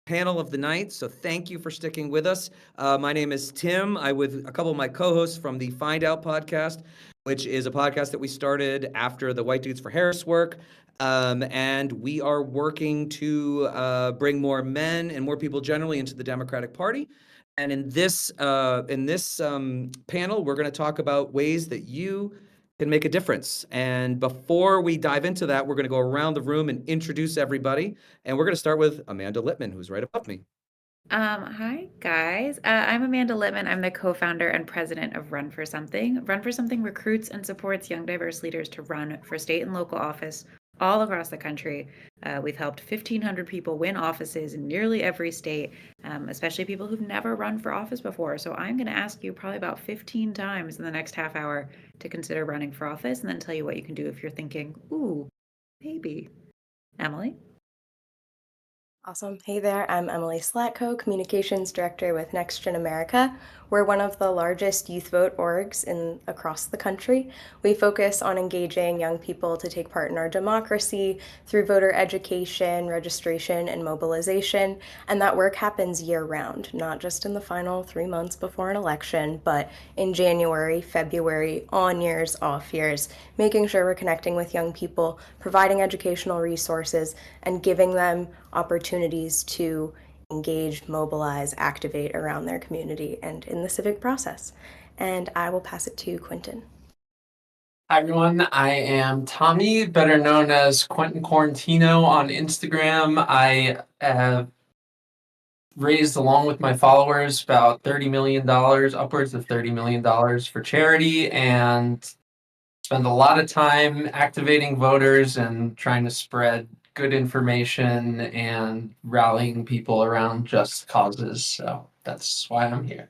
Speaker 5: panel of the night, so thank you for sticking with us. My name is Tim. I'm with a couple of my co-hosts from the Find Out podcast, which is a podcast that we started after the White Dudes for Harris work. And we are working to bring more men and more people generally into the Democratic Party. And in this panel, we're going to talk about ways that you can make a difference. And before we dive into that, we're going to go around the room and introduce everybody. And we're going to start with Amanda Littman, who's right above me.
Speaker 7: Hi, guys. I'm Amanda Littman. I'm the co-founder and president of Run for Something. Run for Something recruits and supports young, diverse leaders to run for state and local office all across the country. We've helped 1,500 people win offices in nearly every state, especially people who've never run for office before. So I'm going to ask you probably about 15 times in the next half hour to consider running for office, and then tell you what you can do if you're thinking, ooh, maybe. Emily?
Speaker 8: Awesome. Hey there, I'm Emily Slatko, Communications Director with Next Gen America. We're one of the largest youth vote orgs across the country. We focus on engaging young people to take part in our democracy through voter education, registration, and mobilization. And that work happens year-round, not just in the final 3 months before an election, but in January, February, on years, off years, making sure we're connecting with young people, providing educational resources, and giving them opportunities to engage, mobilize, activate around their community and in the civic process. And I will pass it to Quentin.
Speaker 24: Hi, everyone. I am Tommy, better known as Quentin Quarantino on Instagram. I have raised, along with my followers, about $30 million, upwards of $30 million for charity, and spend a lot of time activating voters and trying to spread good information and rallying people around just causes. So that's why I'm here.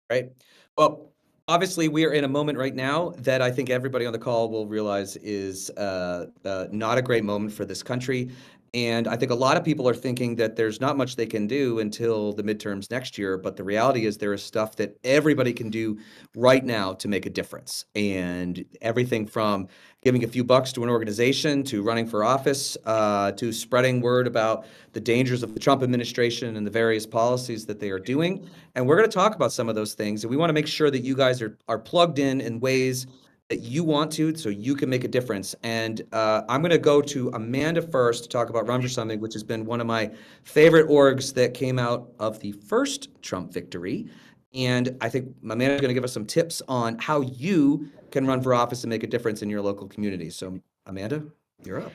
Speaker 5: Right. Well, obviously, we are in a moment right now that I think everybody on the call will realize is not a great moment for this country. And I think a lot of people are thinking that there's not much they can do until the midterms next year. But the reality is there is stuff that everybody can do right now to make a difference. And everything from giving a few bucks to an organization, to running for office, to spreading word about the dangers of the Trump administration and the various policies that they are doing. And we're going to talk about some of those things. And we want to make sure that you guys are plugged in ways that you want to, so you can make a difference. And I'm going to go to Amanda first to talk about Run for Something, which has been one of my favorite orgs that came out of the first Trump victory. And I think Amanda's going to give us some tips on how you can run for office and make a difference in your local community. So Amanda, you're up.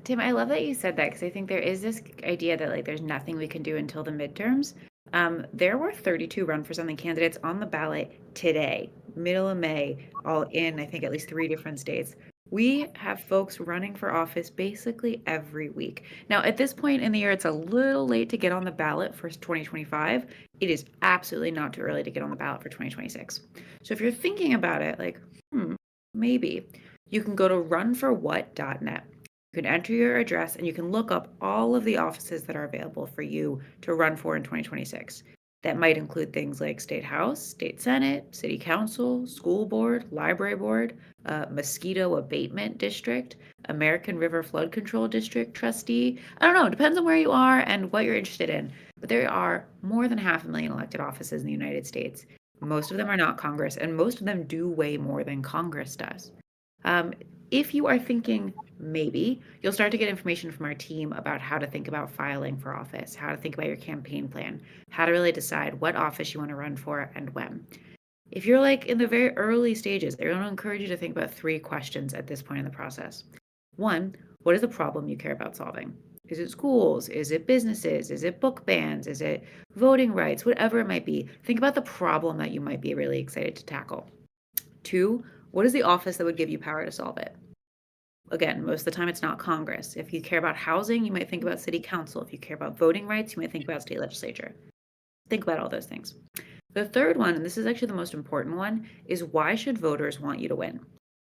Speaker 7: Tim, I love that you said that, because I think there is this idea that like there's nothing we can do until the midterms. There were 32 Run for Something candidates on the ballot today, middle of May, all in, I think, at least 3 different states. We have folks running for office basically every week. Now, at this point in the year, it's a little late to get on the ballot for 2025. It is absolutely not too early to get on the ballot for 2026. So if you're thinking about it, like, maybe, you can go to runforwhat.net. You can enter your address and you can look up all of the offices that are available for you to run for in 2026. That might include things like state house, state senate, city council, school board, library board, mosquito abatement district, American River Flood Control District trustee. I don't know, it depends on where you are and what you're interested in. But there are more than 500,000 elected offices in the United States. Most of them are not Congress, and most of them do way more than Congress does. If you are thinking maybe, you'll start to get information from our team about how to think about filing for office, how to think about your campaign plan, how to really decide what office you want to run for and when. If you're like in the very early stages, I want to encourage you to think about 3 questions at this point in the process. 1, what is the problem you care about solving? Is it schools? Is it businesses? Is it book bans? Is it voting rights? Whatever it might be, think about the problem that you might be really excited to tackle. 2, what is the office that would give you power to solve it? Again, most of the time it's not Congress. If you care about housing, you might think about city council. If you care about voting rights, you might think about state legislature. Think about all those things. The third one, and this is actually the most important one, is why should voters want you to win?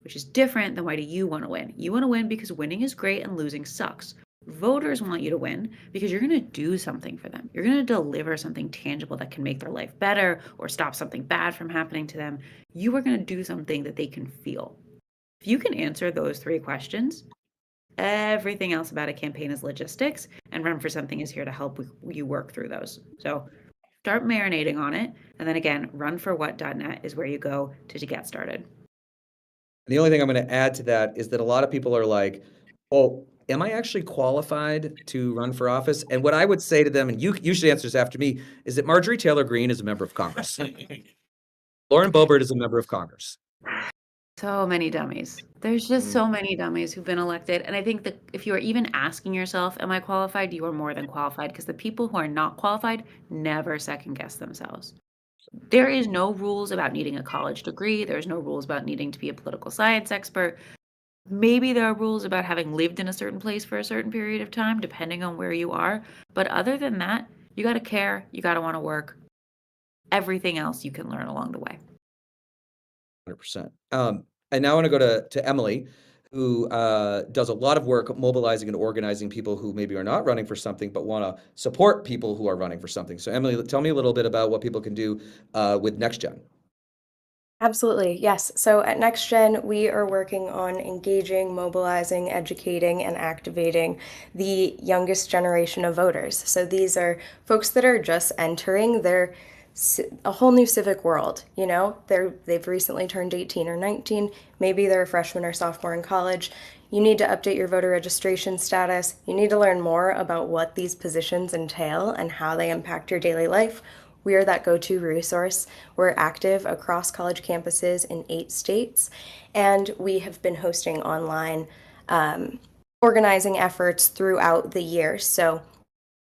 Speaker 7: Which is different than why do you want to win? You want to win because winning is great and losing sucks. Voters want you to win because you're going to do something for them. You're going to deliver something tangible that can make their life better or stop something bad from happening to them. You are going to do something that they can feel. If you can answer those three questions, everything else about a campaign is logistics, and Run for Something is here to help you work through those. So start marinating on it. And then again, runforwhat.net is where you go to get started.
Speaker 5: The only thing I'm going to add to that is that a lot of people are like, oh, am I actually qualified to run for office? And what I would say to them, and you should answer this after me, is that Marjorie Taylor Greene is a member of Congress. Lauren Boebert is a member of Congress.
Speaker 7: So many dummies. There's just so many dummies who've been elected. And I think that if you are even asking yourself, am I qualified? You are more than qualified, because the people who are not qualified never second guess themselves. There is no rules about needing a college degree. There's no rules about needing to be a political science expert. Maybe there are rules about having lived in a certain place for a certain period of time, depending on where you are. But other than that, you got to care. You got to want to work. Everything else you can learn along the way.
Speaker 5: 100%. And now I want to go to Emily, who does a lot of work mobilizing and organizing people who maybe are not running for something, but want to support people who are running for something. So Emily, tell me a little bit about what people can do with NextGen.
Speaker 8: Absolutely, yes. So at NextGen, we are working on engaging, mobilizing, educating, and activating the youngest generation of voters. So these are folks that are just entering a whole new civic world. You know, they've recently turned 18 or 19. Maybe they're a freshman or sophomore in college. You need to update your voter registration status. You need to learn more about what these positions entail and how they impact your daily life. We are that go-to resource. We're active across college campuses in 8 states, and we have been hosting online organizing efforts throughout the year. So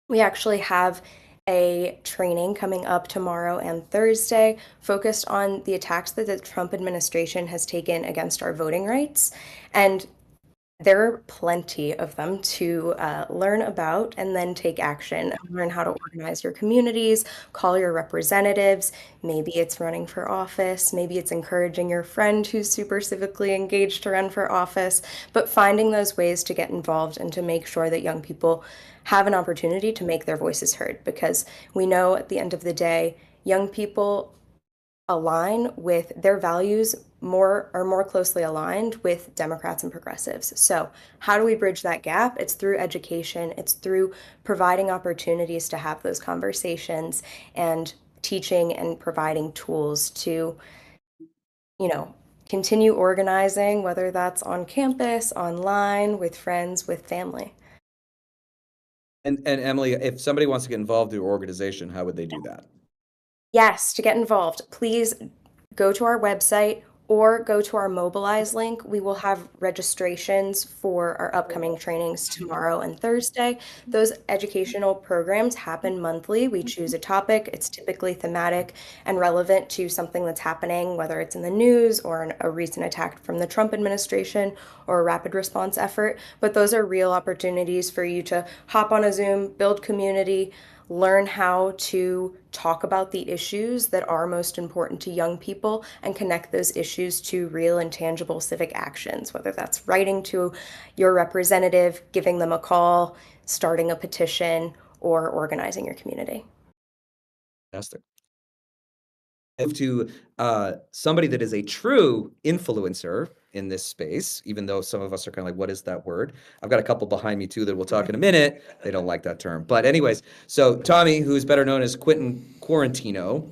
Speaker 8: we actually have a training coming up tomorrow and Thursday focused on the attacks that the Trump administration has taken against our voting rights. And there are plenty of them to learn about and then take action. Learn how to organize your communities, call your representatives. Maybe it's running for office. Maybe it's encouraging your friend who's super civically engaged to run for office. But finding those ways to get involved and to make sure that young people have an opportunity to make their voices heard. Because we know at the end of the day, young people align with their values are more closely aligned with Democrats and progressives. So how do we bridge that gap? It's through education. It's through providing opportunities to have those conversations and teaching and providing tools to, continue organizing, whether that's on campus, online, with friends, with family.
Speaker 5: And Emily, if somebody wants to get involved in your organization, how would they do that?
Speaker 8: Yes, to get involved, please go to our website or go to our Mobilize link. We will have registrations for our upcoming trainings tomorrow and Thursday. Those educational programs happen monthly. We choose a topic. It's typically thematic and relevant to something that's happening, whether it's in the news or a recent attack from the Trump administration or a rapid response effort. But those are real opportunities for you to hop on a Zoom, build community, learn how to talk about the issues that are most important to young people and connect those issues to real and tangible civic actions, whether that's writing to your representative, giving them a call, starting a petition, or organizing your community.
Speaker 5: Fantastic. Move to somebody that is a true influencer in this space, even though some of us are kind of like, what is that word? I've got a couple behind me too that we'll talk in a minute. They don't like that term. But anyways, so Tommy, who's better known as Quentin Quarantino,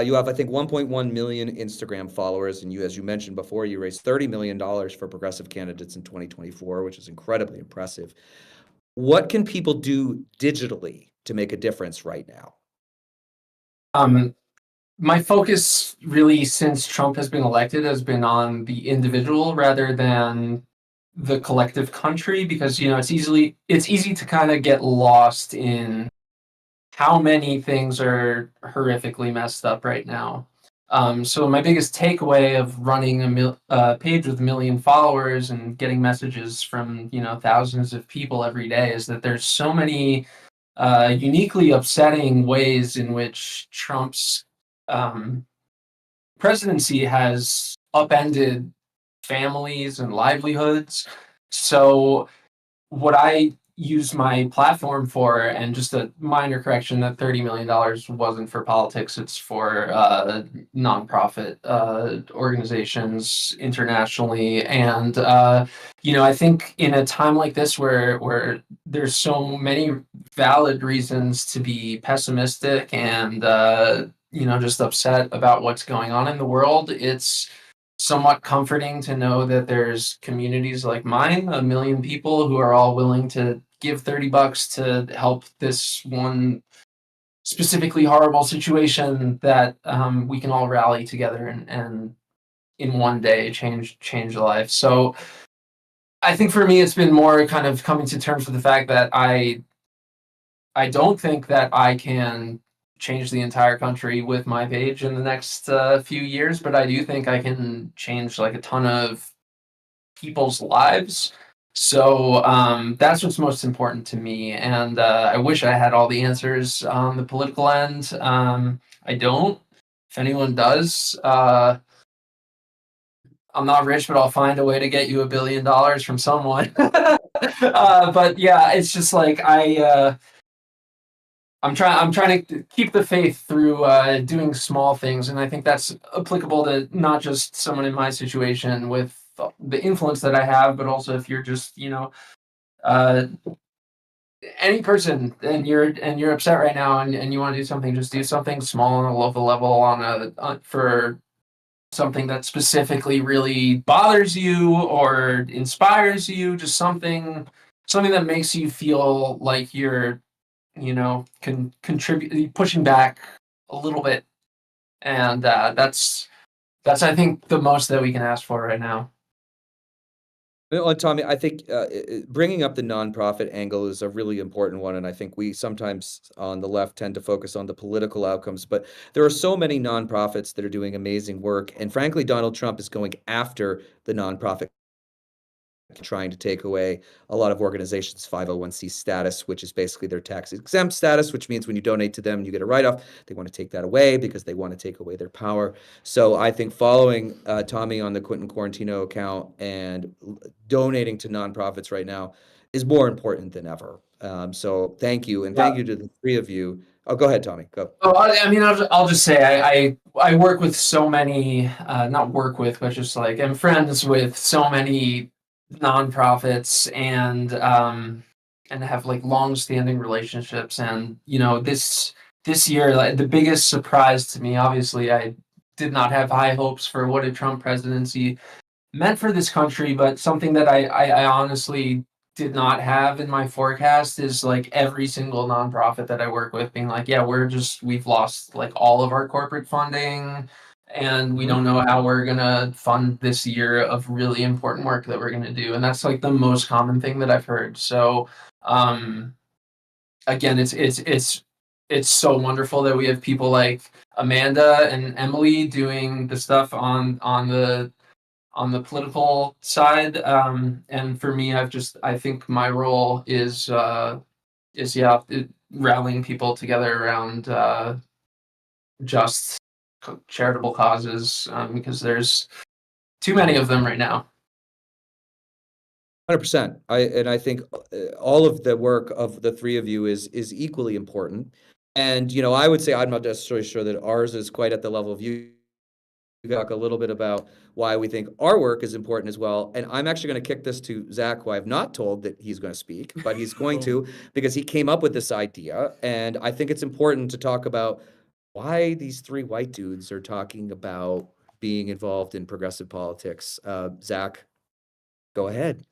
Speaker 5: you have, I think, 1.1 million Instagram followers. And as you mentioned before, you raised $30 million for progressive candidates in 2024, which is incredibly impressive. What can people do digitally to make a difference right now?
Speaker 24: My focus really since Trump has been elected has been on the individual rather than the collective country, because it's easy to kind of get lost in how many things are horrifically messed up right now. So my biggest takeaway of running a page with 1 million followers and getting messages from thousands of people every day is that there's so many uniquely upsetting ways in which Trump's presidency has upended families and livelihoods. So what I use my platform for, and just a minor correction, that $30 million wasn't for politics, it's for nonprofit organizations internationally. And I think in a time like this where there's so many valid reasons to be pessimistic and just upset about what's going on in the world, it's somewhat comforting to know that there's communities like mine, 1 million people who are all willing to give $30 to help this one specifically horrible situation, that we can all rally together and in one day change a life. So I think for me, it's been more kind of coming to terms with the fact that I don't think that I can change the entire country with my page in the next few years, but I do think I can change like a ton of people's lives. So that's what's most important to me. And I wish I had all the answers on the political end. I don't. If anyone does, I'm not rich, but I'll find a way to get you $1 billion from someone. But yeah, it's just like I'm trying to keep the faith through doing small things, and I think that's applicable to not just someone in my situation with the influence that I have, but also if you're just any person and you're upset right now and you want to do something, just do something small on a local level for something that specifically really bothers you or inspires you, just something that makes you feel like you're can contribute, pushing back a little bit. And that's I think the most that we can ask for right now.
Speaker 5: Well, Tommy, I think bringing up the nonprofit angle is a really important one, and I think we sometimes on the left tend to focus on the political outcomes, but there are so many nonprofits that are doing amazing work, and frankly, Donald Trump is going after the nonprofit, trying to take away a lot of organizations' 501c status, which is basically their tax exempt status, which means when you donate to them, you get a write-off. They want to take that away because they want to take away their power. So I think following Tommy on the Quentin Quarantino account and donating to nonprofits right now is more important than ever. So thank you, and thank you to the three of you. Oh, go ahead, Tommy. Go.
Speaker 24: Oh, I mean, I'll just say I work with so many, not work with, but just like I'm friends with so many nonprofits and have like long-standing relationships. And this year, like, the biggest surprise to me, obviously, I did not have high hopes for what a Trump presidency meant for this country, but something that I honestly did not have in my forecast is like every single nonprofit that I work with being like, yeah, we've lost like all of our corporate funding and we don't know how we're gonna fund this year of really important work that we're gonna do. And that's like the most common thing that I've heard. So again, it's so wonderful that we have people like Amanda and Emily doing the stuff on the political side. And for me, I think my role is rallying people together around just charitable causes, because there's too many of them right now.
Speaker 5: 100%. I think all of the work of the three of you is equally important. And I would say I'm not necessarily sure that ours is quite at the level of you. Talk a little bit about why we think our work is important as well. And I'm actually going to kick this to Zach, who I've not told that he's going to speak, but he's going to, because he came up with this idea. And I think it's important to talk about why these three white dudes are talking about being involved in progressive politics. Zach, go ahead.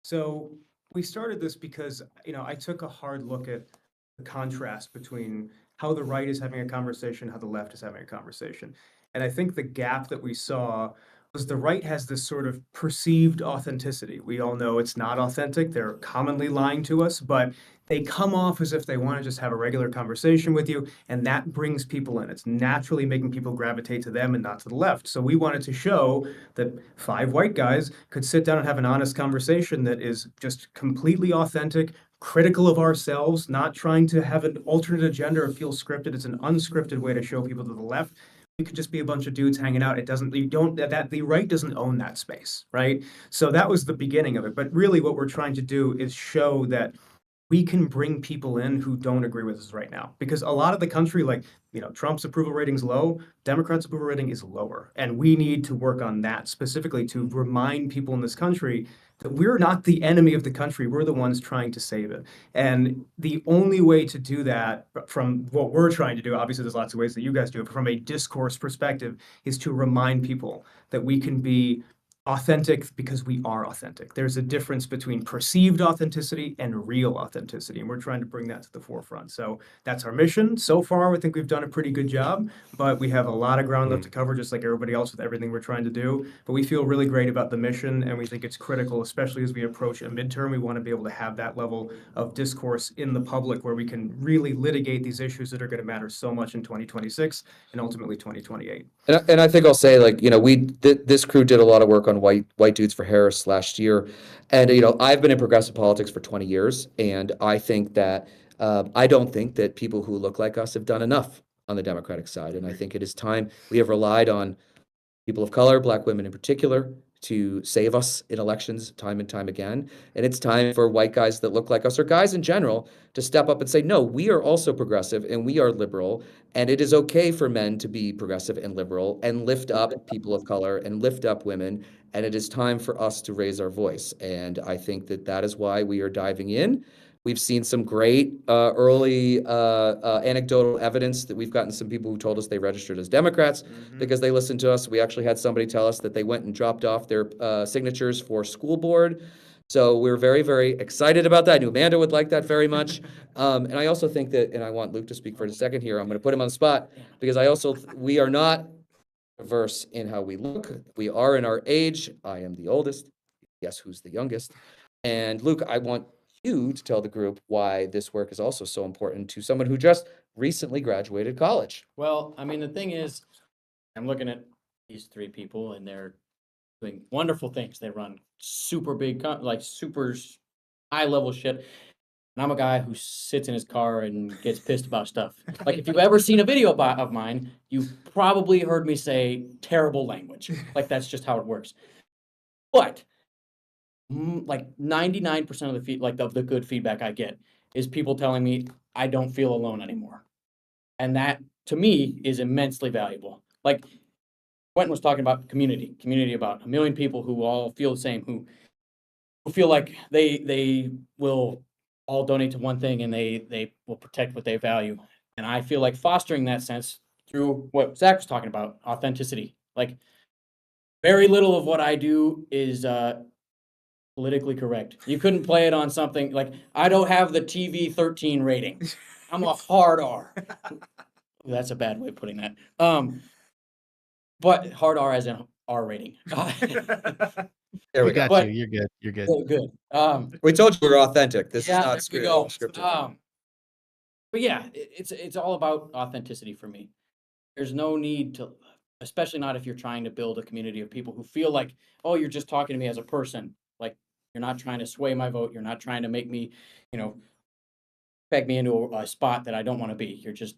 Speaker 6: So we started this because, I took a hard look at the contrast between how the right is having a conversation, how the left is having a conversation. And I think the gap that we saw is the right has this sort of perceived authenticity. We all know it's not authentic. They're commonly lying to us, but they come off as if they want to just have a regular conversation with you, and that brings people in. It's naturally making people gravitate to them and not to the left. So we wanted to show that 5 white guys could sit down and have an honest conversation that is just completely authentic, critical of ourselves, not trying to have an alternate agenda or feel scripted. It's an unscripted way to show people to the left. We could just be a bunch of dudes hanging out. It doesn't, you don't, that the right doesn't own that space, right? So that was the beginning of it. But really what we're trying to do is show that we can bring people in who don't agree with us right now. Because a lot of the country, like, Trump's approval rating's low, Democrats' approval rating is lower. And we need to work on that specifically to remind people in this country that we're not the enemy of the country. We're the ones trying to save it. And the only way to do that, from what we're trying to do, obviously there's lots of ways that you guys do it, but from a discourse perspective, is to remind people that we can be authentic because we are authentic. There's a difference between perceived authenticity and real authenticity, and we're trying to bring that to the forefront. So that's our mission. So far, I think we've done a pretty good job, but we have a lot of ground left to cover, just like everybody else with everything we're trying to do. But we feel really great about the mission, and we think it's critical, especially as we approach a midterm. We want to be able to have that level of discourse in the public where we can really litigate these issues that are going to matter so much in 2026 and ultimately 2028.
Speaker 5: And I think I'll say, like, this crew did a lot of work on white dudes for Harris last year. And, I've been in progressive politics for 20 years. And I think that, I don't think that people who look like us have done enough on the Democratic side. And I think it is time. We have relied on people of color, Black women in particular, to save us in elections time and time again. And it's time for white guys that look like us, or guys in general, to step up and say, no, we are also progressive and we are liberal. And it is okay for men to be progressive and liberal and lift up people of color and lift up women. And it is time for us to raise our voice. And I think that that is why we are diving in. We've seen some great early anecdotal evidence that we've gotten some people who told us they registered as Democrats because they listened to us. We actually had somebody tell us that they went and dropped off their signatures for school board. So we're very, very excited about that. I knew Amanda would like that very much. And I also think that, and I want Luke to speak for a second here, I'm going to put him on the spot because we are not diverse in how we look. We are in our age. I am the oldest. Guess who's the youngest? And Luke, I want you to tell the group why this work is also so important to someone who just recently graduated college.
Speaker 9: Well, I mean, the thing is, I'm looking at these 3 people and they're doing wonderful things. They run super big, super high level shit. And I'm a guy who sits in his car and gets pissed about stuff. Like, if you've ever seen a video of mine, you've probably heard me say terrible language. Like, that's just how it works. But like 99% of the good feedback I get is people telling me I don't feel alone anymore. And that to me is immensely valuable. Like Quentin was talking about community about 1 million people who all feel the same, who feel like they will all donate to one thing and they will protect what they value. And I feel like fostering that sense through what Zach was talking about, authenticity. Like, very little of what I do is politically correct. You couldn't play it on something like, I don't have the TV 13 rating. I'm a hard R. That's a bad way of putting that. But hard R as in R rating.
Speaker 5: There we go.
Speaker 1: Got you. You're good.
Speaker 9: Good.
Speaker 5: We told you we're authentic. This is not
Speaker 9: scripted.
Speaker 5: scripted.
Speaker 9: But yeah, it's all about authenticity for me. There's no need to, especially not if you're trying to build a community of people who feel like, oh, you're just talking to me as a person. Like, you're not trying to sway my vote. You're not trying to make me, peg me into a spot that I don't want to be. You're just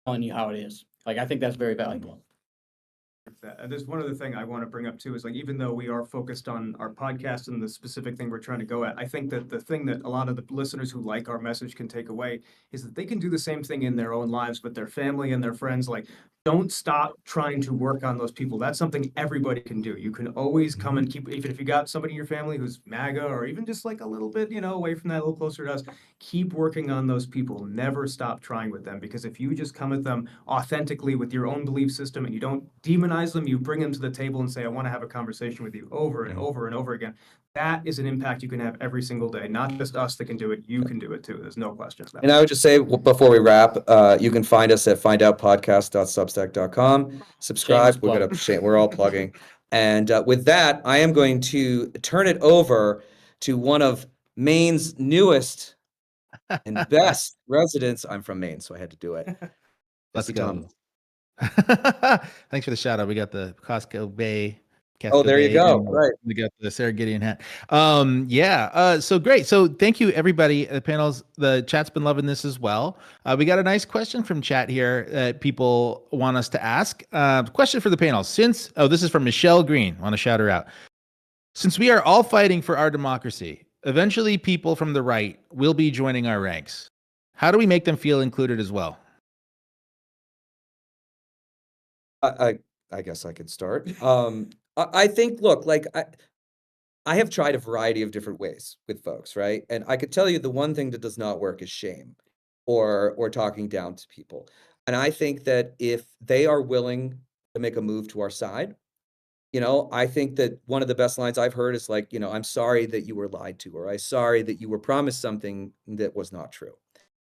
Speaker 9: telling you how it is. Like, I think that's very valuable.
Speaker 6: There's one other thing I want to bring up too, is like, even though we are focused on our podcast and the specific thing we're trying to go at, I think that the thing that a lot of the listeners who like our message can take away is that they can do the same thing in their own lives with their family and their friends. Like, don't stop trying to work on those people. That's something everybody can do. You can always come and keep, even if you got somebody in your family who's MAGA or even just like a little bit, away from that, a little closer to us, keep working on those people. Never stop trying with them, because if you just come at them authentically with your own belief system and you don't demonize them, you bring them to the table and say, I want to have a conversation with you over and over and over again. That is an impact you can have every single day. Not just us that can do it, you can do it too. There's no question about it.
Speaker 5: And I would just say, before we wrap, you can find us at findoutpodcast.substack.com. Subscribe. We're all plugging. And with that, I am going to turn it over to one of Maine's newest and best residents. I'm from Maine, so I had to do it.
Speaker 1: Let's
Speaker 5: Jesse
Speaker 1: go.
Speaker 5: Thomas.
Speaker 1: Thanks for the shout out. We got the Costco Bay.
Speaker 5: Oh, there you
Speaker 1: Bay,
Speaker 5: go.
Speaker 1: and
Speaker 5: Right.
Speaker 1: we got the Sarah Gideon hat. So great. So thank you everybody at the panels. The chat's been loving this as well. We got a nice question from chat here that people want us to ask. Question for the panel. This is from Michelle Green. Want to shout her out. Since we are all fighting for our democracy, eventually people from the right will be joining our ranks. How do we make them feel included as well?
Speaker 5: I guess I could start. I think, look, like I have tried a variety of different ways with folks, right? And I could tell you the one thing that does not work is shame or talking down to people. And I think that if they are willing to make a move to our side, I think that one of the best lines I've heard is like, I'm sorry that you were lied to, or I'm sorry that you were promised something that was not true.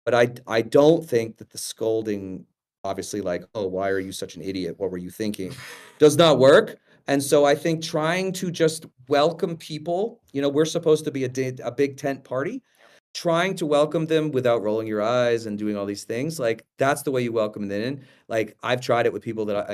Speaker 5: But I don't think that the scolding, obviously, like, oh, why are you such an idiot? What were you thinking? Does not work. And so I think trying to just welcome people, we're supposed to be a big tent party. Trying to welcome them without rolling your eyes and doing all these things, like that's the way you welcome them in. Like I've tried it with people that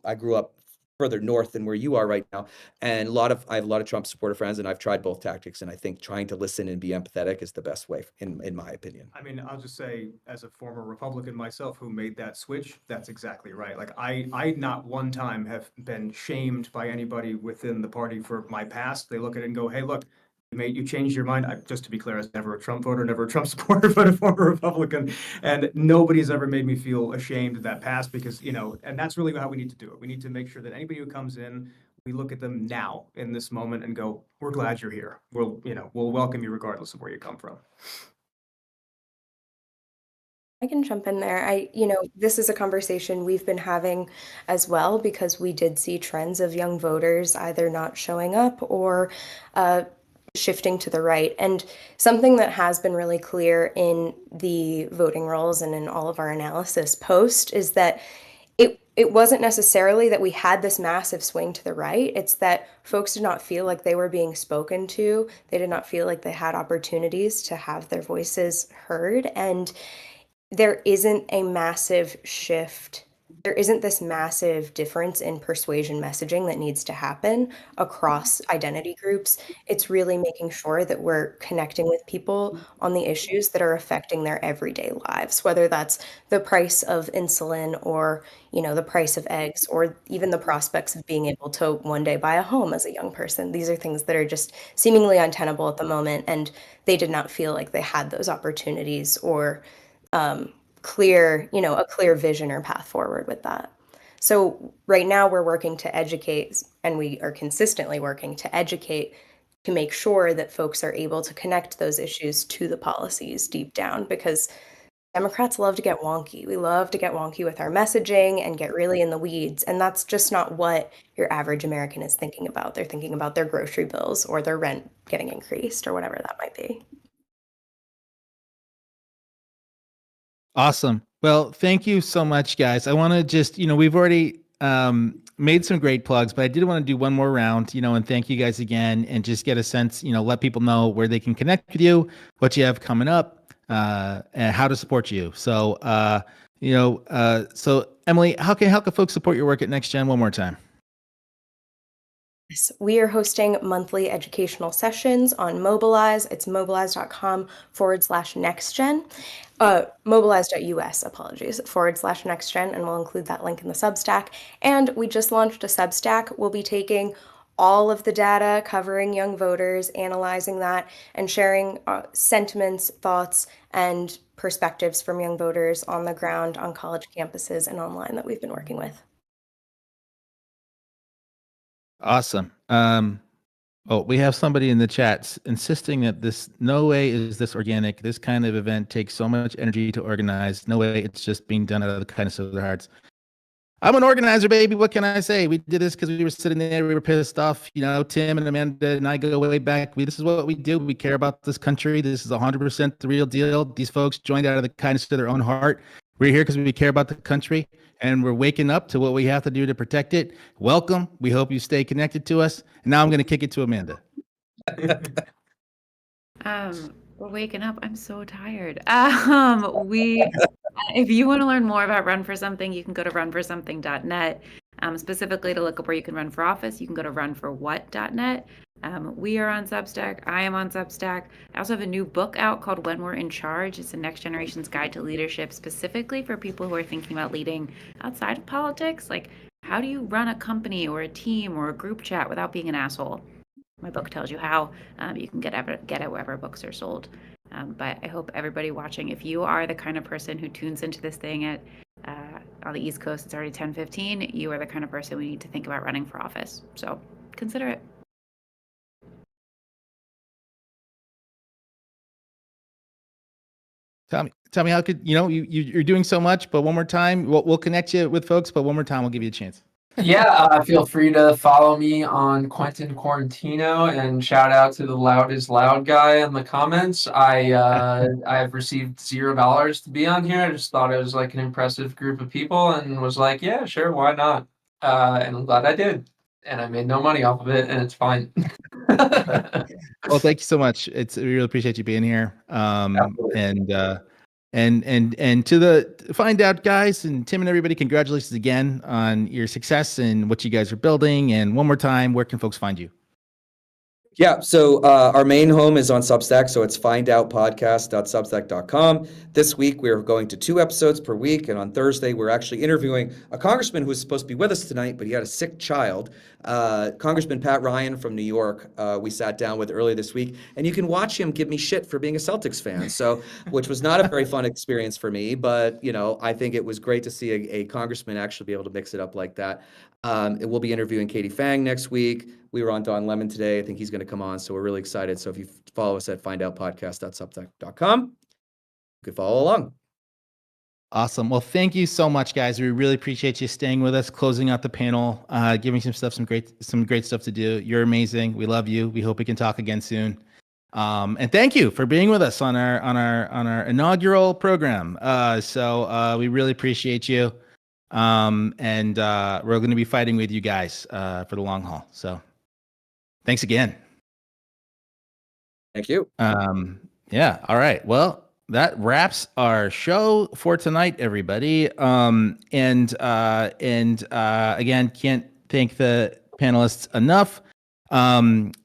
Speaker 5: I grew up further north than where you are right now, and I have a lot of Trump supporter friends, and I've tried both tactics, and I think trying to listen and be empathetic is the best way, in my opinion.
Speaker 6: I mean, I'll just say, as a former Republican myself who made that switch, that's exactly right. Like I not one time have been shamed by anybody within the party for my past. They look at it and go, "Hey, look, you changed your mind." Just to be clear, I was never a Trump voter, never a Trump supporter, but a former Republican. And nobody's ever made me feel ashamed of that past because, and that's really how we need to do it. We need to make sure that anybody who comes in, we look at them now in this moment and go, "We're glad you're here. We'll welcome you regardless of where you come from."
Speaker 8: I can jump in there. This is a conversation we've been having as well because we did see trends of young voters either not showing up or shifting to the right. And something that has been really clear in the voting rolls and in all of our analysis post is that it wasn't necessarily that we had this massive swing to the right. It's that folks did not feel like they were being spoken to. They did not feel like they had opportunities to have their voices heard. And there isn't a massive shift. There isn't this massive difference in persuasion messaging that needs to happen across identity groups. It's really making sure that we're connecting with people on the issues that are affecting their everyday lives, whether that's the price of insulin or, the price of eggs, or even the prospects of being able to one day buy a home as a young person. These are things that are just seemingly untenable at the moment, and they did not feel like they had those opportunities or a clear vision or path forward with that. So right now we're working to educate, and we are consistently working to educate to make sure that folks are able to connect those issues to the policies deep down, because Democrats love to get wonky. We love to get wonky with our messaging and get really in the weeds. And that's just not what your average American is thinking about. They're thinking about their grocery bills or their rent getting increased or whatever that might be.
Speaker 1: Awesome. Well, thank you so much, guys. I want to just, we've already made some great plugs, but I did want to do one more round, and thank you guys again and just get a sense, let people know where they can connect with you, what you have coming up, and how to support you. So, so Emily, how can folks support your work at Next Gen one more time?
Speaker 8: We are hosting monthly educational sessions on Mobilize. It's mobilize.com/nextgen. Mobilize.us, /nextgen, and we'll include that link in the Substack. And we just launched a Substack. We'll be taking all of the data covering young voters, analyzing that, and sharing sentiments, thoughts, and perspectives from young voters on the ground, on college campuses, and online that we've been working with.
Speaker 1: Awesome. We have somebody in the chat insisting that no way is this organic. This kind of event takes so much energy to organize. No way it's just being done out of the kindness of their hearts. I'm an organizer, baby. What can I say? We did this because we were sitting there. We were pissed off. Tim and Amanda and I go way back. This is what we do. We care about this country. This is 100% the real deal. These folks joined out of the kindness of their own heart. We're here because we care about the country. and we're waking up to what we have to do to protect it. Welcome. We hope you stay connected to us. And now I'm going to kick it to Amanda.
Speaker 7: We're waking up. I'm so tired. If you want to learn more about Run for Something, you can go to runforsomething.net. Specifically to look up where you can run for office, you can go to runforwhat.net. We are on Substack. I am on Substack. I also have a new book out called When We're in Charge. It's a next generation's guide to leadership, specifically for people who are thinking about leading outside of politics. Like, how do you run a company or a team or a group chat without being an asshole? My book tells you how. You can get it wherever books are sold. But I hope everybody watching, if you are the kind of person who tunes into this thing at on the East Coast, it's already 10:15. You are the kind of person we need to think about running for office. So consider it.
Speaker 1: Tell me how could you're doing so much, but one more time, we'll connect you with folks, but one more time, we'll give you a chance.
Speaker 24: Yeah, feel free to follow me on Quentin Quarantino, and shout out to the Loud is Loud guy in the comments. I've received $0 to be on here. I just thought it was like an impressive group of people and was like, yeah, sure, why not? And I'm glad I did. And I made no money off of it, and it's fine.
Speaker 1: Well, thank you so much. We really appreciate you being here. And to the Find Out guys and Tim and everybody, congratulations again on your success and what you guys are building. And one more time, where can folks find you?
Speaker 5: Yeah, so our main home is on Substack, so it's findoutpodcast.substack.com. This week, we're going to 2 episodes per week, and on Thursday, we're actually interviewing a congressman who was supposed to be with us tonight, but he had a sick child. Congressman Pat Ryan from New York, we sat down with earlier this week, and you can watch him give me shit for being a Celtics fan, which was not a very fun experience for me, but I think it was great to see a congressman actually be able to mix it up like that. We'll be interviewing Katie Fang next week. We were on Don Lemon today. I think he's going to come on, so we're really excited. So if you follow us at findoutpodcast.substack.com, you can follow along.
Speaker 1: Awesome. Well, thank you so much, guys. We really appreciate you staying with us, closing out the panel, giving some great stuff to do. You're amazing. We love you. We hope we can talk again soon. And thank you for being with us on our inaugural program. So we really appreciate you. And we're going to be fighting with you guys for the long haul. So thanks again.
Speaker 5: Thank you.
Speaker 1: Yeah. All right. Well, that wraps our show for tonight, everybody. Again, can't thank the panelists enough. And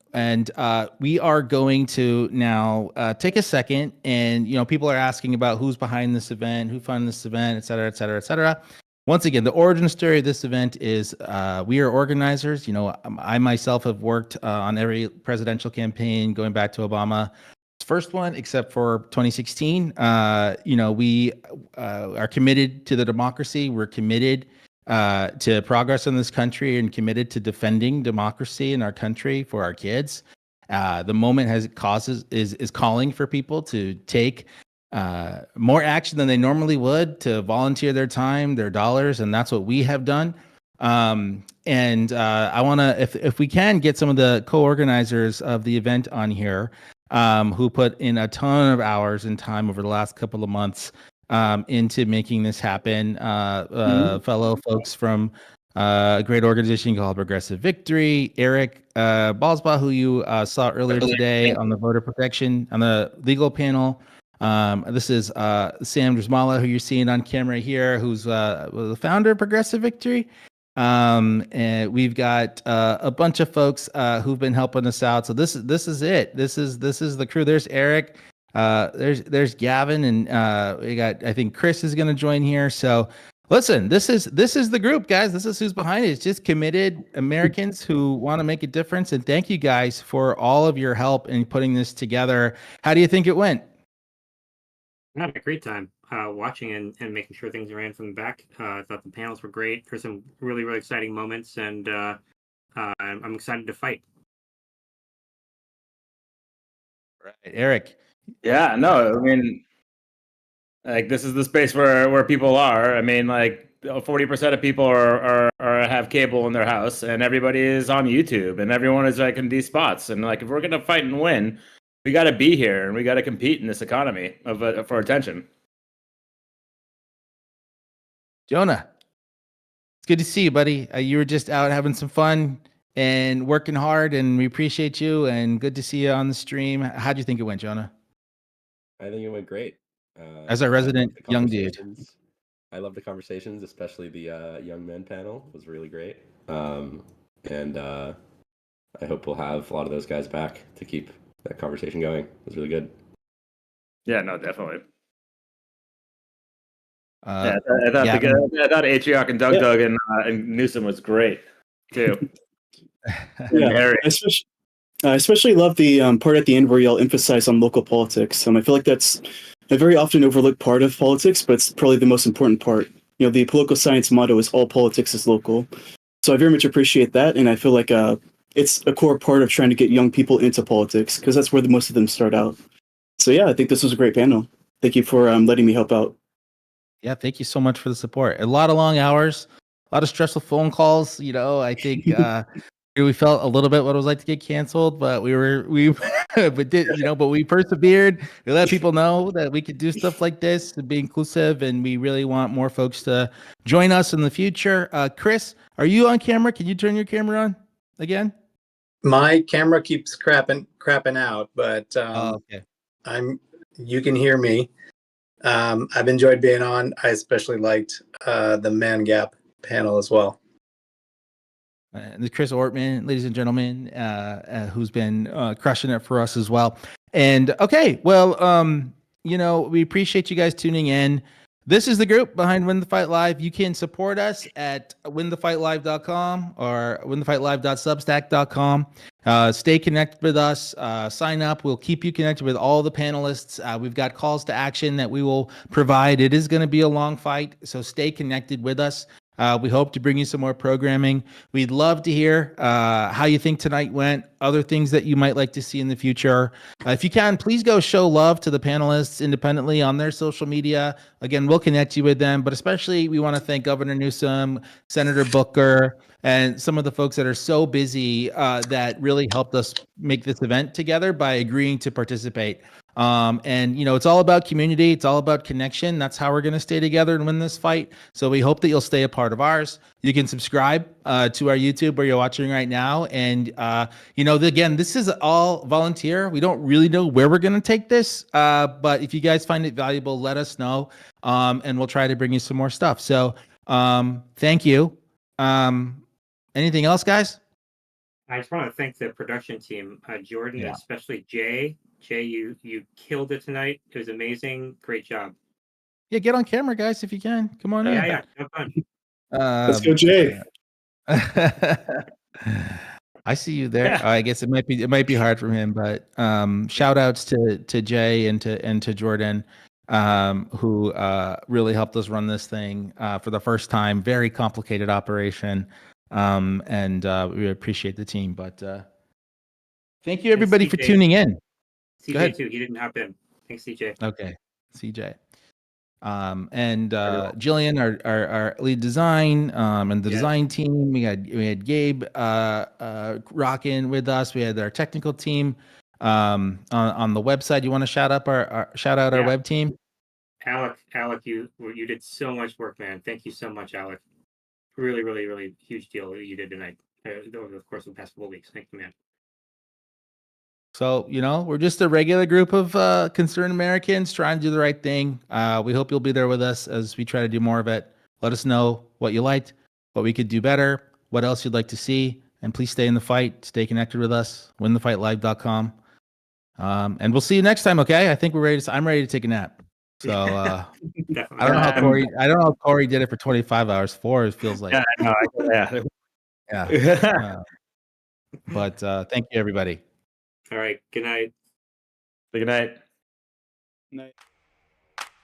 Speaker 1: we are going to now take a second, and people are asking about who's behind this event, who funded this event, et cetera, et cetera, et cetera. Once again, the origin story of this event is we are organizers. I myself have worked on every presidential campaign going back to Obama's first one, except for 2016. We are committed to the democracy. We're committed to progress in this country and committed to defending democracy in our country for our kids. The moment is calling for people to take more action than they normally would, to volunteer their time, their dollars, and that's what we have done. I want to, if we can, get some of the co-organizers of the event on here, who put in a ton of hours and time over the last couple of months into making this happen. Fellow folks from a great organization called Progressive Victory, Eric Balsbaugh, who you saw earlier today on the voter protection, on the legal panel. This is Sam Drismala, who you're seeing on camera here, who's the founder of Progressive Victory. And we've got a bunch of folks who've been helping us out. So this is it. This is the crew. There's Eric. There's Gavin, and we got, I think Chris is going to join here. So listen, this is the group, guys. This is who's behind it. It's just committed Americans who want to make a difference. And thank you guys for all of your help in putting this together. How do you think it went?
Speaker 10: I had a great time watching and making sure things ran from the back. I thought the panels were great. There's some really, really exciting moments, and I'm excited to fight.
Speaker 1: Right, Eric.
Speaker 11: Yeah, no, I mean, like, this is the space where people are. I mean, like, 40% of people are have cable in their house, and everybody is on YouTube, and everyone is like in these spots. And like, if we're gonna fight and win, we got to be here, and we got to compete in this economy for attention.
Speaker 1: Jonah. It's good to see you, buddy. You were just out having some fun and working hard, and we appreciate you. And good to see you on the stream. How do you think it went, Jonah?
Speaker 12: I think it went great.
Speaker 1: As our
Speaker 12: I love
Speaker 1: resident
Speaker 12: the
Speaker 1: young dude.
Speaker 12: conversations. I love the conversations, especially the young men panel was really great. And I hope we'll have a lot of those guys back to keep that conversation going. It was really good.
Speaker 11: Yeah, no, definitely.
Speaker 1: Uh,
Speaker 11: I thought
Speaker 1: yeah.
Speaker 11: I thought Atriarch and Doug Doug and Newsom was great too.
Speaker 14: Yeah, I especially love the part at the end where y'all emphasize on local politics. I feel like that's a very often overlooked part of politics, but it's probably the most important part. You know, the political science motto is all politics is local. So I very much appreciate that, and I feel like it's a core part of trying to get young people into politics, because that's where most of them start out. So yeah, I think this was a great panel. Thank you for letting me help out.
Speaker 1: Yeah, thank you so much for the support. A lot of long hours, a lot of stressful phone calls. You know, I think we felt a little bit what it was like to get canceled, but we persevered. We let people know that we could do stuff like this and be inclusive, and we really want more folks to join us in the future. Chris, are you on camera? Can you turn your camera on again?
Speaker 16: My camera keeps crapping out, but
Speaker 1: okay.
Speaker 16: You can hear me. I've enjoyed being on. I especially liked the Man Gap panel as well.
Speaker 1: And Chris Ortman, ladies and gentlemen, who's been crushing it for us as well. And okay, well, we appreciate you guys tuning in. This is the group behind Win the Fight Live. You can support us at winthefightlive.com or winthefightlive.substack.com. Stay connected with us. Sign up. We'll keep you connected with all the panelists. We've got calls to action that we will provide. It is going to be a long fight, so stay connected with us. We hope to bring you some more programming. We'd love to hear how you think tonight went, other things that you might like to see in the future. If you can, please go show love to the panelists independently on their social media. Again, we'll connect you with them, but especially we want to thank Governor Newsom, Senator Booker, and some of the folks that are so busy that really helped us make this event together by agreeing to participate. It's all about community. It's all about connection. That's how we're going to stay together and win this fight. So we hope that you'll stay a part of ours. You can subscribe to our YouTube where you're watching right now. And, again, this is all volunteer. We don't really know where we're going to take this. But if you guys find it valuable, let us know. And we'll try to bring you some more stuff. So thank you. Anything else, guys?
Speaker 10: I just want to thank the production team, Jordan, and especially Jay. Jay, you killed it tonight. It was amazing. Great job.
Speaker 1: Yeah, get on camera, guys, if you can. Come on in.
Speaker 10: Yeah, have fun.
Speaker 14: Let's go, Jay.
Speaker 1: I see you there. I guess it might be hard for him, but shout outs to Jay and to Jordan, who really helped us run this thing for the first time. Very complicated operation. And we appreciate the team. But thank you everybody for tuning in.
Speaker 10: CJ too. He didn't hop in. Thanks, CJ.
Speaker 1: Okay, CJ. And Jillian, our lead design, and the design team. We had Gabe rocking with us. We had our technical team on the website. You want to shout out our web team?
Speaker 10: Alec, you did so much work, man. Thank you so much, Alec. Really, really, really huge deal that you did tonight over the course of the past couple of weeks. Thank you, man.
Speaker 1: So, we're just a regular group of concerned Americans trying to do the right thing. We hope you'll be there with us as we try to do more of it. Let us know what you liked, what we could do better, what else you'd like to see, and please stay in the fight. Stay connected with us. winthefightlive.com. And we'll see you next time, okay? I think I'm ready to take a nap. So I don't know how Corey did it for 25 hours. 4 it feels like. Yeah. But thank you, everybody.
Speaker 10: All right. Good night.
Speaker 11: Good night.
Speaker 22: Night.